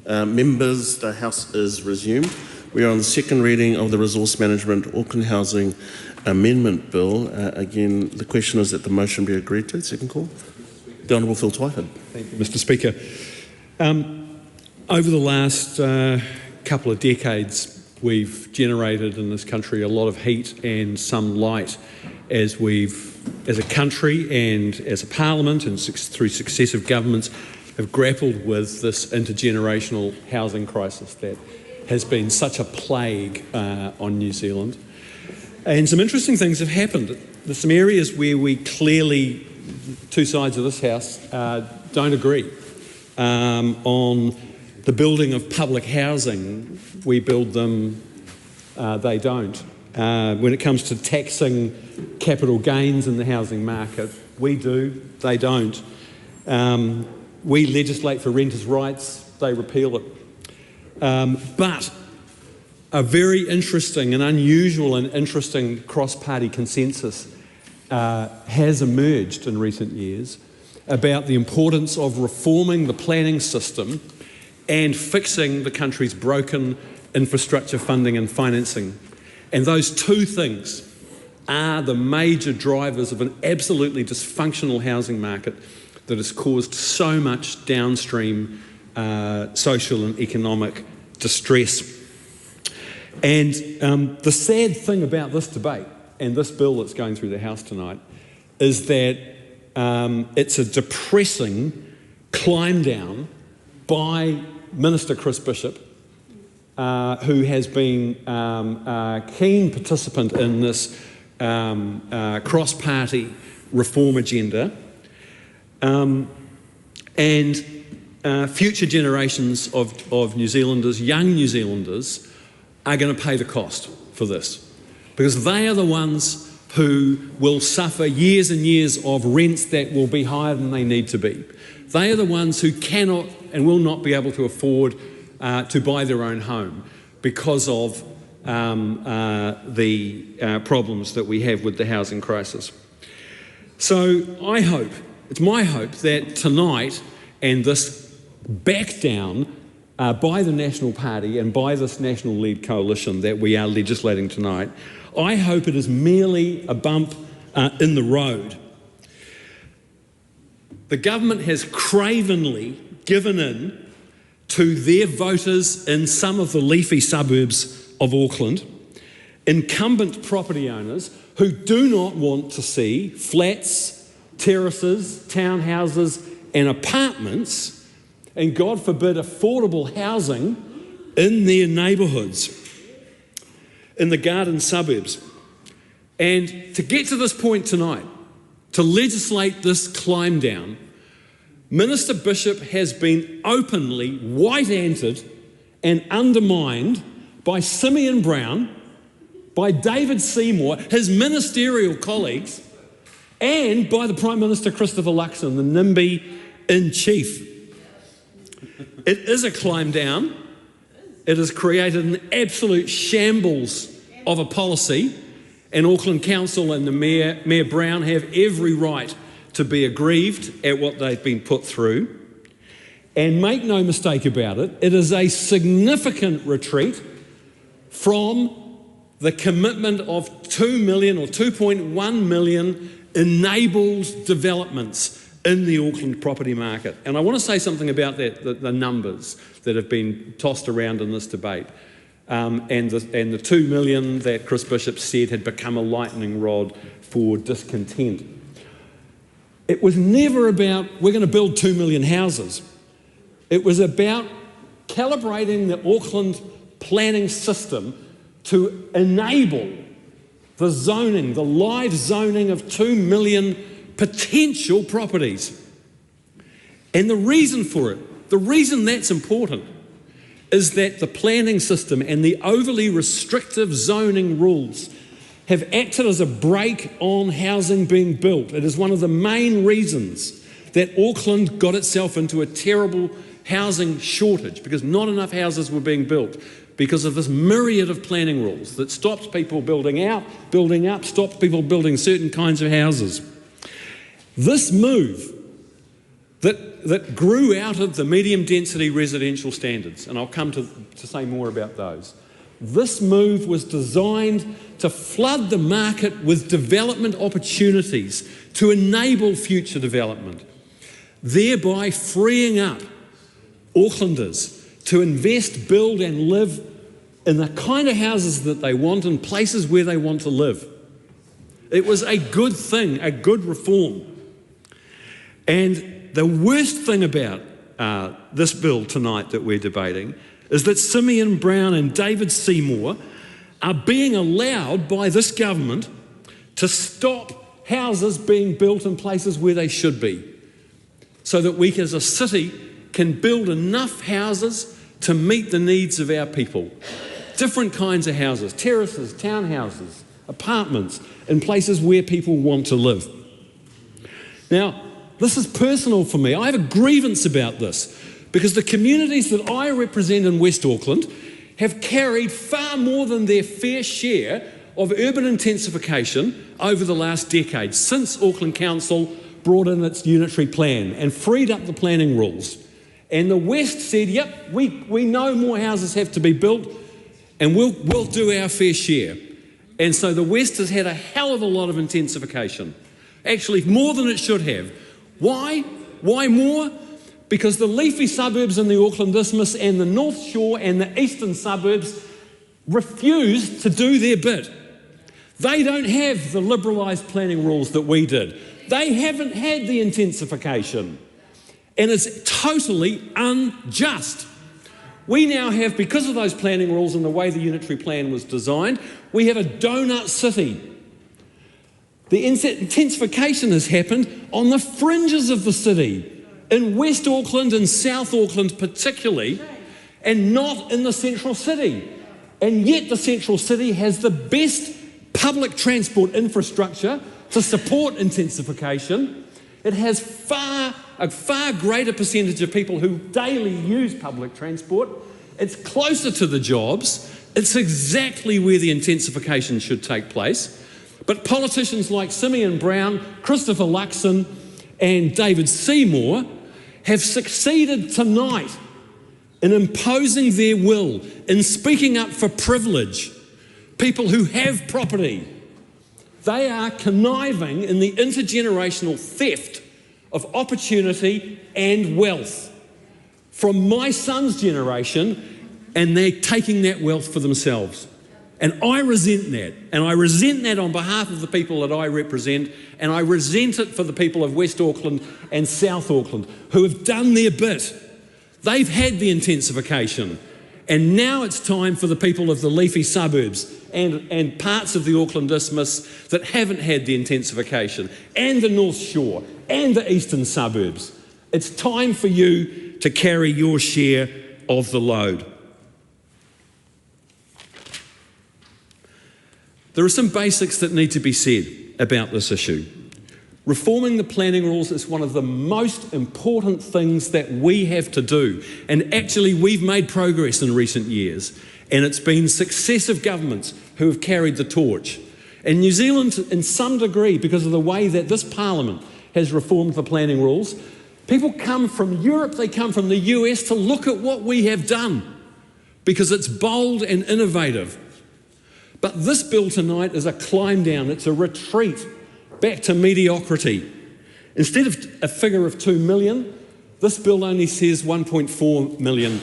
Members, the House is resumed. We are on the second reading of the Resource Management Auckland Housing Amendment Bill. Again, the question is that the motion be agreed to. Second call. The Honourable Phil Twyford. Thank you, Mr Speaker. Over the last couple of decades, we've generated in this country a lot of heat and some light as a country and as a parliament and through successive governments have grappled with this intergenerational housing crisis that has been such a plague on New Zealand. And some interesting things have happened. There's some areas where we clearly, two sides of this House, don't agree. On the building of public housing, we build them, they don't. When it comes to taxing capital gains in the housing market, we do, they don't. We legislate for renters' rights, they repeal it. But a very interesting and unusual and interesting cross-party consensus has emerged in recent years about the importance of reforming the planning system and fixing the country's broken infrastructure funding and financing. And those two things are the major drivers of an absolutely dysfunctional housing market that has caused so much downstream social and economic distress. And the sad thing about this debate and this bill that's going through the House tonight is that it's a depressing climb down by Minister Chris Bishop, who has been a keen participant in this cross-party reform agenda, and future generations of New Zealanders, young New Zealanders, are going to pay the cost for this, because they are the ones who will suffer years and years of rents that will be higher than they need to be. They are the ones who cannot and will not be able to afford to buy their own home because of the problems that we have with the housing crisis. So I hope, it's my hope that tonight and this back down by the National Party and by this national-led coalition that we are legislating tonight, I hope it is merely a bump in the road. The government has cravenly given in to their voters in some of the leafy suburbs of Auckland, incumbent property owners who do not want to see flats, terraces, townhouses and apartments, and God forbid affordable housing in their neighbourhoods, in the garden suburbs. And to get to this point tonight, to legislate this climb down, Minister Bishop has been openly white-anted and undermined by Simeon Brown, by David Seymour, his ministerial colleagues, and by the Prime Minister Christopher Luxon, the NIMBY-in-chief. It is a climb down. It has created an absolute shambles of a policy, and Auckland Council and the Mayor Brown have every right to be aggrieved at what they've been put through. And make no mistake about it, it is a significant retreat from the commitment of 2 million or 2.1 million enabled developments in the Auckland property market. And I want to say something about that, the numbers that have been tossed around in this debate, and the 2 million that Chris Bishop said had become a lightning rod for discontent. It was never about, we're going to build 2 million houses. It was about calibrating the Auckland planning system to enable the zoning, the live zoning of 2 million potential properties. And the reason for it, the reason that's important, is that the planning system and the overly restrictive zoning rules have acted as a brake on housing being built. It is one of the main reasons that Auckland got itself into a terrible housing shortage, because not enough houses were being built because of this myriad of planning rules that stopped people building out, building up, stopped people building certain kinds of houses. This move that that grew out of the medium density residential standards, and I'll come to say more about those. This move was designed to flood the market with development opportunities to enable future development, thereby freeing up Aucklanders to invest, build and live in the kind of houses that they want in places where they want to live. It was a good thing, a good reform. And the worst thing about this bill tonight that we're debating is that Seymour Brown and David Seymour are being allowed by this government to stop houses being built in places where they should be, so that we as a city can build enough houses to meet the needs of our people. Different kinds of houses, terraces, townhouses, apartments, in places where people want to live. Now, this is personal for me. I have a grievance about this because the communities that I represent in West Auckland have carried far more than their fair share of urban intensification over the last decade, since Auckland Council brought in its unitary plan and freed up the planning rules. And the West said, yep, we know more houses have to be built and we'll do our fair share. And so the West has had a hell of a lot of intensification, actually more than it should have. Why? Why more? Because the leafy suburbs in the Auckland Isthmus and the North Shore and the eastern suburbs refuse to do their bit. They don't have the liberalised planning rules that we did. They haven't had the intensification. And it's totally unjust. We now have, because of those planning rules and the way the unitary plan was designed, we have a donut city. The intensification has happened on the fringes of the city, in West Auckland and South Auckland particularly, and not in the central city. And yet the central city has the best public transport infrastructure to support intensification. It has a far greater percentage of people who daily use public transport. It's closer to the jobs. It's exactly where the intensification should take place. But politicians like Seymour Brown, Christopher Luxon and David Seymour have succeeded tonight in imposing their will, in speaking up for privilege, people who have property. They are conniving in the intergenerational theft of opportunity and wealth from my son's generation, and they're taking that wealth for themselves. And I resent that. And I resent that on behalf of the people that I represent, and I resent it for the people of West Auckland and South Auckland who have done their bit. They've had the intensification. And now it's time for the people of the leafy suburbs and parts of the Auckland Isthmus that haven't had the intensification, and the North Shore and the eastern suburbs. It's time for you to carry your share of the load. There are some basics that need to be said about this issue. Reforming the planning rules is one of the most important things that we have to do. And actually, we've made progress in recent years. And it's been successive governments who have carried the torch. And New Zealand, in some degree, because of the way that this Parliament has reformed the planning rules, people come from Europe, they come from the US to look at what we have done, because it's bold and innovative. But this bill tonight is a climb down, it's a retreat back to mediocrity. Instead of a figure of 2 million, this bill only says 1.4 million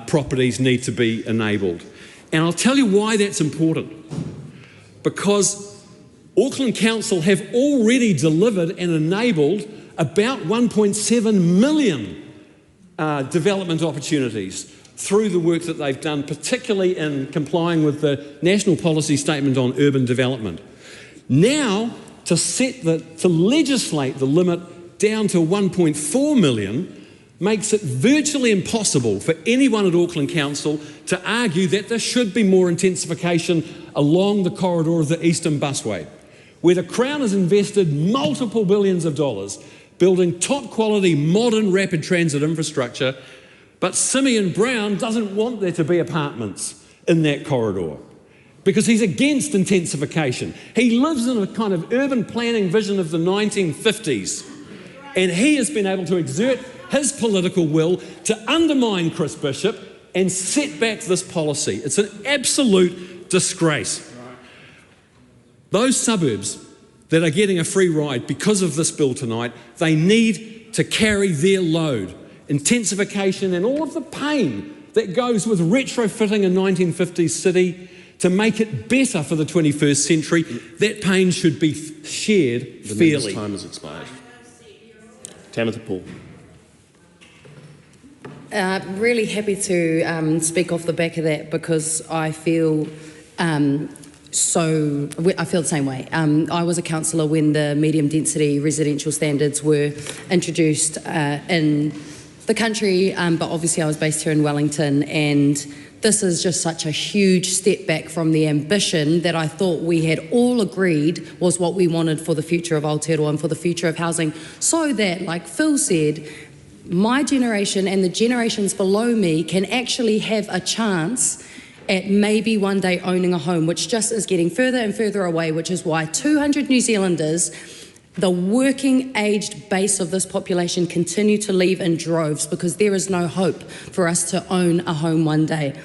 properties need to be enabled. And I'll tell you why that's important. Because Auckland Council have already delivered and enabled about 1.7 million development opportunities through the work that they've done, particularly in complying with the National Policy Statement on Urban Development. Now, to legislate the limit down to 1.4 million makes it virtually impossible for anyone at Auckland Council to argue that there should be more intensification along the corridor of the Eastern Busway, where the Crown has invested multiple billions of dollars building top quality modern rapid transit infrastructure. But Seymour Brown doesn't want there to be apartments in that corridor because he's against intensification. He lives in a kind of urban planning vision of the 1950s, and he has been able to exert his political will to undermine Chris Bishop and set back this policy. It's an absolute disgrace. Those suburbs that are getting a free ride because of this bill tonight, they need to carry their load. Intensification and all of the pain that goes with retrofitting a 1950s city to make it better for the 21st century, that pain should be shared fairly. The time has expired. Tamitha Paul. Really happy to speak off the back of that, because I feel I feel the same way. I was a councillor when the medium density residential standards were introduced in the country, but obviously I was based here in Wellington, and this is just such a huge step back from the ambition that I thought we had all agreed was what we wanted for the future of Aotearoa and for the future of housing, so that, like Phil said, my generation and the generations below me can actually have a chance at maybe one day owning a home, which just is getting further and further away, which is why 200 New Zealanders, the working aged base of this population, continue to leave in droves, because there is no hope for us to own a home one day.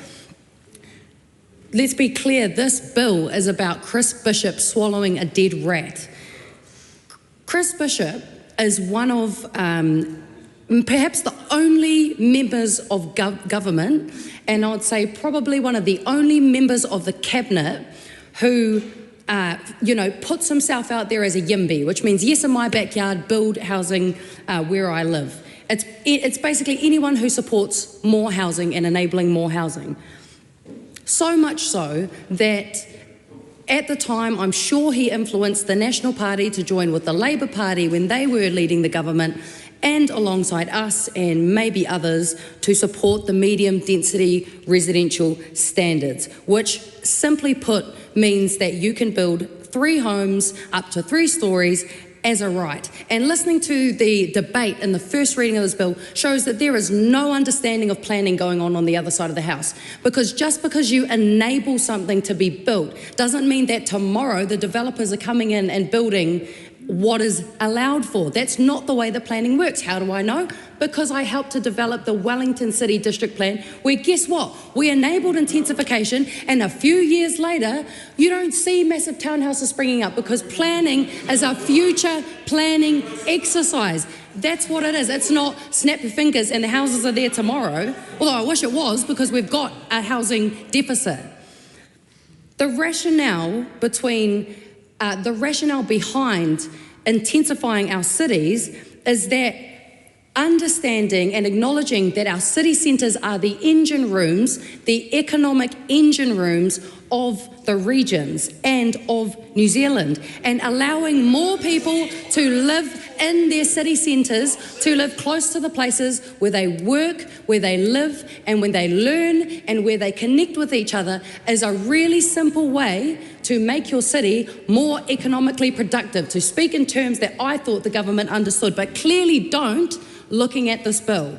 Let's be clear, this bill is about Chris Bishop swallowing a dead rat. Chris Bishop is one of perhaps the only members of government, and I would say probably one of the only members of the cabinet who puts himself out there as a YIMBY, which means yes in my backyard, build housing where I live. It's basically anyone who supports more housing and enabling more housing. So much so that at the time, I'm sure he influenced the National Party to join with the Labour Party when they were leading the government, and alongside us and maybe others, to support the medium density residential standards, which simply put means that you can build 3 homes up to 3 stories as a right. And listening to the debate in the first reading of this bill shows that there is no understanding of planning going on the other side of the house. Because just because you enable something to be built doesn't mean that tomorrow the developers are coming in and building what is allowed for. That's not the way the planning works. How do I know? Because I helped to develop the Wellington City District Plan, where guess what? We enabled intensification, and a few years later, you don't see massive townhouses springing up, because planning is a future planning exercise. That's what it is. It's not snap your fingers and the houses are there tomorrow, although I wish it was, because we've got a housing deficit. The rationale behind intensifying our cities is that understanding and acknowledging that our city centres are the engine rooms, the economic engine rooms of the regions and of New Zealand, and allowing more people to live in their city centres, to live close to the places where they work, where they live, and when they learn and where they connect with each other, is a really simple way to make your city more economically productive, to speak in terms that I thought the government understood, but clearly don't, looking at this bill.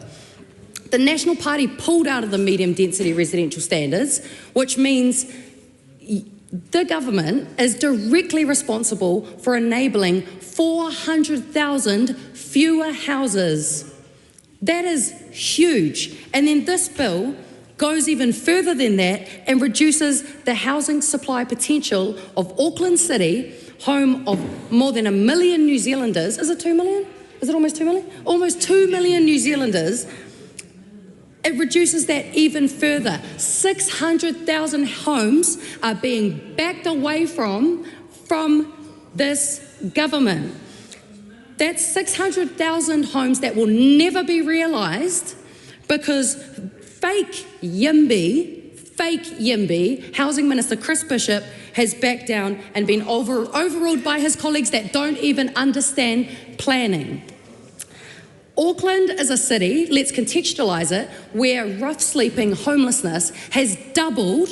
The National Party pulled out of the medium density residential standards, which means the government is directly responsible for enabling 400,000 fewer houses. That is huge. And then this bill goes even further than that and reduces the housing supply potential of Auckland City, home of more than 1 million New Zealanders. Is it 2 million? Is it almost 2 million? Almost 2 million New Zealanders. It reduces that even further. 600,000 homes are being backed away from this government. That's 600,000 homes that will never be realised, because fake YIMBY, Housing Minister Chris Bishop, has backed down and been overruled by his colleagues that don't even understand planning. Auckland is a city, let's contextualise it, where rough sleeping homelessness has doubled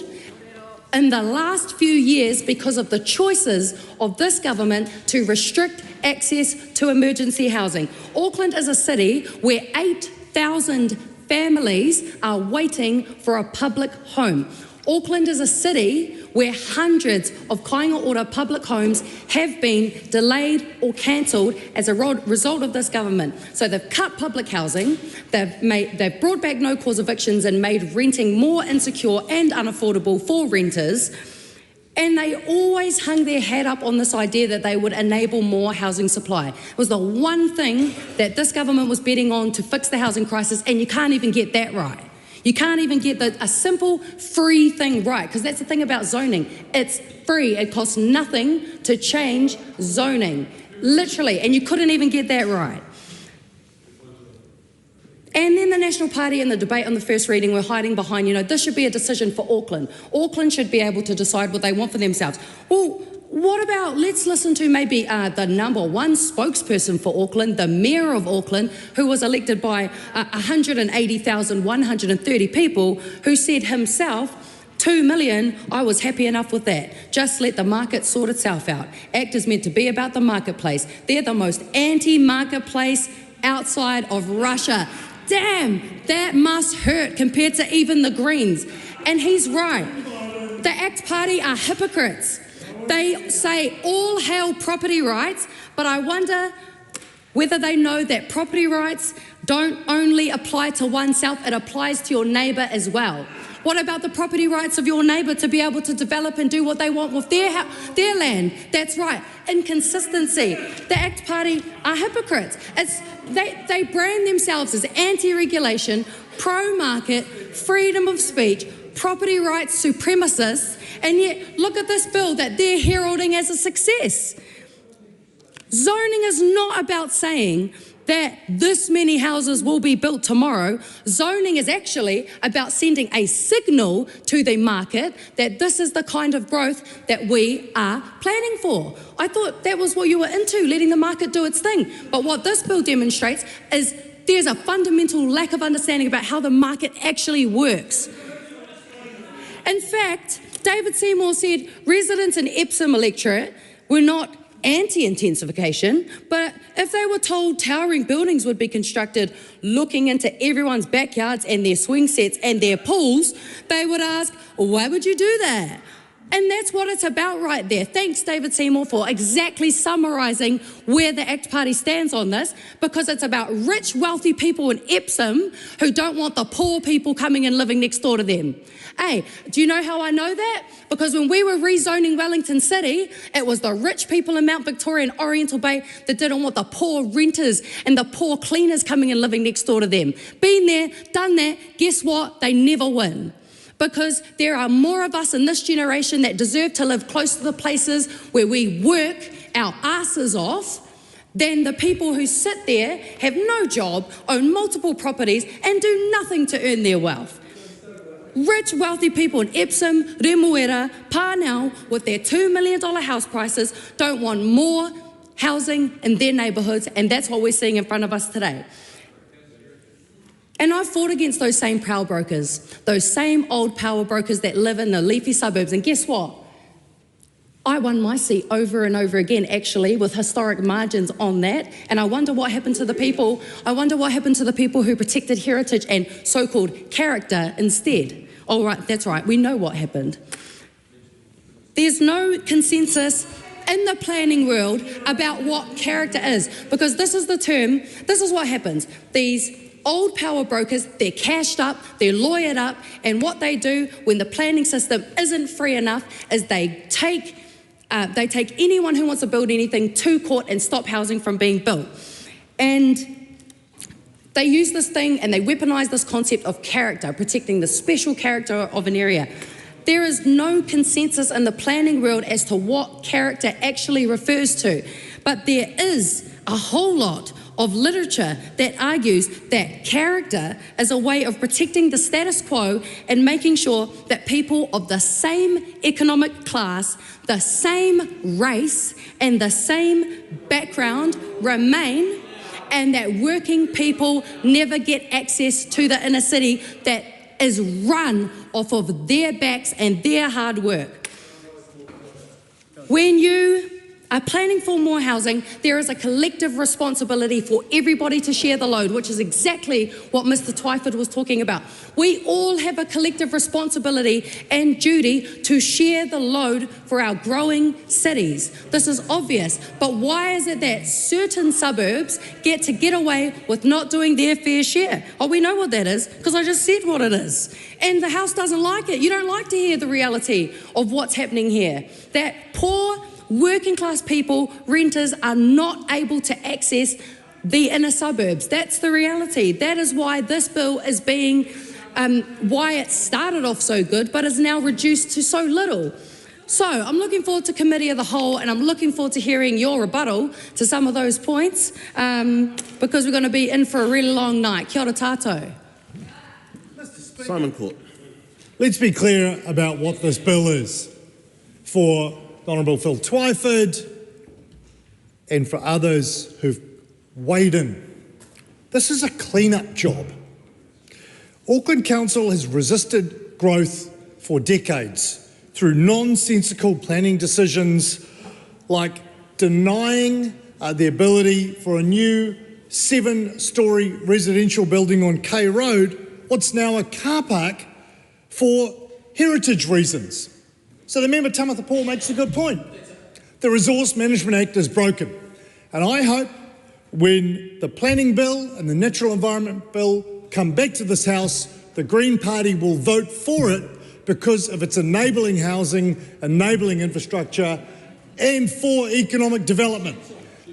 in the last few years because of the choices of this government to restrict access to emergency housing. Auckland is a city where 8,000 families are waiting for a public home. Auckland is a city where hundreds of kāinga ora public homes have been delayed or cancelled as a result of this government. So they've cut public housing, they've brought back no-cause evictions and made renting more insecure and unaffordable for renters, and they always hung their hat up on this idea that they would enable more housing supply. It was the one thing that this government was betting on to fix the housing crisis, and you can't even get that right. You can't even get a simple free thing right, because that's the thing about zoning. It's free. It costs nothing to change zoning, literally, and you couldn't even get that right. And then the National Party in the debate on the first reading were hiding behind, this should be a decision for Auckland. Auckland should be able to decide what they want for themselves. Well, what about, let's listen to maybe the number one spokesperson for Auckland, the Mayor of Auckland, who was elected by 180,130 people, who said himself, 2 million, I was happy enough with that. Just let the market sort itself out. ACT is meant to be about the marketplace. They're the most anti-marketplace outside of Russia. Damn, that must hurt compared to even the Greens. And he's right. The ACT Party are hypocrites. They say all hail property rights, but I wonder whether they know that property rights don't only apply to oneself, it applies to your neighbour as well. What about the property rights of your neighbour to be able to develop and do what they want with their land? That's right, inconsistency. The ACT Party are hypocrites. They brand themselves as anti-regulation, pro-market, freedom of speech, property rights supremacists, and yet look at this bill that they're heralding as a success. Zoning is not about saying that this many houses will be built tomorrow. Zoning is actually about sending a signal to the market that this is the kind of growth that we are planning for. I thought that was what you were into, letting the market do its thing. But what this bill demonstrates is there's a fundamental lack of understanding about how the market actually works. In fact, David Seymour said residents in Epsom electorate were not anti-intensification, but if they were told towering buildings would be constructed looking into everyone's backyards and their swing sets and their pools, they would ask, why would you do that? And that's what it's about right there. Thanks, David Seymour, for exactly summarising where the ACT Party stands on this, because it's about rich, wealthy people in Epsom who don't want the poor people coming and living next door to them. Hey, do you know how I know that? Because when we were rezoning Wellington City, it was the rich people in Mount Victoria and Oriental Bay that didn't want the poor renters and the poor cleaners coming and living next door to them. Been there, done that, guess what? They never win. Because there are more of us in this generation that deserve to live close to the places where we work our asses off than the people who sit there, have no job, own multiple properties and do nothing to earn their wealth. Rich, wealthy people in Epsom, Remuera, Parnell, with their $2 million house prices, don't want more housing in their neighbourhoods, and that's what we're seeing in front of us today. And I've fought against those same power brokers, those same old power brokers that live in the leafy suburbs, and guess what? I won my seat over and over again, actually, with historic margins on that, and I wonder what happened to the people. I wonder what happened to the people who protected heritage and so-called character instead. Oh, right, that's right, we know what happened. There's no consensus in the planning world about what character is, because this is the term, this is what happens. These old power brokers, they're cashed up, they're lawyered up, and what they do when the planning system isn't free enough is they take anyone who wants to build anything to court and stop housing from being built. And they use this thing and they weaponise this concept of character, protecting the special character of an area. There is no consensus in the planning world as to what character actually refers to, but there is a whole lot of literature that argues that character is a way of protecting the status quo and making sure that people of the same economic class, the same race, and the same background remain, and that working people never get access to the inner city that is run off of their backs and their hard work. When you are planning for more housing, there is a collective responsibility for everybody to share the load, which is exactly what Mr. Twyford was talking about. We all have a collective responsibility and duty to share the load for our growing cities. This is obvious, but why is it that certain suburbs get away with not doing their fair share? Oh, we know what that is, because I just said what it is. And the House doesn't like it. You don't like to hear the reality of what's happening here. That poor, working class people, renters, are not able to access the inner suburbs. That's the reality. That is why this bill is being, why it started off so good, but is now reduced to so little. So I'm looking forward to Committee of the Whole, and I'm looking forward to hearing your rebuttal to some of those points, because we're going to be in for a really long night. Kia ora tātou. Simon Court. Let's be clear about what this bill is. For the Honourable Phil Twyford and for others who've weighed in, this is a clean-up job. Auckland Council has resisted growth for decades through nonsensical planning decisions like denying the ability for a new 7-storey residential building on K Road, what's now a car park, for heritage reasons. So the member Tamatha Paul makes a good point. The Resource Management Act is broken, and I hope when the Planning Bill and the Natural Environment Bill come back to this House, the Green Party will vote for it because of its enabling housing, enabling infrastructure, and for economic development.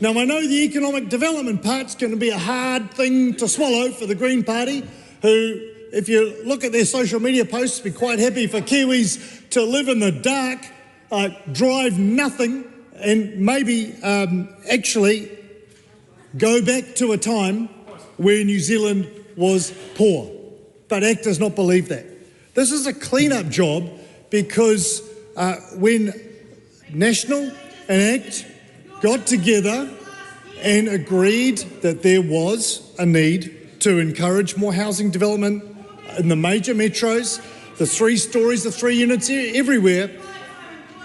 Now, I know the economic development part's going to be a hard thing to swallow for the Green Party, who, if you look at their social media posts, be quite happy for Kiwis to live in the dark, drive nothing, and maybe actually go back to a time where New Zealand was poor. But ACT does not believe that. This is a clean-up job because when National and ACT got together and agreed that there was a need to encourage more housing development in the major metros, the 3 stories, the 3 units everywhere.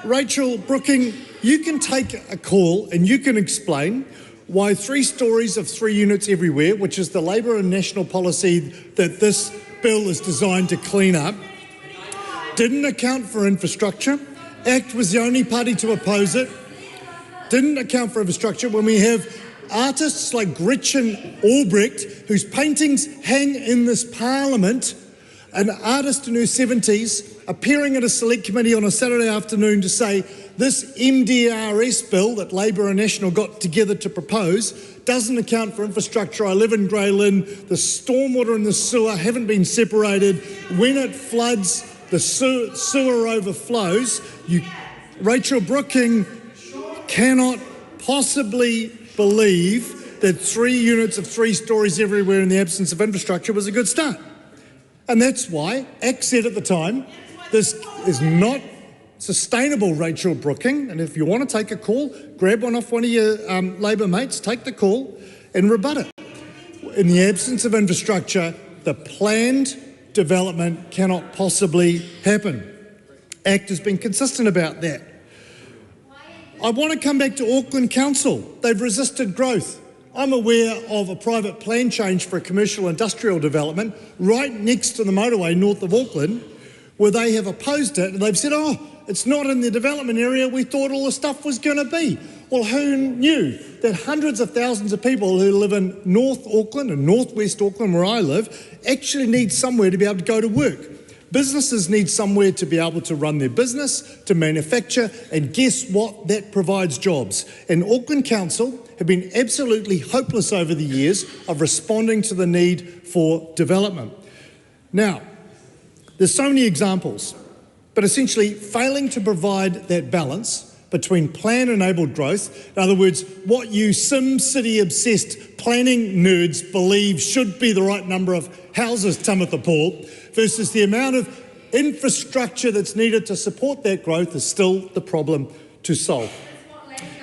Rachel Brooking, you can take a call and you can explain why 3 stories of 3 units everywhere, which is the Labour and National policy that this bill is designed to clean up, didn't account for infrastructure. ACT was the only party to oppose it. Didn't account for infrastructure when we have artists like Gretchen Albrecht, whose paintings hang in this parliament, an artist in her 70s, appearing at a select committee on a Saturday afternoon to say this MDRS bill that Labour and National got together to propose doesn't account for infrastructure. I live in Grey Lynn. The stormwater and the sewer haven't been separated. When it floods, the sewer overflows. Rachel Brooking cannot possibly believe that 3 units of 3 stories everywhere in the absence of infrastructure was a good start. And that's why ACT said at the time, this is not sustainable, Rachel Brooking, and if you want to take a call, grab one off one of your Labour mates, take the call and rebut it. In the absence of infrastructure, the planned development cannot possibly happen. ACT has been consistent about that. I want to come back to Auckland Council. They've resisted growth. I'm aware of a private plan change for a commercial industrial development right next to the motorway north of Auckland, where they have opposed it and they've said, oh, it's not in the development area we thought all the stuff was going to be. Well, who knew that hundreds of thousands of people who live in North Auckland and North West Auckland, where I live, actually need somewhere to be able to go to work. Businesses need somewhere to be able to run their business, to manufacture, and guess what? That provides jobs. And Auckland Council have been absolutely hopeless over the years of responding to the need for development. Now, there's so many examples, but essentially failing to provide that balance between plan-enabled growth, in other words, what you SimCity-obsessed planning nerds believe should be the right number of houses, Tamatha Paul, versus the amount of infrastructure that's needed to support that growth is still the problem to solve.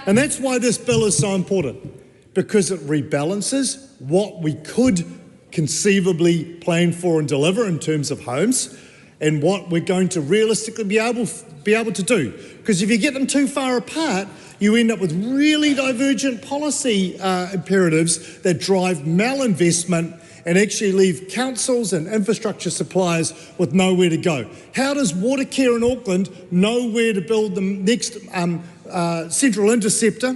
And that's why this bill is so important, because it rebalances what we could conceivably plan for and deliver in terms of homes, and what we're going to realistically be able to do. Because if you get them too far apart, you end up with really divergent policy imperatives that drive malinvestment and actually leave councils and infrastructure suppliers with nowhere to go. How does Watercare in Auckland know where to build the next central interceptor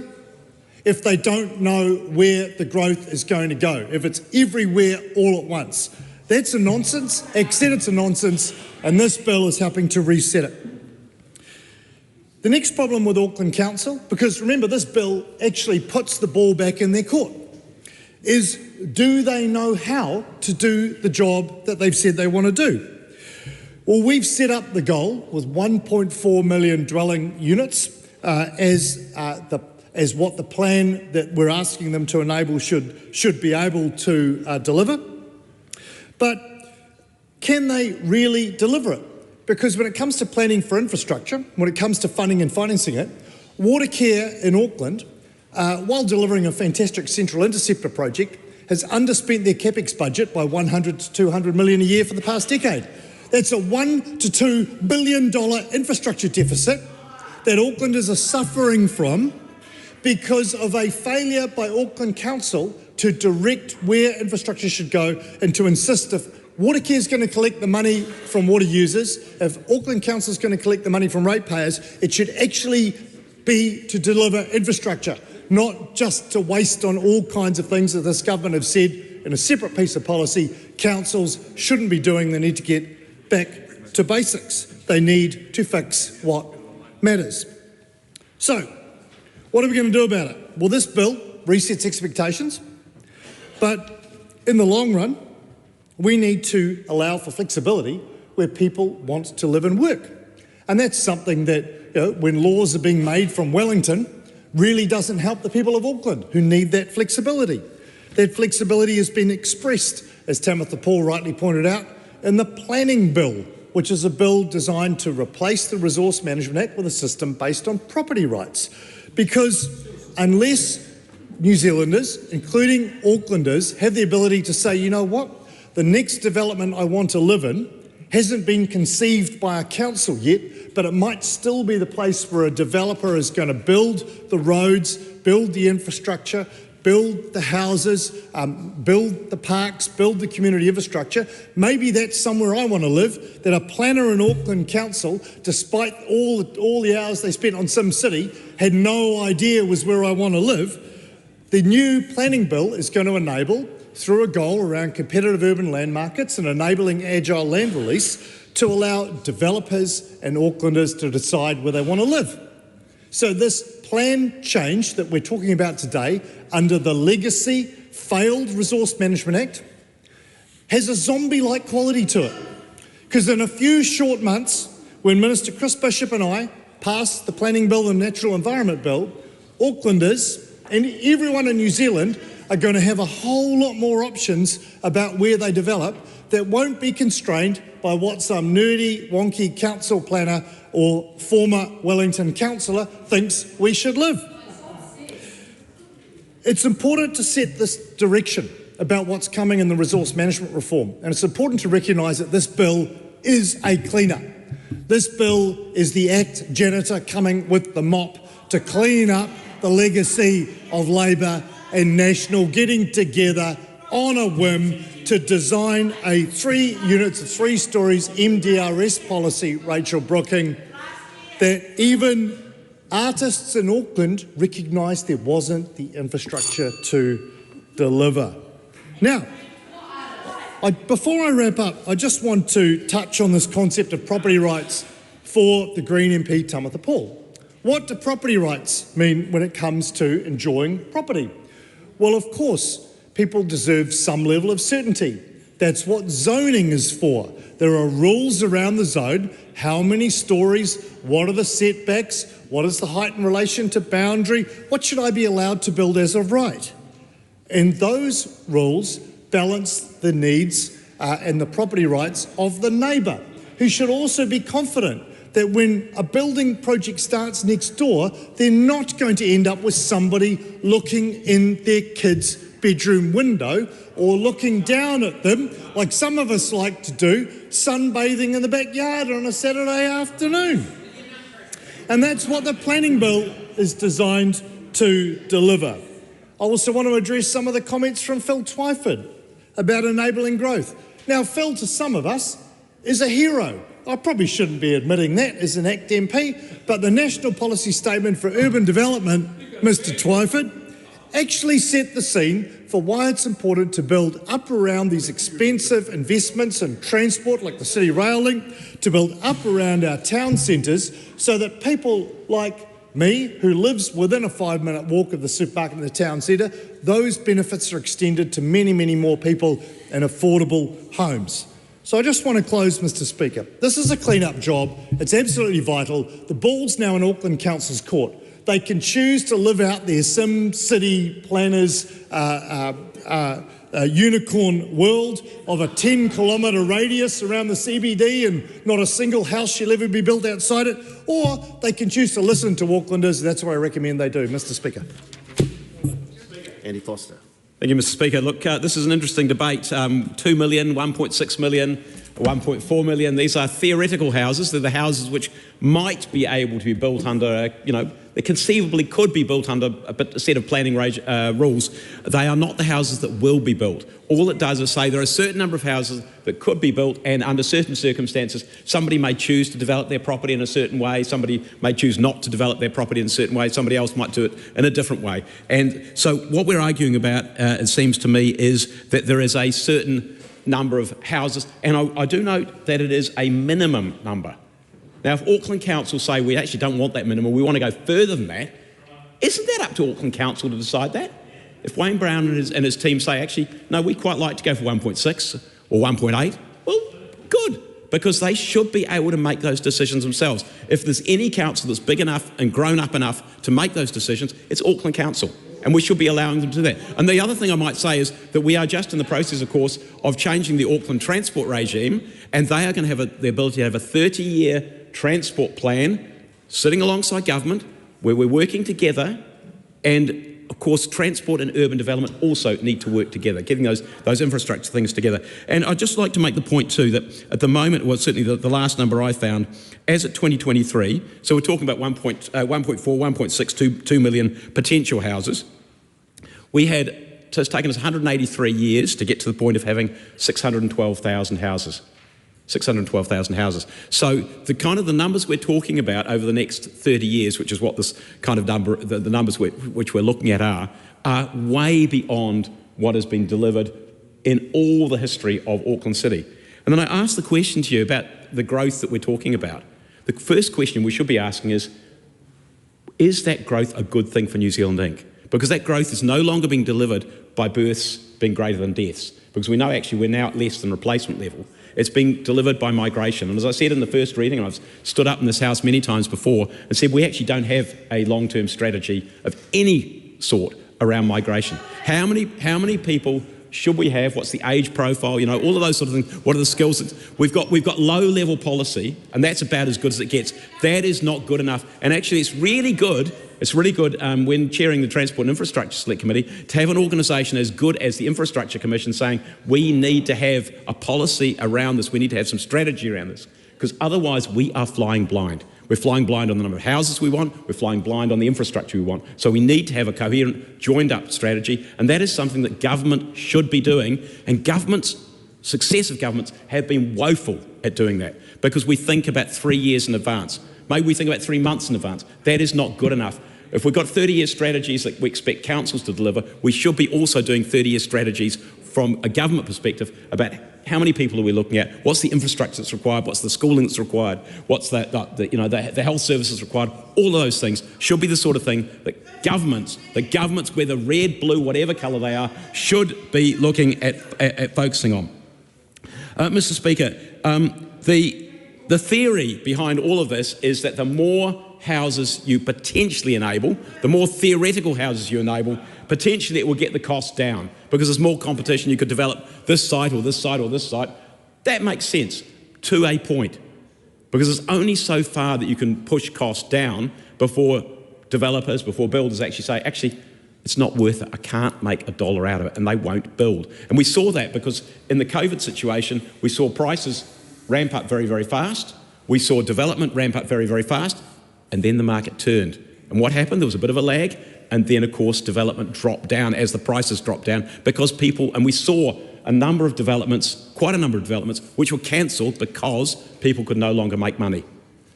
if they don't know where the growth is going to go, if it's everywhere all at once? That's a nonsense. Accept it's a nonsense, and this bill is helping to reset it. The next problem with Auckland Council, because remember this bill actually puts the ball back in their court, is do they know how to do the job that they've said they want to do? Well, we've set up the goal with 1.4 million dwelling units as what the plan that we're asking them to enable should be able to deliver. But can they really deliver it? Because when it comes to planning for infrastructure, when it comes to funding and financing it, Watercare in Auckland, while delivering a fantastic central interceptor project, has underspent their capex budget by $100 to $200 million a year for the past decade. That's a $1 to $2 billion infrastructure deficit that Aucklanders are suffering from because of a failure by Auckland Council to direct where infrastructure should go and to insist if Watercare is going to collect the money from water users, if Auckland Council is going to collect the money from ratepayers, it should actually be to deliver infrastructure, not just to waste on all kinds of things that this government have said in a separate piece of policy councils shouldn't be doing. They need to get back to basics. They need to fix what matters. So, what are we going to do about it? Well, this bill resets expectations, but in the long run, we need to allow for flexibility where people want to live and work. And that's something that, when laws are being made from Wellington, really doesn't help the people of Auckland who need that flexibility. That flexibility has been expressed, as Tamitha Paul rightly pointed out, in the planning bill, which is a bill designed to replace the Resource Management Act with a system based on property rights. Because unless New Zealanders, including Aucklanders, have the ability to say, you know what, the next development I want to live in hasn't been conceived by a council yet, but it might still be the place where a developer is going to build the roads, build the infrastructure, build the houses, build the parks, build the community infrastructure. Maybe that's somewhere I want to live, that a planner in Auckland Council, despite all the hours they spent on SimCity, had no idea was where I want to live. The new planning bill is going to enable, through a goal around competitive urban land markets and enabling agile land release, to allow developers and Aucklanders to decide where they want to live. So this plan change that we're talking about today under the legacy failed Resource Management Act has a zombie-like quality to it. Because in a few short months, when Minister Chris Bishop and I passed the Planning Bill and Natural Environment Bill, Aucklanders and everyone in New Zealand are going to have a whole lot more options about where they develop that won't be constrained by what some nerdy, wonky council planner or former Wellington councillor thinks we should live. It's important to set this direction about what's coming in the resource management reform, and it's important to recognise that this bill is a cleaner. This bill is the Act janitor coming with the mop to clean up the legacy of Labor and National getting together on a whim to design a 3 units of 3 stories MDRS policy, Rachel Brooking, that even artists in Auckland recognised there wasn't the infrastructure to deliver. Now, before I wrap up, I just want to touch on this concept of property rights for the Green MP Tamitha Paul. What do property rights mean when it comes to enjoying property? Well, of course, people deserve some level of certainty. That's what zoning is for. There are rules around the zone. How many stories? What are the setbacks? What is the height in relation to boundary? What should I be allowed to build as of right? And those rules balance the needs and the property rights of the neighbour, who should also be confident that when a building project starts next door, they're not going to end up with somebody looking in their kids' bedroom window or looking down at them, like some of us like to do, sunbathing in the backyard on a Saturday afternoon. And that's what the planning bill is designed to deliver. I also want to address some of the comments from Phil Twyford about enabling growth. Now, Phil, to some of us, is a hero. I probably shouldn't be admitting that as an ACT MP, but the National Policy Statement for Urban Development, Mr Twyford, actually set the scene for why it's important to build up around these expensive investments in transport like the City Rail Link, to build up around our town centres so that people like me, who lives within a 5-minute walk of the supermarket in the town centre, those benefits are extended to many, many more people in affordable homes. So I just want to close, Mr Speaker. This is a clean-up job. It's absolutely vital. The ball's now in Auckland Council's court. They can choose to live out their Sim City planners' unicorn world of a 10-kilometre radius around the CBD and not a single house shall ever be built outside it, or they can choose to listen to Aucklanders. That's what I recommend they do. Mr Speaker. Andy Foster. Thank you, Mr Speaker. Look, this is an interesting debate. 2 million, 1.6 million, 1.4 million. These are theoretical houses. They're the houses which might be able to be built under, they conceivably could be built under a set of planning rules. They are not the houses that will be built. All it does is say there are a certain number of houses that could be built, and under certain circumstances, somebody may choose to develop their property in a certain way, somebody may choose not to develop their property in a certain way, somebody else might do it in a different way. And so what we're arguing about, it seems to me, is that there is a certain number of houses, and I do note that it is a minimum number. Now, if Auckland Council say we actually don't want that minimum, we want to go further than that, isn't that up to Auckland Council to decide that? If Wayne Brown and his team say, actually, no, we'd quite like to go for 1.6 or 1.8, well, good, because they should be able to make those decisions themselves. If there's any council that's big enough and grown up enough to make those decisions, it's Auckland Council, and we should be allowing them to do that. And the other thing I might say is that we are just in the process, of course, of changing the Auckland transport regime, and they are going to have the ability to have a 30-year transport plan sitting alongside government where we're working together, and of course transport and urban development also need to work together, getting those infrastructure things together. And I'd just like to make the point too that at the moment, well certainly the last number I found, as at 2023, so we're talking about 1.4, 1.6, 2 million potential houses, it's taken us 183 years to get to the point of having 612,000 houses. 612,000 houses. So the numbers we're talking about over the next 30 years, which is what this kind of number, the numbers which we're looking at are way beyond what has been delivered in all the history of Auckland City. And then I asked the question to you about the growth that we're talking about. The first question we should be asking is that growth a good thing for New Zealand Inc? Because that growth is no longer being delivered by births being greater than deaths, because we know actually we're now at less than replacement level. It's being delivered by migration. And as I said in the first reading, and I've stood up in this House many times before and said we actually don't have a long-term strategy of any sort around migration. How many people should we have? What's the age profile? All of those sort of things. What are the skills? We've got low-level policy, and that's about as good as it gets. That is not good enough. And actually, it's really good. It's really good when chairing the Transport and Infrastructure Select Committee to have an organisation as good as the Infrastructure Commission saying we need to have a policy around this, we need to have some strategy around this, because otherwise we are flying blind. We're flying blind on the number of houses we want, we're flying blind on the infrastructure we want. So we need to have a coherent, joined-up strategy, and that is something that government should be doing, and successive governments have been woeful at doing that, because we think about 3 years in advance. Maybe we think about 3 months in advance. That is not good enough. If we've got 30-year strategies that we expect councils to deliver, we should be also doing 30-year strategies from a government perspective about how many people are we looking at, what's the infrastructure that's required, what's the schooling that's required, what's the health services required. All of those things should be the sort of thing that governments, whether red, blue, whatever colour they are, should be looking at focusing on. Mr Speaker, the theory behind all of this is that the more houses you potentially enable, the more theoretical houses you enable, potentially it will get the cost down, because there's more competition. You could develop this site or this site or this site. That makes sense to a point, because it's only so far that you can push costs down before developers, before builders actually say, actually, It's not worth it. I can't make $1 out of it, and they won't build. And we saw that because in the COVID situation, we saw prices ramp up very, very fast. We saw development ramp up very, very fast, and then the market turned. And what happened? There was a bit of a lag, and then, of course, development dropped down as the prices dropped down because people, and we saw a number of developments, quite a number of developments, which were cancelled because people could no longer make money.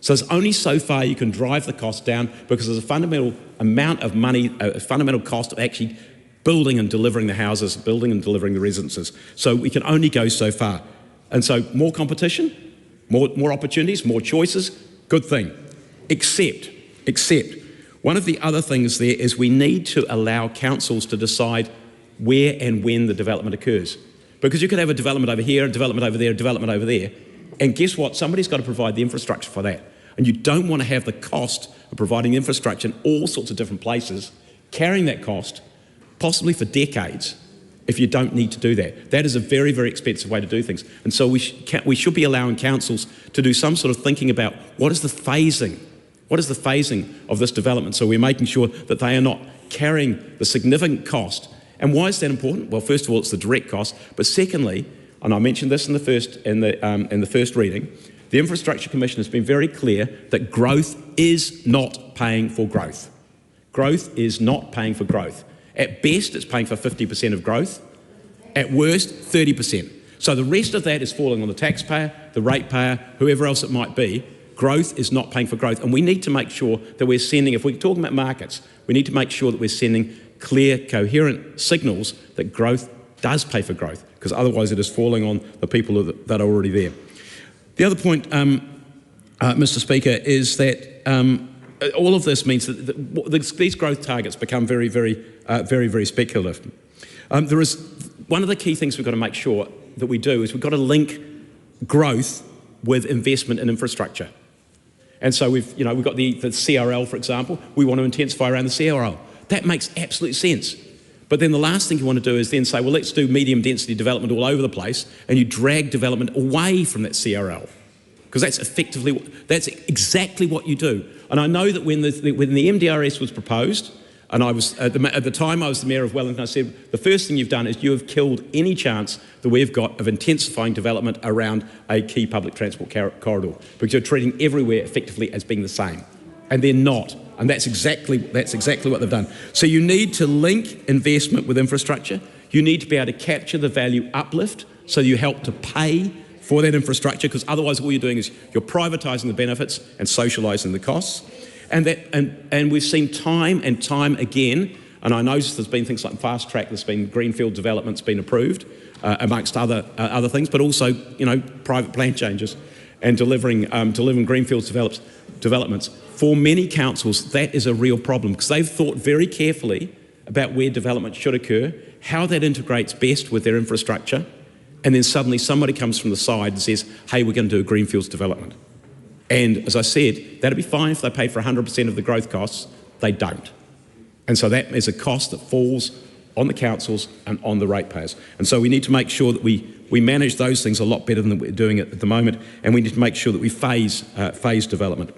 So there's only so far you can drive the cost down because there's a fundamental amount of money, a fundamental cost of actually building and delivering the houses, building and delivering the residences. So we can only go so far. And so more competition, more opportunities, more choices, good thing. Except, one of the other things there is we need to allow councils to decide where and when the development occurs. Because you could have a development over here, a development over there, a development over there, and guess what? Somebody's got to provide the infrastructure for that. And you don't want to have the cost of providing infrastructure in all sorts of different places, carrying that cost, possibly for decades, if you don't need to do that. That is a very, very expensive way to do things. And so we should be allowing councils to do some sort of thinking about what is the phasing of this development, so we're making sure that they are not carrying the significant cost. And why is that important? Well, first of all, it's the direct cost, but secondly, and I mentioned this in the first reading, the Infrastructure Commission has been very clear that growth is not paying for growth. Growth is not paying for growth. At best, it's paying for 50% of growth. At worst, 30%. So the rest of that is falling on the taxpayer, the ratepayer, whoever else it might be. Growth is not paying for growth. And we need to make sure that we're sending, if we're talking about markets, we need to make sure that we're sending clear, coherent signals that growth does pay for growth, because otherwise it is falling on the people that are already there. The other point, Mr. Speaker, is that all of this means that these growth targets become very, very speculative. There is one of the key things we've got to make sure that we do is we've got to link growth with investment in infrastructure. And so we've got the CRL, for example. We want to intensify around the CRL. That makes absolute sense. But then the last thing you want to do is then say, well, let's do medium density development all over the place, and you drag development away from that CRL. Because that's exactly what you do. And I know that when the MDRS was proposed, and I was at the time I was the Mayor of Wellington, I said, the first thing you've done is you have killed any chance that we've got of intensifying development around a key public transport corridor, because you're treating everywhere effectively as being the same. And they're not. And that's exactly what they've done. So you need to link investment with infrastructure. You need to be able to capture the value uplift so you help to pay for that infrastructure, because otherwise all you're doing is you're privatising the benefits and socialising the costs. And we've seen time and time again, and I noticed there's been things like fast track, there's been greenfield developments been approved, amongst other things, but also private plan changes and delivering greenfield developments. For many councils, that is a real problem, because they've thought very carefully about where development should occur, how that integrates best with their infrastructure, and then suddenly somebody comes from the side and says, hey, we're going to do a greenfields development. And as I said, that'd be fine if they pay for 100% of the growth costs. They don't. And so that is a cost that falls on the councils and on the ratepayers. And so we need to make sure that we manage those things a lot better than we're doing it at the moment, and we need to make sure that we phase development.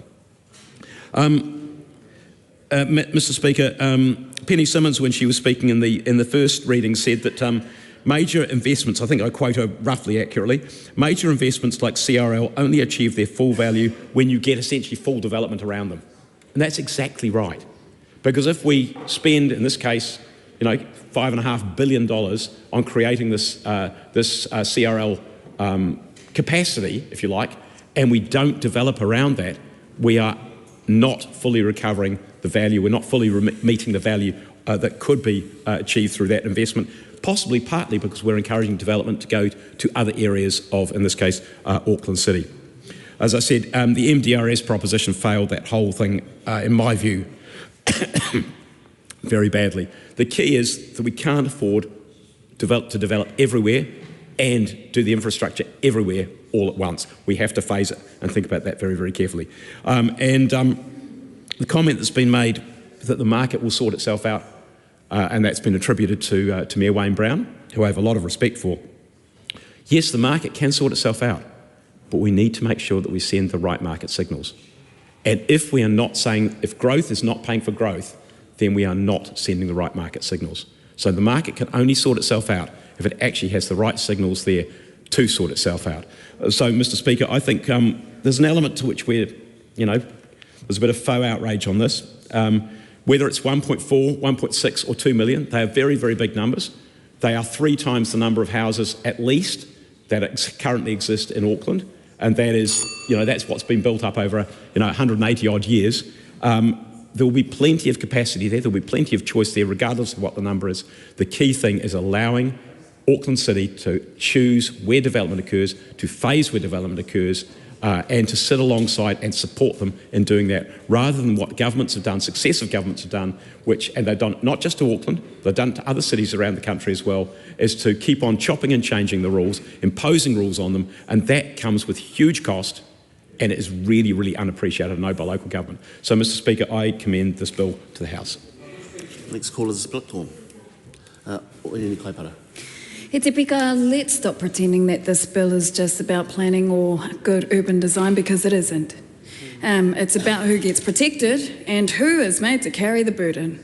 Mr. Speaker, Penny Simmons, when she was speaking in the first reading, said that major investments, I think I quote her roughly accurately, major investments like CRL only achieve their full value when you get essentially full development around them. And that's exactly right. Because if we spend, in this case, $5.5 billion on creating this CRL capacity, if you like, and we don't develop around that, we are not fully recovering the value. We're not fully meeting the value that could be achieved through that investment, possibly partly because we're encouraging development to go to other areas of, in this case, Auckland City. As I said, the MDRS proposition failed that whole thing, in my view, very badly. The key is that we can't afford to develop everywhere and do the infrastructure everywhere all at once. We have to phase it and think about that very, very carefully. The comment that's been made that the market will sort itself out, and that's been attributed to Mayor Wayne Brown, who I have a lot of respect for. Yes, the market can sort itself out, but we need to make sure that we send the right market signals. And if we are not saying, if growth is not paying for growth, then we are not sending the right market signals. So the market can only sort itself out if it actually has the right signals there to sort itself out. So, Mr. Speaker, I think there's an element to which we're, there's a bit of faux outrage on this. Whether it's 1.4, 1.6 or 2 million, they are very, very big numbers. They are 3 times the number of houses, at least, that currently exist in Auckland. And that is, that's what's been built up over, 180 odd years. There will be plenty of capacity there. There will be plenty of choice there, regardless of what the number is. The key thing is allowing Auckland City to choose where development occurs, to phase where development occurs, and to sit alongside and support them in doing that, rather than what governments have done, successive governments have done, and they've done not just to Auckland, they've done to other cities around the country as well, is to keep on chopping and changing the rules, imposing rules on them, and that comes with huge cost, and it is really, really unappreciated, I know, by local government. So, Mr. Speaker, I commend this bill to the House. Next call is split call. He te pika, let's stop pretending that this bill is just about planning or good urban design, because it isn't. It's about who gets protected and who is made to carry the burden.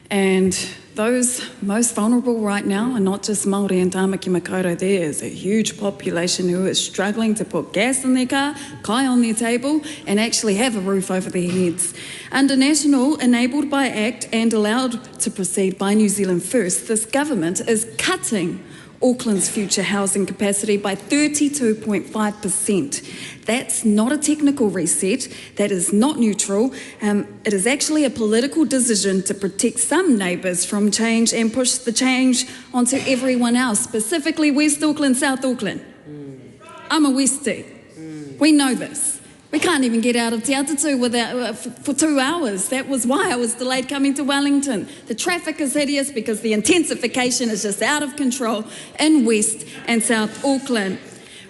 And those most vulnerable right now are not just Māori and Tāmaki Makaurau. There is a huge population who is struggling to put gas in their car, kai on their table, and actually have a roof over their heads. Under National, enabled by Act and allowed to proceed by New Zealand First, this government is cutting Auckland's future housing capacity by 32.5%. That's not a technical reset, that is not neutral. It is actually a political decision to protect some neighbours from change and push the change onto everyone else, specifically West Auckland, South Auckland. I'm a Westie. We know this. We can't even get out of Te Atatu for 2 hours. That was why I was delayed coming to Wellington. The traffic is hideous because the intensification is just out of control in West and South Auckland.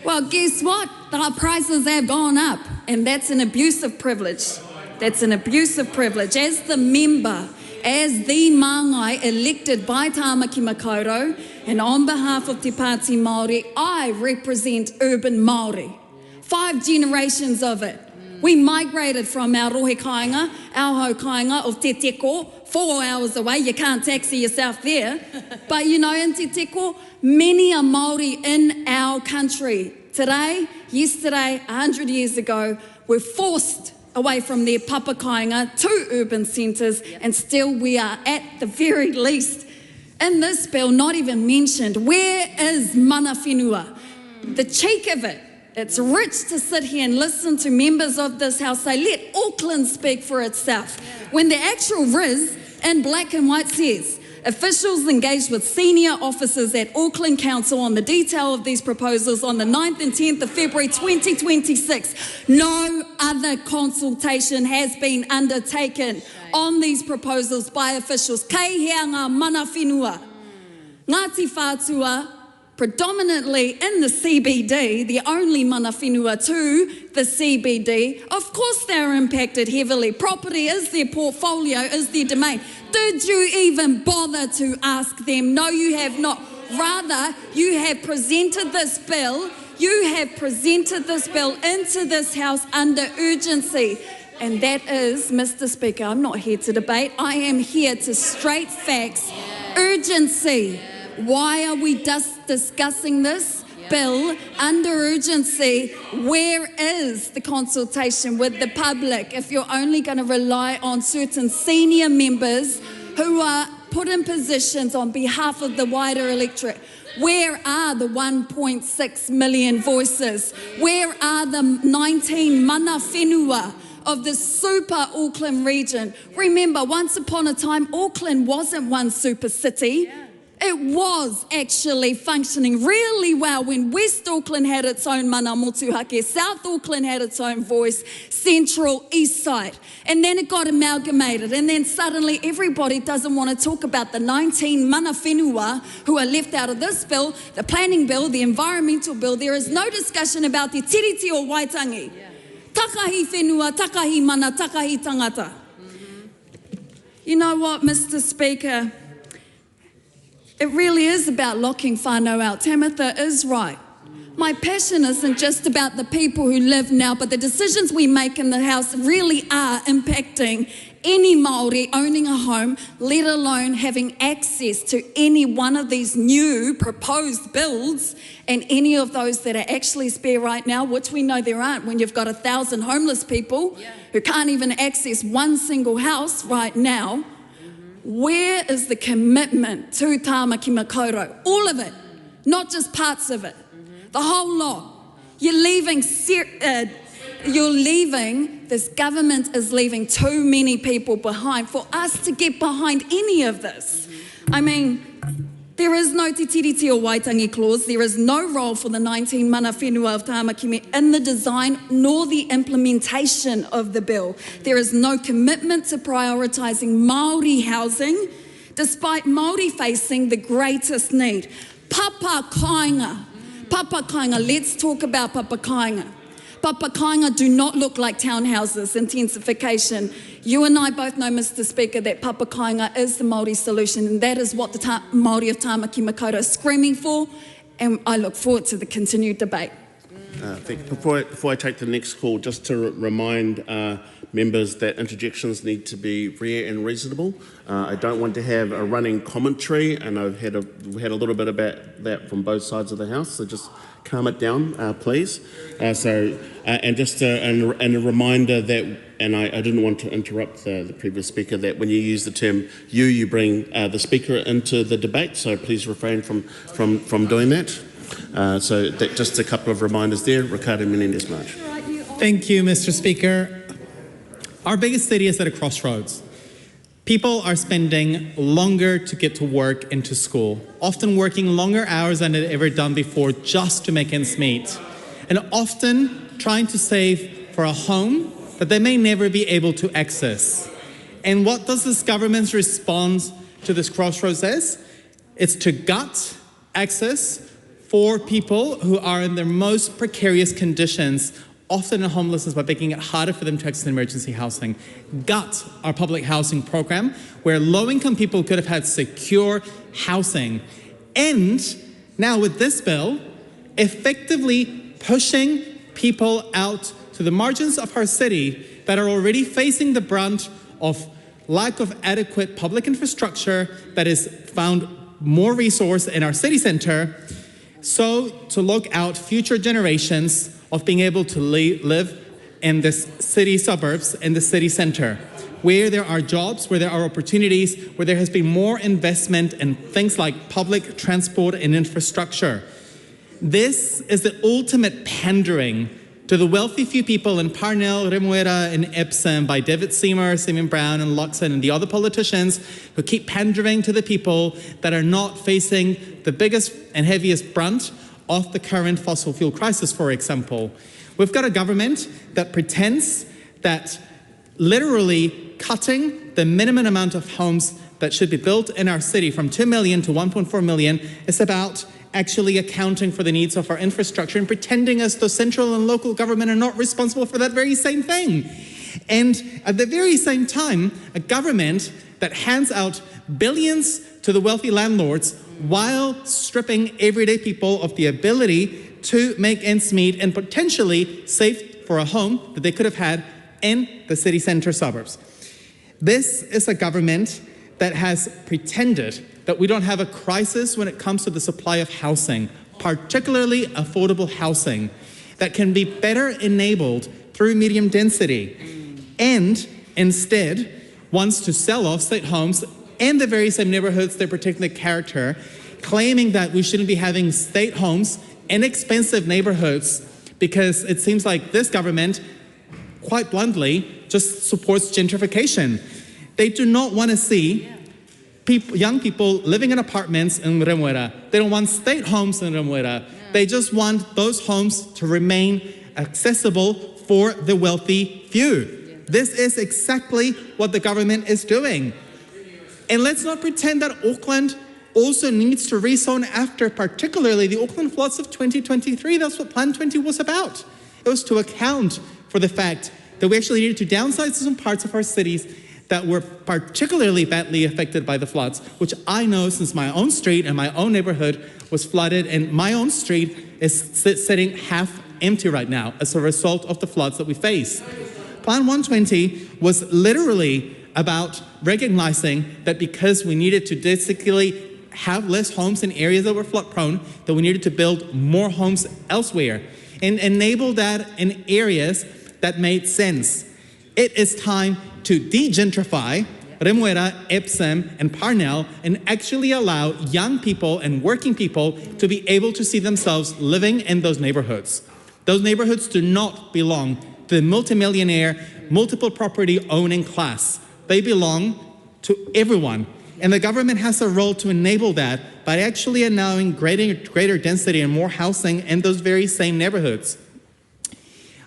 Well, guess what? The prices have gone up, and that's an abuse of privilege. That's an abuse of privilege. As the member, as the māngai elected by Tāmaki Makaurau, and on behalf of Te Pāti Māori, I represent urban Māori. 5 generations of it. We migrated from our rohe kāinga, our hau kāinga of Te Teko, 4 hours away. You can't taxi yourself there. But in Te Teko, many are Māori in our country. Today, yesterday, 100 years ago, were forced away from their papa kāinga to urban centres, and still we are at the very least in this bill not even mentioned. Where is mana whenua? The cheek of it. It's rich to sit here and listen to members of this House say, let Auckland speak for itself. When the actual RIS in black and white says, officials engaged with senior officers at Auckland Council on the detail of these proposals on the 9th and 10th of February 2026. No other consultation has been undertaken on these proposals by officials. Kei hea ngā mana whenua. Ngāti whātua, predominantly in the CBD, the only mana whenua to the CBD, of course they're impacted heavily. Property is their portfolio, is their domain. Did you even bother to ask them? No, you have not. Rather, you have presented this bill, into this House under urgency. And that is, Mr. Speaker, I'm not here to debate. I am here to straight facts. Urgency. Why are we just discussing this bill under urgency? Where is the consultation with the public if you're only going to rely on certain senior members who are put in positions on behalf of the wider electorate? Where are the 1.6 million voices? Where are the 19 mana whenua of the super Auckland region? Remember, once upon a time, Auckland wasn't one super city. It was actually functioning really well when West Auckland had its own mana motuhake, South Auckland had its own voice, Central, East Side. And then it got amalgamated, and then suddenly everybody doesn't want to talk about the 19 mana whenua who are left out of this bill, the planning bill, the environmental bill. There is no discussion about the tiriti o Waitangi. Takahi whenua, takahi mana, takahi tangata. You know what, Mr. Speaker? It really is about locking whānau out. Tamitha is right. My passion isn't just about the people who live now, but the decisions we make in the House really are impacting any Māori owning a home, let alone having access to any one of these new proposed builds and any of those that are actually spare right now, which we know there aren't when you've got 1,000 homeless people who can't even access one single house right now. Where is the commitment to Tāmaki Makaurau? All of it, not just parts of it, the whole lot. You're leaving, this government is leaving too many people behind for us to get behind any of this. I mean, there is no te tiriti o Waitangi clause, there is no role for the 19 mana whenua of Tāmaki me in the design nor the implementation of the bill. There is no commitment to prioritising Māori housing, despite Māori facing the greatest need. Papa kāinga. Papa kāinga, let's talk about papa kāinga. Papa kāinga do not look like townhouses, intensification. You and I both know, Mr. Speaker, that papa kāinga is the Māori solution, and that is what the Māori of Tāmaki Makaurau is screaming for, and I look forward to the continued debate. Thank you. Before I take the next call, just to remind members that interjections need to be rare and reasonable. I don't want to have a running commentary, and I've had a little bit about that from both sides of the House, so just calm it down, please. And just a reminder that, and I didn't want to interrupt the previous speaker, that when you use the term you bring the speaker into the debate, so please refrain from doing that. So that, just a couple of reminders there. Ricardo Menendez March. Thank you, Mr. Speaker. Our biggest city is at a crossroads. People are spending longer to get to work and to school, often working longer hours than they've ever done before just to make ends meet, and often trying to save for a home that they may never be able to access. And what does this government's response to this crossroads is? It's to gut access for people who are in their most precarious conditions, often in homelessness, by making it harder for them to access emergency housing. Gut our public housing program, where low-income people could have had secure housing. And now with this bill, effectively pushing people out to the margins of our city that are already facing the brunt of lack of adequate public infrastructure that is found more resource in our city centre, so to look out future generations of being able to live in the city suburbs and the city centre, where there are jobs, where there are opportunities, where there has been more investment in things like public transport and infrastructure. This is the ultimate pandering to the wealthy few people in Parnell, Remuera, and Epsom by David Seymour, Simon Brown, and Luxon, and the other politicians who keep pandering to the people that are not facing the biggest and heaviest brunt of the current fossil fuel crisis, for example. We've got a government that pretends that literally cutting the minimum amount of homes that should be built in our city from 2 million to 1.4 million is about actually accounting for the needs of our infrastructure and pretending as though central and local government are not responsible for that very same thing. And at the very same time, a government that hands out billions to the wealthy landlords while stripping everyday people of the ability to make ends meet and potentially save for a home that they could have had in the city centre suburbs. This is a government that has pretended that we don't have a crisis when it comes to the supply of housing, particularly affordable housing, that can be better enabled through medium density, and instead wants to sell off state homes in the very same neighborhoods, their particular character, claiming that we shouldn't be having state homes in expensive neighborhoods because it seems like this government, quite bluntly, just supports gentrification. They do not want to see young people living in apartments in Remuera. They don't want state homes in Remuera. They just want those homes to remain accessible for the wealthy few. This is exactly what the government is doing. And let's not pretend that Auckland also needs to rezone after particularly the Auckland floods of 2023. That's what Plan 20 was about. It was to account for the fact that we actually needed to downsize some parts of our cities that were particularly badly affected by the floods, which I know since my own street and my own neighborhood was flooded, and my own street is sitting half empty right now as a result of the floods that we face. Plan 120 was literally about recognizing that because we needed to basically have less homes in areas that were flood prone, that we needed to build more homes elsewhere and enable that in areas that made sense. It is time to de-gentrify Remuera, Epsom, and Parnell and actually allow young people and working people to be able to see themselves living in those neighborhoods. Those neighborhoods do not belong to the multimillionaire, multiple property owning class. They belong to everyone. And the government has a role to enable that by actually allowing greater density and more housing in those very same neighborhoods.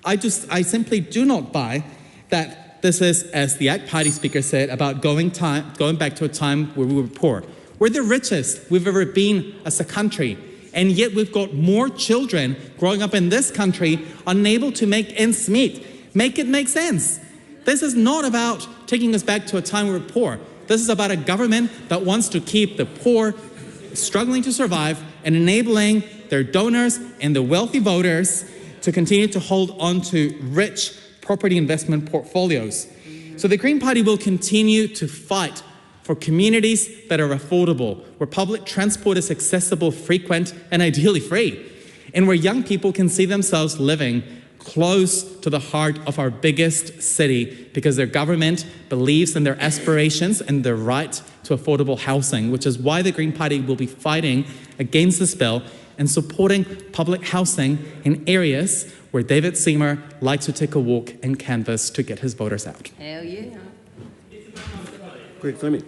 I simply do not buy that this is, as the ACT Party speaker said, about going back to a time where we were poor. We're the richest we've ever been as a country, and yet we've got more children growing up in this country unable to make ends meet. Make it make sense. This is not about taking us back to a time we were poor. This is about a government that wants to keep the poor struggling to survive and enabling their donors and the wealthy voters to continue to hold on to rich property investment portfolios. So the Green Party will continue to fight for communities that are affordable, where public transport is accessible, frequent, and ideally free, and where young people can see themselves living close to the heart of our biggest city because their government believes in their aspirations and their right to affordable housing, which is why the Green Party will be fighting against this bill and supporting public housing in areas where David Seymour likes to take a walk and canvass to get his voters out. Hell yeah. Greg Fleming.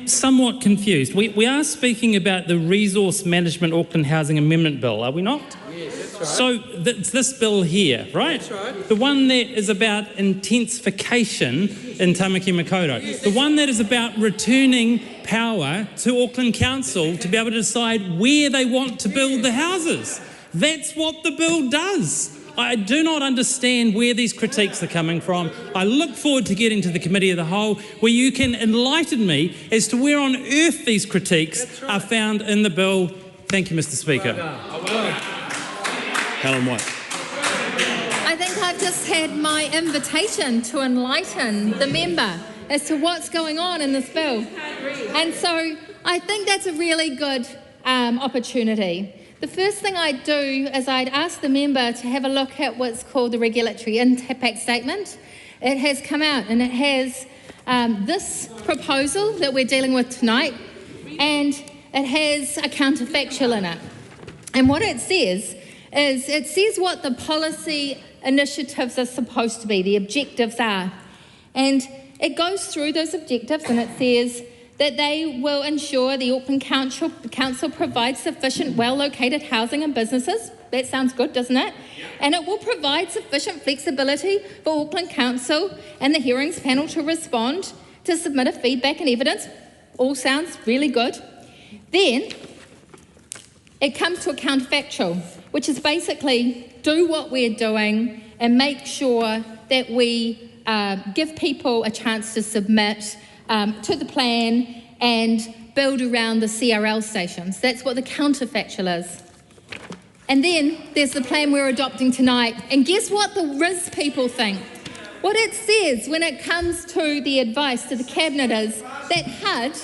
Somewhat confused. We are speaking about the Resource Management Auckland Housing Amendment Bill, are we not? Yes, that's right. So it's this bill here, right? That's right. The one that is about intensification in Tamaki Makaurau. The one that is about returning power to Auckland Council to be able to decide where they want to build the houses. That's what the bill does. I do not understand where these critiques are coming from. I look forward to getting to the Committee of the Whole where you can enlighten me as to where on earth these critiques are found in the bill. Thank you, Mr. Speaker. Helen White. I think I've just had my invitation to enlighten the member as to what's going on in this bill. And so I think that's a really good opportunity. The first thing I'd do is I'd ask the member to have a look at what's called the regulatory impact statement. It has come out and it has this proposal that we're dealing with tonight, and it has a counterfactual in it. And what it says is it says what the policy initiatives are supposed to be, the objectives are. And it goes through those objectives and it says that they will ensure the Auckland Council provides sufficient well-located housing and businesses. That sounds good, doesn't it? And it will provide sufficient flexibility for Auckland Council and the hearings panel to respond, to submit a feedback and evidence. All sounds really good. Then it comes to a counterfactual, which is basically do what we're doing and make sure that we give people a chance to submit to the plan and build around the CRL stations. That's what the counterfactual is. And then there's the plan we're adopting tonight. And guess what the RIS people think? What it says when it comes to the advice to the Cabinet is that HUD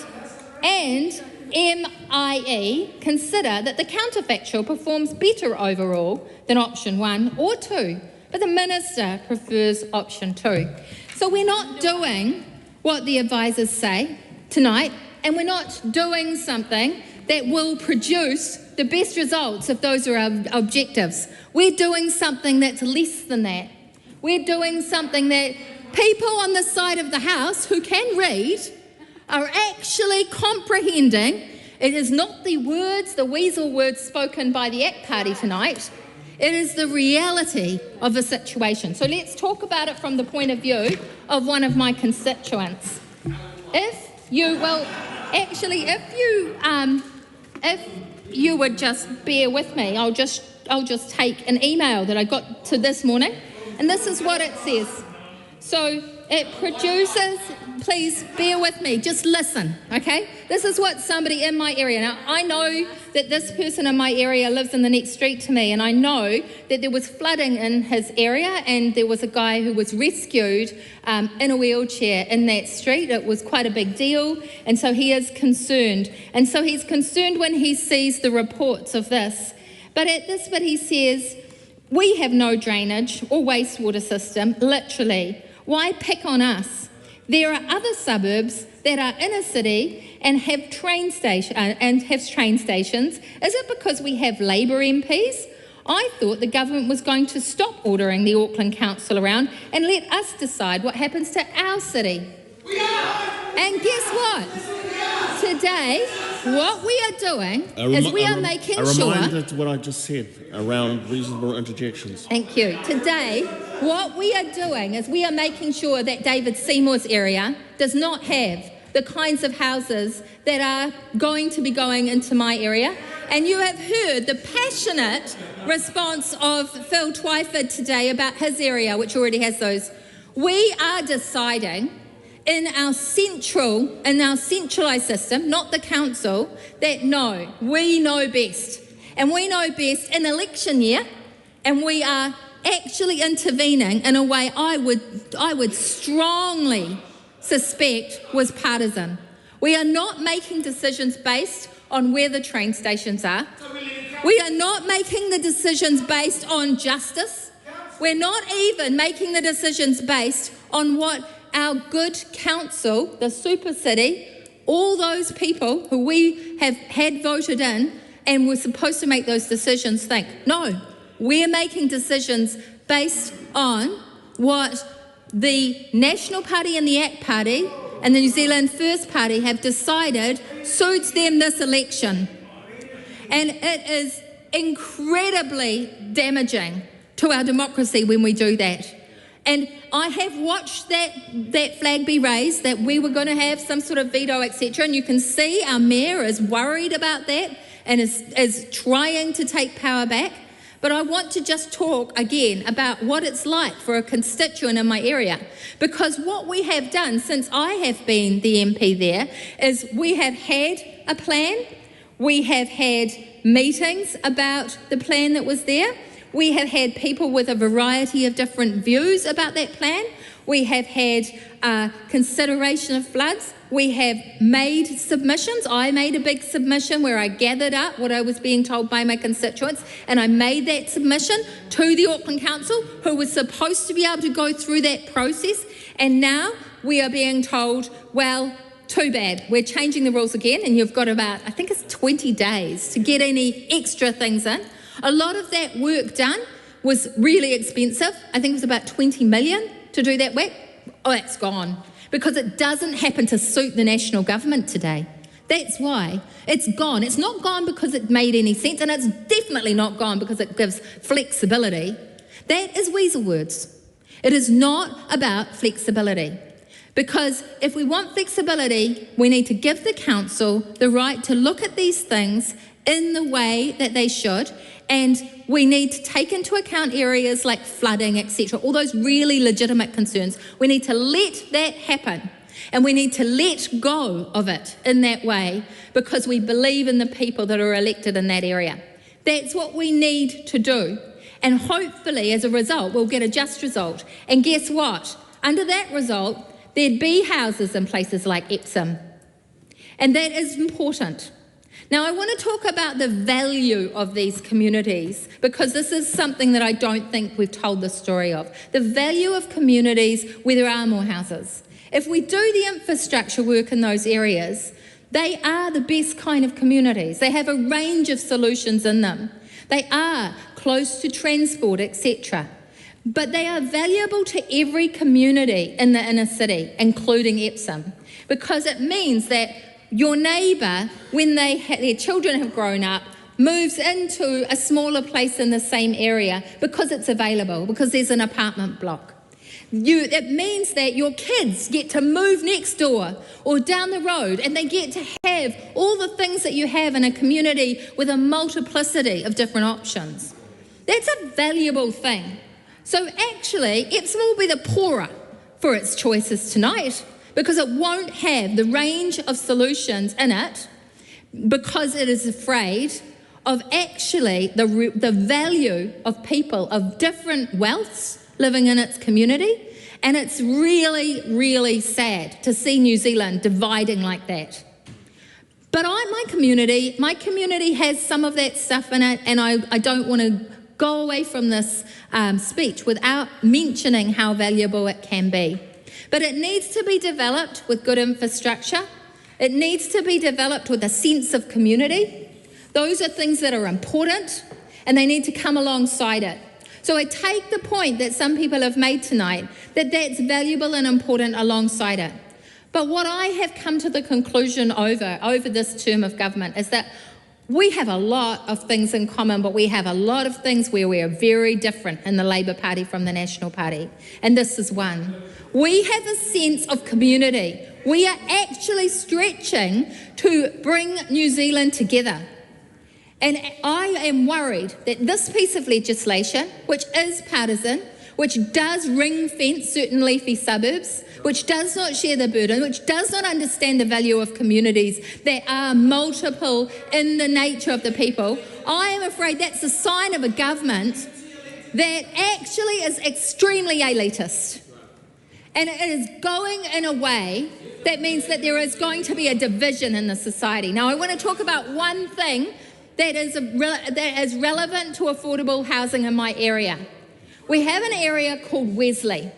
and MIE consider that the counterfactual performs better overall than option 1 or 2, but the Minister prefers option 2. So we're not doing what the advisors say tonight, and we're not doing something that will produce the best results if those are our objectives. We're doing something that's less than that. We're doing something that people on the side of the House who can read are actually comprehending. It is not the words, the weasel words spoken by the ACT Party tonight. It is the reality of the situation. So let's talk about it from the point of view of one of my constituents. If you would just bear with me, I'll just take an email that I got to this morning, and this is what it says. So It produces, please bear with me, just listen, okay? This is what somebody in my area, now I know that this person in my area lives in the next street to me, and I know that there was flooding in his area and there was a guy who was rescued in a wheelchair in that street. It was quite a big deal, and so he is concerned. And so he's concerned when he sees the reports of this. But at this bit he says, we have no drainage or wastewater system, literally. Why pick on us? There are other suburbs that are in a city and have train stations. Is it because we have Labour MPs? I thought the government was going to stop ordering the Auckland Council around and let us decide what happens to our city. And guess what? Today, what we are doing is we are making sure... A reminder to what I just said around reasonable interjections. Thank you. Today, what we are doing is we are making sure that David Seymour's area does not have the kinds of houses that are going to be going into my area. And you have heard the passionate response of Phil Twyford today about his area, which already has those. We are deciding in our centralised system, not the council, that no, we know best. And we know best in election year, and we are actually intervening in a way I would strongly suspect was partisan. We are not making decisions based on where the train stations are. We are not making the decisions based on justice. We're not even making the decisions based on what our good council, the super city, all those people who we have had voted in and were supposed to make those decisions think. No, we're making decisions based on what the National Party and the ACT Party and the New Zealand First Party have decided suits them this election. And it is incredibly damaging to our democracy when we do that. And I have watched that flag be raised, that we were going to have some sort of veto, etc. And you can see our mayor is worried about that and is trying to take power back. But I want to just talk again about what it's like for a constituent in my area. Because what we have done since I have been the MP there is we have had a plan. We have had meetings about the plan that was there. We have had people with a variety of different views about that plan. We have had consideration of floods. We have made submissions. I made a big submission where I gathered up what I was being told by my constituents, and I made that submission to the Auckland Council, who was supposed to be able to go through that process. And now we are being told, well, too bad, we're changing the rules again, and you've got about, I think it's 20 days to get any extra things in. A lot of that work done was really expensive. I think it was about 20 million to do that work. Oh, that's gone because it doesn't happen to suit the national government today. That's why it's gone. It's not gone because it made any sense, and it's definitely not gone because it gives flexibility. That is weasel words. It is not about flexibility. Because if we want flexibility, we need to give the council the right to look at these things in the way that they should, and we need to take into account areas like flooding, etc., all those really legitimate concerns. We need to let that happen, and we need to let go of it in that way because we believe in the people that are elected in that area. That's what we need to do, and hopefully as a result we'll get a just result. And guess what? Under that result there'd be houses in places like Epsom, and that is important. Now, I want to talk about the value of these communities because this is something that I don't think we've told the story of. The value of communities where there are more houses. If we do the infrastructure work in those areas, they are the best kind of communities. They have a range of solutions in them. They are close to transport, etc. But they are valuable to every community in the inner city, including Epsom, because it means that your neighbour, when their children have grown up, moves into a smaller place in the same area because it's available, because there's an apartment block. It means that your kids get to move next door or down the road, and they get to have all the things that you have in a community with a multiplicity of different options. That's a valuable thing. So actually, Epsom will be the poorer for its choices tonight, because it won't have the range of solutions in it, because it is afraid of actually the value of people of different wealths living in its community. And it's really, really sad to see New Zealand dividing like that. But my community has some of that stuff in it, and I don't want to go away from this speech without mentioning how valuable it can be. But it needs to be developed with good infrastructure. It needs to be developed with a sense of community. Those are things that are important, and they need to come alongside it. So I take the point that some people have made tonight, that that's valuable and important alongside it. But what I have come to the conclusion over this term of government is that we have a lot of things in common, but we have a lot of things where we are very different in the Labour Party from the National Party. And this is one. We have a sense of community. We are actually stretching to bring New Zealand together. And I am worried that this piece of legislation, which is partisan, which does ring fence certain leafy suburbs, which does not share the burden, which does not understand the value of communities that are multiple in the nature of the people, I am afraid that's a sign of a government that actually is extremely elitist. And it is going in a way that means that there is going to be a division in the society. Now, I want to talk about one thing that is relevant to affordable housing in my area. We have an area called Wesley,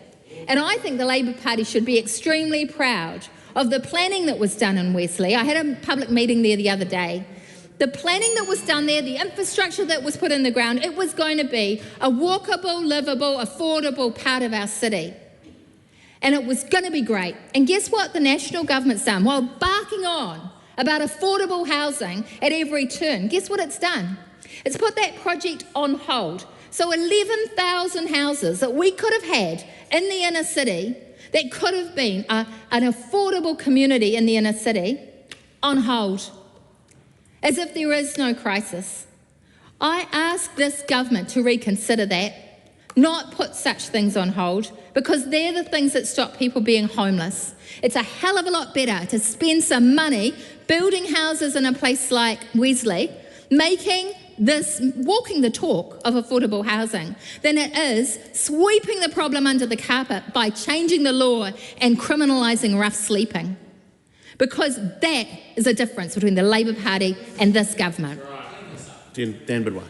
and I think the Labour Party should be extremely proud of the planning that was done in Wesley. I had a public meeting there the other day. The planning that was done there, the infrastructure that was put in the ground, it was going to be a walkable, livable, affordable part of our city. And it was going to be great. And guess what the national government's done? While barking on about affordable housing at every turn, guess what it's done? It's put that project on hold. So 11,000 houses that we could have had in the inner city, that could have been an affordable community in the inner city, on hold, as if there is no crisis. I ask this government to reconsider that, not put such things on hold, because they're the things that stop people being homeless. It's a hell of a lot better to spend some money building houses in a place like Wesley, walking the talk of affordable housing, than it is sweeping the problem under the carpet by changing the law and criminalising rough sleeping. Because that is a difference between the Labour Party and this government. Dan Bidwell.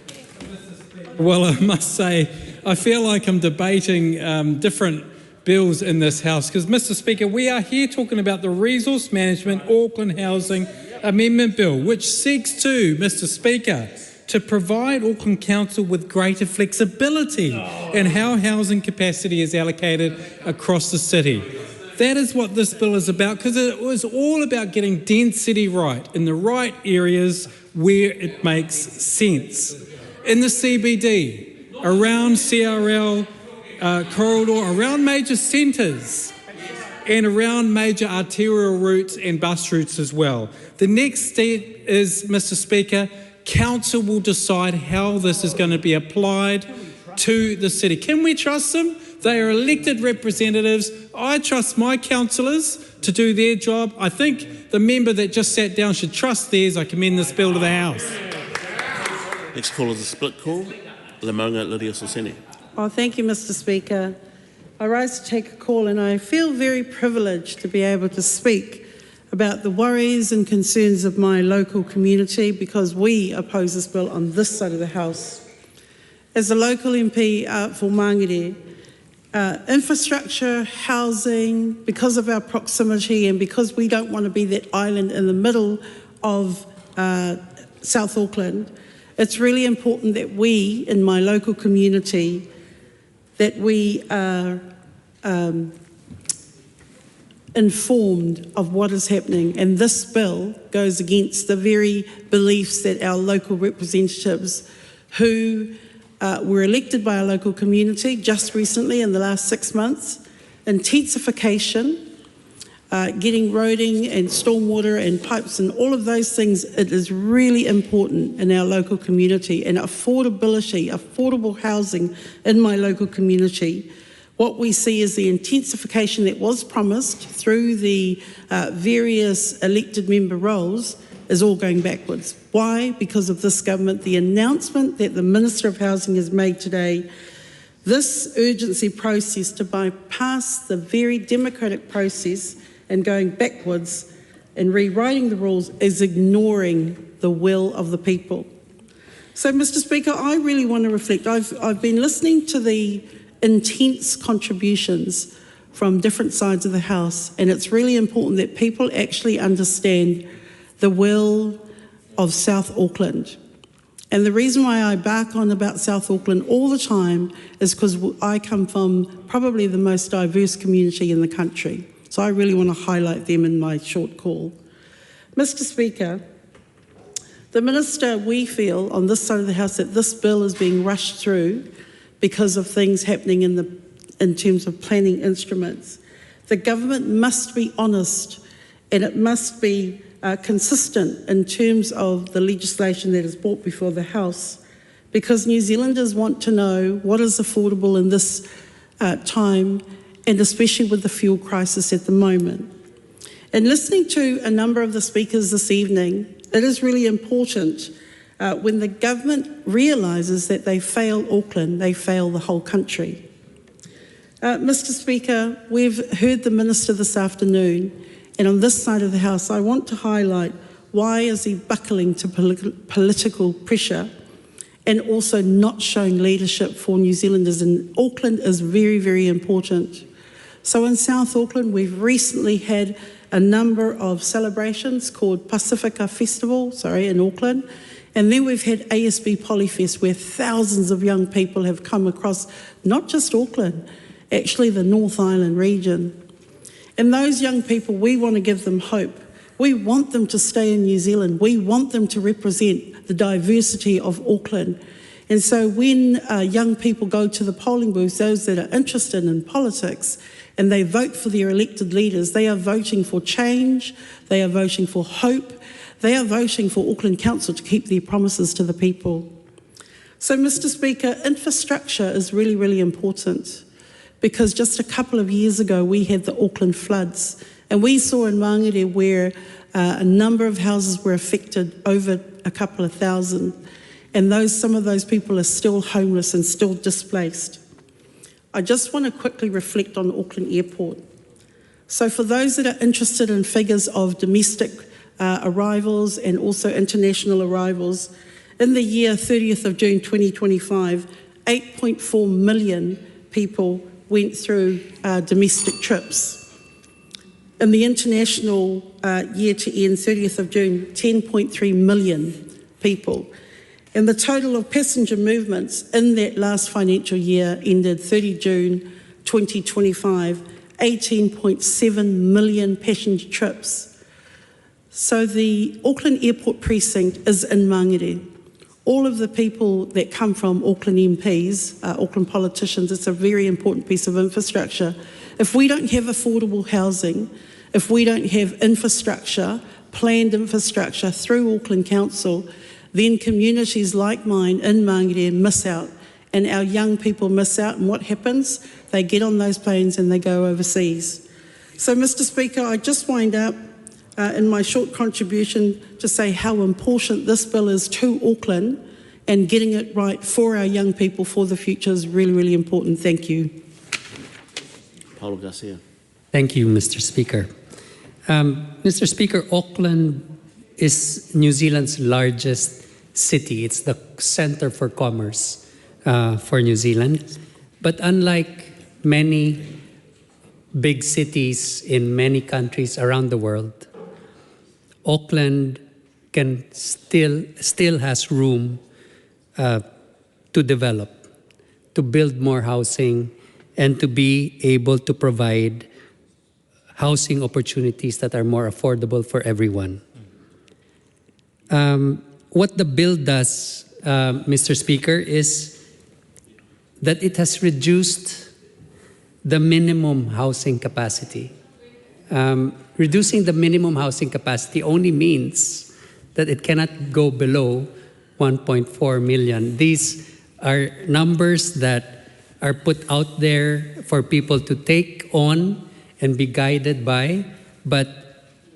Well, I must say, I feel like I'm debating different bills in this House, because, Mr. Speaker, we are here talking about the Resource Management Auckland Housing Amendment Bill, which seeks to, Mr. Speaker, to provide Auckland Council with greater flexibility in how housing capacity is allocated across the city. That is what this bill is about, because it was all about getting density right in the right areas where it makes sense. In the CBD, around CRL corridor, around major centres, and around major arterial routes and bus routes as well. The next step is, Mr. Speaker, Council will decide how this is going to be applied to the city. Can we trust them? They are elected representatives. I trust my councillors to do their job. I think the member that just sat down should trust theirs. I commend this bill to the House. Next call is a split call. Lamonga Lydia Soseni. Oh, thank you, Mr. Speaker. I rise to take a call, and I feel very privileged to be able to speak about the worries and concerns of my local community, because we oppose this bill on this side of the House. As a local MP for Mangere, infrastructure, housing, because of our proximity and because we don't want to be that island in the middle of South Auckland, it's really important that we, in my local community, that we are informed of what is happening. And this bill goes against the very beliefs that our local representatives who were elected by our local community just recently in the last 6 months, intensification, getting roading and stormwater and pipes and all of those things, it is really important in our local community, and affordability, affordable housing in my local community What we see is the intensification that was promised through the various elected member roles is all going backwards. Why? Because of this government. The announcement that the Minister of Housing has made today, this urgency process to bypass the very democratic process and going backwards and rewriting the rules is ignoring the will of the people. So, Mr. Speaker, I really want to reflect. I've been listening to the intense contributions from different sides of the House, and it's really important that people actually understand the will of South Auckland. And the reason why I bark on about South Auckland all the time is because I come from probably the most diverse community in the country. So I really want to highlight them in my short call. Mr. Speaker, the Minister, we feel on this side of the House that this bill is being rushed through because of things happening in terms of planning instruments. The government must be honest and it must be consistent in terms of the legislation that is brought before the House, because New Zealanders want to know what is affordable in this time, and especially with the fuel crisis at the moment. And listening to a number of the speakers this evening, it is really important when the government realises that they fail Auckland, they fail the whole country. Mr. Speaker, we've heard the Minister this afternoon, and on this side of the House, I want to highlight why is he buckling to political pressure and also not showing leadership for New Zealanders. And Auckland is very, very important. So in South Auckland, we've recently had a number of celebrations called Pacifica Festival, in Auckland. And then we've had ASB Polyfest, where thousands of young people have come across, not just Auckland, actually the North Island region. And those young people, we want to give them hope. We want them to stay in New Zealand. We want them to represent the diversity of Auckland. And so when young people go to the polling booths, those that are interested in politics, and they vote for their elected leaders, they are voting for change, they are voting for hope, they are voting for Auckland Council to keep their promises to the people. So, Mr. Speaker, infrastructure is really, really important, because just a couple of years ago we had the Auckland floods, and we saw in Māngere where a number of houses were affected, over a couple of thousand, and some of those people are still homeless and still displaced. I just want to quickly reflect on Auckland Airport. So for those that are interested in figures of domestic arrivals and also international arrivals, in the year 30th of June 2025, 8.4 million people went through domestic trips. In the international year to end, 30th of June, 10.3 million people. And the total of passenger movements in that last financial year ended 30 June 2025, 18.7 million passenger trips. So the Auckland Airport precinct is in Māngere. All of the people that come from Auckland MPs, Auckland politicians, it's a very important piece of infrastructure. If we don't have affordable housing, if we don't have infrastructure, planned infrastructure through Auckland Council, then communities like mine in Māngere miss out, and our young people miss out. And what happens? They get on those planes and they go overseas. So, Mr. Speaker, I just wind up in my short contribution to say how important this bill is to Auckland, and getting it right for our young people for the future is really, really important. Thank you. Paulo Garcia. Thank you, Mr. Speaker. Mr. Speaker, Auckland is New Zealand's largest city. It's the center for commerce for New Zealand. But unlike many big cities in many countries around the world, Auckland still has room to develop, to build more housing, and to be able to provide housing opportunities that are more affordable for everyone. What the bill does, Mr. Speaker, is that it has reduced the minimum housing capacity. Reducing the minimum housing capacity only means that it cannot go below 1.4 million. These are numbers that are put out there for people to take on and be guided by, but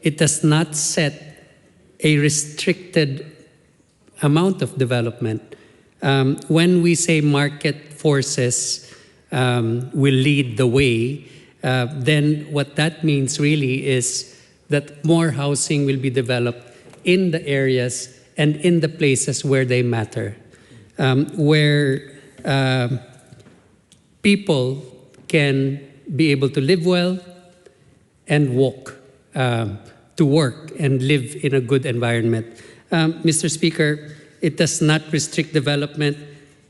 it does not set a restricted amount of development. When we say market forces will lead the way, then what that means really is that more housing will be developed in the areas and in the places where they matter, where people can be able to live well and walk to work and live in a good environment. Mr. Speaker, it does not restrict development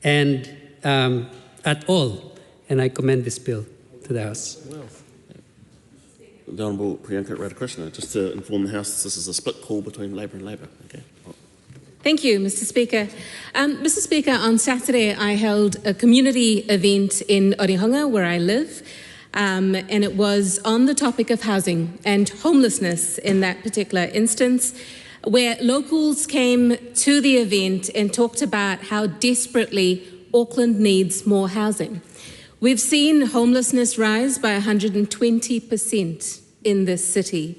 and at all, and I commend this bill to the House. The Honourable Priyanka Radhakrishnan, just to inform the House, this is a split call between Labor and Labor. Okay. Thank you, Mr. Speaker. Mr. Speaker, on Saturday I held a community event in Aotearoa, where I live, and it was on the topic of housing and homelessness in that particular instance, where locals came to the event and talked about how desperately Auckland needs more housing. We've seen homelessness rise by 120% in this city.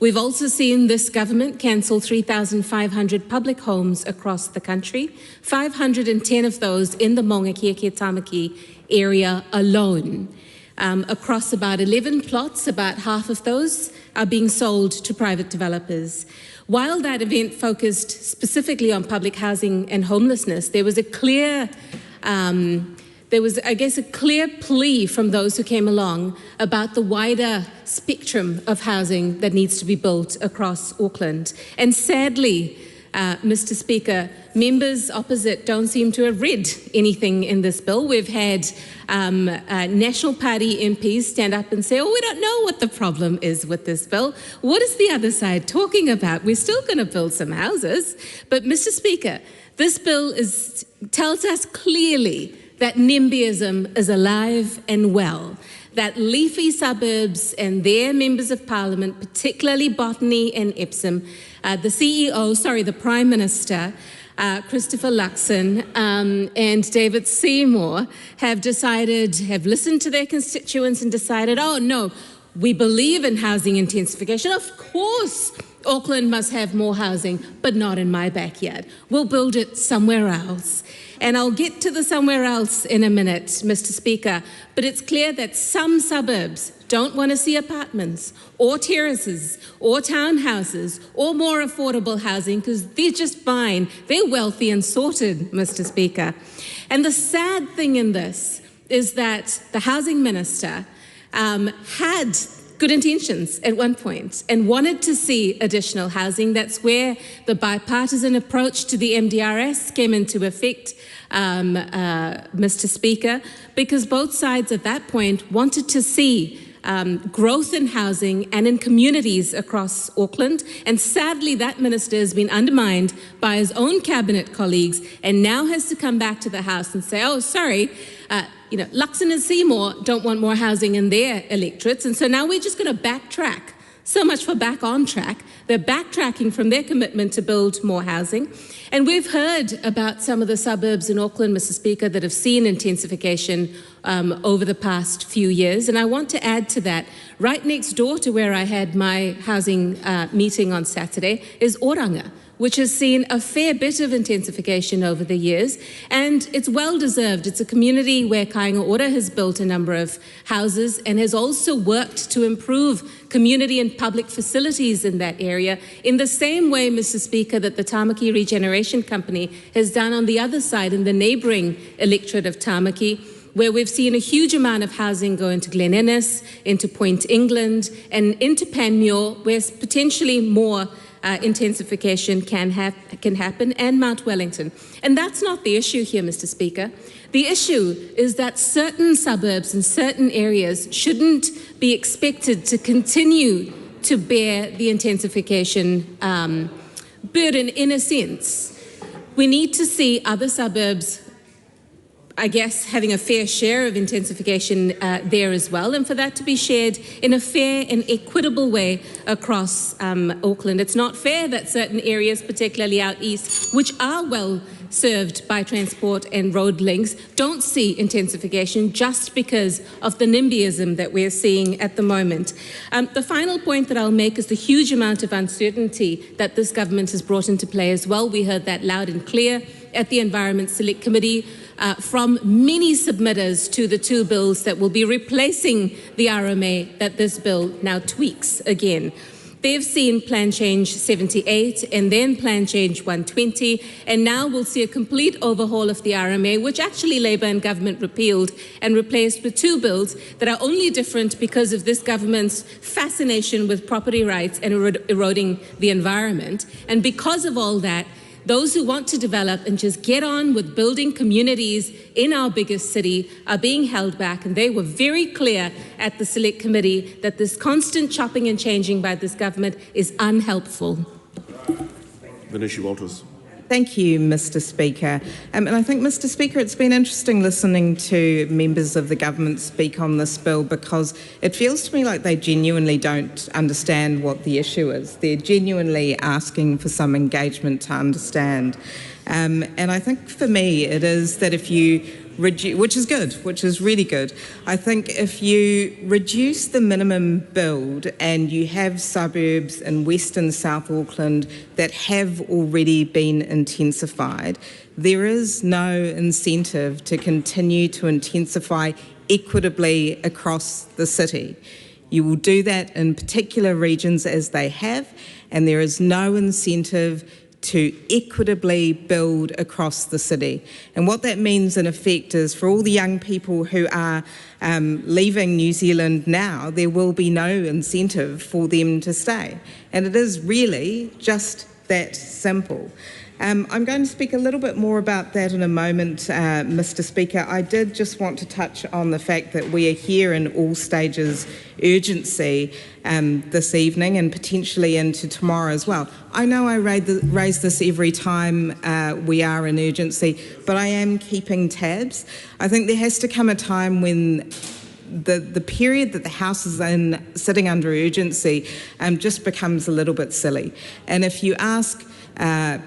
We've also seen this government cancel 3,500 public homes across the country, 510 of those in the Maunga Kia Tamaki area alone. Across about 11 plots, about half of those are being sold to private developers. While that event focused specifically on public housing and homelessness, there was a clear a clear plea from those who came along about the wider spectrum of housing that needs to be built across Auckland. And sadly, Mr. Speaker, members opposite don't seem to have read anything in this bill. We've had National Party MPs stand up and say, oh, we don't know what the problem is with this bill. What is the other side talking about? We're still going to build some houses. But Mr. Speaker, this bill tells us clearly that NIMBYism is alive and well, that leafy suburbs and their members of parliament, particularly Botany and Epsom, the Prime Minister, Christopher Luxon and David Seymour have listened to their constituents and decided, oh no, we believe in housing intensification. Of course, Auckland must have more housing, but not in my backyard. We'll build it somewhere else. And I'll get to the somewhere else in a minute, Mr. Speaker, but it's clear that some suburbs don't want to see apartments or terraces or townhouses or more affordable housing because they're just fine. They're wealthy and sorted, Mr. Speaker. And the sad thing in this is that the Housing Minister had good intentions at one point and wanted to see additional housing. That's where the bipartisan approach to the MDRS came into effect, Mr. Speaker, because both sides at that point wanted to see growth in housing and in communities across Auckland. And sadly, that minister has been undermined by his own cabinet colleagues and now has to come back to the House and say, oh, sorry, Luxon and Seymour don't want more housing in their electorates, and so now we're just going to backtrack. So much for back on track. They're backtracking from their commitment to build more housing. And we've heard about some of the suburbs in Auckland, Mr. Speaker, that have seen intensification over the past few years. And I want to add to that, right next door to where I had my housing meeting on Saturday is Oranga, which has seen a fair bit of intensification over the years, and it's well-deserved. It's a community where Kāinga Ora has built a number of houses and has also worked to improve community and public facilities in that area in the same way, Mr. Speaker, that the Tamaki Regeneration Company has done on the other side in the neighbouring electorate of Tamaki, where we've seen a huge amount of housing go into Glen Innes, into Point England, and into Panmure, where potentially more intensification can happen, and Mount Wellington. And that's not the issue here, Mr. Speaker. The issue is that certain suburbs and certain areas shouldn't be expected to continue to bear the intensification burden in a sense. We need to see other suburbs I guess, having a fair share of intensification there as well, and for that to be shared in a fair and equitable way across Auckland. It's not fair that certain areas, particularly out east, which are well served by transport and road links, don't see intensification just because of the NIMBYism that we're seeing at the moment. The final point that I'll make is the huge amount of uncertainty that this government has brought into play as well. We heard that loud and clear at the Environment Select Committee from many submitters to the two bills that will be replacing the RMA that this bill now tweaks again. They've seen Plan Change 78 and then Plan Change 120, and now we'll see a complete overhaul of the RMA, which actually Labour and government repealed and replaced with two bills that are only different because of this government's fascination with property rights and eroding the environment. And because of all that, those who want to develop and just get on with building communities in our biggest city are being held back, and they were very clear at the Select Committee that this constant chopping and changing by this government is unhelpful. Venetia Walters. Thank you, Mr. Speaker. And I think, Mr. Speaker, it's been interesting listening to members of the government speak on this bill, because it feels to me like they genuinely don't understand what the issue is. They're genuinely asking for some engagement to understand. And I think for me it is that if you which is good, which is really good. I think if you reduce the minimum build and you have suburbs in Western South Auckland that have already been intensified, there is no incentive to continue to intensify equitably across the city. You will do that in particular regions as they have, and there is no incentive to equitably build across the city. And what that means in effect is for all the young people who are leaving New Zealand now, there will be no incentive for them to stay. And it is really just that simple. I'm going to speak a little bit more about that in a moment, Mr. Speaker. I did just want to touch on the fact that we are here in all stages urgency this evening and potentially into tomorrow as well. I know I raise this every time we are in urgency, but I am keeping tabs. I think there has to come a time when the period that the House is in sitting under urgency just becomes a little bit silly. And if you ask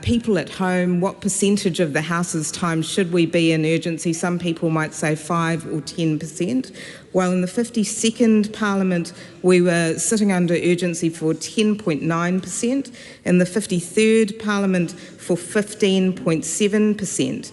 people at home, what percentage of the House's time should we be in urgency? Some people might say 5 or 10%. While in the 52nd Parliament, we were sitting under urgency for 10.9%. In the 53rd Parliament, for 15.7%.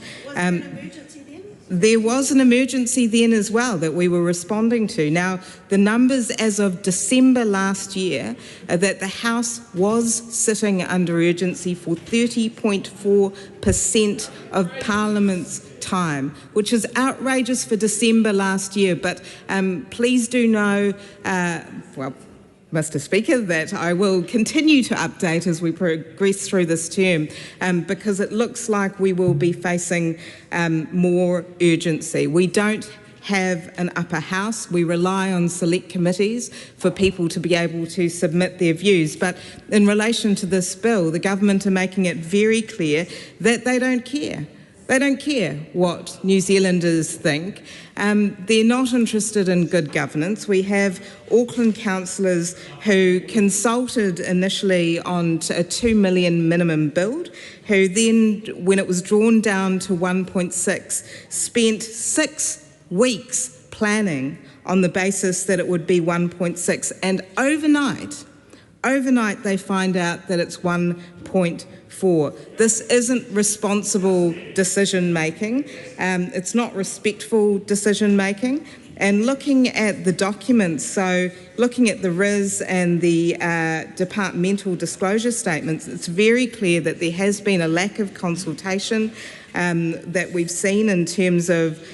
There was an emergency then as well that we were responding to. Now, the numbers as of December last year are that the House was sitting under urgency for 30.4% of Parliament's time, which is outrageous for December last year. But please do know, Mr. Speaker, that I will continue to update as we progress through this term, because it looks like we will be facing more urgency. We don't have an upper house. We rely on select committees for people to be able to submit their views. But in relation to this bill, the government are making it very clear that they don't care. They don't care what New Zealanders think. They're not interested in good governance. We have Auckland councillors who consulted initially on a 2 million minimum build, who then, when it was drawn down to 1.6, spent 6 weeks planning on the basis that it would be 1.6, and overnight they find out that it's 1.4. This isn't responsible decision making. It's not respectful decision making. And looking at the documents, so looking at the RIS and the departmental disclosure statements, it's very clear that there has been a lack of consultation that we've seen in terms of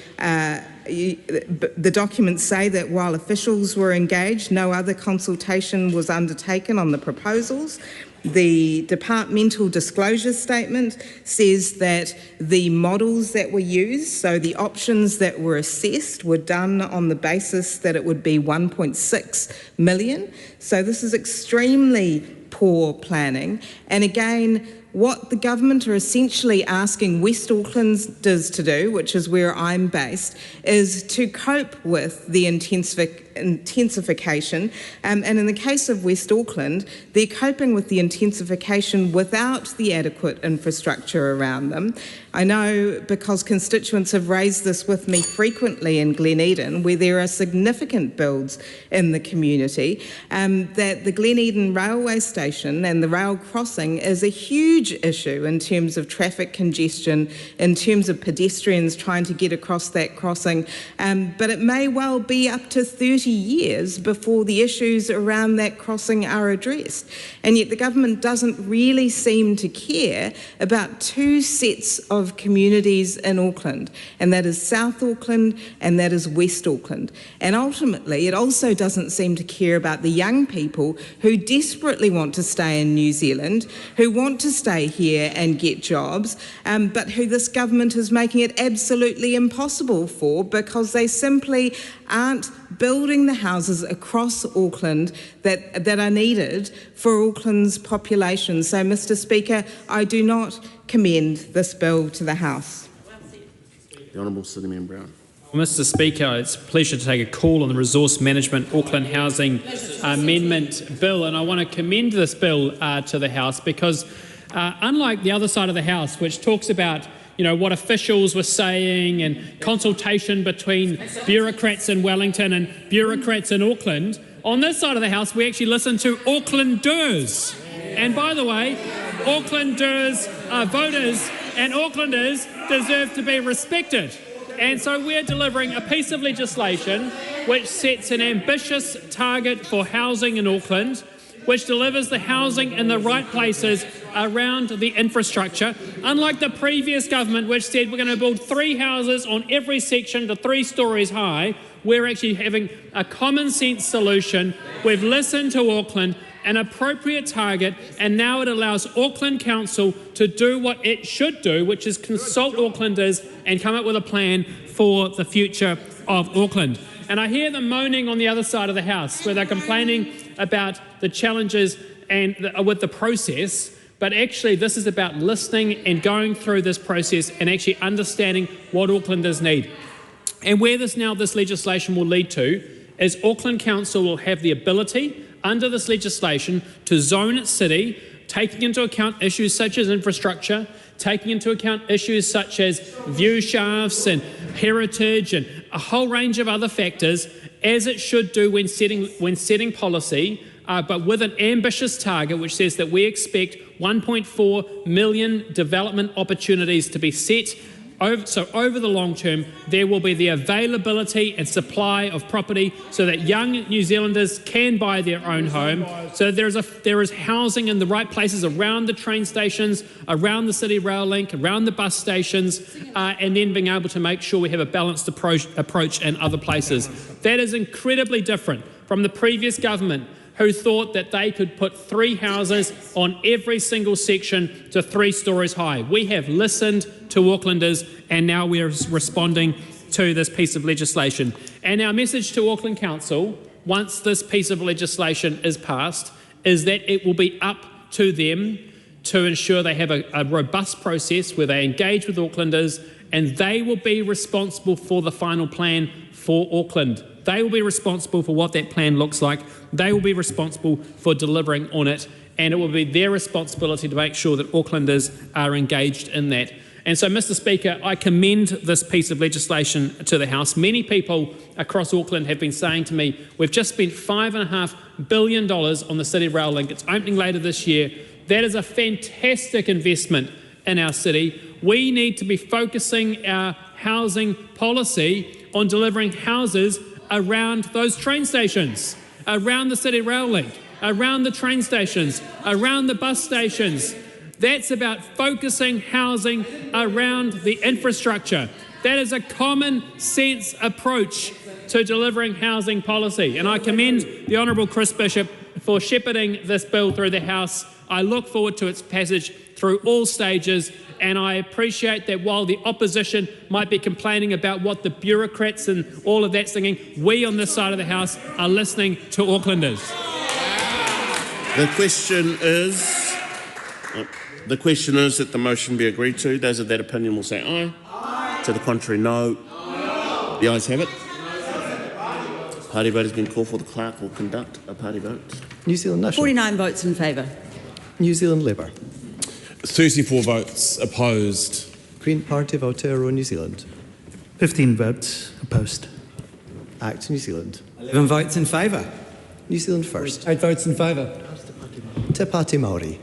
the documents say that while officials were engaged, no other consultation was undertaken on the proposals. The departmental disclosure statement says that the models that were used, so the options that were assessed, were done on the basis that it would be 1.6 million. So this is extremely poor planning. And again, what the government are essentially asking West Aucklanders to do, which is where I'm based, is to cope with the intensification. And in the case of West Auckland, they're coping with the intensification without the adequate infrastructure around them. I know because constituents have raised this with me frequently in Gleneden, where there are significant builds in the community, that the Gleneden railway station and the rail crossing is a huge issue in terms of traffic congestion, in terms of pedestrians trying to get across that crossing, but it may well be up to 30 years before the issues around that crossing are addressed. And yet the government doesn't really seem to care about two sets of communities in Auckland, and that is South Auckland and that is West Auckland. And ultimately, it also doesn't seem to care about the young people who desperately want to stay in New Zealand, who want to stay here and get jobs, but who this government is making it absolutely impossible for because they simply aren't building the houses across Auckland that are needed for Auckland's population. So, Mr. Speaker, I do not commend this bill to the House. The Honourable Sydney Member Brown. Well, Mr. Speaker, it's a pleasure to take a call on the Resource Management Auckland Housing Amendment Bill, and I want to commend this bill to the House because unlike the other side of the House, which talks about what officials were saying and consultation between bureaucrats in Wellington and bureaucrats in Auckland, on this side of the House we actually listen to Aucklanders. And by the way, Aucklanders are voters and Aucklanders deserve to be respected. And so we're delivering a piece of legislation which sets an ambitious target for housing in Auckland, which delivers the housing in the right places around the infrastructure. Unlike the previous government, which said we're going to build 3 houses on every section to 3 stories high, we're actually having a common sense solution. We've listened to Auckland, an appropriate target, and now it allows Auckland Council to do what it should do, which is consult Aucklanders and come up with a plan for the future of Auckland. And I hear them moaning on the other side of the House, where they're complaining about the challenges with the process, but actually this is about listening and going through this process and actually understanding what Aucklanders need. And where this legislation will lead to is Auckland Council will have the ability under this legislation to zone its city, taking into account issues such as infrastructure, taking into account issues such as view shafts and heritage and a whole range of other factors, as it should do when setting policy, but with an ambitious target which says that we expect 1.4 million development opportunities to be set. So over the long term, there will be the availability and supply of property so that young New Zealanders can buy their own home. So there is housing in the right places around the train stations, around the city rail link, around the bus stations, and then being able to make sure we have a balanced approach in other places. That is incredibly different from the previous government, who thought that they could put 3 houses on every single section to 3 stories high. We have listened to Aucklanders and now we're responding to this piece of legislation. And our message to Auckland Council, once this piece of legislation is passed, is that it will be up to them to ensure they have a robust process where they engage with Aucklanders and they will be responsible for the final plan for Auckland. They will be responsible for what that plan looks like. They will be responsible for delivering on it, and it will be their responsibility to make sure that Aucklanders are engaged in that. And so, Mr. Speaker, I commend this piece of legislation to the House. Many people across Auckland have been saying to me, we've just spent $5.5 billion on the City Rail Link. It's opening later this year. That is a fantastic investment in our city. We need to be focusing our housing policy on delivering houses around those train stations, around the City Rail Link, around the train stations, around the bus stations. That's about focusing housing around the infrastructure. That is a common sense approach to delivering housing policy. And I commend the Honourable Chris Bishop for shepherding this bill through the House. I look forward to its passage through all stages, and I appreciate that while the opposition might be complaining about what the bureaucrats and all of that's thinking, we on this side of the House are listening to Aucklanders. The question is that the motion be agreed to. Those of that opinion will say aye. Aye. To the contrary, no. Aye. The ayes have it. Party vote has been called for. The clerk will conduct a party vote. New Zealand National. 49 votes in favour. New Zealand Labour. 34 votes opposed. Green Party of Aotearoa, New Zealand. 15 votes opposed. Act New Zealand. 11 votes in favour. New Zealand First. 8 votes in favour. Te Pāti Māori.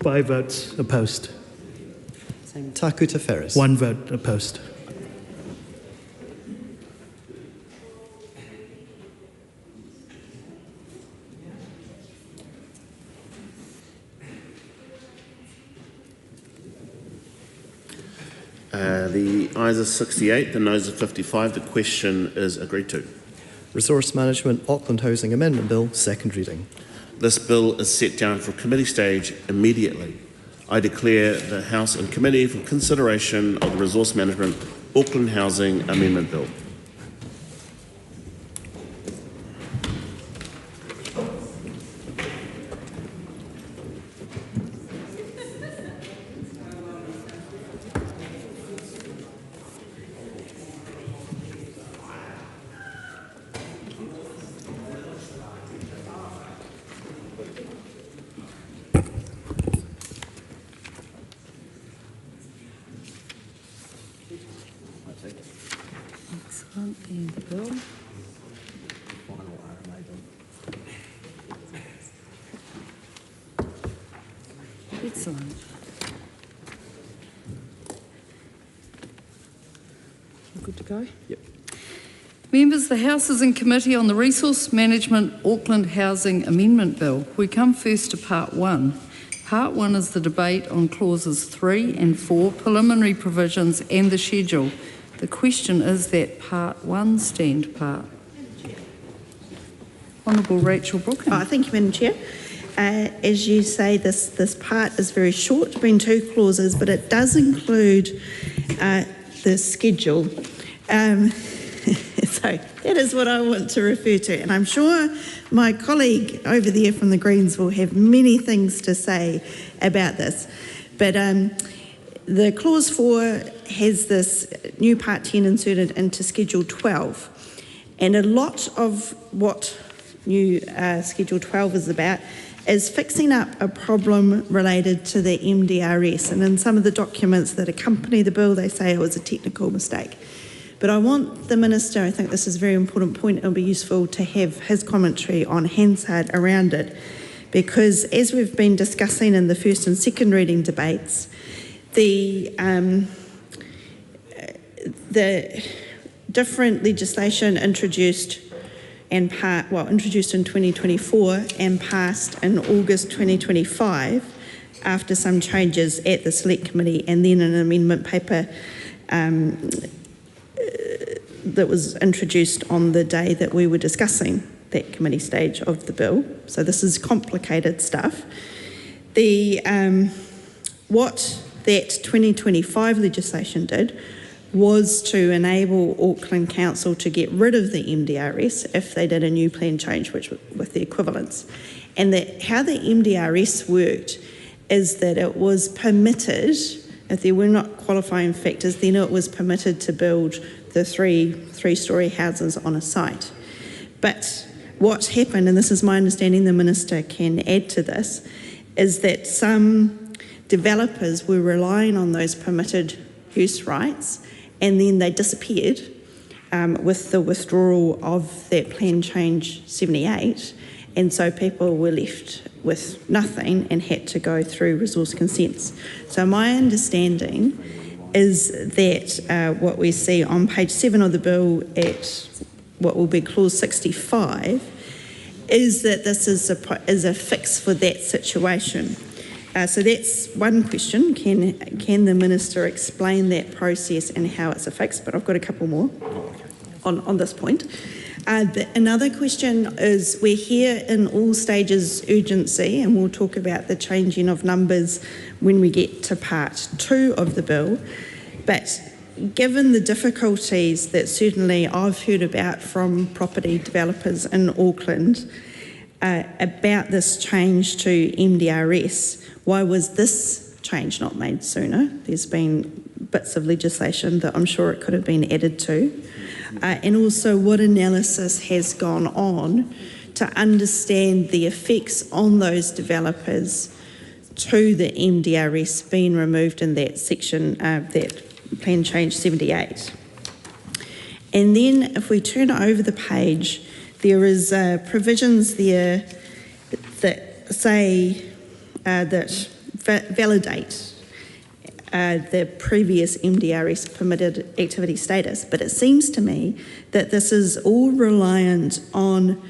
5 votes opposed. Takuta Ferris. 1 vote opposed. The ayes are 68, the noes are 55. The question is agreed to. Resource Management Auckland Housing Amendment Bill, second reading. This bill is set down for committee stage immediately. I declare the House in committee for consideration of the Resource Management Auckland Housing Amendment Bill. Excellent. And the bill. Excellent. Good to go? Yep. Members, the House is in committee on the Resource Management Auckland Housing Amendment Bill. We come first to Part 1. Part 1 is the debate on clauses 3 and 4, preliminary provisions and the schedule. The question is that Part 1 stand part. Honourable Rachel Brookham. Thank you, Madam Chair. As you say, this part is very short, being 2 clauses, but it does include the schedule. So that is what I want to refer to, and I'm sure my colleague over there from the Greens will have many things to say about this. But the clause 4 has this new Part 10 inserted into Schedule 12, and a lot of what new Schedule 12 is about is fixing up a problem related to the MDRS, and in some of the documents that accompany the bill they say it was a technical mistake. But I want the Minister, I think this is a very important point, it'll be useful to have his commentary on Hansard around it, because as we've been discussing in the first and second reading debates, the different legislation introduced in 2024 and passed in August 2025 after some changes at the Select Committee and then an amendment paper that was introduced on the day that we were discussing that committee stage of the bill. So this is complicated stuff. What that 2025 legislation did was to enable Auckland Council to get rid of the MDRS if they did a new plan change, which with the equivalence. And how the MDRS worked is that it was permitted, if there were not qualifying factors, then it was permitted to build the three-storey houses on a site. But what happened, and this is my understanding, the Minister can add to this, is that some developers were relying on those permitted use rights and then they disappeared with the withdrawal of that plan change 78, and so people were left with nothing and had to go through resource consents. So my understanding is that what we see on page 7 of the bill at what will be clause 65 is that this is a fix for that situation. So that's one question. Can the Minister explain that process and how it's a fix? But I've got a couple more on this point. Another question is, we're here in all stages urgency, and we'll talk about the changing of numbers when we get to part 2 of the bill. But given the difficulties that certainly I've heard about from property developers in Auckland, about this change to MDRS. Why was this change not made sooner? There's been bits of legislation that I'm sure it could have been added to. And also what analysis has gone on to understand the effects on those developers to the MDRS being removed in that section, that Plan Change 78. And then if we turn over the page, there is provisions there that say that validate the previous MDRS permitted activity status. But it seems to me that this is all reliant on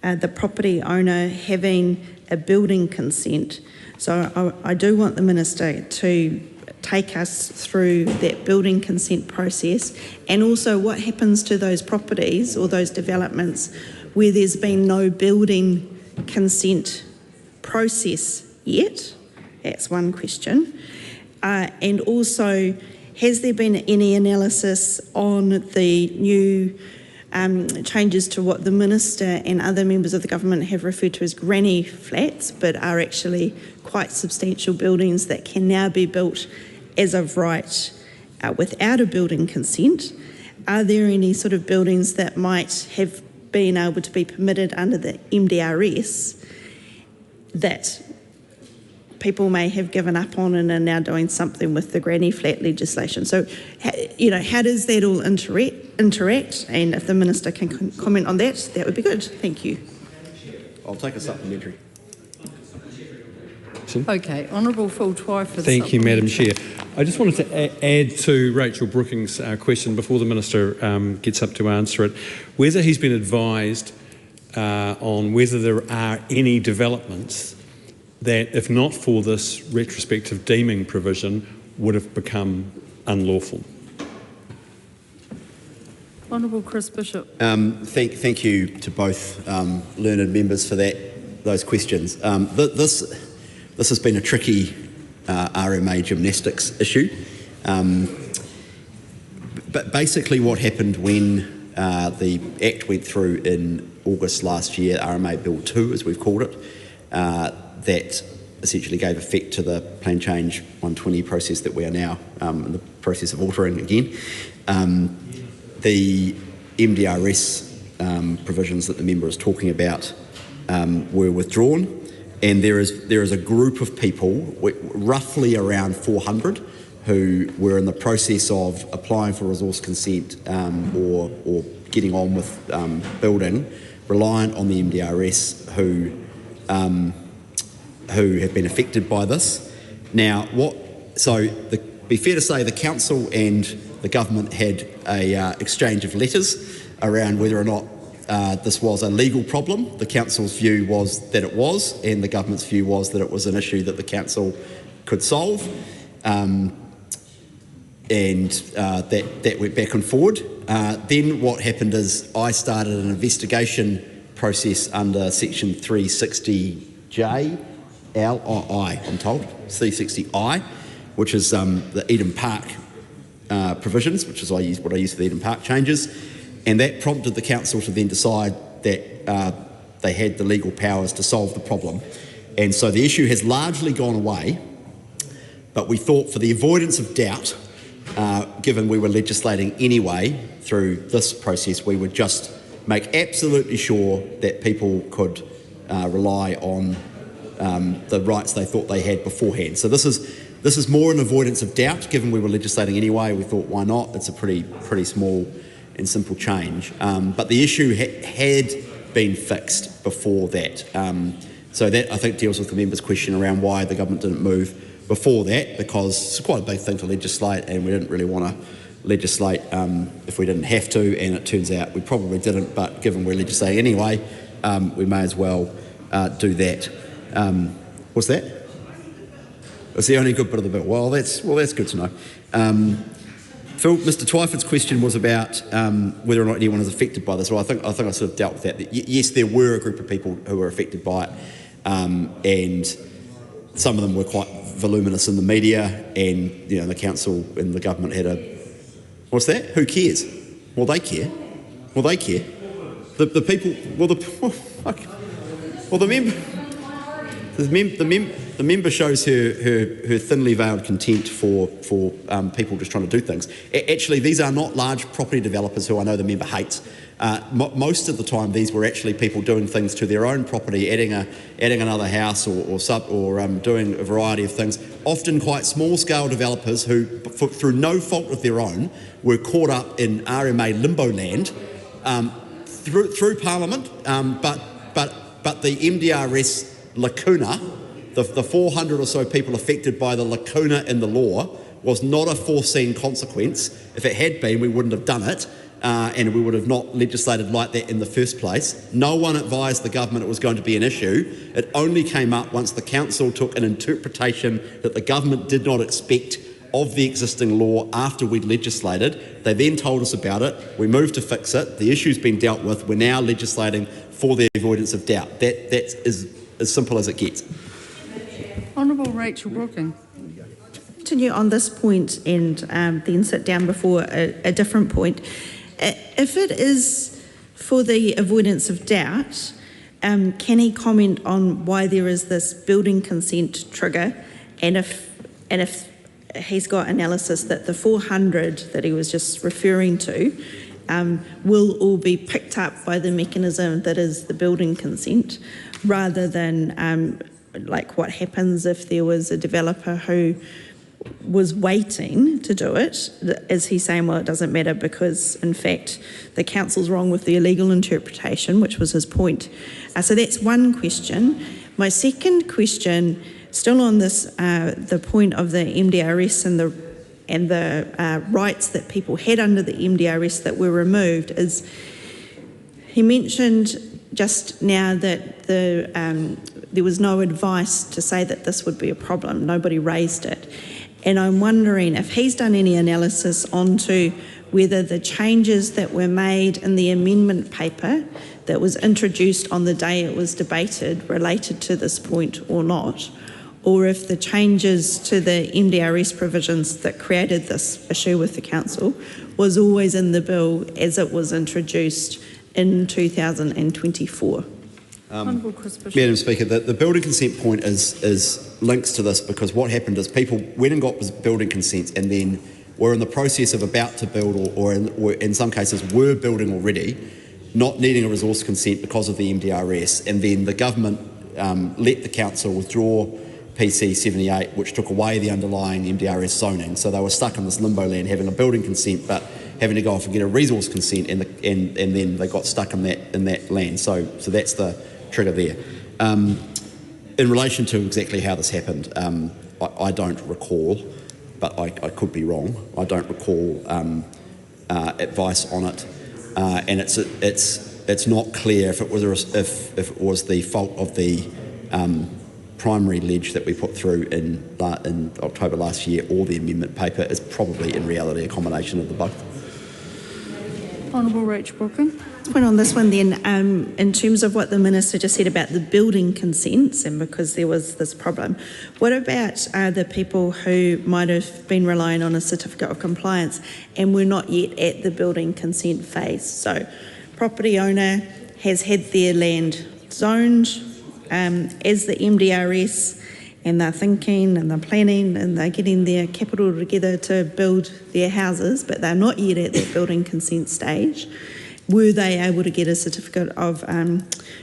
the property owner having a building consent. So I do want the Minister to take us through that building consent process, and also what happens to those properties or those developments where there's been no building consent process yet. That's one question. And also, has there been any analysis on the new changes to what the Minister and other members of the government have referred to as granny flats, but are actually quite substantial buildings that can now be built as of right without a building consent? Are there any sort of buildings that might have been able to be permitted under the MDRS that people may have given up on and are now doing something with the granny flat legislation? So, how does that all interact? And if the Minister can comment on that, that would be good. Thank you. I'll take a supplementary. Okay, Honourable Phil Twyford. Thank you, Madam Chair. I just wanted to add to Rachel Brooking's question before the Minister gets up to answer it, whether he's been advised on whether there are any developments that, if not for this retrospective deeming provision, would have become unlawful. Honourable Chris Bishop. Thank you to both learned members for those questions. This has been a tricky RMA gymnastics issue. But basically what happened when the Act went through in August last year, RMA Bill 2 as we've called it, that essentially gave effect to the Plan Change 120 process that we are now in the process of altering again. The MDRS provisions that the member is talking about were withdrawn, and there is a group of people, roughly around 400, who were in the process of applying for resource consent or getting on with building, reliant on the MDRS, who have been affected by this. Now, be fair to say the council and the government had a exchange of letters around whether or not this was a legal problem. The council's view was that it was, and the government's view was that it was an issue that the council could solve. And that went back and forward. Then what happened is I started an investigation process under Section 360J, L-I, I'm told, 360I, which is the Eden Park provisions, which is what I use for the Eden Park changes, and that prompted the council to then decide that they had the legal powers to solve the problem. And so the issue has largely gone away, but we thought for the avoidance of doubt, given we were legislating anyway through this process, we would just make absolutely sure that people could rely on the rights they thought they had beforehand. So this is more an avoidance of doubt, given we were legislating anyway. We thought, why not? It's a pretty small and simple change. But the issue had been fixed before that. So that, I think, deals with the member's question around why the government didn't move before that, because it's quite a big thing to legislate, and we didn't really want to legislate if we didn't have to, and it turns out we probably didn't, but given we're legislating anyway, we may as well do that. What's that? That's the only good bit of the bill. Well, that's good to know. Phil, Mr. Twyford's question was about whether or not anyone is affected by this. Well, I think I sort of dealt with that. Yes, there were a group of people who were affected by it, and some of them were quite voluminous in the media, and the council and the government had a... What's that? Who cares? Well, they care. The people... Well, the member shows her thinly veiled contempt for people just trying to do things. Actually, these are not large property developers who I know the member hates. Most of the time, these were actually people doing things to their own property, adding another house or doing a variety of things. Often quite small-scale developers who, through no fault of their own, were caught up in RMA limbo land through Parliament. But the MDRS lacuna, the 400 or so people affected by the lacuna in the law, was not a foreseen consequence. If it had been, we wouldn't have done it. And we would have not legislated like that in the first place. No one advised the government it was going to be an issue. It only came up once the council took an interpretation that the government did not expect of the existing law after we'd legislated. They then told us about it. We moved to fix it. The issue's been dealt with. We're now legislating for the avoidance of doubt. That's as simple as it gets. Honourable Rachel Brooking. Continue on this point and then sit down before a different point. If it is for the avoidance of doubt, can he comment on why there is this building consent trigger, and if he's got analysis that the 400 that he was just referring to will all be picked up by the mechanism that is the building consent, rather than like what happens if there was a developer who was waiting to do it? Is he saying, well, it doesn't matter because, in fact, the council's wrong with the illegal interpretation, which was his point? So that's one question. My second question, still on this, the point of the MDRS and the rights that people had under the MDRS that were removed, is he mentioned just now that there was no advice to say that this would be a problem. Nobody raised it. And I'm wondering if he's done any analysis onto whether the changes that were made in the amendment paper that was introduced on the day it was debated related to this point or not, or if the changes to the MDRS provisions that created this issue with the council was always in the bill as it was introduced in 2024. Madam Speaker, the building consent point is links to this, because what happened is people went and got building consents and then were in the process of about to build or in some cases were building already, not needing a resource consent because of the MDRS, and then the government let the council withdraw PC 78, which took away the underlying MDRS zoning. So they were stuck in this limbo land, having a building consent but having to go off and get a resource consent, and then they got stuck in that land. So that's the trigger there. In relation to exactly how this happened, I don't recall, but I could be wrong. I don't recall advice on it, and it's not clear if it was the fault of the primary ledge that we put through in October last year or the amendment paper. Is probably in reality a combination of the both. Honourable Rachel Brooking. Point on this one then, in terms of what the Minister just said about the building consents, and because there was this problem, what about the people who might have been relying on a certificate of compliance and were not yet at the building consent phase? So property owner has had their land zoned as the MDRS, and they're thinking and they're planning and they're getting their capital together to build their houses, but they're not yet at that building consent stage. Were they able to get a certificate of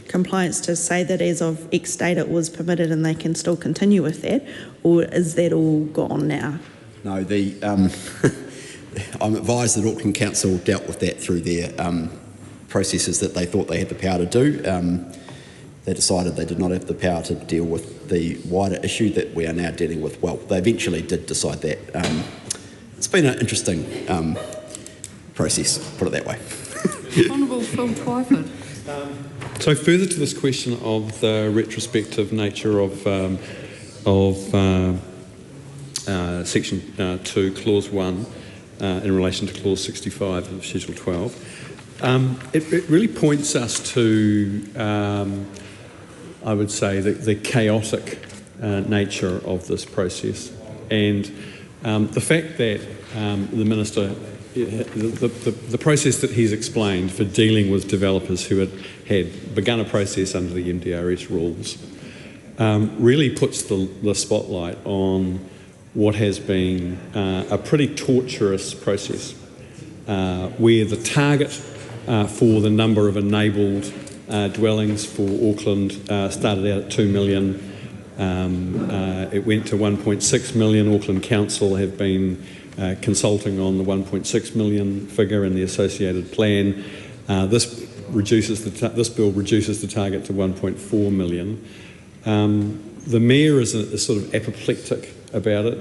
compliance to say that as of X date it was permitted and they can still continue with that, or is that all gone now? No, I'm advised that Auckland Council dealt with that through their processes that they thought they had the power to do. They decided they did not have the power to deal with the wider issue that we are now dealing with. Well, they eventually did decide that. It's been an interesting process, put it that way. Honourable Phil Twyford. So further to this question of the retrospective nature of Section 2, Clause 1, in relation to Clause 65 of Schedule 12, it really points us to, I would say, the chaotic nature of this process, and the fact that the Minister the process that he's explained for dealing with developers who had begun a process under the MDRS rules really puts the spotlight on what has been a pretty torturous process, where the target for the number of enabled dwellings for Auckland started out at 2 million. It went to 1.6 million. Auckland Council have been consulting on the 1.6 million figure in the associated plan. This bill reduces the target to 1.4 million. The Mayor is sort of apoplectic about it.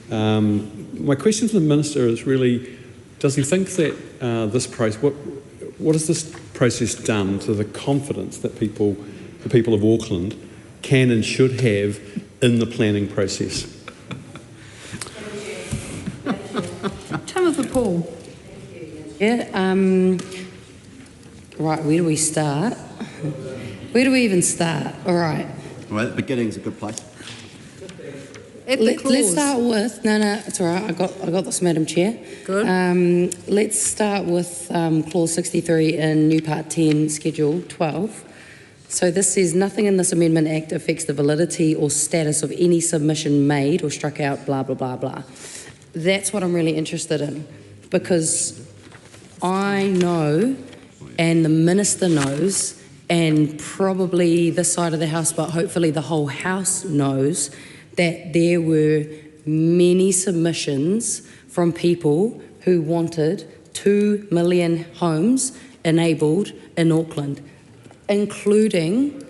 My question to the Minister is really, does he think that this process, what has this process done to the confidence that the people of Auckland can and should have in the planning process? Timothy Paul. Yeah, right, where do we start? Where do we even start? All right. Well, the beginning's a good place. Let's start with, no, it's all right, I got this, Madam Chair. Good. Let's start with Clause 63 in New Part 10, Schedule 12. So this says, nothing in this Amendment Act affects the validity or status of any submission made or struck out, blah, blah, blah, blah. That's what I'm really interested in, because I know, and the Minister knows, and probably this side of the House, but hopefully the whole House knows, that there were many submissions from people who wanted 2 million homes enabled in Auckland, including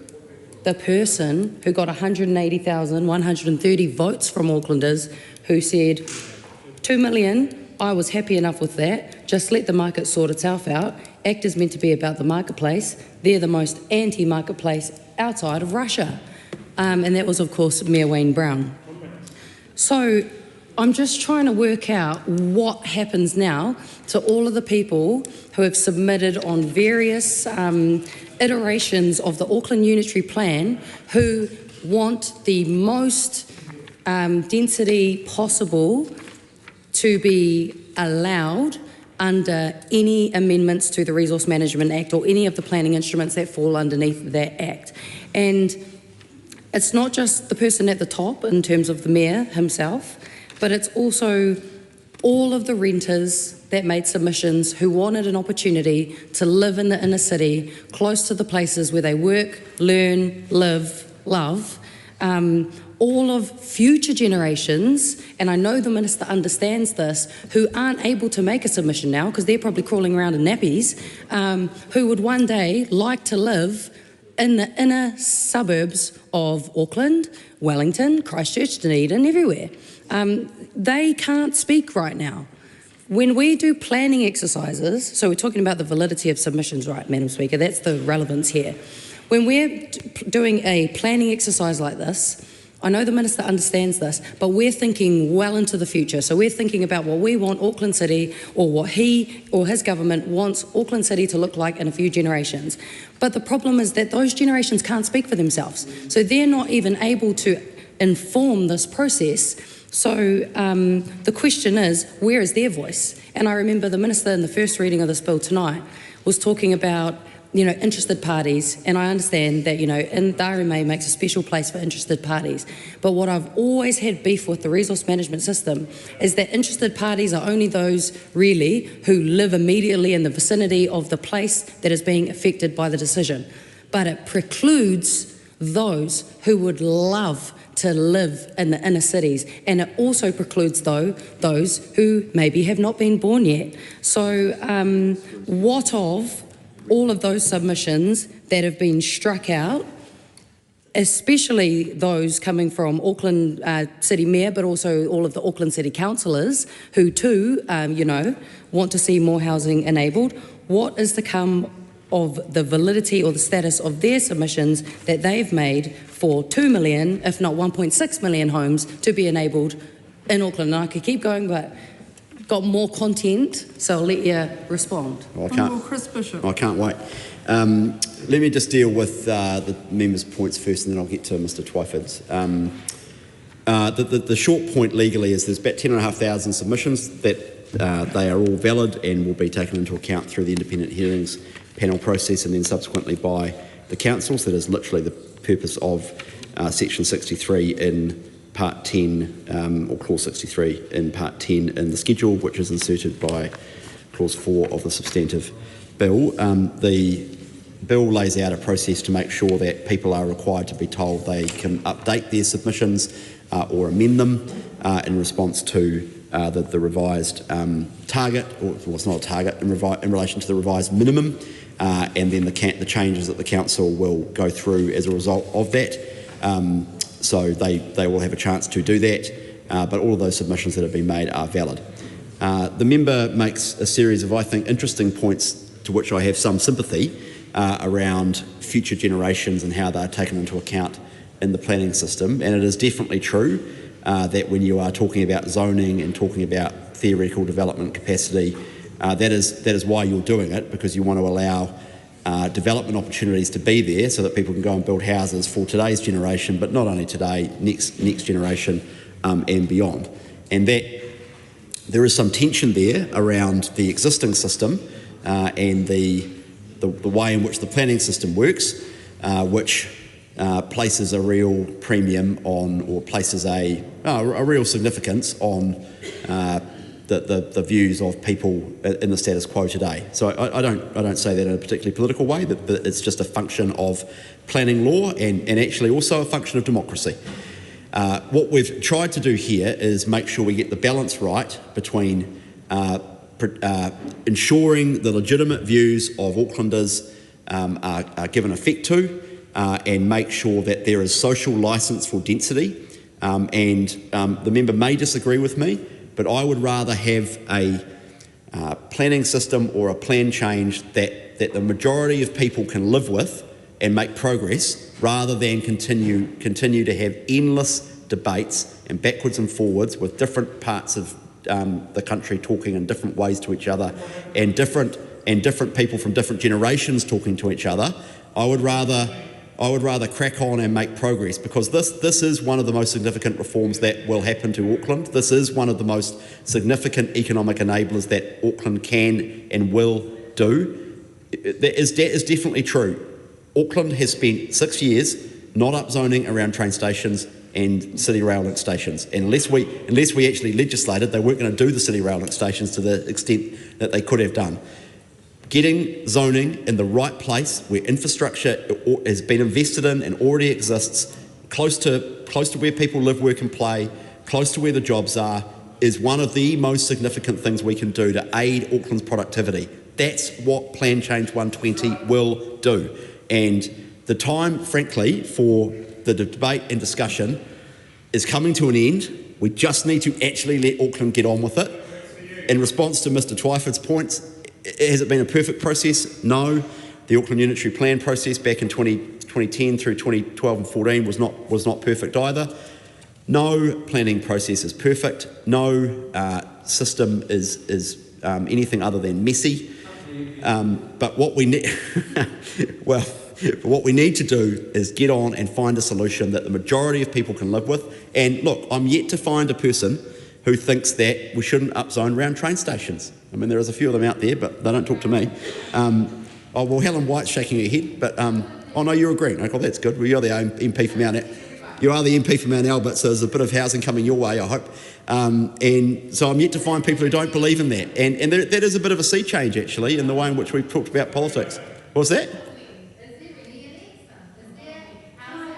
the person who got 180,130 votes from Aucklanders who said, 2 million, I was happy enough with that, just let the market sort itself out. ACT is meant to be about the marketplace. They're the most anti-marketplace outside of Russia. And that was, of course, Mayor Wayne Brown. So I'm just trying to work out what happens now to all of the people who have submitted on various iterations of the Auckland Unitary Plan, who want the most density possible to be allowed under any amendments to the Resource Management Act or any of the planning instruments that fall underneath that Act. And it's not just the person at the top in terms of the Mayor himself, but it's also all of the renters that made submissions who wanted an opportunity to live in the inner city, close to the places where they work, learn, live, love. All of future generations, and I know the Minister understands this, who aren't able to make a submission now because they're probably crawling around in nappies, who would one day like to live in the inner suburbs of Auckland, Wellington, Christchurch, Dunedin, everywhere. They can't speak right now. When we do planning exercises, so we're talking about the validity of submissions, right, Madam Speaker, that's the relevance here. When we're doing a planning exercise like this, I know the Minister understands this, but we're thinking well into the future. So we're thinking about what we want Auckland City, or what he or his government wants Auckland City to look like in a few generations. But the problem is that those generations can't speak for themselves. So they're not even able to inform this process. So the question is, where is their voice? And I remember the Minister in the first reading of this bill tonight was talking about interested parties, and I understand that, and the RMA makes a special place for interested parties. But what I've always had beef with the resource management system is that interested parties are only those, really, who live immediately in the vicinity of the place that is being affected by the decision. But it precludes those who would love to live in the inner cities, and it also precludes those who maybe have not been born yet. So what of all of those submissions that have been struck out, especially those coming from Auckland City Mayor, but also all of the Auckland City councillors who too, want to see more housing enabled? What is to come of the validity or the status of their submissions that they've made for 2 million, if not 1.6 million homes to be enabled in Auckland? And I could keep going, but got more content, so I'll let you respond. Well, Chris Bishop. I can't wait. Let me just deal with the members' points first, and then I'll get to Mr. Twyford's. The short point legally is there's about 10,500 submissions that they are all valid and will be taken into account through the independent hearings panel process and then subsequently by the councils. That is literally the purpose of section 63 in part 10, or clause 63 in part 10 in the schedule, which is inserted by clause 4 of the substantive bill. The bill lays out a process to make sure that people are required to be told they can update their submissions or amend them in response to the revised target, or well, it's not a target, in relation to the revised minimum, and then the changes that the council will go through as a result of that. So they will have a chance to do that, but all of those submissions that have been made are valid. The member makes a series of, I think, interesting points to which I have some sympathy around future generations and how they're taken into account in the planning system. And it is definitely true that when you are talking about zoning and talking about theoretical development capacity, that is why you're doing it, because you want to allow development opportunities to be there so that people can go and build houses for today's generation, but not only today, next generation and beyond. And that there is some tension there around the existing system and the way in which the planning system works, which places a real premium on, or places a real significance on the views of people in the status quo today. So I don't say that in a particularly political way, but it's just a function of planning law and actually also a function of democracy. What we've tried to do here is make sure we get the balance right between ensuring the legitimate views of Aucklanders are given effect to, and make sure that there is social licence for density. The member may disagree with me, but I would rather have a planning system or a plan change that the majority of people can live with and make progress, rather than continue to have endless debates and backwards and forwards with different parts of the country talking in different ways to each other, and different people from different generations talking to each other. I would rather crack on and make progress, because this is one of the most significant reforms that will happen to Auckland. This is one of the most significant economic enablers that Auckland can and will do. That is definitely true. Auckland has spent 6 years not upzoning around train stations and city rail link stations. And unless we actually legislated, they weren't going to do the city rail link stations to the extent that they could have done. Getting zoning in the right place, where infrastructure has been invested in and already exists, close to where people live, work and play, close to where the jobs are, is one of the most significant things we can do to aid Auckland's productivity. That's what Plan Change 120 will do. And the time, frankly, for the debate and discussion is coming to an end. We just need to actually let Auckland get on with it. In response to Mr. Twyford's points, has it been a perfect process? No. The Auckland Unitary Plan process back in 2010 through 2012 and 14 was not perfect either. No planning process is perfect. No system is anything other than messy. But what we need, what we need to do is get on and find a solution that the majority of people can live with. And look, I'm yet to find a person who thinks that we shouldn't upzone around train stations. I mean, there's a few of them out there, but they don't talk to me. Well, Helen White's shaking her head, but oh no, you're agreeing. Okay, well, that's good. Well, you're the MP for Mount Albert. You are the MP for Mount Albert, so there's a bit of housing coming your way, I hope. And so I'm yet to find people who don't believe in that. And that is a bit of a sea change, actually, in the way in which we've talked about politics. What's that?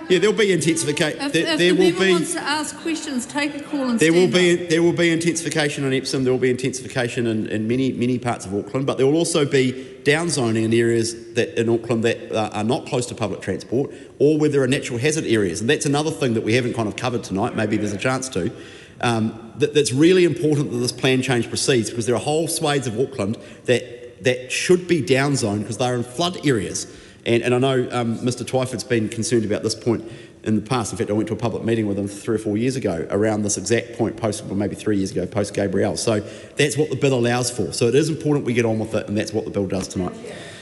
Yeah, there'll be intensification. If the member wants to ask questions, take a call and there will be intensification in Epsom. There will be intensification in many parts of Auckland, but there will also be downzoning in areas in Auckland that are not close to public transport, or where there are natural hazard areas. And that's another thing that we haven't kind of covered tonight. Maybe there's a chance to. That's really important that this plan change proceeds, because there are whole swathes of Auckland that should be downzoned because they're in flood areas. And I know Mr. Twyford's been concerned about this point in the past. In fact, I went to a public meeting with him 3 or 4 years ago around this exact point, maybe 3 years ago, post Gabrielle. So that's what the bill allows for. So it is important we get on with it, and that's what the bill does tonight.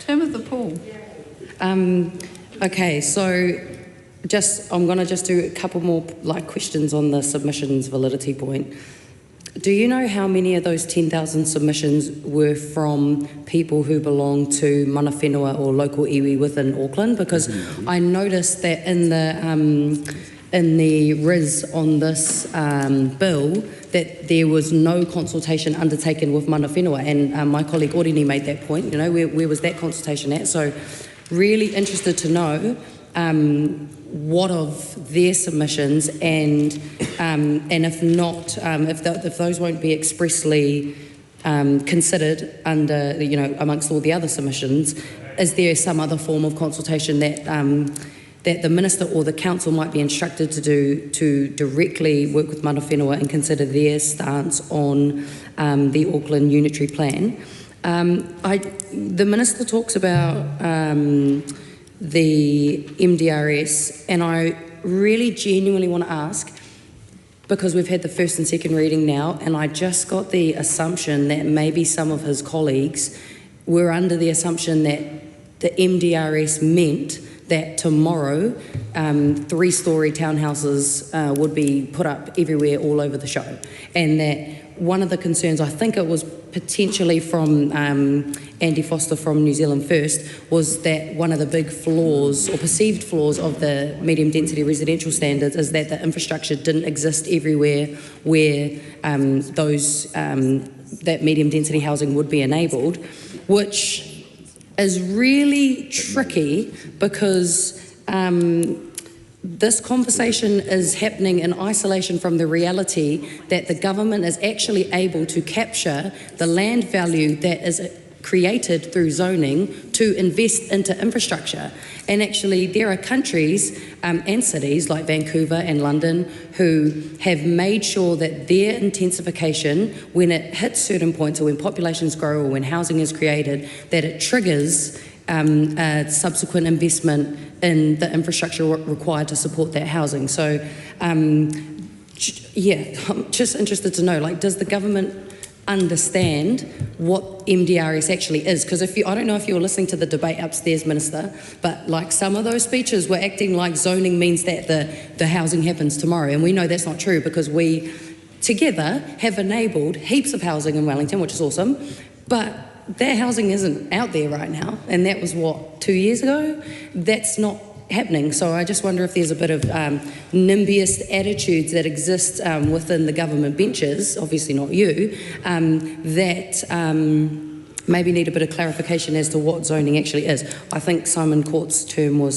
Timothy Paul. Okay, so I'm going to just do a couple more questions on the submissions validity point. Do you know how many of those 10,000 submissions were from people who belong to mana whenua or local iwi within Auckland? Because I noticed that in the RIS on this bill that there was no consultation undertaken with mana whenua, and my colleague Orini made that point, you know, where was that consultation at? So really interested to know what of their submissions, and if not, if those won't be expressly considered under, you know, amongst all the other submissions, is there some other form of consultation that that the minister or the council might be instructed to do to directly work with mana whenua and consider their stance on the Auckland unitary plan? The minister talks about the MDRS, and I really genuinely want to ask, because we've had the first and second reading now, and I just got the assumption that maybe some of his colleagues were under the assumption that the MDRS meant that tomorrow 3-storey townhouses would be put up everywhere all over the show, and that one of the concerns, I think it was potentially from Andy Foster from New Zealand First, was that one of the big flaws or perceived flaws of the medium density residential standards is that the infrastructure didn't exist everywhere where that medium density housing would be enabled, which is really tricky because this conversation is happening in isolation from the reality that the government is actually able to capture the land value that is created through zoning to invest into infrastructure. And actually there are countries and cities like Vancouver and London who have made sure that their intensification, when it hits certain points or when populations grow or when housing is created, that it triggers subsequent investment in the infrastructure required to support that housing. So, yeah, I'm just interested to know, like, does the government understand what MDRS actually is? Because I don't know if you were listening to the debate upstairs, Minister, but like some of those speeches were acting like zoning means that the housing happens tomorrow, and we know that's not true because we together have enabled heaps of housing in Wellington, which is awesome, but that housing isn't out there right now, and that was, what, 2 years ago? That's not happening. So I just wonder if there's a bit of NIMBYist attitudes that exist within the government benches, obviously not you, that maybe need a bit of clarification as to what zoning actually is. I think Simon Court's term was